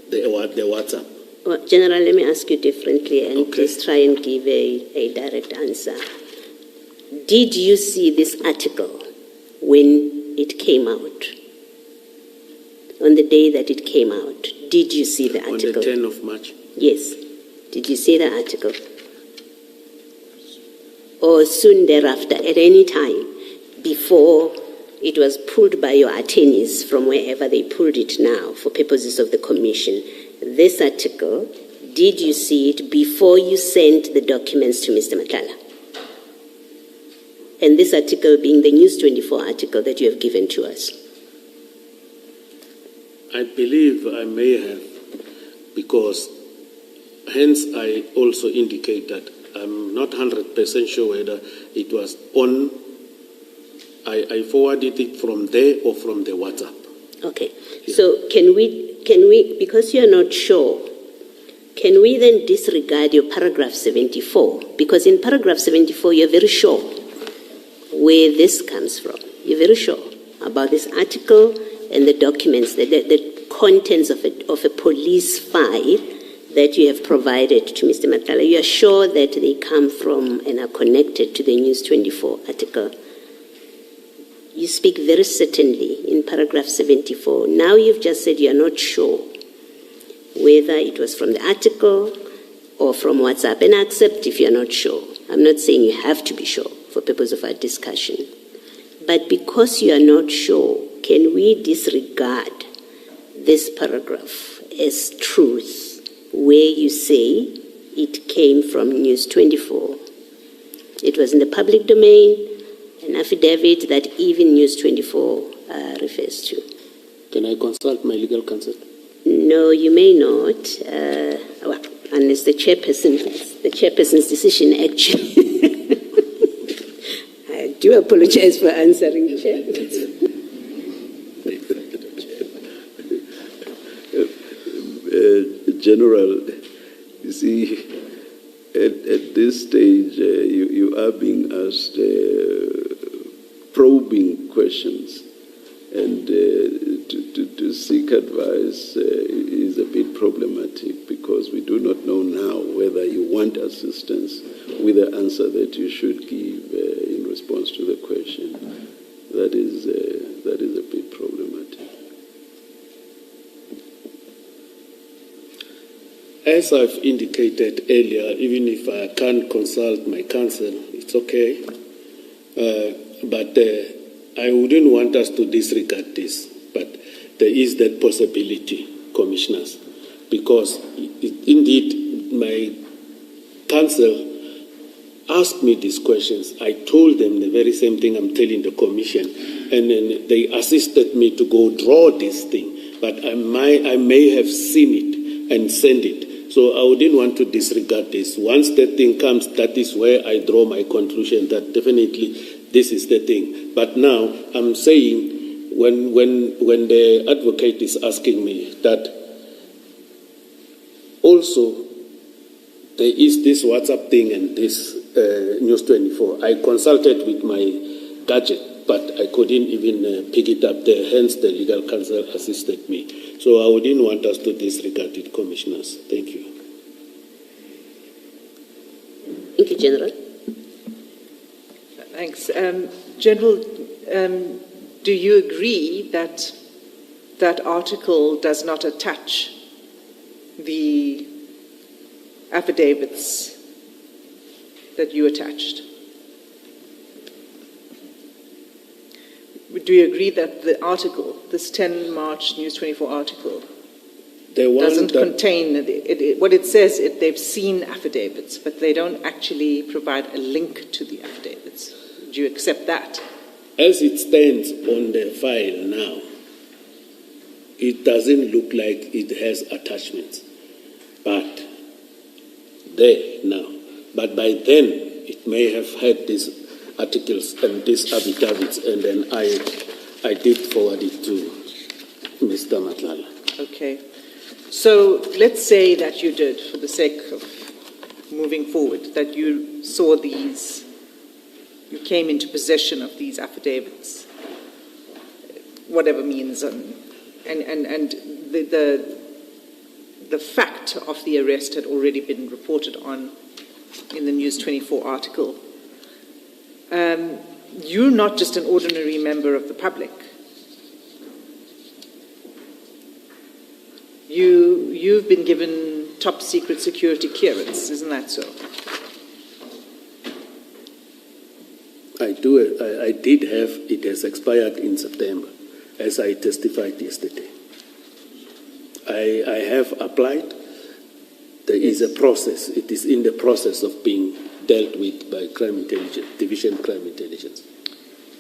the WhatsApp. Well, General, let me ask you differently and Okay. please try and give a direct answer. Did you see this article when it came out? On the day that it came out, did you see the article? On the 10th of March. Yes. Did you see the article? Or soon thereafter, at any time, before it was pulled by your attorneys from wherever they pulled it now for purposes of the commission, this article, did you see it before you sent the documents to Mr. Madlanga? And this article being the News 24 article that you have given to us. I believe I may have, because hence I also indicate that I'm not 100% sure whether it was on, I forwarded it from there or from the WhatsApp. Okay. Yeah. So can we, because you are not sure, can we then disregard your paragraph 74? Because in paragraph 74, you're very sure where this comes from. You're very sure about this article and the documents, the contents of a police file that you have provided to Mr. Madlanga. You are sure that they come from and are connected to the News 24 article. You speak very certainly in paragraph 74. Now you've just said you are not sure whether it was from the article or from WhatsApp. And I accept if you're not sure. I'm not saying you have to be sure for purpose of our discussion. But because you are not sure, can we disregard this paragraph as truth where you say it came from News 24? It was in the public domain, an affidavit that even News 24 refers to. Can I consult my legal counsel? No, you may not, well, unless the chairperson's decision actually. I do apologize for answering, Chair. General, you see, at this stage, you are being asked probing questions, and to seek advice is a bit problematic because we do not know now whether you want assistance with the answer that you should give in response to the question. That is a bit problematic. As I've indicated earlier, even if I can't consult my counsel, it's okay. But I wouldn't want us to disregard this. But there is that possibility, commissioners, because indeed my counsel asked me these questions. I told them the very same thing I'm telling the commission, and then they assisted me to go draw this thing. But I may have seen it and sent it. So I wouldn't want to disregard this. Once that thing comes, that is where I draw my conclusion that definitely this is the thing. But now I'm saying when the advocate is asking me that also there is this WhatsApp thing and this News 24. I consulted with my gadget, but I couldn't even pick it up there. Hence, the legal counsel assisted me. So I wouldn't want us to disregard it, commissioners. Thank you. Thank you, General. Thanks. General, do you agree that that article does not attach the affidavits that you attached? Do you agree that the article, this 10 March News 24 article, The one doesn't that- contain, what it says, they've seen affidavits, but they don't actually provide a link to the affidavits. Do you accept that? As it stands on the file now, it doesn't look like it has attachments. But there now. But by then, it may have had these articles and these affidavits, and then I did forward it to Mr. Madlanga. Okay. So let's say that you did, for the sake of moving forward, that you saw these, you came into possession of these affidavits, whatever means, and the fact of the arrest had already been reported on in the News 24 article. You're not just an ordinary member of the public. You've been given top secret security clearance, isn't that so? I did have, it has expired in September, as I testified yesterday. I have applied. There is a process. It is in the process of being dealt with by Crime Intelligence, Division Crime Intelligence.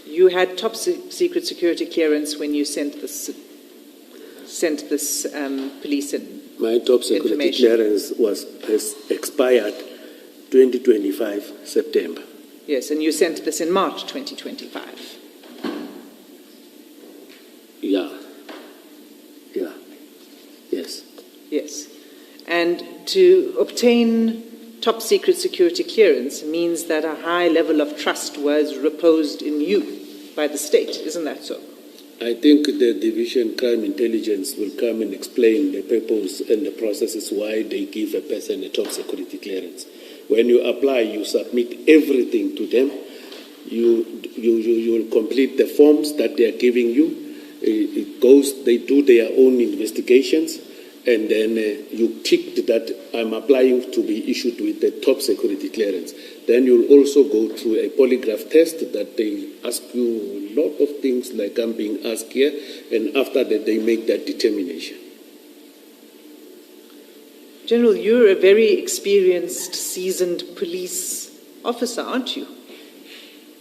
You had top secret security clearance when you sent this police in. My top security clearance has expired 2025 September. Yes, and you sent this in March 2025. Yes. Yes. And to obtain top secret security clearance means that a high level of trust was reposed in you by the state, isn't that so? I think the Division Crime Intelligence will come and explain the purpose and the processes why they give a person a top security clearance. When you apply, you submit everything to them. You will complete the forms that they are giving you. They do their own investigations, and then you tick that I'm applying to be issued with the top security clearance. Then you'll also go through a polygraph test that they ask you a lot of things like I'm being asked here, and after that they make that determination. General, you're a very experienced, seasoned police officer, aren't you?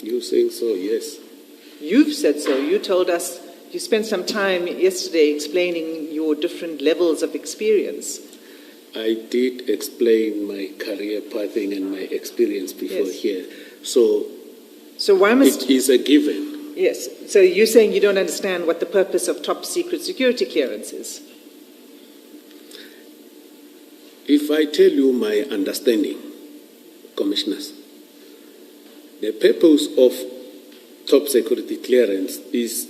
You saying so, yes. You've said so. You told us, you spent some time yesterday explaining your different levels of experience. I did explain my career pathing and my experience before Yes. here. So why must... it is a given. Yes. So you're saying you don't understand what the purpose of top secret security clearance is? If I tell you my understanding, Commissioners, the purpose of top security clearance is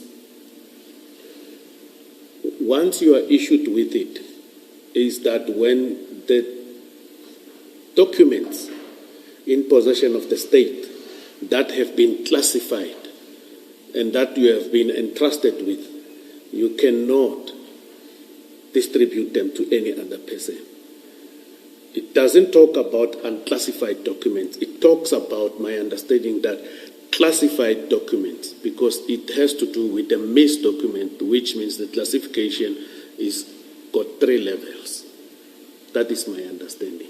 once you are issued with it, is that when the documents in possession of the state that have been classified and that you have been entrusted with, you cannot distribute them to any other person. It doesn't talk about unclassified documents. It talks about, my understanding, that classified documents, because it has to do with a missed document, which means the classification is got 3 levels. That is my understanding.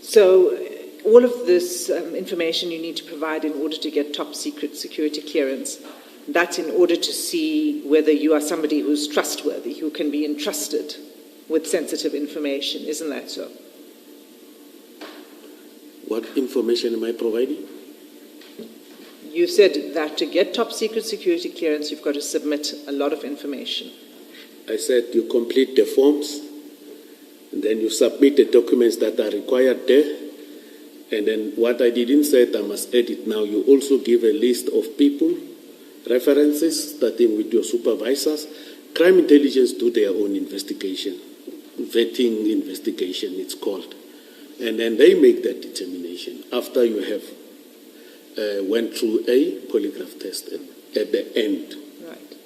So all of this information you need to provide in order to get top secret security clearance, that's in order to see whether you are somebody who's trustworthy, who can be entrusted with sensitive information. Isn't that so? What information am I providing? You said that to get top secret security clearance, you've got to submit a lot of information. I said you complete the forms, and then you submit the documents that are required there. And then what I didn't say, I must add it now, you also give a list of people, references, starting with your supervisors. Crime Intelligence do their own investigation, vetting investigation, it's called. And then they make that determination after you have went through a polygraph test at the end. Right.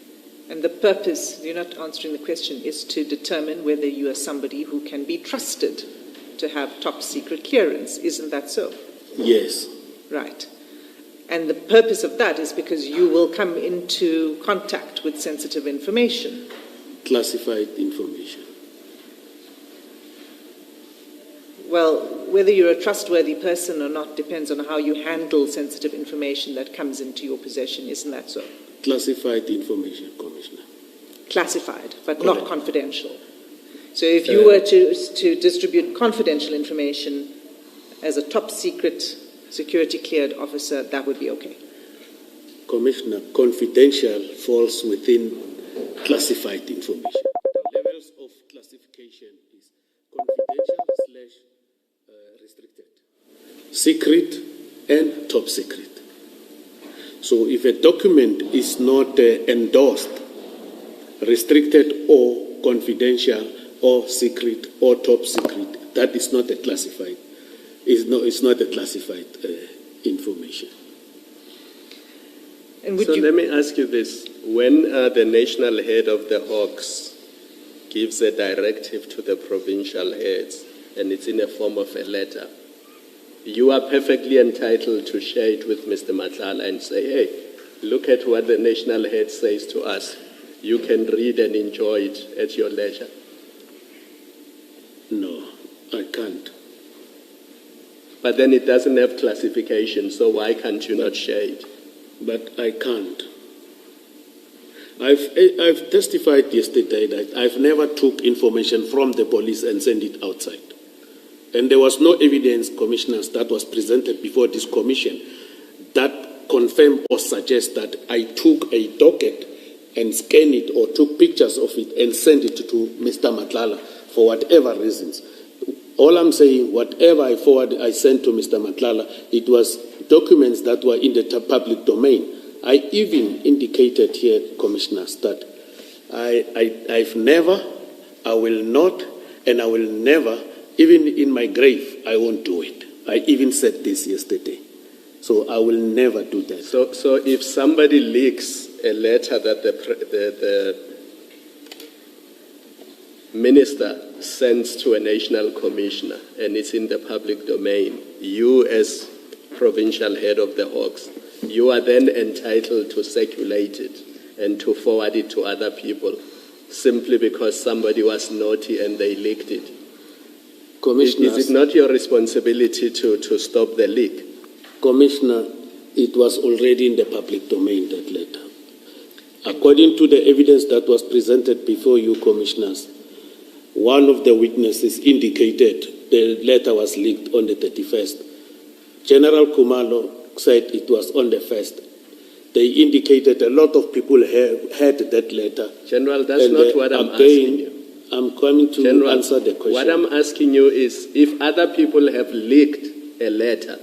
And the purpose, you're not answering the question, is to determine whether you are somebody who can be trusted to have top secret clearance. Isn't that so? Yes. Right. And the purpose of that is because you will come into contact with sensitive information. Classified information. Well, whether you're a trustworthy person or not depends on how you handle sensitive information that comes into your possession, isn't that so? Classified information, Commissioner. Classified, but Correct. not confidential. So if you were to distribute confidential information as a top secret security cleared officer, that would be okay. Commissioner, confidential falls within classified information. The levels of classification is confidential / restricted, secret, and top secret. So if a document is not endorsed, restricted or confidential or secret or top secret, that is not a classified. It's not a classified information. And would So you... let me ask you this. When the national head of the Hawks gives a directive to the provincial heads, and it's in the form of a letter, you are perfectly entitled to share it with Mr. Madlanga and say, hey, look at what the national head says to us. You can read and enjoy it at your leisure. No, I can't. But then it doesn't have classification, so why can't you not share it? But I can't. I've testified yesterday that I've never took information from the police and sent it outside. And there was no evidence, commissioners, that was presented before this commission that confirm or suggest that I took a docket and scanned it or took pictures of it and sent it to Mr. Madlanga for whatever reasons. All I'm saying, whatever I sent to Mr. Madlanga, it was documents that were in the public domain. I even indicated here, commissioners, that I've never, I will not, and I will never, even in my grave, I won't do it. I even said this yesterday. So I will never do that. So if somebody leaks a letter that the minister sends to a national commissioner and it's in the public domain, you as provincial head of the Hawks, you are then entitled to circulate it and to forward it to other people simply because somebody was naughty and they leaked it. Commissioners, is it not your responsibility to stop the leak? Commissioner, it was already in the public domain, that letter. According to the evidence that was presented before you, commissioners, one of the witnesses indicated the letter was leaked on the 31st. General Kumalo said it was on the 1st. They indicated a lot of people had that letter. General, that's not what I'm asking you. I'm coming to General, answer the question. What I'm asking you is, if other people have leaked a letter,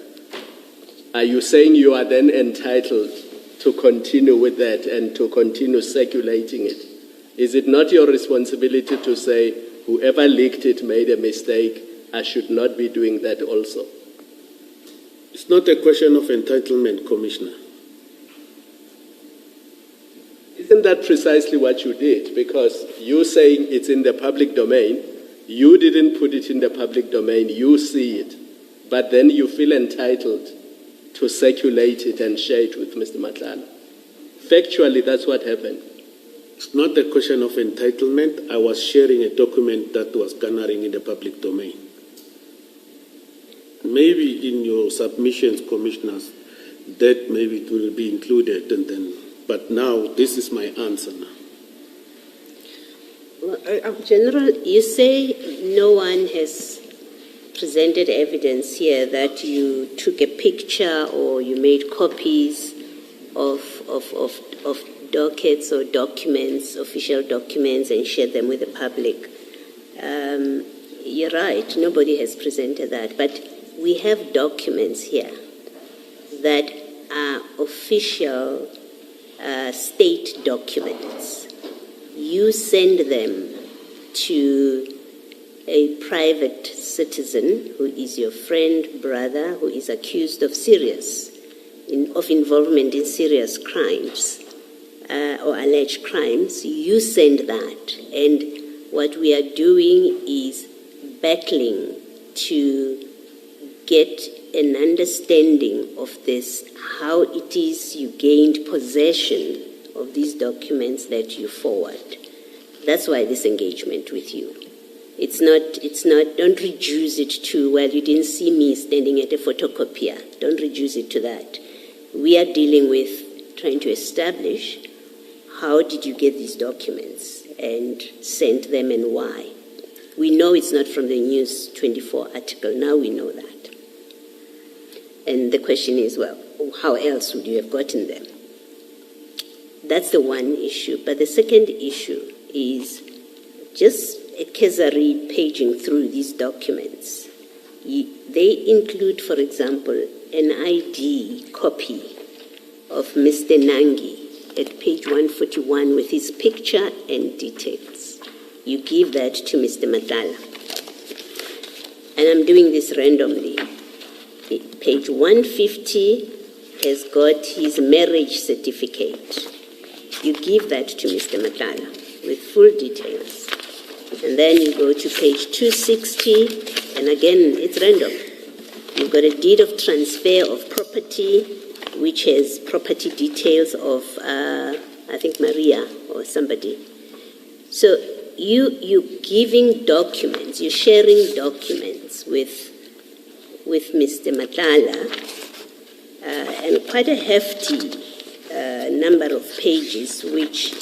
are you saying you are then entitled to continue with that and to continue circulating it? Is it not your responsibility to say, whoever leaked it made a mistake, I should not be doing that also? It's not a question of entitlement, Commissioner. Isn't that precisely what you did? Because you saying it's in the public domain, you didn't put it in the public domain, you see it, but then you feel entitled to circulate it and share it with Mr. Madlanga. Factually, that's what happened. It's not a question of entitlement. I was sharing a document that was garnering in the public domain. Maybe in your submissions, commissioners, that maybe it will be included, and then. But now, this is my answer now. Well, General, you say no one has presented evidence here that you took a picture or you made copies of dockets or documents, official documents, and shared them with the public. You're right, nobody has presented that, but we have documents here that are official state documents. You send them to a private citizen who is your friend, brother, who is accused of involvement in serious crimes or alleged crimes. You send that, and what we are doing is battling to get an understanding of this, how it is you gained possession of these documents that you forward. That's why this engagement with you. It's not, don't reduce it to, well, you didn't see me standing at a photocopier. Don't reduce it to that. We are dealing with trying to establish how did you get these documents and send them and why. We know it's not from the News 24 article. Now we know that. And the question is, well, how else would you have gotten them? That's the one issue. But the second issue is just a cursory paging through these documents. They include, for example, an ID copy of Mr. Nangi at page 141 with his picture and details. You give that to Mr. Madlanga. And I'm doing this randomly. Page 150 has got his marriage certificate. You give that to Mr. Madlanga with full details. And then you go to page 260, and again, it's random. You've got a deed of transfer of property, which has property details of, I think, Maria or somebody. So you're giving documents, you're sharing documents with Mr. Madlanga, and quite a hefty number of pages, which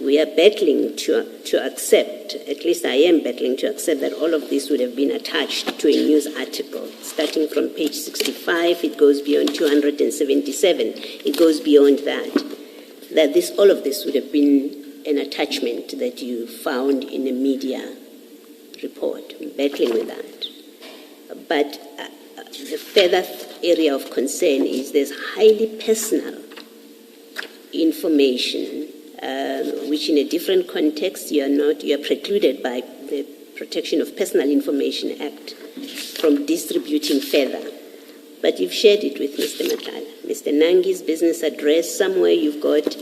we are battling to accept. At least I am battling to accept that all of this would have been attached to a news article. Starting from page 65, it goes beyond 277. It goes beyond that. That all of this would have been an attachment that you found in a media report. I'm battling with that. But the further area of concern is there's highly personal information, which in a different context you are precluded by the Protection of Personal Information Act from distributing further. But you've shared it with Mr. Madlanga. Mr. Nangi's business address, somewhere you've got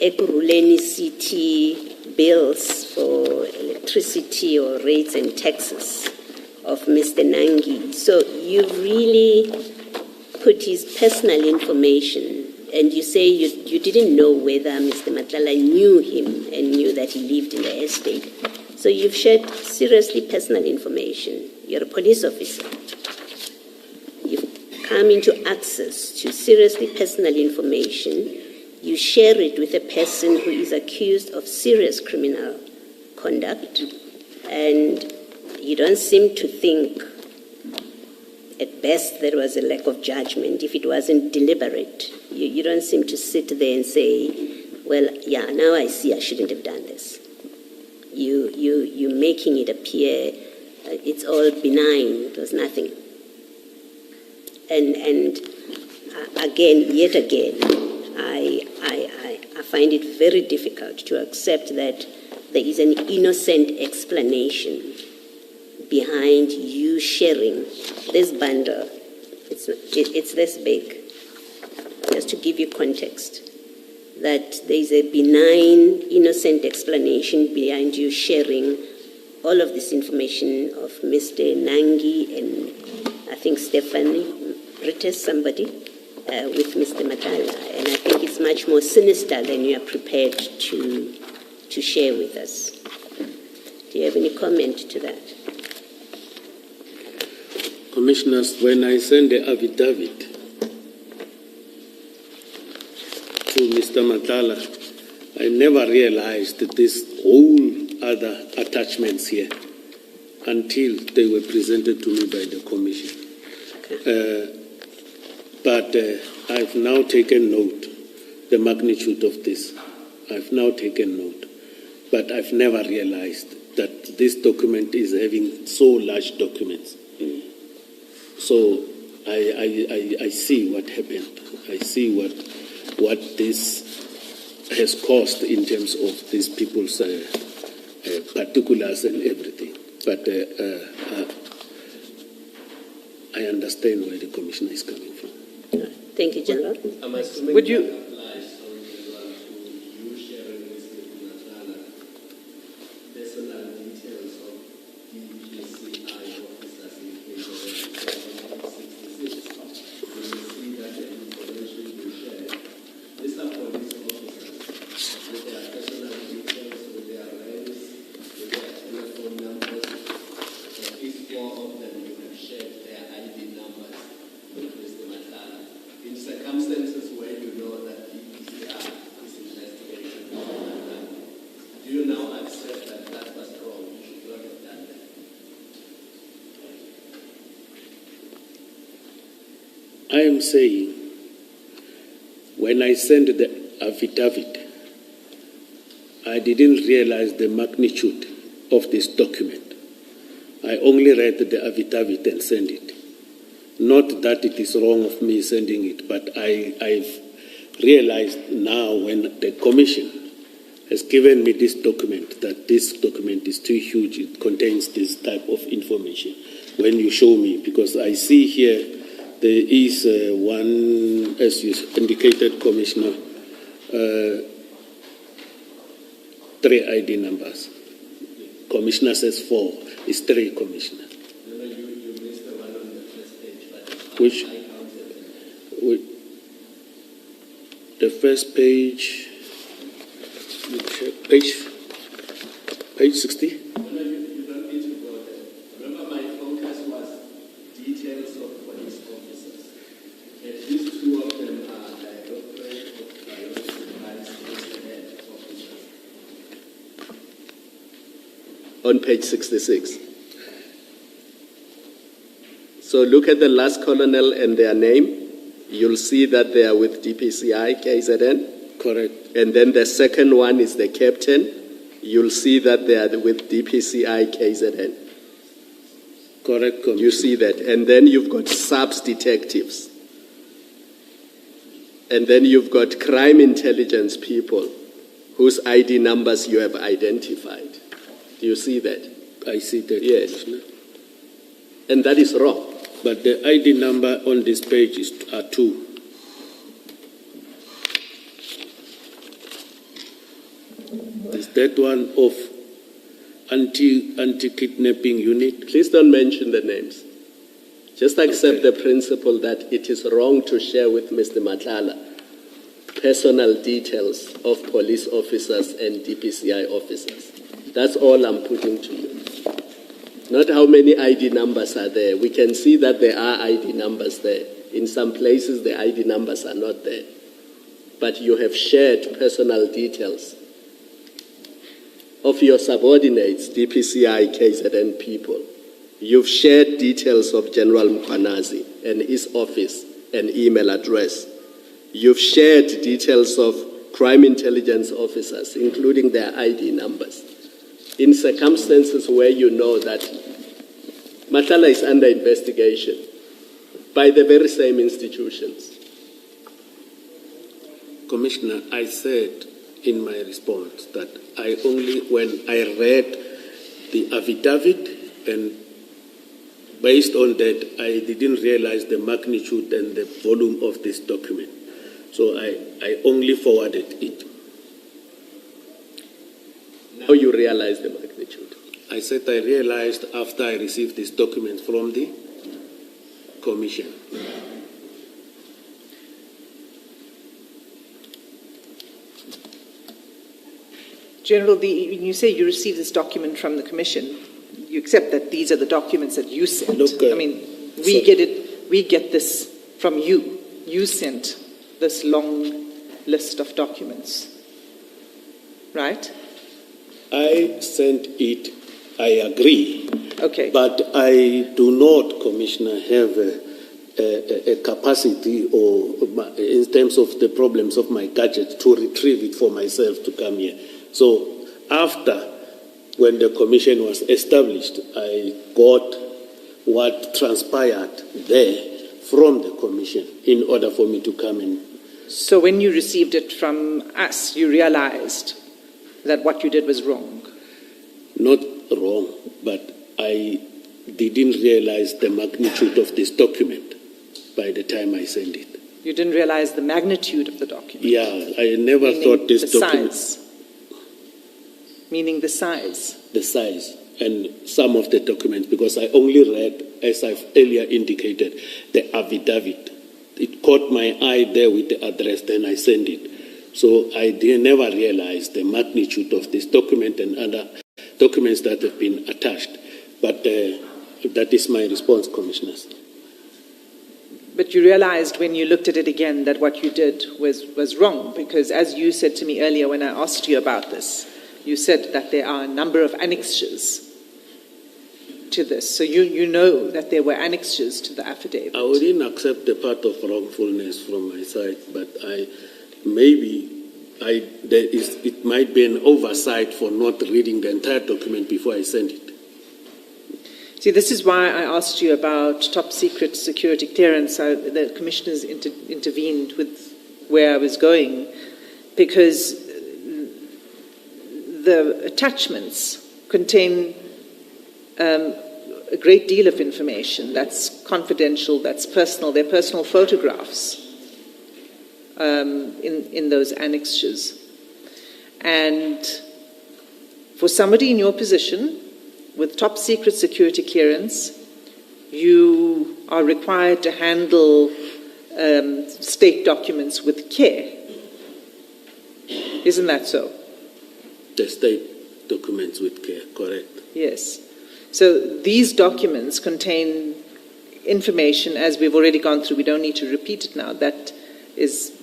Ekurhuleni City bills for electricity or rates and taxes of Mr. Nangi. So you really put his personal information, and you say you didn't know whether Mr. Madlanga knew him and knew that he lived in the estate. So you've shared seriously personal information. You're a police officer. You've come into access to seriously personal information. You share it with a person who is accused of serious criminal conduct, and you don't seem to think, at best, there was a lack of judgment if it wasn't deliberate. You don't seem to sit there and say, well, yeah, now I see I shouldn't have done this. You're making it appear it's all benign, it was nothing. And yet again, I find it very difficult to accept that there is an innocent explanation behind you sharing this bundle. It's this big. Just to give you context, that there is a benign, innocent explanation behind you sharing all of this information of Mr. Nangi and I think Stephanie Brites, somebody, with Mr. Madlanga. And I think it's much more sinister than you are prepared to share with us. Do you have any comment to that? Commissioners, when I send the affidavit to Mr. Madlanga, I never realized this whole other attachments here until they were presented to me by the Commission. Okay. But I've now taken note, the magnitude of this. I've now taken note. But I've never realized that this document is having so large documents. So I see what happened. I see what this has caused in terms of these people's particulars and everything. But I understand where the Commissioner is coming from. Thank you, General. I'm assuming Would you- that applies only to you sharing with Mr. Madlanga personal details of DPCI officers in case of 66. When you see that the information you share, these are police officers with their personal details, with their names, with their telephone numbers, am saying, when I sent the affidavit, I didn't realize the magnitude of this document. I only read the affidavit and sent it. Not that it is wrong of me sending it, but I've realized now when the Commission has given me this document, that this document is too huge, it contains this type of information. When you show me, because I see here there is one, as you indicated, Commissioner, 3 ID numbers. Commissioner says 4. It's 3, Commissioner. No, you missed the one on the first page. But Which? The first page, page 60? No, you don't need to go there. Remember, my focus was details of police officers. At least 2 of them are directorate of priority officers. On page 66. So look at the last colonel and their name. You'll see that they are with DPCI, KZN. Correct. And then the second one is the captain. You'll see that they are with DPCI, KZN. Correct, Commissioner. You see that. And then you've got subs detectives. And then you've got crime intelligence people whose ID numbers you have identified. Do you see that? I see that, Yes. Commissioner. And that is wrong. But the ID number on this page are 2. Is that one of anti-kidnapping unit? Please don't mention the names. Just accept the principle that it is wrong to share with Mr. Madlanga personal details of police officers and DPCI officers. That's all I'm putting to you. Not how many ID numbers are there. We can see that there are ID numbers there. In some places, the ID numbers are not there. But you have shared personal details of your subordinates, DPCI, KZN people. You've shared details of General Mkwanazi and his office and email address. You've shared details of crime intelligence officers, including their ID numbers. In circumstances where you know that Madlanga is under investigation by the very same institutions. Commissioner, I said in my response that when I read the affidavit, and based on that, I didn't realize the magnitude and the volume of this document. So I only forwarded it. Now you realize the magnitude. I said I realized after I received this document from the Commission. General, when you say you received this document from the Commission, you accept that these are the documents that you sent. Look, I mean, we get this from you. You sent this long list of documents, right? I sent it, I agree. Okay. But I do not, Commissioner, have a capacity or in terms of the problems of my gadget to retrieve it for myself to come here. So after, when the commission was established, I got what transpired there from the commission in order for me to come in. So when you received it from us, you realized that what you did was wrong? Not wrong, but I didn't realize the magnitude of this document by the time I sent it. You didn't realize the magnitude of the document? Yeah, I never thought this document... Size. Meaning the size? The size and some of the documents, because I only read, as I've earlier indicated, the affidavit. It caught my eye there with the address, then I sent it. So I never realized the magnitude of this document and other documents that have been attached. But that is my response, Commissioners. But you realized when you looked at it again that what you did was wrong, because as you said to me earlier when I asked you about this, you said that there are a number of annexures to this. So you know that there were annexures to the affidavit. I wouldn't accept the part of wrongfulness from my side, but it might be an oversight for not reading the entire document before I send it. See, this is why I asked you about top secret security clearance. The commissioners intervened with where I was going, because the attachments contain a great deal of information that's confidential, that's personal. They're personal photographs in those annexures. And for somebody in your position with top secret security clearance, you are required to handle state documents with care. Isn't that so? The state documents with care, correct. Yes. So these documents contain information, as we've already gone through, we don't need to repeat it now, that is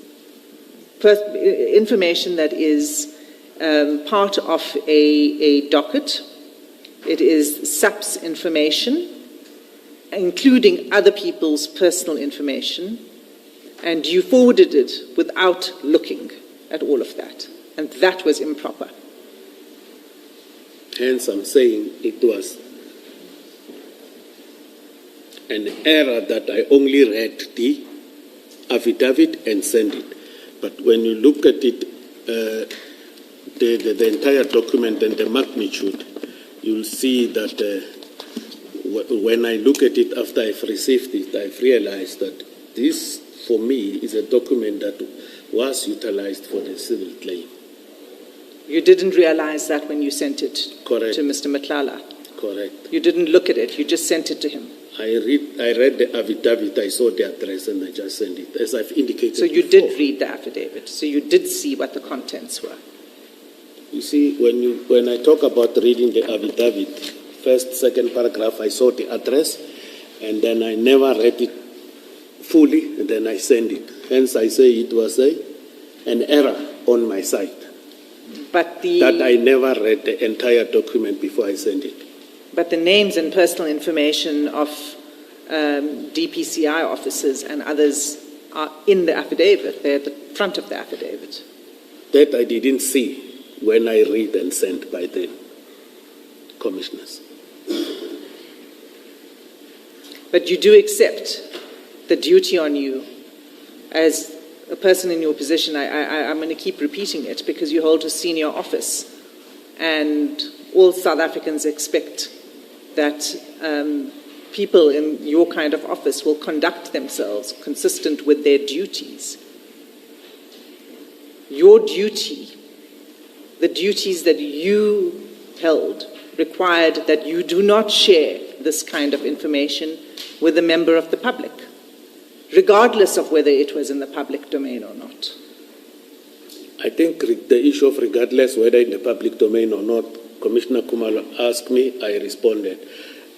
information that is part of a docket. It is SAP's information, including other people's personal information, and you forwarded it without looking at all of that. And that was improper. Hence, I'm saying it was an error that I only read the affidavit and sent it. But when you look at it, the entire document and the magnitude, you'll see that when I look at it after I've received it, I've realized that this, for me, is a document that was utilized for the civil claim. You didn't realize that when you sent it Correct. to Mr. Madlanga? Correct. You didn't look at it, you just sent it to him? I read the affidavit, I saw the address, and I just sent it, as I've indicated So you before. did read the affidavit, so you did see what the contents were? You see, when I talk about reading the affidavit, first, second paragraph, I saw the address, and then I never read it fully, and then I sent it. Hence, I say it was an error on my side. But That I never read the entire document before I sent it. But the names and personal information of DPCI officers and others are in the affidavit. They're at the front of the affidavit. That I didn't see when I read and sent by the commissioners. But you do accept the duty on you as a person in your position. I'm going to keep repeating it because you hold a senior office, and all South Africans expect that people in your kind of office will conduct themselves consistent with their duties. Your duty, the duties that you held, required that you do not share this kind of information with a member of the public, regardless of whether it was in the public domain or not. I think the issue of regardless whether in the public domain or not, Commissioner Kumalo asked me, I responded.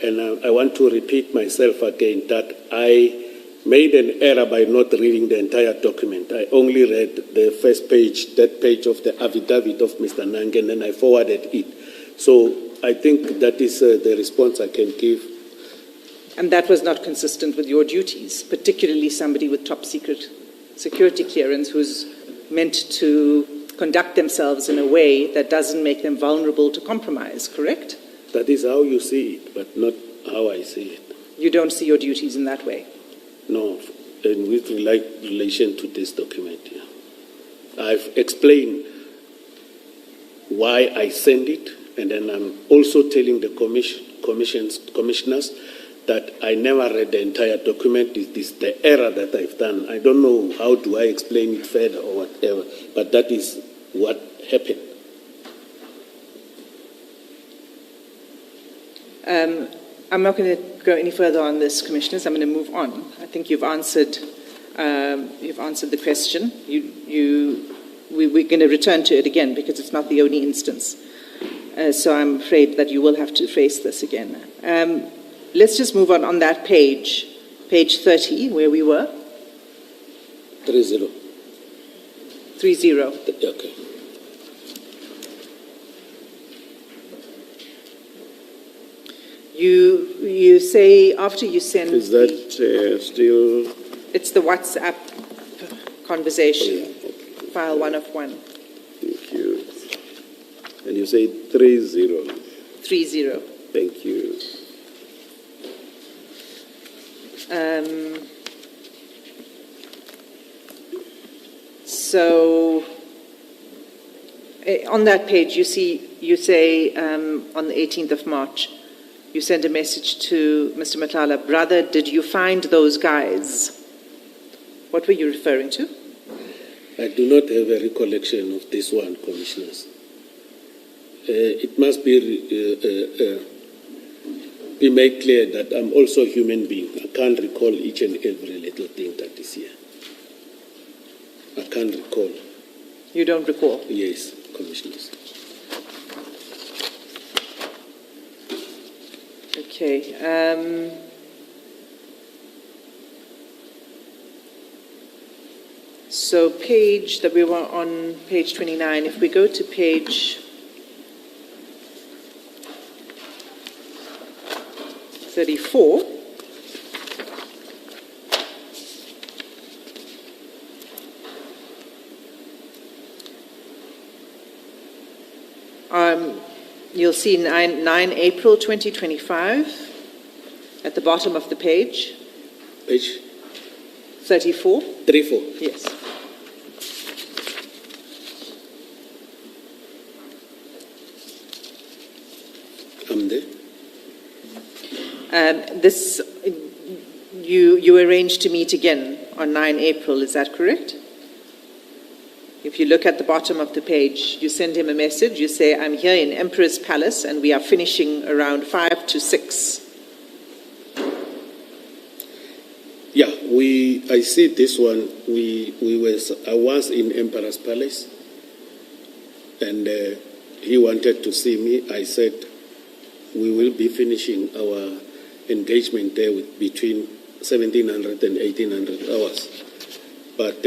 And I want to repeat myself again that I made an error by not reading the entire document. I only read the first page, that page of the affidavit of Mr. Nange, and then I forwarded it. So I think that is the response I can give. And that was not consistent with your duties, particularly somebody with top secret security clearance who's meant to conduct themselves in a way that doesn't make them vulnerable to compromise, correct? That is how you see it, but not how I see it. You don't see your duties in that way? No, and with relation to this document, yeah. I've explained why I sent it, and then I'm also telling the commissioners that I never read the entire document. It is the error that I've done. I don't know how do I explain it further or whatever, but that is what happened. I'm not going to go any further on this, Commissioners. I'm going to move on. I think you've answered the question. We're going to return to it again because it's not the only instance. So I'm afraid that you will have to face this again. Let's just move on that page 30, where we were. 30. 30. Okay. You say after you send Is that still? it's the WhatsApp conversation, Oh, yeah. Okay. file 1 of 1. Thank you. And you say 30. 30. Thank you. So on that page, you say on the 18th of March, you send a message to Mr. Matlala, brother, did you find those guys? What were you referring to? I do not have a recollection of this one, Commissioners. It must be made clear that I'm also a human being. I can't recall each and every little thing that is here. I can't recall. You don't recall? Yes, Commissioners. Okay. So page that we were on, page 29, if we go to page 34, you'll see 9 April 2025 at the bottom of the page. Page 34? 34. Yes. I'm there. This, you arranged to meet again on 9 April, is that correct? If you look at the bottom of the page, you send him a message, you say, I'm here in Emperor's Palace and we are finishing around 5 to 6. Yeah, I see this one. I was in Emperor's Palace, and he wanted to see me. I said, we will be finishing our engagement there with between 1700 and 1800 hours. But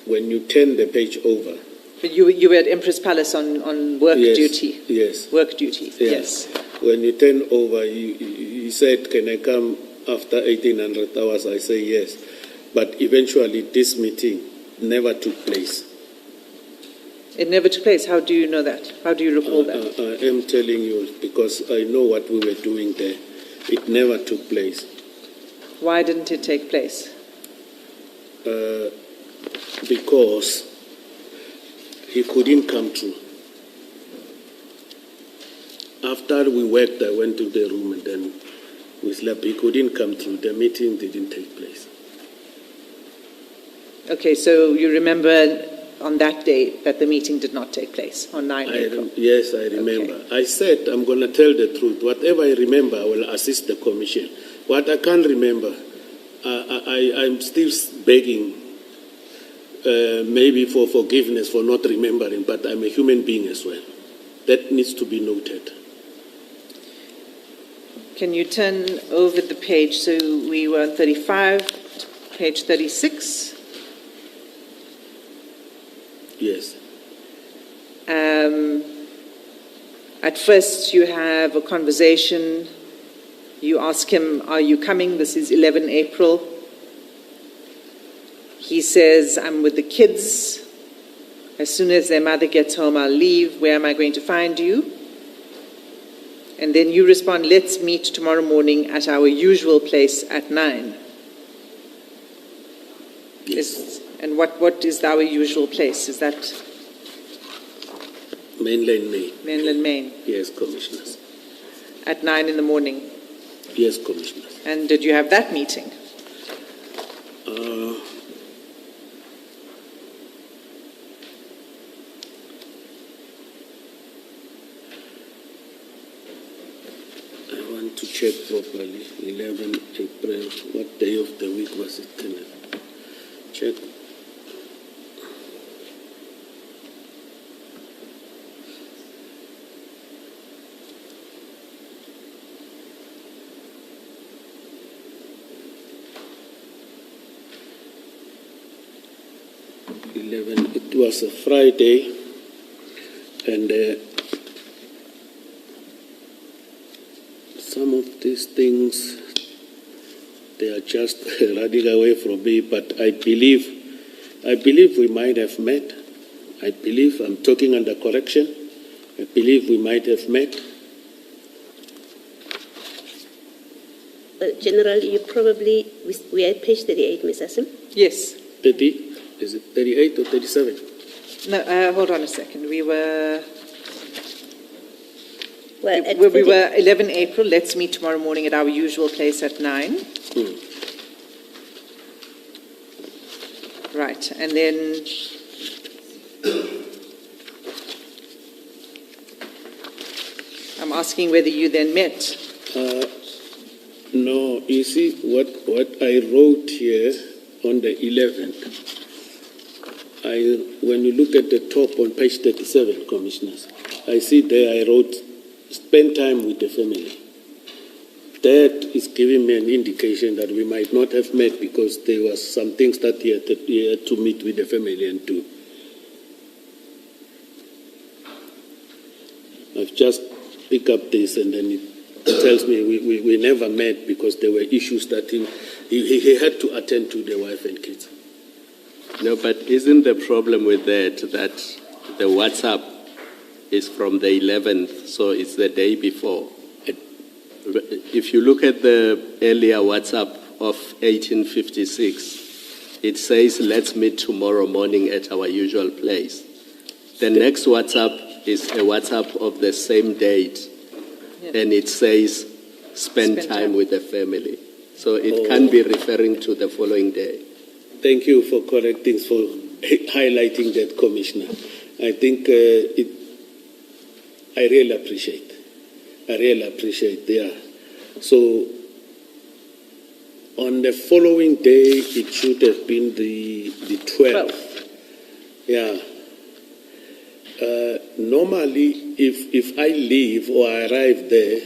when you turn the page over... But you were at Empress Palace on work duty? Yes. Work duty, yes. When you turn over, he said, can I come after 1800 hours? I say yes. But eventually this meeting never took place. It never took place. How do you know that? How do you recall that? I am telling you because I know what we were doing there. It never took place. Why didn't it take place? Because he couldn't come through. After we worked, I went to the room and then we slept. He couldn't come through. The meeting didn't take place. Okay, so you remember on that day that the meeting did not take place, on 9 April? Yes, I remember. Okay. I said I'm going to tell the truth. Whatever I remember, I will assist the commission. What I can't remember, I'm still begging maybe for forgiveness for not remembering, but I'm a human being as well. That needs to be noted. Can you turn over the page? So we were on 35, page 36. Yes. At first you have a conversation. You ask him, are you coming? This is 11 April. He says, I'm with the kids. As soon as their mother gets home, I'll leave. Where am I going to find you? And then you respond, let's meet tomorrow morning at our usual place at 9. Yes. And what is our usual place? Is that? Mainland Maine. Mainland Maine. Yes, Commissioners. At 9 in the morning. Yes, Commissioners. And did you have that meeting? I want to check properly. 11 April. What day of the week was it? Can I check? It was a Friday, and these things, they are just running away from me, but I believe we might have met. I believe, I'm talking under correction, I believe we might have met. General, you probably, we are at page 38, Ms. Asim. Yes. 30, is it 38 or 37? No, hold on a second. We were... Well, at we 30 were 11 April. Let's meet tomorrow morning at our usual place at 9. Right, and then... I'm asking whether you then met. No, you see, what I wrote here on the 11th, when you look at the top on page 37, Commissioners, I see there I wrote, spend time with the family. That is giving me an indication that we might not have met because there was some things that he had to meet with the family and do. I've just picked up this and then it tells me we never met because there were issues that he had to attend to, the wife and kids. No, but isn't the problem with that the WhatsApp is from the 11th, so it's the day before? If you look at the earlier WhatsApp of 1856, it says, let's meet tomorrow morning at our usual place. The next WhatsApp is a WhatsApp of the same date, and it says, spend time with the family. So it can be referring to the following day. Thank you for correcting, for highlighting that, Commissioner. I think I really appreciate. Yeah. So on the following day, it should have been the 12th. Yeah. Normally, if I leave or I arrive there,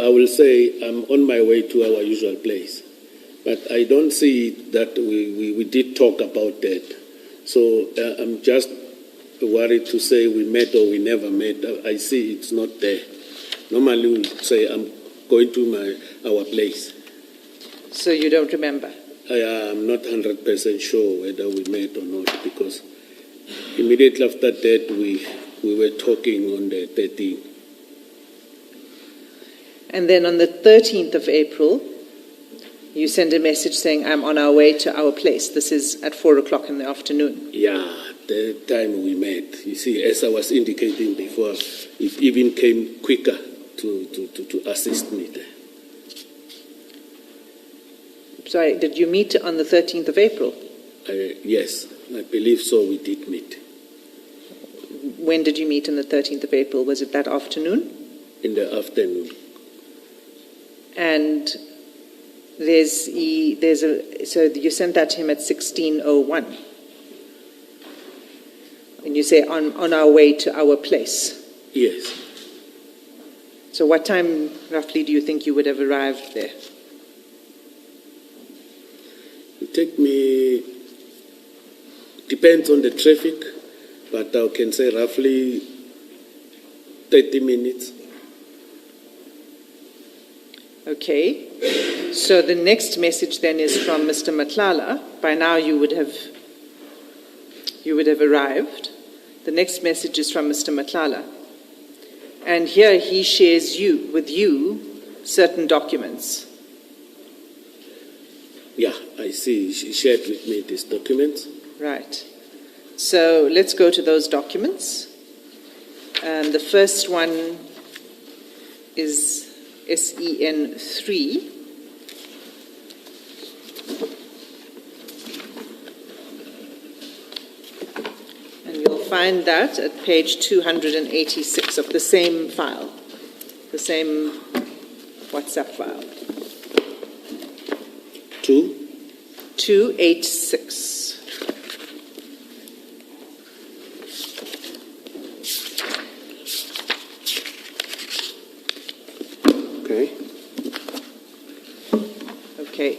I will say I'm on my way to our usual place. But I don't see that we did talk about that. So I'm just worried to say we met or we never met. I see it's not there. Normally we say I'm going to our place. So you don't remember? I'm not 100% sure whether we met or not because immediately after that we were talking on the 13th. And then on the 13th of April, you send a message saying, I'm on our way to our place. This is at 4 o'clock in the afternoon. Yeah, the time we met. You see, as I was indicating before, it even came quicker to assist me there. Sorry, did you meet on the 13th of April? Yes, I believe so, we did meet. When did you meet on the 13th of April? Was it that afternoon? In the afternoon. And so you sent that to him at 16:01. And you say, on our way to our place. Yes. So what time roughly do you think you would have arrived there? It take me, depends on the traffic, but I can say roughly 30 minutes. Okay. So the next message then is from Mr. Madlanga. By now you would have arrived. The next message is from Mr. Madlanga. And here he shares with you certain documents. Yeah, I see. She shared with me these documents. Right. So let's go to those documents. And the first one is SEN 3. And you'll find that at page 286 of the same file, the same WhatsApp file. 286. Okay. Okay.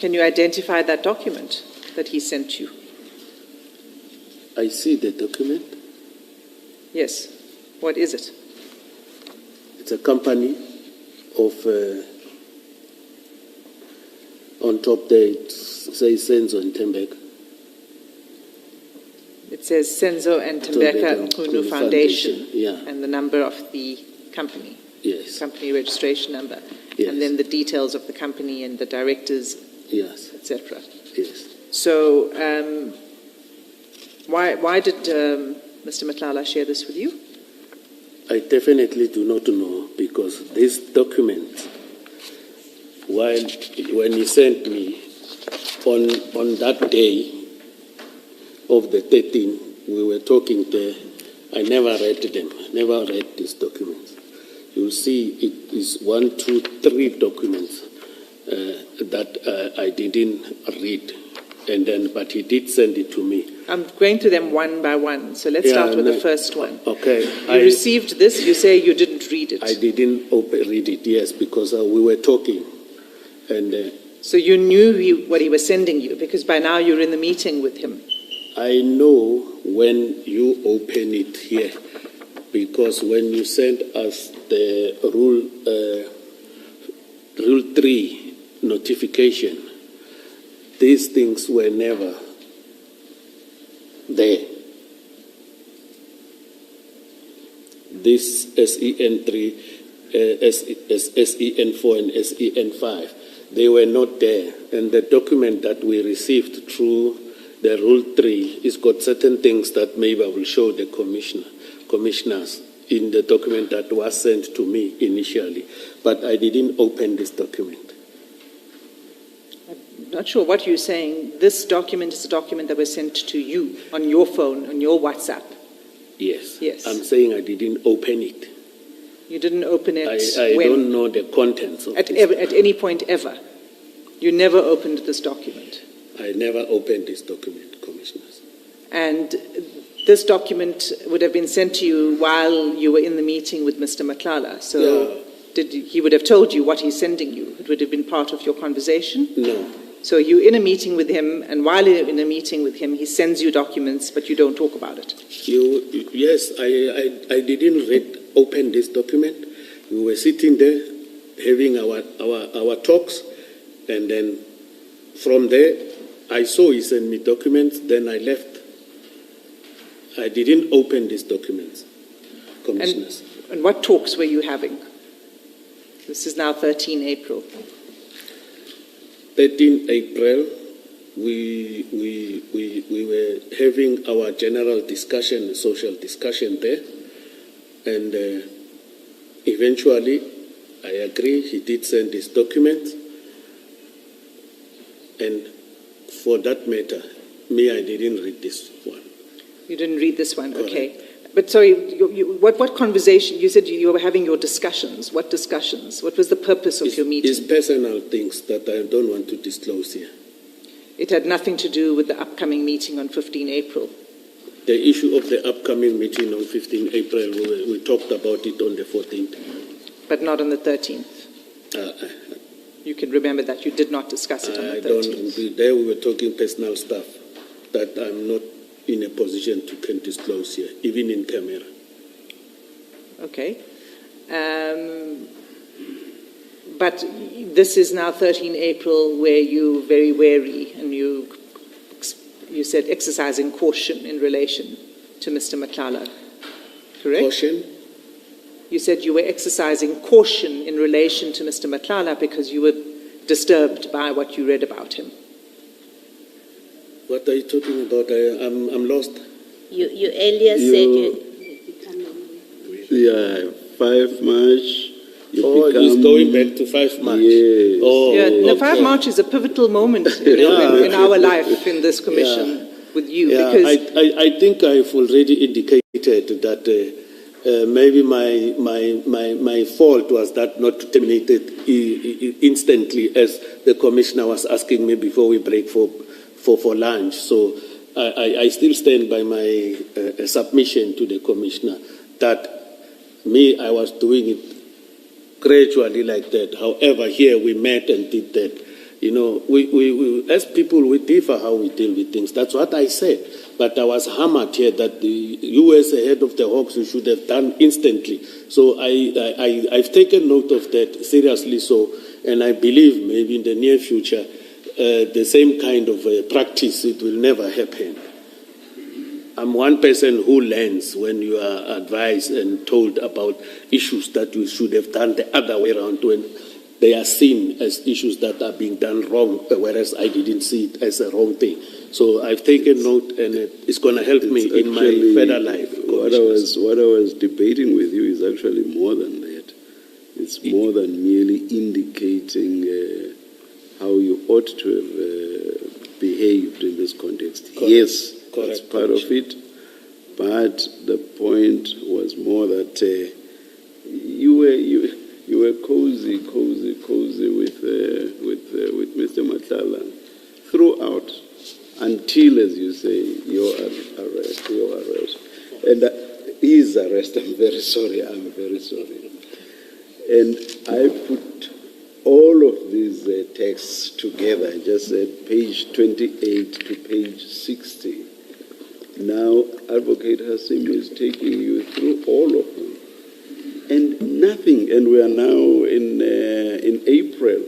Can you identify that document that he sent you? I see the document. Yes. What is it? a company of, on top there it says Senzo and Tembeka. It says Senzo and Tembeka Nkunu Foundation, yeah. and the number of the company, Yes, company registration number, Yes. and then the details of the company and the directors, yes, etc. yes. So, why did Mr. Matlala share this with you? I definitely do not know, because this document, when he sent me on that day of the 13th, we were talking there, I never read them, never read these documents. You'll see it is 1, 2, 3 documents that I didn't read, but he did send it to me. I'm going through them one by one, so let's start with the first one. Okay. You received this, you say you didn't read it. I didn't read it, yes, because we were talking. And so you knew what he was sending you, because by now you're in the meeting with him. I know when you open it here, because when you sent us the Rule 3 notification, these things were never there. This SEN3, SEN4 and SEN5, they were not there. And the document that we received through the Rule 3 has got certain things that maybe I will show the commissioners in the document that was sent to me initially. But I didn't open this document. I'm not sure what you're saying. This document is a document that was sent to you on your phone, on your WhatsApp. Yes. Yes. I'm saying I didn't open it. You didn't open it I when? don't know the contents of At any point ever? You never opened this document? I never opened this document, commissioners. And this document would have been sent to you while you were in the meeting with Mr. Matlala. So he would have told you what he's sending you. It would have been part of your conversation? No. So you're in a meeting with him, and while you're in a meeting with him, he sends you documents, but you don't talk about it. Yes, I didn't open this document. We were sitting there having our talks, and then from there, I saw he sent me documents, then I left. I didn't open these documents, commissioners. And what talks were you having? This is now 13 April. 13 April, we were having our general discussion, social discussion there, and eventually, I agree, he did send his documents, and for that matter, I didn't read this one. You didn't read this one, Correct. okay. But sorry, what conversation? You said you were having your discussions. What discussions? What was the purpose of your meeting? It's personal things that I don't want to disclose here. It had nothing to do with the upcoming meeting on 15 April. The issue of the upcoming meeting on 15 April, we talked about it on the 14th. But not on the 13th. You can remember that you did not discuss it on the 13th. There we were talking personal stuff that I'm not in a position to can disclose here, even in camera. Okay. But this is now 13 April, where you're very wary, and you said exercising caution in relation to Mr. Matlala, correct? Caution? You said you were exercising caution in relation to Mr. Matlala because you were disturbed by what you read about him. What are you talking about? I'm lost. You earlier said you... Yeah, 5 March. He's going back to 5 March. Yes. Oh, Yeah, the okay. 5 March is a pivotal moment in our life in this commission with you. Yeah, Because I think I've already indicated that maybe my fault was that not to terminate it instantly, as the commissioner was asking me before we break for lunch. So I still stand by my submission to the commissioner that I was doing it gradually like that. However, here we met and did that. You know, we as people, we differ how we deal with things. That's what I said. But I was hammered here that you as the head of the Hawks, you should have done instantly. So I've taken note of that seriously. So, and I believe maybe in the near future, the same kind of practice, it will never happen. I'm one person who learns when you are advised and told about issues that you should have done the other way around when they are seen as issues that are being done wrong, whereas I didn't see it as a wrong thing. So I've taken note, and it's going to help me in my further life. What I was debating with you is actually more than that. It's more than merely indicating how you ought to have behaved in this context. Correct. Yes, Correct. that's part of it. But the point was more that you were cozy with Mr. Madlanga throughout, until, as you say, your arrest. And his arrest, I'm very sorry. And I put all of these texts together. I just said page 28 to page 60. Now, Advocate Hassim is taking you through all of them. And nothing, and we are now in April,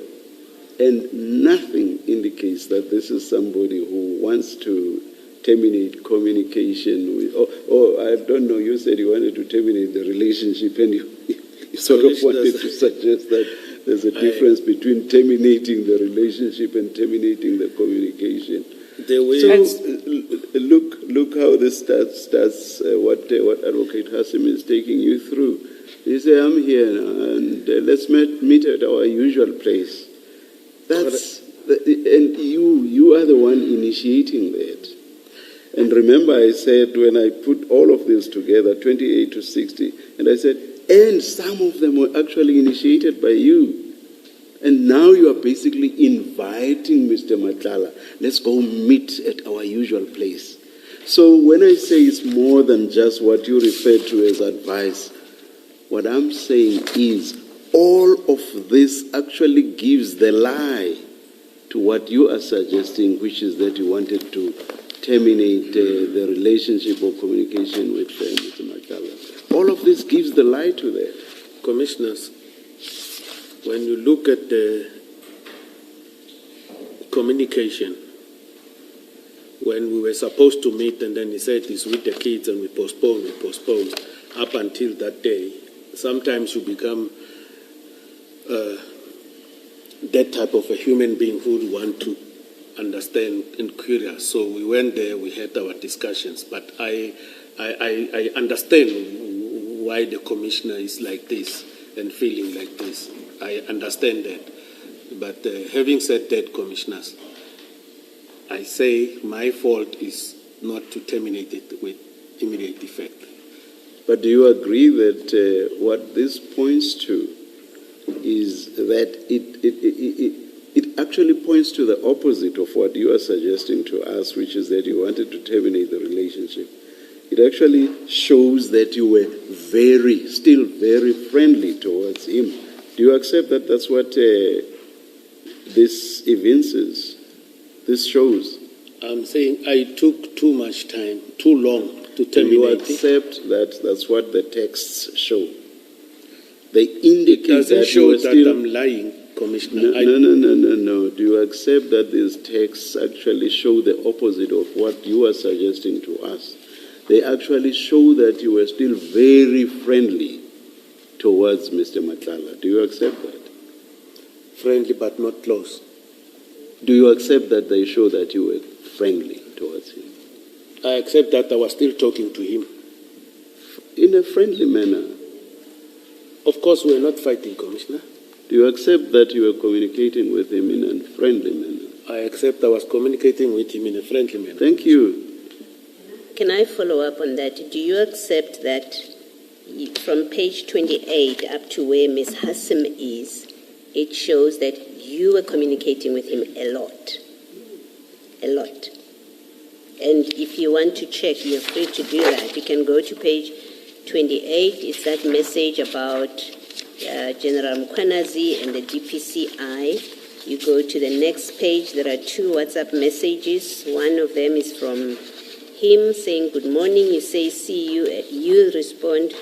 and nothing indicates that this is somebody who wants to terminate communication with, I don't know, you said you wanted to terminate the relationship, and you sort of wanted to suggest that there's a difference between terminating the relationship and terminating the communication. Look how this starts what Advocate Hassim is taking you through. You say, I'm here now, and let's meet at our usual place. And you are the one initiating that. And remember, I said when I put all of this together, 28 to 60, and I said, and some of them were actually initiated by you. And now you are basically inviting Mr. Madlanga, let's go meet at our usual place. So when I say it's more than just what you refer to as advice, what I'm saying is all of this actually gives the lie to what you are suggesting, which is that you wanted to terminate the relationship or communication with Mr. Madlanga. All of this gives the lie to that. Commissioners, when you look at the communication, when we were supposed to meet and then he said he's with the kids and we postponed, up until that day, sometimes you become that type of a human being who would want to understand and curious. So we went there, we had our discussions, but I understand why the commissioner is like this and feeling like this. I understand that. But having said that, commissioners, I say my fault is not to terminate it with immediate effect. But do you agree that what this points to is that it actually points to the opposite of what you are suggesting to us, which is that you wanted to terminate the relationship? It actually shows that you were still very friendly towards him. Do you accept that that's what this evinces, this shows? I'm saying I took too much time, too long to terminate. Do you accept that that's what the texts show? They indicate it doesn't that show you are that still... I'm lying, Commissioner. No. Do you accept that these texts actually show the opposite of what you are suggesting to us? They actually show that you were still very friendly towards Mr. Madlanga. Do you accept that? Friendly but not close. Do you accept that they show that you were friendly towards him? I accept that I was still talking to him. In a friendly manner? Of course, we are not fighting, Commissioner. Do you accept that you were communicating with him in a friendly manner? I accept I was communicating with him in a friendly manner. Thank you. Can I follow up on that? Do you accept that from page 28 up to where Ms. Hassim is, it shows that you were communicating with him a lot? A lot. And if you want to check, you're free to do that. You can go to page 28. It's that message about General Mkwanazi and the DPCI. You go to the next page, there are 2 WhatsApp messages. One of them is from him saying, good morning. You say, you respond,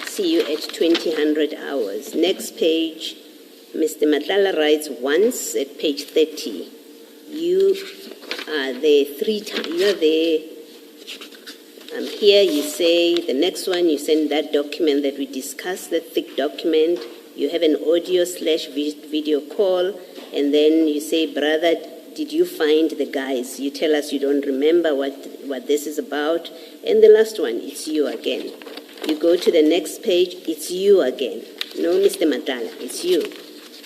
see you at 2000 hours. Next page, Mr. Madlanga writes once at page 30. You are there 3 times. You are there. Here you say, the next one, you send that document that we discussed, the thick document. You have an audio/video call, and then you say, brother, did you find the guys? You tell us you don't remember what this is about. And the last one, it's you again. You go to the next page, it's you again. No, Mr. Madlanga, it's you.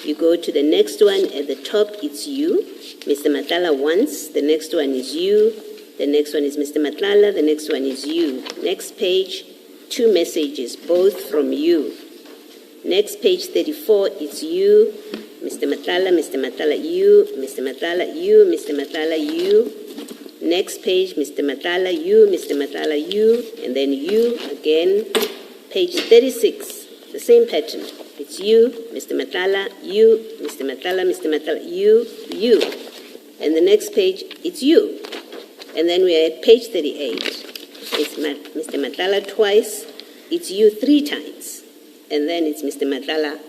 You go to the next one, at the top, it's you. Mr. Madlanga once, the next one is you. The next one is Mr. Madlanga, the next one is you. Next page, 2 messages, both from you. Next page 34, it's you, Mr. Madlanga, you, Mr. Madlanga, you, Mr. Madlanga, you. Next page, Mr. Madlanga, you, Mr. Madlanga, you, and then you again. Page 36, the same pattern. It's you, Mr. Madlanga, you, Mr. Madlanga, you, you. And the next page, it's you. And then we are at page 38. It's Mr. Madlanga twice. It's you 3 times. And then it's Mr. Madlanga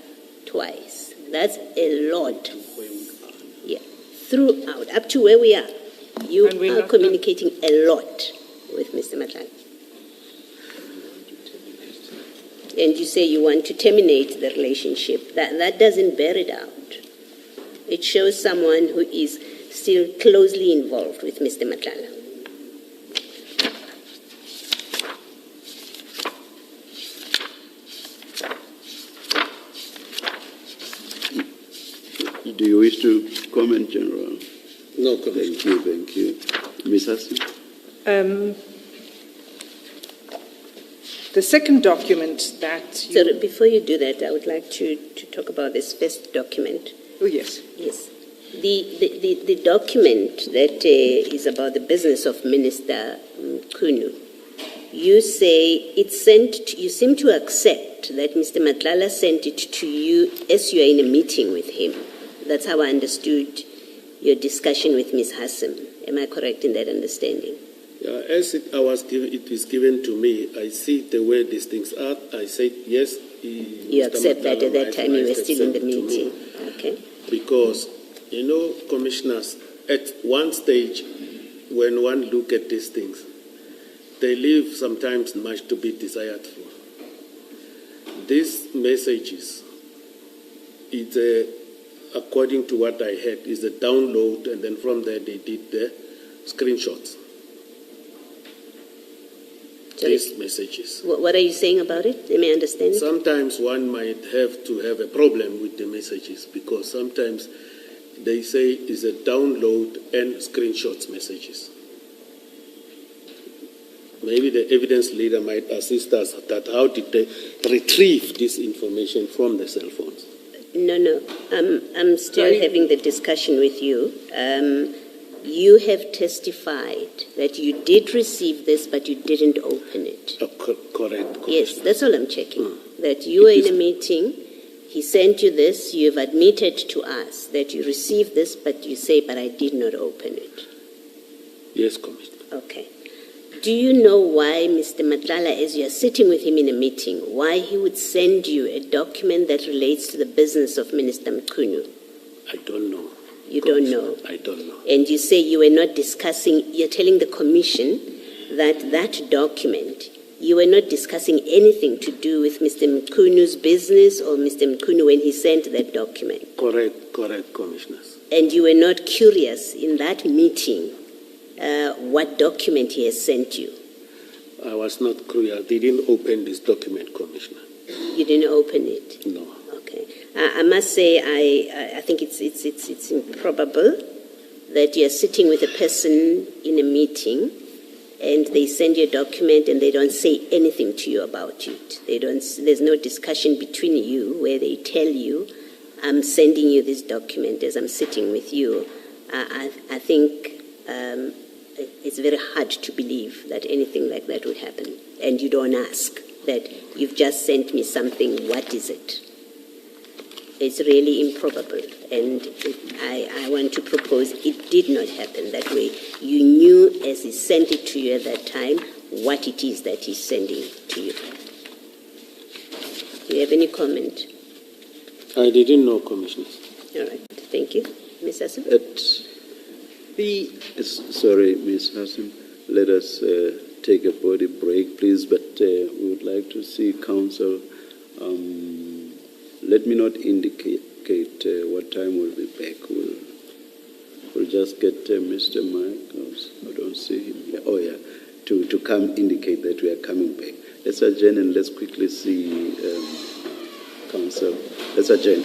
twice. That's a lot. Yeah. Throughout, up to where we are. You are communicating a lot with Mr. Madlanga. And you say you want to terminate the relationship. That doesn't bear it out. It shows someone who is still closely involved with Mr. Madlanga. Do you wish to comment, General? No comment. Thank you. Ms. Hassan? The second document that you... So before you do that, I would like to talk about this first document. Oh, yes. Yes. The document that is about the business of Minister Mchunu, you say you seem to accept that Mr. Madlanga sent it to you as you are in a meeting with him. That's how I understood your discussion with Ms. Hassan. Am I correct in that understanding? Yeah, as it is given to me, I see the way these things are. I said yes. You accept that at that time you were still in the meeting. Okay. Because, commissioners, at one stage, when one look at these things, they leave sometimes much to be desired for. These messages, it's according to what I heard, is a download, and then from there they did the screenshots. These messages. What are you saying about it? Let me understand. Sometimes one might have to have a problem with the messages because sometimes they say it's a download and screenshots messages. Maybe the evidence leader might assist us that how did they retrieve this information from the cell phones? No. I'm still having the discussion with you. You have testified that you did receive this, but you didn't open it. Correct. Yes, that's all I'm checking. That you were in a meeting, he sent you this, you have admitted to us that you received this, but you say, but I did not open it. Yes, Commissioner. Okay. Do you know why Mr. Madlanga, as you are sitting with him in a meeting, why he would send you a document that relates to the business of Minister Mchunu? I don't know. You don't know? I don't know. And you say you were not discussing, you're telling the commission that document, you were not discussing anything to do with Mr. Mchunu's business or Mr. Mchunu when he sent that document? Correct, Commissioners. And you were not curious in that meeting what document he has sent you? I was not curious. They didn't open this document, Commissioner. You didn't open it? No. Okay. I must say, I think it's improbable that you're sitting with a person in a meeting and they send you a document and they don't say anything to you about it. There's no discussion between you where they tell you, I'm sending you this document as I'm sitting with you. I think it's very hard to believe that anything like that would happen. And you don't ask that you've just sent me something, what is it? It's really improbable, and I want to propose it did not happen that way. You knew, as he sent it to you at that time, what it is that he's sending to you. Do you have any comment? I didn't know, Commissioners. All right, thank you. Ms. Hassan? Sorry, Ms. Hassan, let us take a body break, please, but we would like to see Council. Let me not indicate what time we'll be back. We'll just get Mr. Mike, I don't see him here. Oh, yeah, to come indicate that we are coming back. Let's adjourn and let's quickly see Council. Let's adjourn.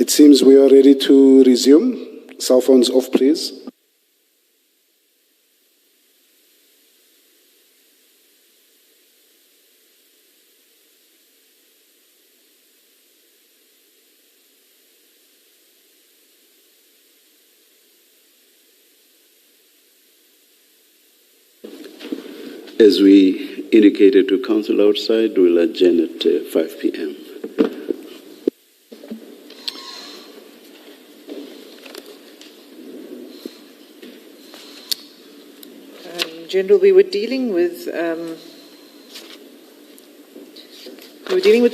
It seems we are ready to resume. Cell phones off, please. As we indicated to council outside, we'll adjourn at 5 p.m. General, we were dealing with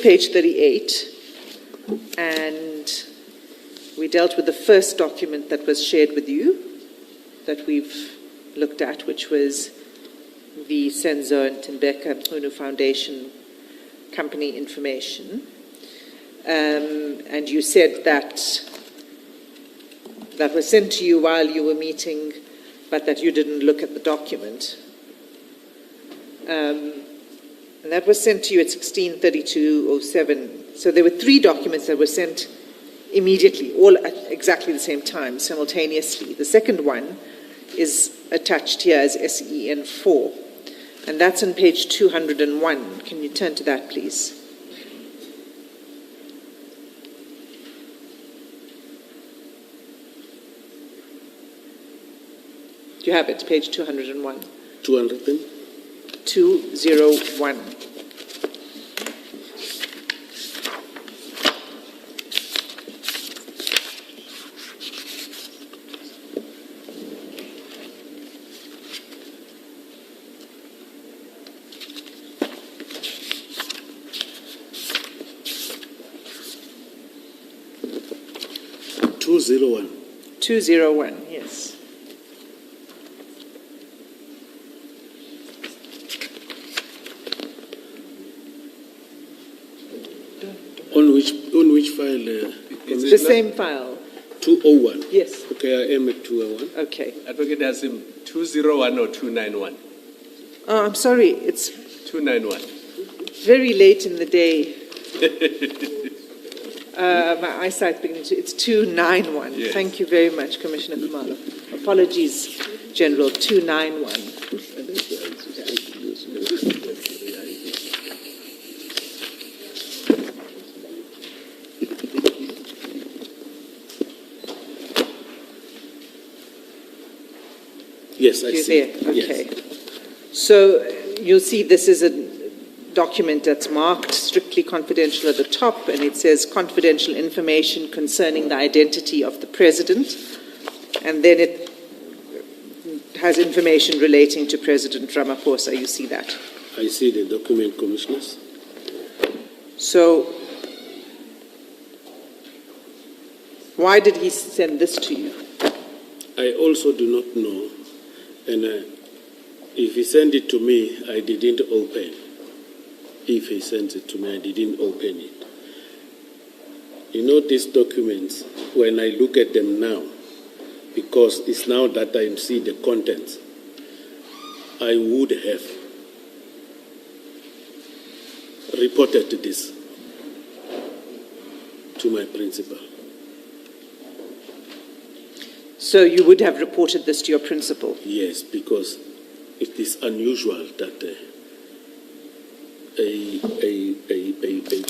page 38, and we dealt with the first document that was shared with you, that we've looked at, which was the Senzo and Timbeka Hunu Foundation company information. And you said that that was sent to you while you were meeting, but that you didn't look at the document. And that was sent to you at 16:32:07. So there were 3 documents that were sent immediately, all at exactly the same time, simultaneously. The second one is attached here as SEN4, and that's on page 201. Can you turn to that, please? Do you have it? Page 201. 200 then? 201. $201. 201, yes. On which file? It's the same file. 201. Yes. Okay, I am at 201. Okay. Advocate Asim, 201 or 291? Oh, I'm sorry. It's 291. very late in the day. My eyesight's beginning to... It's 291. Yes. Thank you very much, Commissioner Khumalo. Apologies, General. 291. Yes, I You're see. there. Okay. Yes. So you'll see this is a document that's marked strictly confidential at the top, and it says confidential information concerning the identity of the president, and then it has information relating to President Ramaphosa. You see that? I see the document, Commissioners. So why did he send this to you? I also do not know, and if he sent it to me, I didn't open. If he sent it to me, I didn't open it. You know, these documents, when I look at them now, because it's now that I see the contents, I would have reported this to my principal. So you would have reported this to your principal? Yes, because it is unusual that a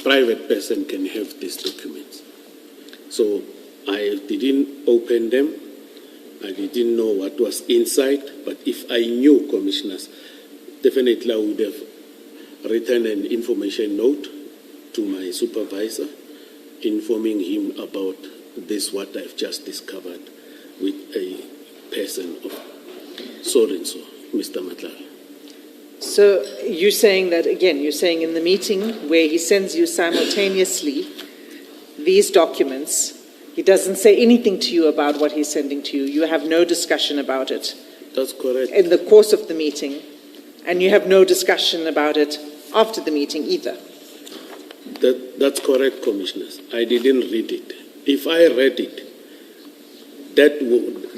private person can have these documents. So I didn't open them. I didn't know what was inside. But if I knew, Commissioners, definitely I would have written an information note to my supervisor, informing him about this, what I've just discovered with a person of so-and-so, Mr. Madlanga. So you're saying that, again, you're saying in the meeting where he sends you simultaneously these documents, he doesn't say anything to you about what he's sending to you. You have no discussion about it. That's correct. In the course of the meeting, and you have no discussion about it after the meeting either. That's correct, Commissioners. I didn't read it. If I read it,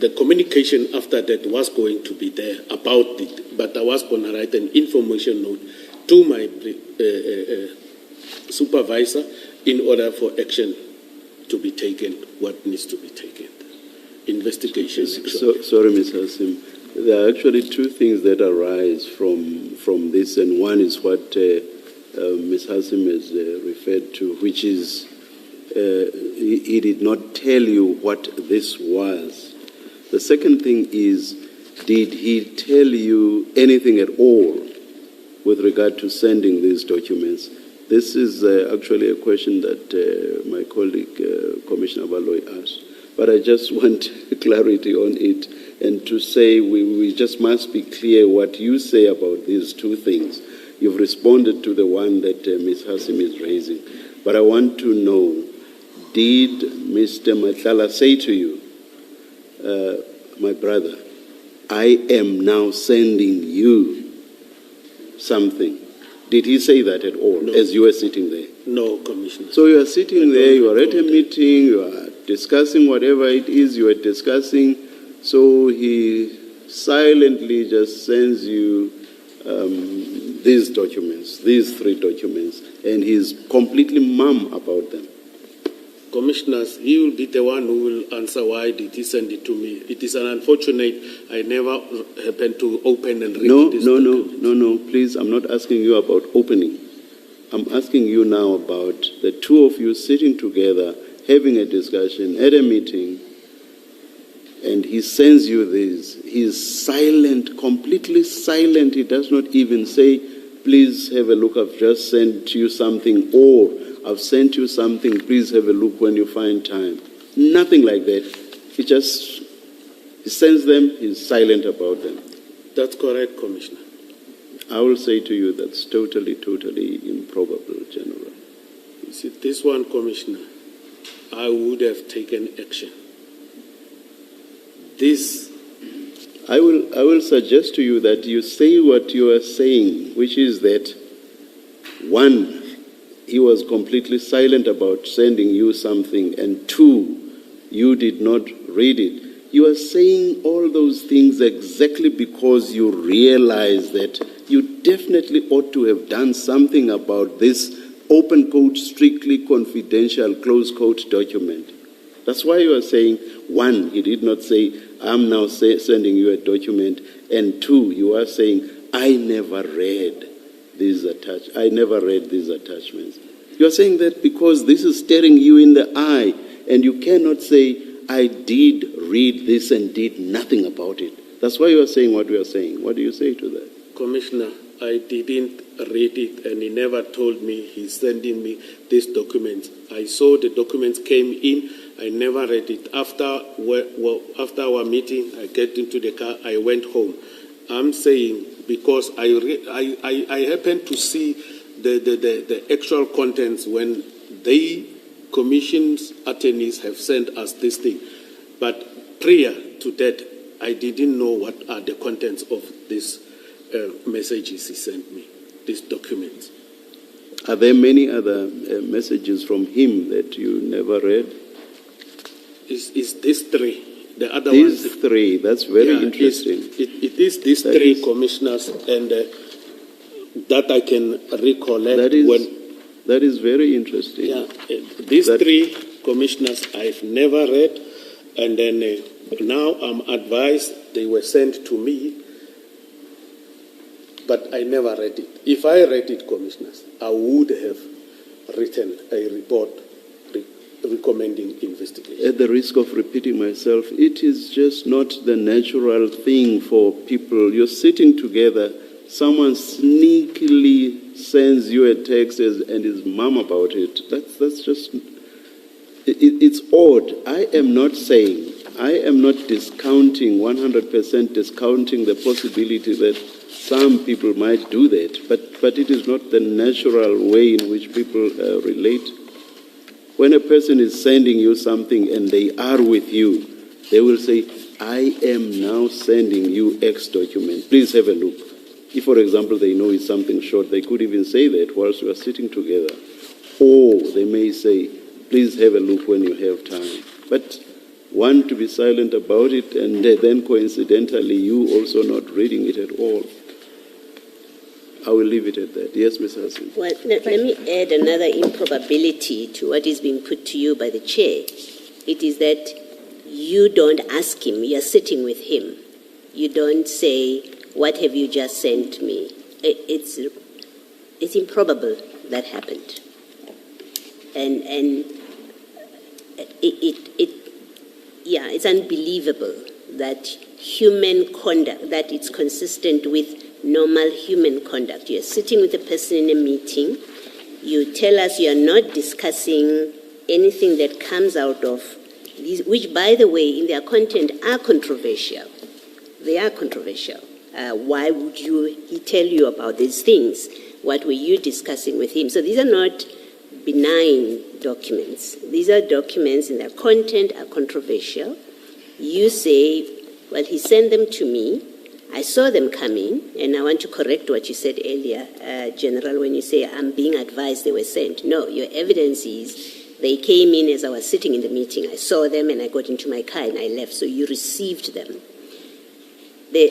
the communication after that was going to be there about it, but I was going to write an information note to my supervisor in order for action to be taken what needs to be taken. Investigation. Sorry, Ms. Hassim. There are actually two things that arise from this, and one is what Ms. Hassim has referred to, which is he did not tell you what this was. The second thing is, did he tell you anything at all with regard to sending these documents? This is actually a question that my colleague, Commissioner Baloy, asked. But I just want clarity on it, and to say we just must be clear what you say about these two things. You've responded to the one that Ms. Hassim is raising. But I want to know, did Mr. Madlanga say to you, my brother, I am now sending you something? Did he say that at all, No. as you were sitting there? No, Commissioner. So you are sitting there, you are at a meeting, you are discussing whatever it is you are discussing, so he silently just sends you these documents, these three documents, and he's completely mum about them. Commissioners, he will be the one who will answer why did he send it to me. It is an unfortunate, I never happened to open and read this document. No, please, I'm not asking you about opening. I'm asking you now about the two of you sitting together, having a discussion at a meeting, and he sends you this. He's silent, completely silent. He does not even say, please have a look, I've just sent you something, or I've sent you something, please have a look when you find time. Nothing like that. He sends them, he's silent about them. That's correct, Commissioner. I will say to you that's totally improbable, General. You see, this one, Commissioner, I would have taken action. This, I will suggest to you that you say what you are saying, which is that, one, he was completely silent about sending you something, and two, you did not read it. You are saying all those things exactly because you realize that you definitely ought to have done something about this open quote, strictly confidential, close quote document. That's why you are saying, one, he did not say, I'm now sending you a document, and two, you are saying, I never read these attachments. You are saying that because this is staring you in the eye, and you cannot say, I did read this and did nothing about it. That's why you are saying what you are saying. What do you say to that? Commissioner, I didn't read it, and he never told me he's sending me these documents. I saw the documents came in. I never read it. After our meeting, I get into the car. I went home. I'm saying because I happened to see the actual contents when they commission's attorneys have sent us this thing. But prior to that, I didn't know what are the contents of these messages he sent me, these documents. Are there many other messages from him that you never read? Is these three? The other These ones, three, that's very interesting. It is these three commissioners, and that I can recollect That is very interesting. Yeah, these three commissioners I've never read, and then now I'm advised they were sent to me, but I never read it. If I read it, commissioners, I would have written a report recommending investigation. At the risk of repeating myself, it is just not the natural thing for people. You're sitting together, someone sneakily sends you a text and is mum about it. That's just, it's odd. I am not discounting, 100% discounting the possibility that some people might do that, but it is not the natural way in which people relate. When a person is sending you something and they are with you, they will say, I am now sending you X document. Please have a look. If, for example, they know it's something short, they could even say that whilst you are sitting together. Or they may say, please have a look when you have time. But one, to be silent about it, and then coincidentally, you also not reading it at all. I will leave it at that. Yes, Ms. Hassan. Well, let me add another improbability to what is being put to you by the chair. It is that you don't ask him, you're sitting with him. You don't say, what have you just sent me? It's improbable that happened. And it's unbelievable that human conduct, that it's consistent with normal human conduct. You're sitting with a person in a meeting, you tell us you're not discussing anything that comes out of these, which, by the way, in their content are controversial. They are controversial. Why would he tell you about these things? What were you discussing with him? So these are not benign documents. These are documents in their content are controversial. You say, well, he sent them to me. I saw them come in, and I want to correct what you said earlier, General, when you say I'm being advised they were sent. No, your evidence is they came in as I was sitting in the meeting. I saw them, and I got into my car, and I left. So you received them. The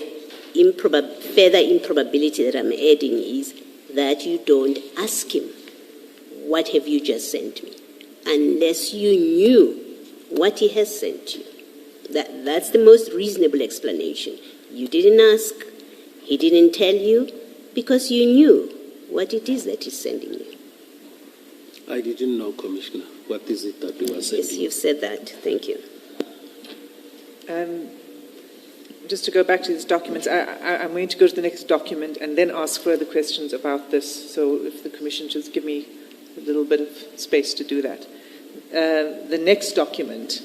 further improbability that I'm adding is that you don't ask him, what have you just sent me? Unless you knew what he has sent you. That's the most reasonable explanation. You didn't ask, he didn't tell you, because you knew what it is that he's sending you. I didn't know, Commissioner. What is it that you are sending? Yes, you've said that. Thank you. Just to go back to these documents, I'm going to go to the next document and then ask further questions about this. So if the Commission just give me a little bit of space to do that. The next document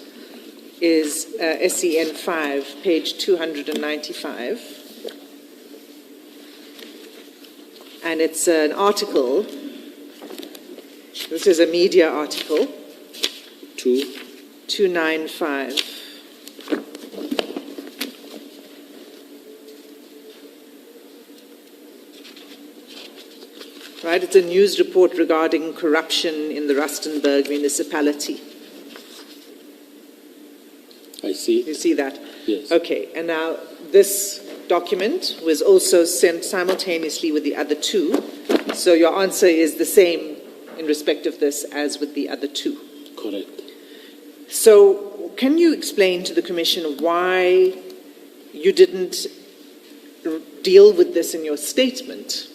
is SEN 5, page 295. And it's an article. This is a media article. 295. Right, it's a news report regarding corruption in the Rustenburg municipality. I see. You see that? Yes. Okay, and now this document was also sent simultaneously with the other two. So your answer is the same in respect of this as with the other two. Correct. So can you explain to the Commission why you didn't deal with this in your statement?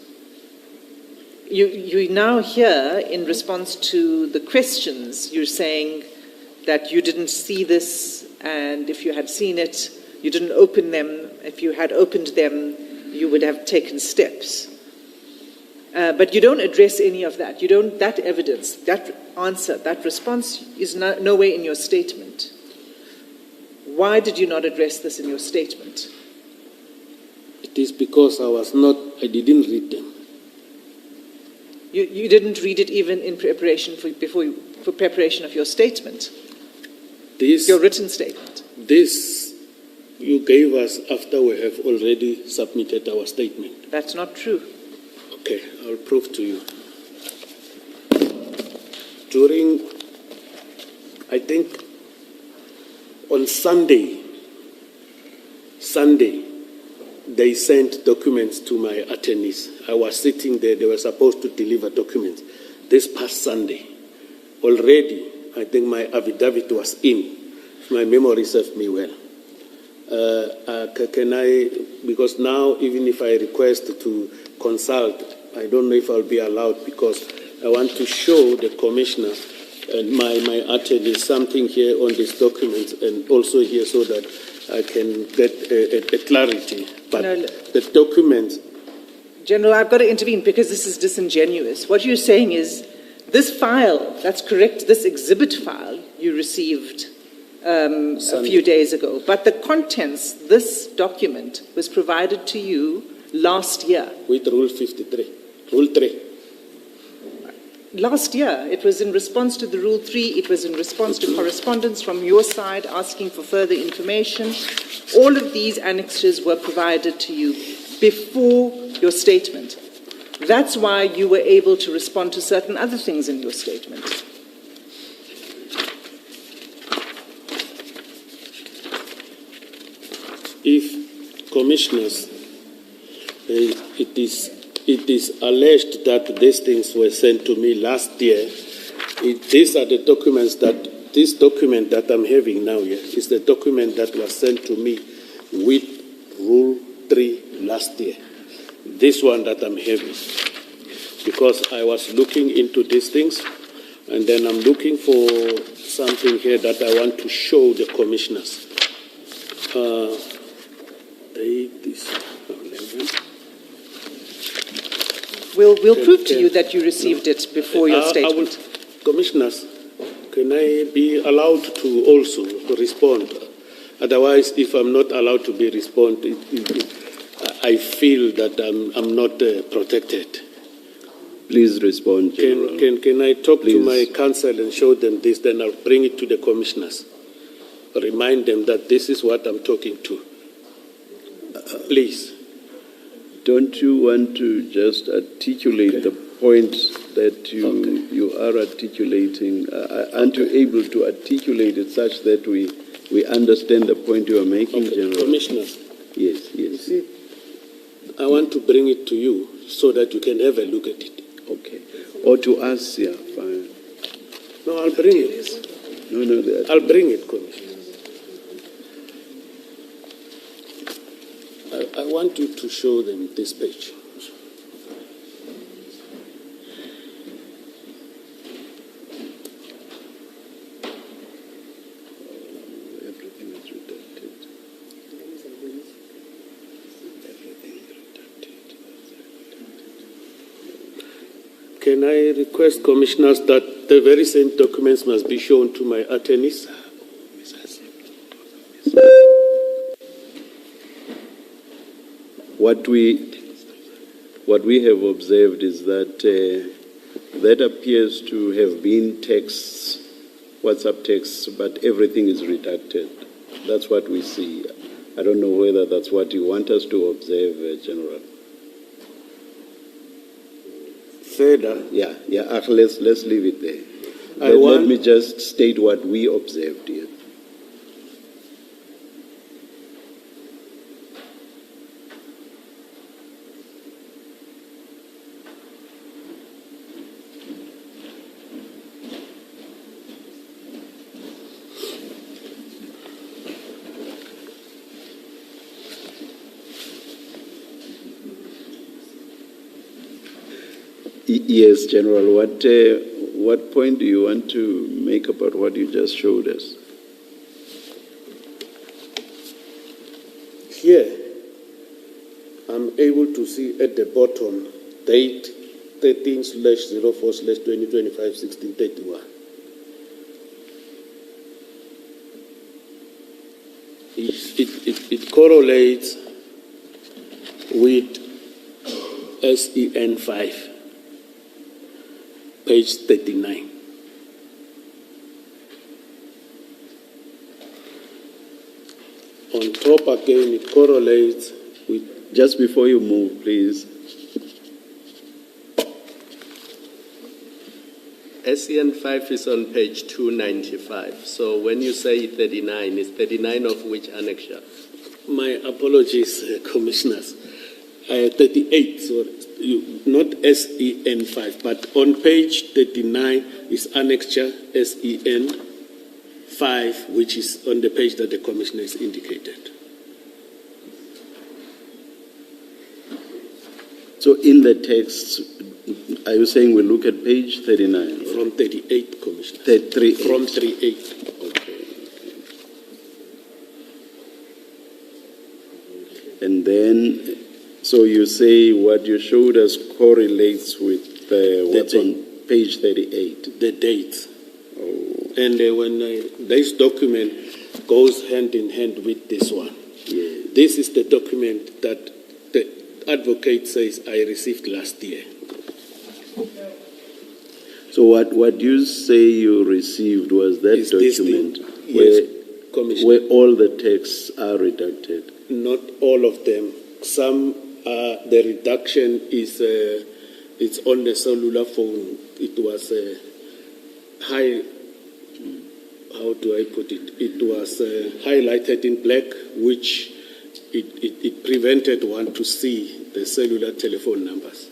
You now hear, in response to the questions, you're saying that you didn't see this, and if you had seen it, you didn't open them. If you had opened them, you would have taken steps. But you don't address any of that. You don't. That evidence, that answer, that response is nowhere in your statement. Why did you not address this in your statement? It is because I didn't read them. You didn't read it even in preparation for preparation of your statement, your written statement. This you gave us after we have already submitted our statement. That's not true. Okay, I'll prove to you. I think on Sunday, they sent documents to my attorneys. I was sitting there, they were supposed to deliver documents. This past Sunday, already, I think my affidavit was in, if my memory serves me well. Because now, even if I request to consult, I don't know if I'll be allowed, because I want to show the Commissioner and my attorney something here on this document and also here so that I can get a clarity. But the document... General, I've got to intervene because this is disingenuous. What you're saying is this file, that's correct, this exhibit file you received a few days ago, but the contents, this document was provided to you last year. With Rule 53, Rule 3. Last year, it was in response to the Rule 3, it was in response to correspondence from your side asking for further information. All of these annexes were provided to you before your statement. That's why you were able to respond to certain other things in your statement. If commissioners, it it is alleged that these things were sent to me last year. These are the documents that, this document that I'm having now here is the document that was sent to me with Rule 3 last year. This one that I'm having. Because I was looking into these things, and then I'm looking for something here that I want to show the commissioners. Date is 11. We'll prove to you that you received it before your statement. Commissioners, can I be allowed to also respond? Otherwise, if I'm not allowed to be respond, I feel that I'm not protected. Please respond, General. Can I talk Please. to my counsel and show them this, then I'll bring it to the commissioners. Remind them that this is what I'm talking to. Please. Don't you want to just articulate the point that you are articulating? Aren't you able to articulate it such that we understand the point you are making, General? Commissioners. Yes, yes. See, I want to bring it to you so that you can have a look at it. Okay. Or to us, yeah, fine. No, I'll bring it. No, I'll bring it, Commissioner. I want you to show them this page. Everything is redacted. Everything is redacted. Can I request, Commissioners, that the very same documents must be shown to my attorneys? What we have observed is that that appears to have been texts, WhatsApp texts, but everything is redacted. That's what we see. I don't know whether that's what you want us to observe, General. Further, Yeah. Let's leave it there. Let me just state what we observed here. Yes, General. What point do you want to make about what you just showed us? here, I'm able to see at the bottom, date 13/04/2025, 1631. It correlates with SEN 5, page 39. On top again, it correlates with... Just before you move, please. SEN 5 is on page 295. So when you say 39, is 39 of which annexure? My apologies, Commissioners. 38, so not SEN 5, but on page 39 is annexure SEN 5, which is on the page that the Commissioner has indicated. So in the text, are you saying we look at page 39? From 38, Commissioner. 38. From 38. Okay. And then, so you say what you showed us correlates with what's on page 38? The date. Oh, And when this document goes hand in hand with this one. yeah. This is the document that the advocate says I received last year. So what you say you received was that Is this document Yes, Commissioner. where all the texts are redacted. Not all of them. Some, the reduction is it's on the cellular phone. It was high. How do I put it? It was highlighted in black, which it prevented one to see the cellular telephone numbers.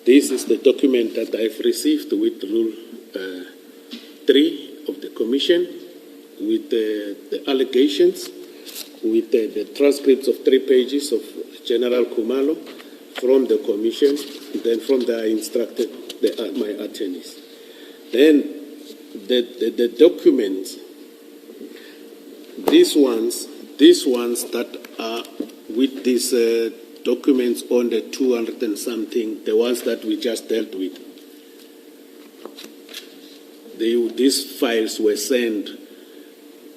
This is the document that I've received with Rule 3 of the Commission, with the allegations, with the transcripts of 3 pages of General Kumalo from the Commission, then from the instructed my attorneys. Then the documents, these ones that are with these documents on the 200 and something, the ones that we just dealt with, these files were sent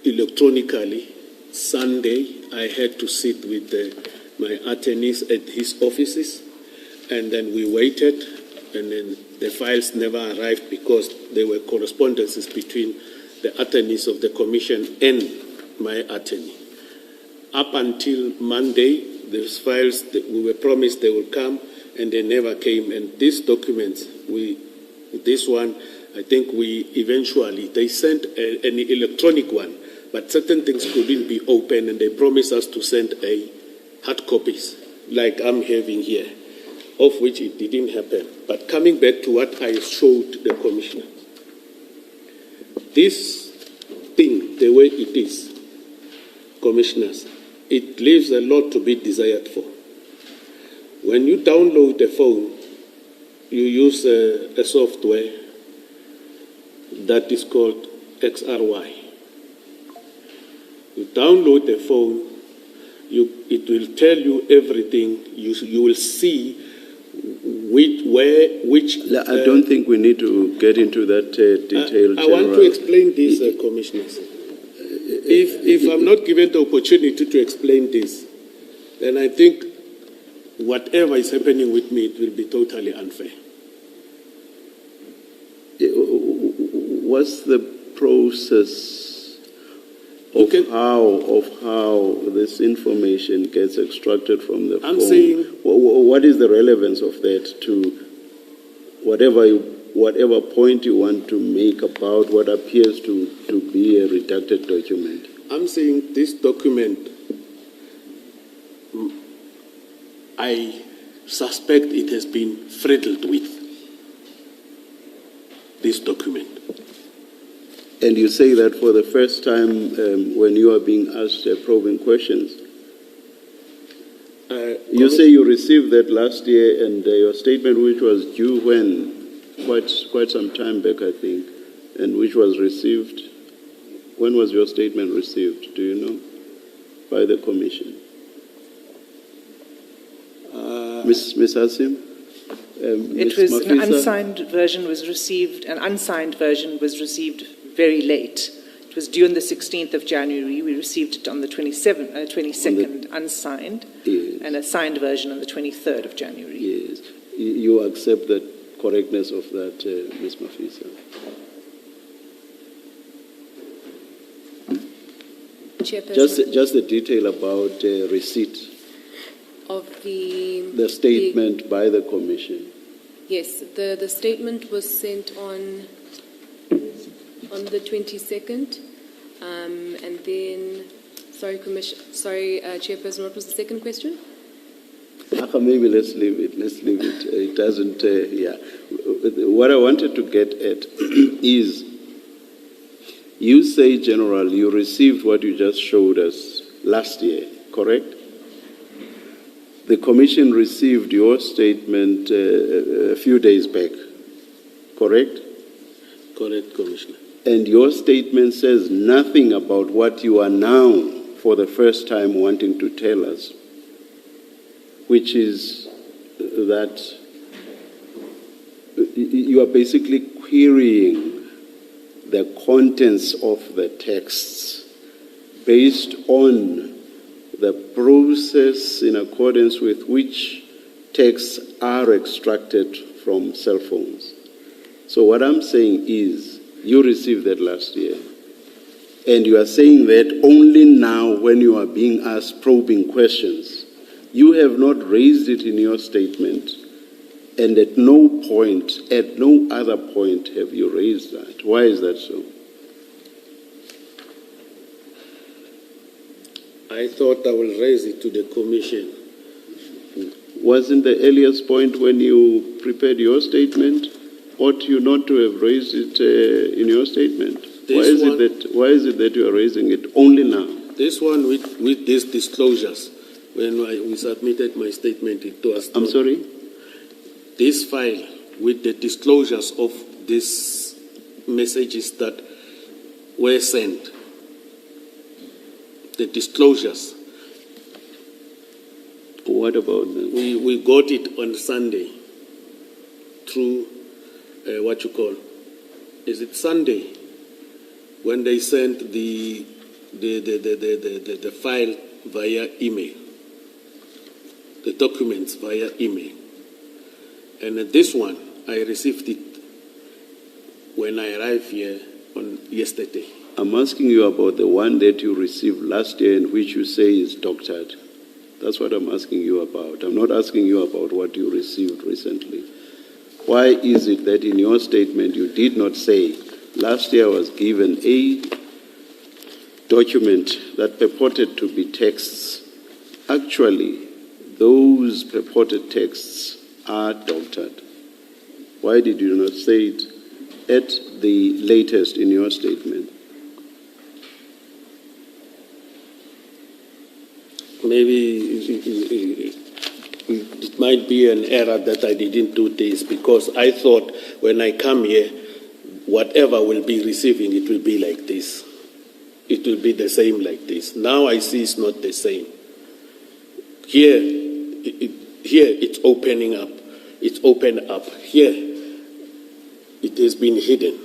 electronically. Sunday, I had to sit with my attorneys at his offices, and then we waited, and then the files never arrived because there were correspondences between the attorneys of the Commission and my attorney. Up until Monday, these files, we were promised they would come, and they never came. And these documents, this one, I think they sent an electronic one, but certain things couldn't be opened, and they promised us to send hard copies, like I'm having here, of which it didn't happen. But coming back to what I showed the Commissioner, this thing, the way it is, Commissioners, it leaves a lot to be desired for. When you download a phone, you use a software that is called XRY. You download the phone, it will tell you everything. You will see which. I don't think we need to get into that detail. I want to explain this, Commissioners. If I'm not given the opportunity to explain this, then I think whatever is happening with me, it will be totally unfair. What's the process of how this information gets extracted from the phone? I'm saying, what is the relevance of that to whatever point you want to make about what appears to be a redacted document? I'm saying this document, I suspect it has been friddled with, this document. And you say that for the first time when you are being asked probing questions. You say you received that last year, and your statement, which was due when? Quite some time back, I think, and which was received. When was your statement received? Do you know? By the Commission. Ms. Hasim? It was an unsigned version was received. An unsigned version was received very late. It was due on the 16th of January. We received it on the 22nd, unsigned, yes. And a signed version on the 23rd of January. Yes. You accept the correctness of that, Ms. Mafisa? Chairperson, Just the detail about receipt of the statement by the Commission. Yes, the statement was sent on the 22nd, and then, Chairperson, what was the second question? Maybe let's leave it. It doesn't, yeah. What I wanted to get at is, you say, General, you received what you just showed us last year, correct? The Commission received your statement a few days back, correct? Correct, Commissioner. And your statement says nothing about what you are now, for the first time, wanting to tell us, which is that you are basically querying the contents of the texts based on the process in accordance with which texts are extracted from cell phones. So what I'm saying is, you received that last year, and you are saying that only now when you are being asked probing questions. You have not raised it in your statement, and at no other point have you raised that. Why is that so? I thought I will raise it to the Commission wasn't the earliest point when you prepared your statement? Ought you not to have raised it in your statement? Why is it that you are raising it only now? This one with these disclosures, when we submitted my statement, it was... I'm sorry? This file with the disclosures of these messages that were sent, the disclosures. What about them? We got it on Sunday through what you call, is it Sunday, when they sent the file via email, the documents via email. And this one, I received it when I arrived here on yesterday. I'm asking you about the one that you received last year in which you say is doctored. That's what I'm asking you about. I'm not asking you about what you received recently. Why is it that in your statement you did not say last year I was given a document that purported to be texts? Actually, those purported texts are doctored. Why did you not say it at the latest in your statement? Maybe it might be an error that I didn't do this, because I thought when I come here, whatever will be receiving, it will be like this. It will be the same like this. Now I see it's not the same. Here it's opening up. It's opened up. Here, it has been hidden.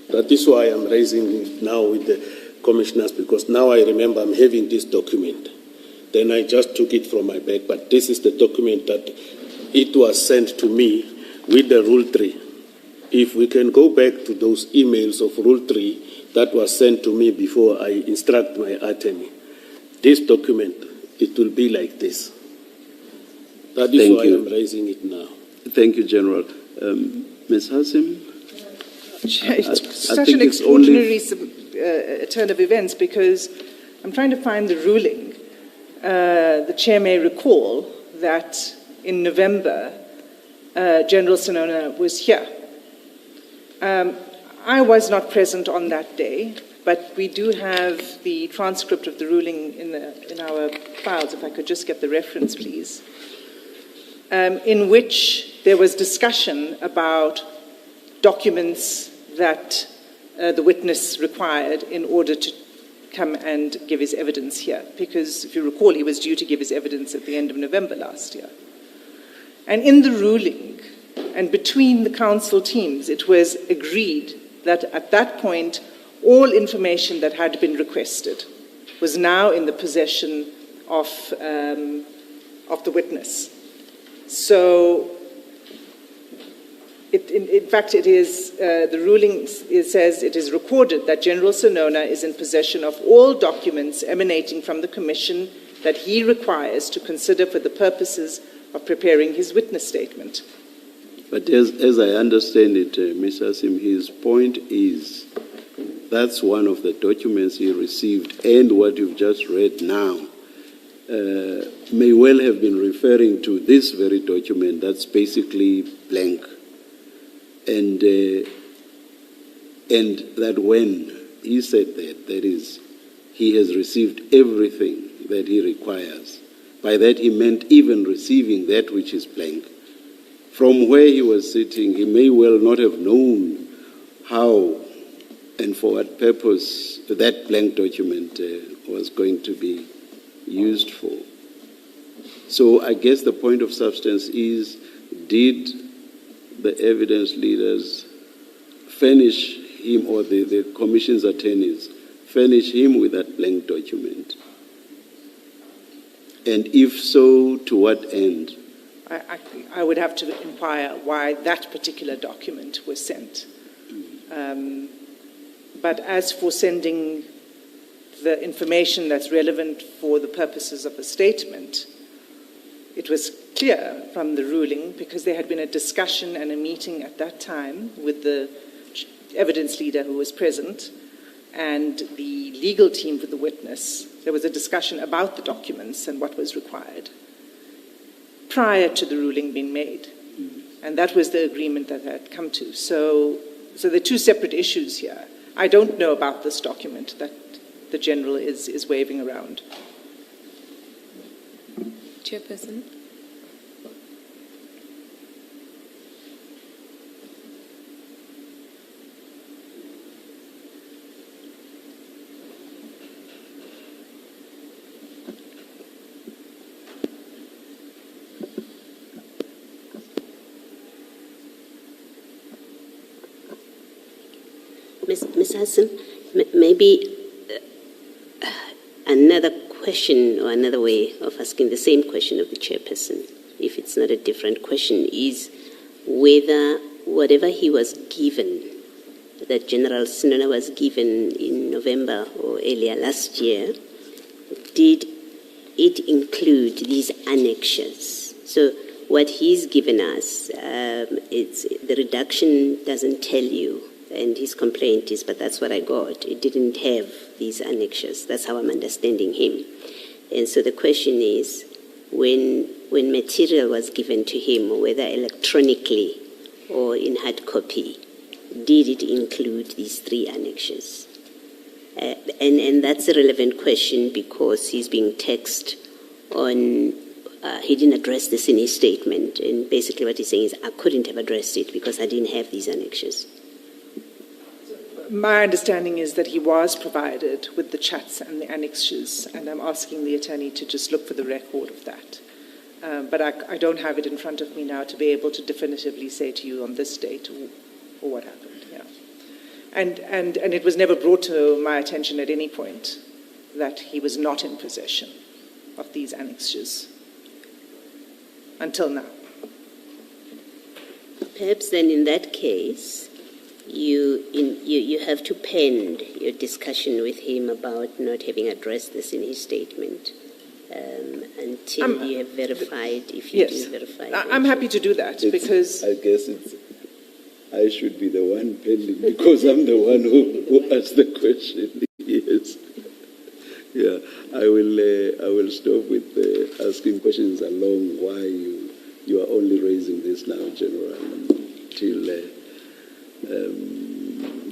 That is why I'm raising it now with the commissioners, because now I remember I'm having this document. Then I just took it from my bag, but this is the document that it was sent to me with the Rule 3. If we can go back to those emails of Rule 3 that was sent to me before I instruct my attorney, this document, it will be like this. That is why I'm raising it now. Thank you, General. Ms. Hassim? It's such an extraordinary turn of events, because I'm trying to find the ruling. The Chair may recall that in November, General Sonona was here. I was not present on that day, but we do have the transcript of the ruling in our files, if I could just get the reference, please, in which there was discussion about documents that the witness required in order to come and give his evidence here. Because, if you recall, he was due to give his evidence at the end of November last year. And in the ruling, and between the council teams, it was agreed that at that point, all information that had been requested was now in the possession of the witness. So, in fact, it is, the ruling says it is recorded that General Sonona is in possession of all documents emanating from the Commission that he requires to consider for the purposes of preparing his witness statement. But as I understand it, Ms. Hassim, his point is that's one of the documents he received, and what you've just read now may well have been referring to this very document that's basically blank. And that when he said that is, he has received everything that he requires. By that he meant even receiving that which is blank. From where he was sitting, he may well not have known how and for what purpose that blank document was going to be used for. So I guess the point of substance is, did the evidence leaders furnish him, or the Commission's attorneys furnish him with that blank document? And if so, to what end? I would have to inquire why that particular document was sent. But as for sending the information that's relevant for the purposes of the statement, it was clear from the ruling, because there had been a discussion and a meeting at that time with the evidence leader who was present and the legal team for the witness. There was a discussion about the documents and what was required. prior to the ruling being made. And that was the agreement that I had come to. So there are two separate issues here. I don't know about this document that the General is waving around. Chairperson. Ms. Hassan, maybe another question or another way of asking the same question of the chairperson, if it's not a different question, is whether whatever he was given, that General Sinona was given in November or earlier last year, did it include these annexures? So what he's given us, the reduction doesn't tell you, and his complaint is, but that's what I got. It didn't have these annexures. That's how I'm understanding him. And so the question is, when material was given to him, whether electronically or in hard copy, did it include these three annexures? And that's a relevant question because he's being taxed on, he didn't address this in his statement. And basically what he's saying is, I couldn't have addressed it because I didn't have these annexures. My understanding is that he was provided with the chats and the annexures, and I'm asking the attorney to just look for the record of that. But I don't have it in front of me now to be able to definitively say to you on this date or what happened. Yeah. And it was never brought to my attention at any point that he was not in possession of these annexures until now. Perhaps then in that case, you have to pend your discussion with him about not having addressed this in his statement until you have verified, if you didn't verify. I'm happy to do that because... I guess I should be the one pending because I'm the one who asked the question. Yes. Yeah, I will stop with asking questions along why you are only raising this now, General, until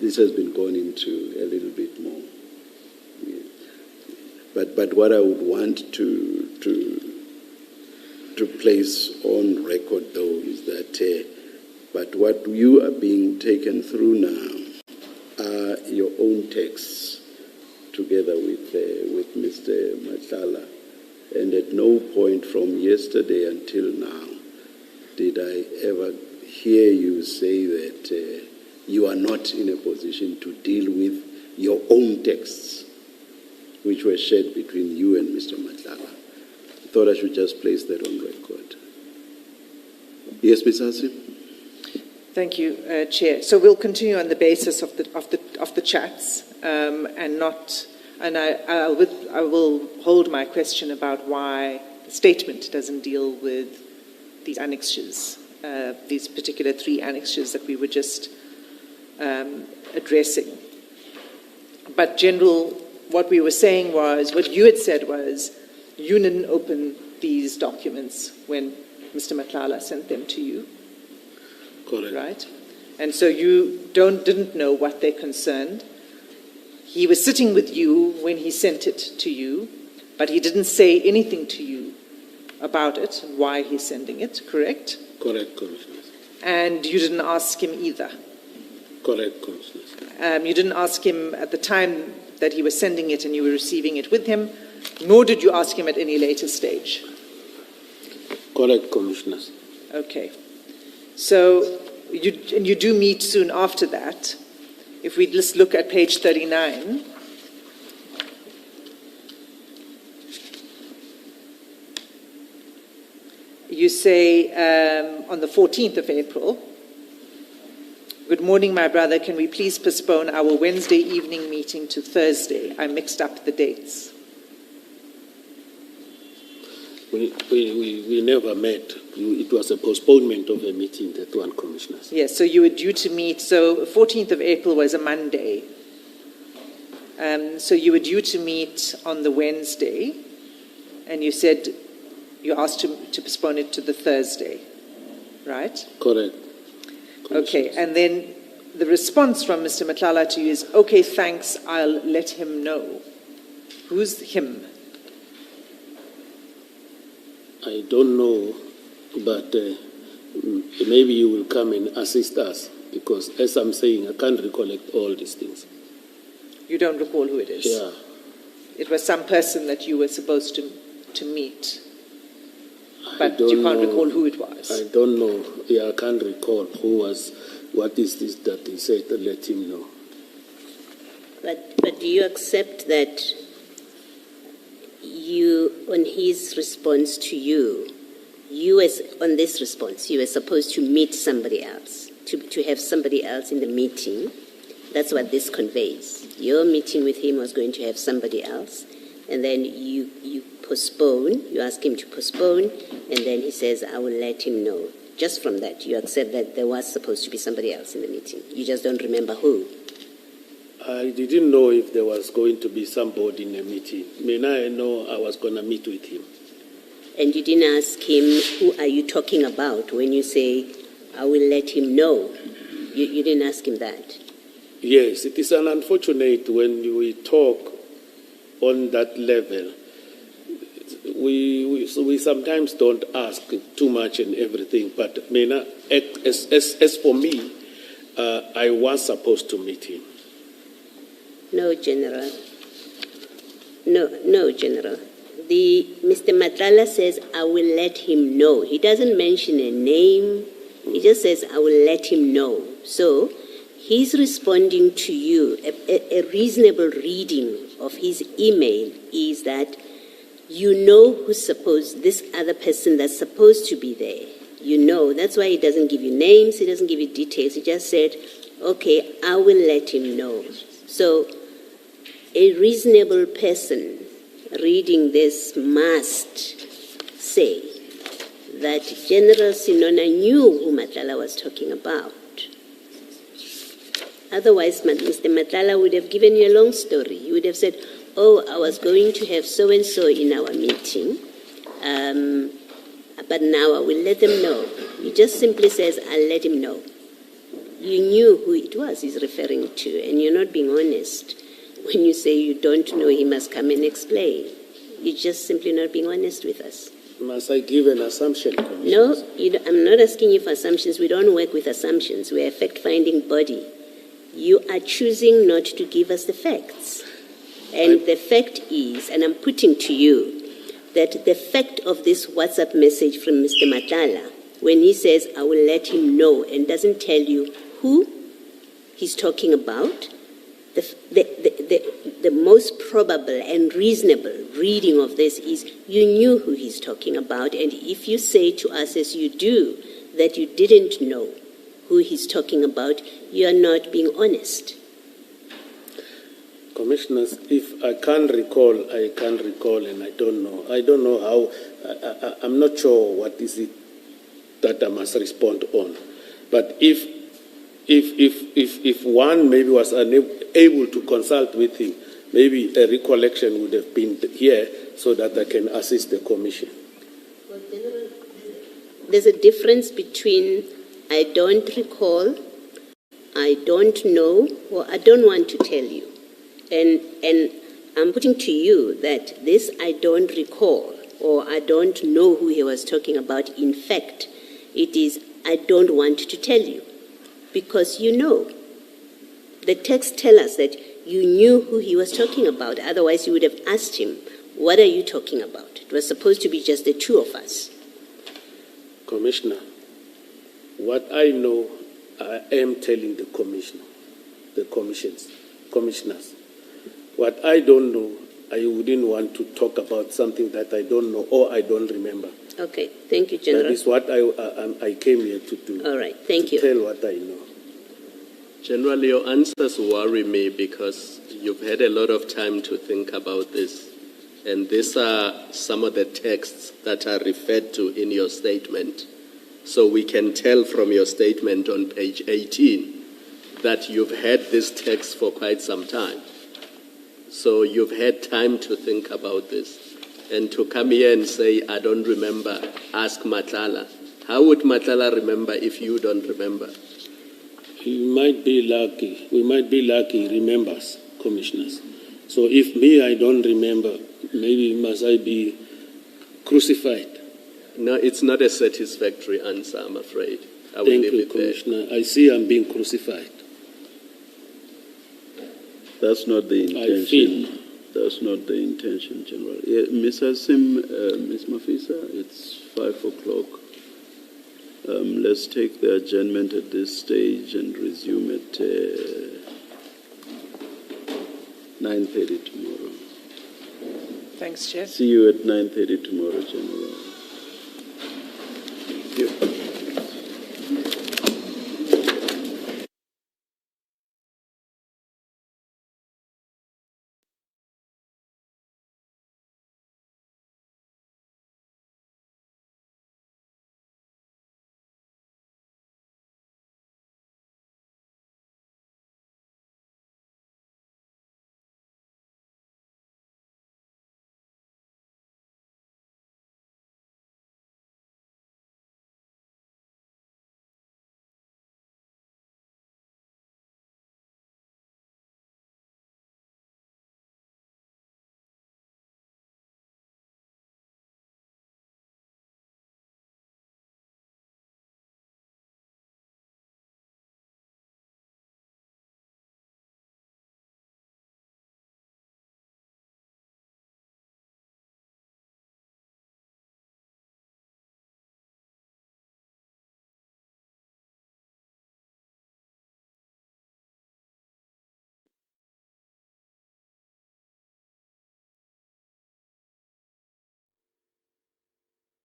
this has been gone into a little bit more. Yeah. But what I would want to place on record, though, is that but what you are being taken through now are your own texts together with Mr. Madlanga. And at no point from yesterday until now did I ever hear you say that you are not in a position to deal with your own texts, which were shared between you and Mr. Madlanga. I thought I should just place that on record. Yes, Ms. Hassan? Thank you, Chair. So we'll continue on the basis of the chats, and I will hold my question about why the statement doesn't deal with these annexures, these particular three annexures that we were just addressing. But General, what we were saying was, what you had said was, you didn't open these documents when Mr. Madlanga sent them to you. Correct. Right? And so you didn't know what they concerned. He was sitting with you when he sent it to you, but he didn't say anything to you about it and why he's sending it, correct? Correct, Commissioner. And you didn't ask him either. Correct, Commissioner. You didn't ask him at the time that he was sending it and you were receiving it with him, nor did you ask him at any later stage. Correct, Commissioner. Okay. So you do meet soon after that. If we just look at page 39, you say on the 14th of April, "Good morning, my brother. Can we please postpone our Wednesday evening meeting to Thursday? I mixed up the dates." We never met. It was a postponement of a meeting, that one, Commissioner. Yes, so you were due to meet, so 14th of April was a Monday. So you were due to meet on the Wednesday, and you said You asked to postpone it to the Thursday, right? Correct. Okay, and then the response from Mr. Madlanga to you is, okay, thanks, I'll let him know. Who's him? I don't know, but maybe you will come and assist us, because as I'm saying, I can't recollect all these things. You don't recall who it is? Yeah. It was some person that you were supposed to meet, I but don't you can't know. recall who it was. I don't know. Yeah, I can't recall who was, what is this that he said to let him know. But do you accept that you, on his response to you, on this response, you were supposed to meet somebody else, to have somebody else in the meeting? That's what this conveys. Your meeting with him was going to have somebody else, and then you postpone, you ask him to postpone, and then he says, I will let him know. Just from that, you accept that there was supposed to be somebody else in the meeting. You just don't remember who. I didn't know if there was going to be somebody in the meeting. I know I was going to meet with him. And you didn't ask him, who are you talking about when you say, I will let him know? You didn't ask him that. Yes, it is an unfortunate when we talk on that level. We sometimes don't ask too much and everything, but as for me, I was supposed to meet him. No, General. No, General. Mr. Madlanga says, I will let him know. He doesn't mention a name. He just says, I will let him know. So he's responding to you. A reasonable reading of his email is that you know this other person that's supposed to be there. You know. That's why he doesn't give you names. He doesn't give you details. He just said, okay, I will let him know. So a reasonable person reading this must say that General Sinona knew who Madlanga was talking about. Otherwise, Mr. Madlanga would have given you a long story. He would have said, oh, I was going to have so-and-so in our meeting, but now I will let them know. He just simply says, I'll let him know. You knew who it was he's referring to, and you're not being honest. When you say you don't know, he must come and explain. You're just simply not being honest with us. Must I give an assumption? No, I'm not asking you for assumptions. We don't work with assumptions. We're a fact-finding body. You are choosing not to give us the facts. And the fact is, and I'm putting to you, that the fact of this WhatsApp message from Mr. Madlanga, when he says, I will let him know, and doesn't tell you who he's talking about, the most probable and reasonable reading of this is you knew who he's talking about, and if you say to us, as you do, that you didn't know who he's talking about, you are not being honest. Commissioners, if I can't recall, I can't recall, and I don't know. I don't know how, I'm not sure what is it that I must respond on. But if one maybe was unable to consult with him, maybe a recollection would have been here so that I can assist the commission. Well, General, there's a difference between I don't recall, I don't know, or I don't want to tell you. And I'm putting to you that this I don't recall or I don't know who he was talking about. In fact, it is I don't want to tell you because you know. The text tells us that you knew who he was talking about. Otherwise, you would have asked him, what are you talking about? It was supposed to be just the two of us. Commissioner, what I know, I am telling the commissioners. What I don't know, I wouldn't want to talk about something that I don't know or I don't remember. Okay, thank you, General. That is what I came here to do. All right, thank you. Tell what I know. General, your answers worry me because you've had a lot of time to think about this. And these are some of the texts that are referred to in your statement. So we can tell from your statement on page 18 that you've had this text for quite some time. So you've had time to think about this. And to come here and say, I don't remember, ask Madlanga. How would Madlanga remember if you don't remember? He might be lucky. We might be lucky he remembers, commissioners. So if me, I don't remember, maybe must I be crucified? No, it's not a satisfactory answer, I'm afraid. I will Thank leave you, it there. Commissioner. I see I'm being crucified. That's not the I intention. feel. That's not the intention, General. Yeah, Ms. Asim, Ms. Mafisa, it's 5 o'clock. Let's take the adjournment at this stage and resume at 9:30 tomorrow. Thanks, Chair. See you at 9:30 tomorrow, General. Thank you.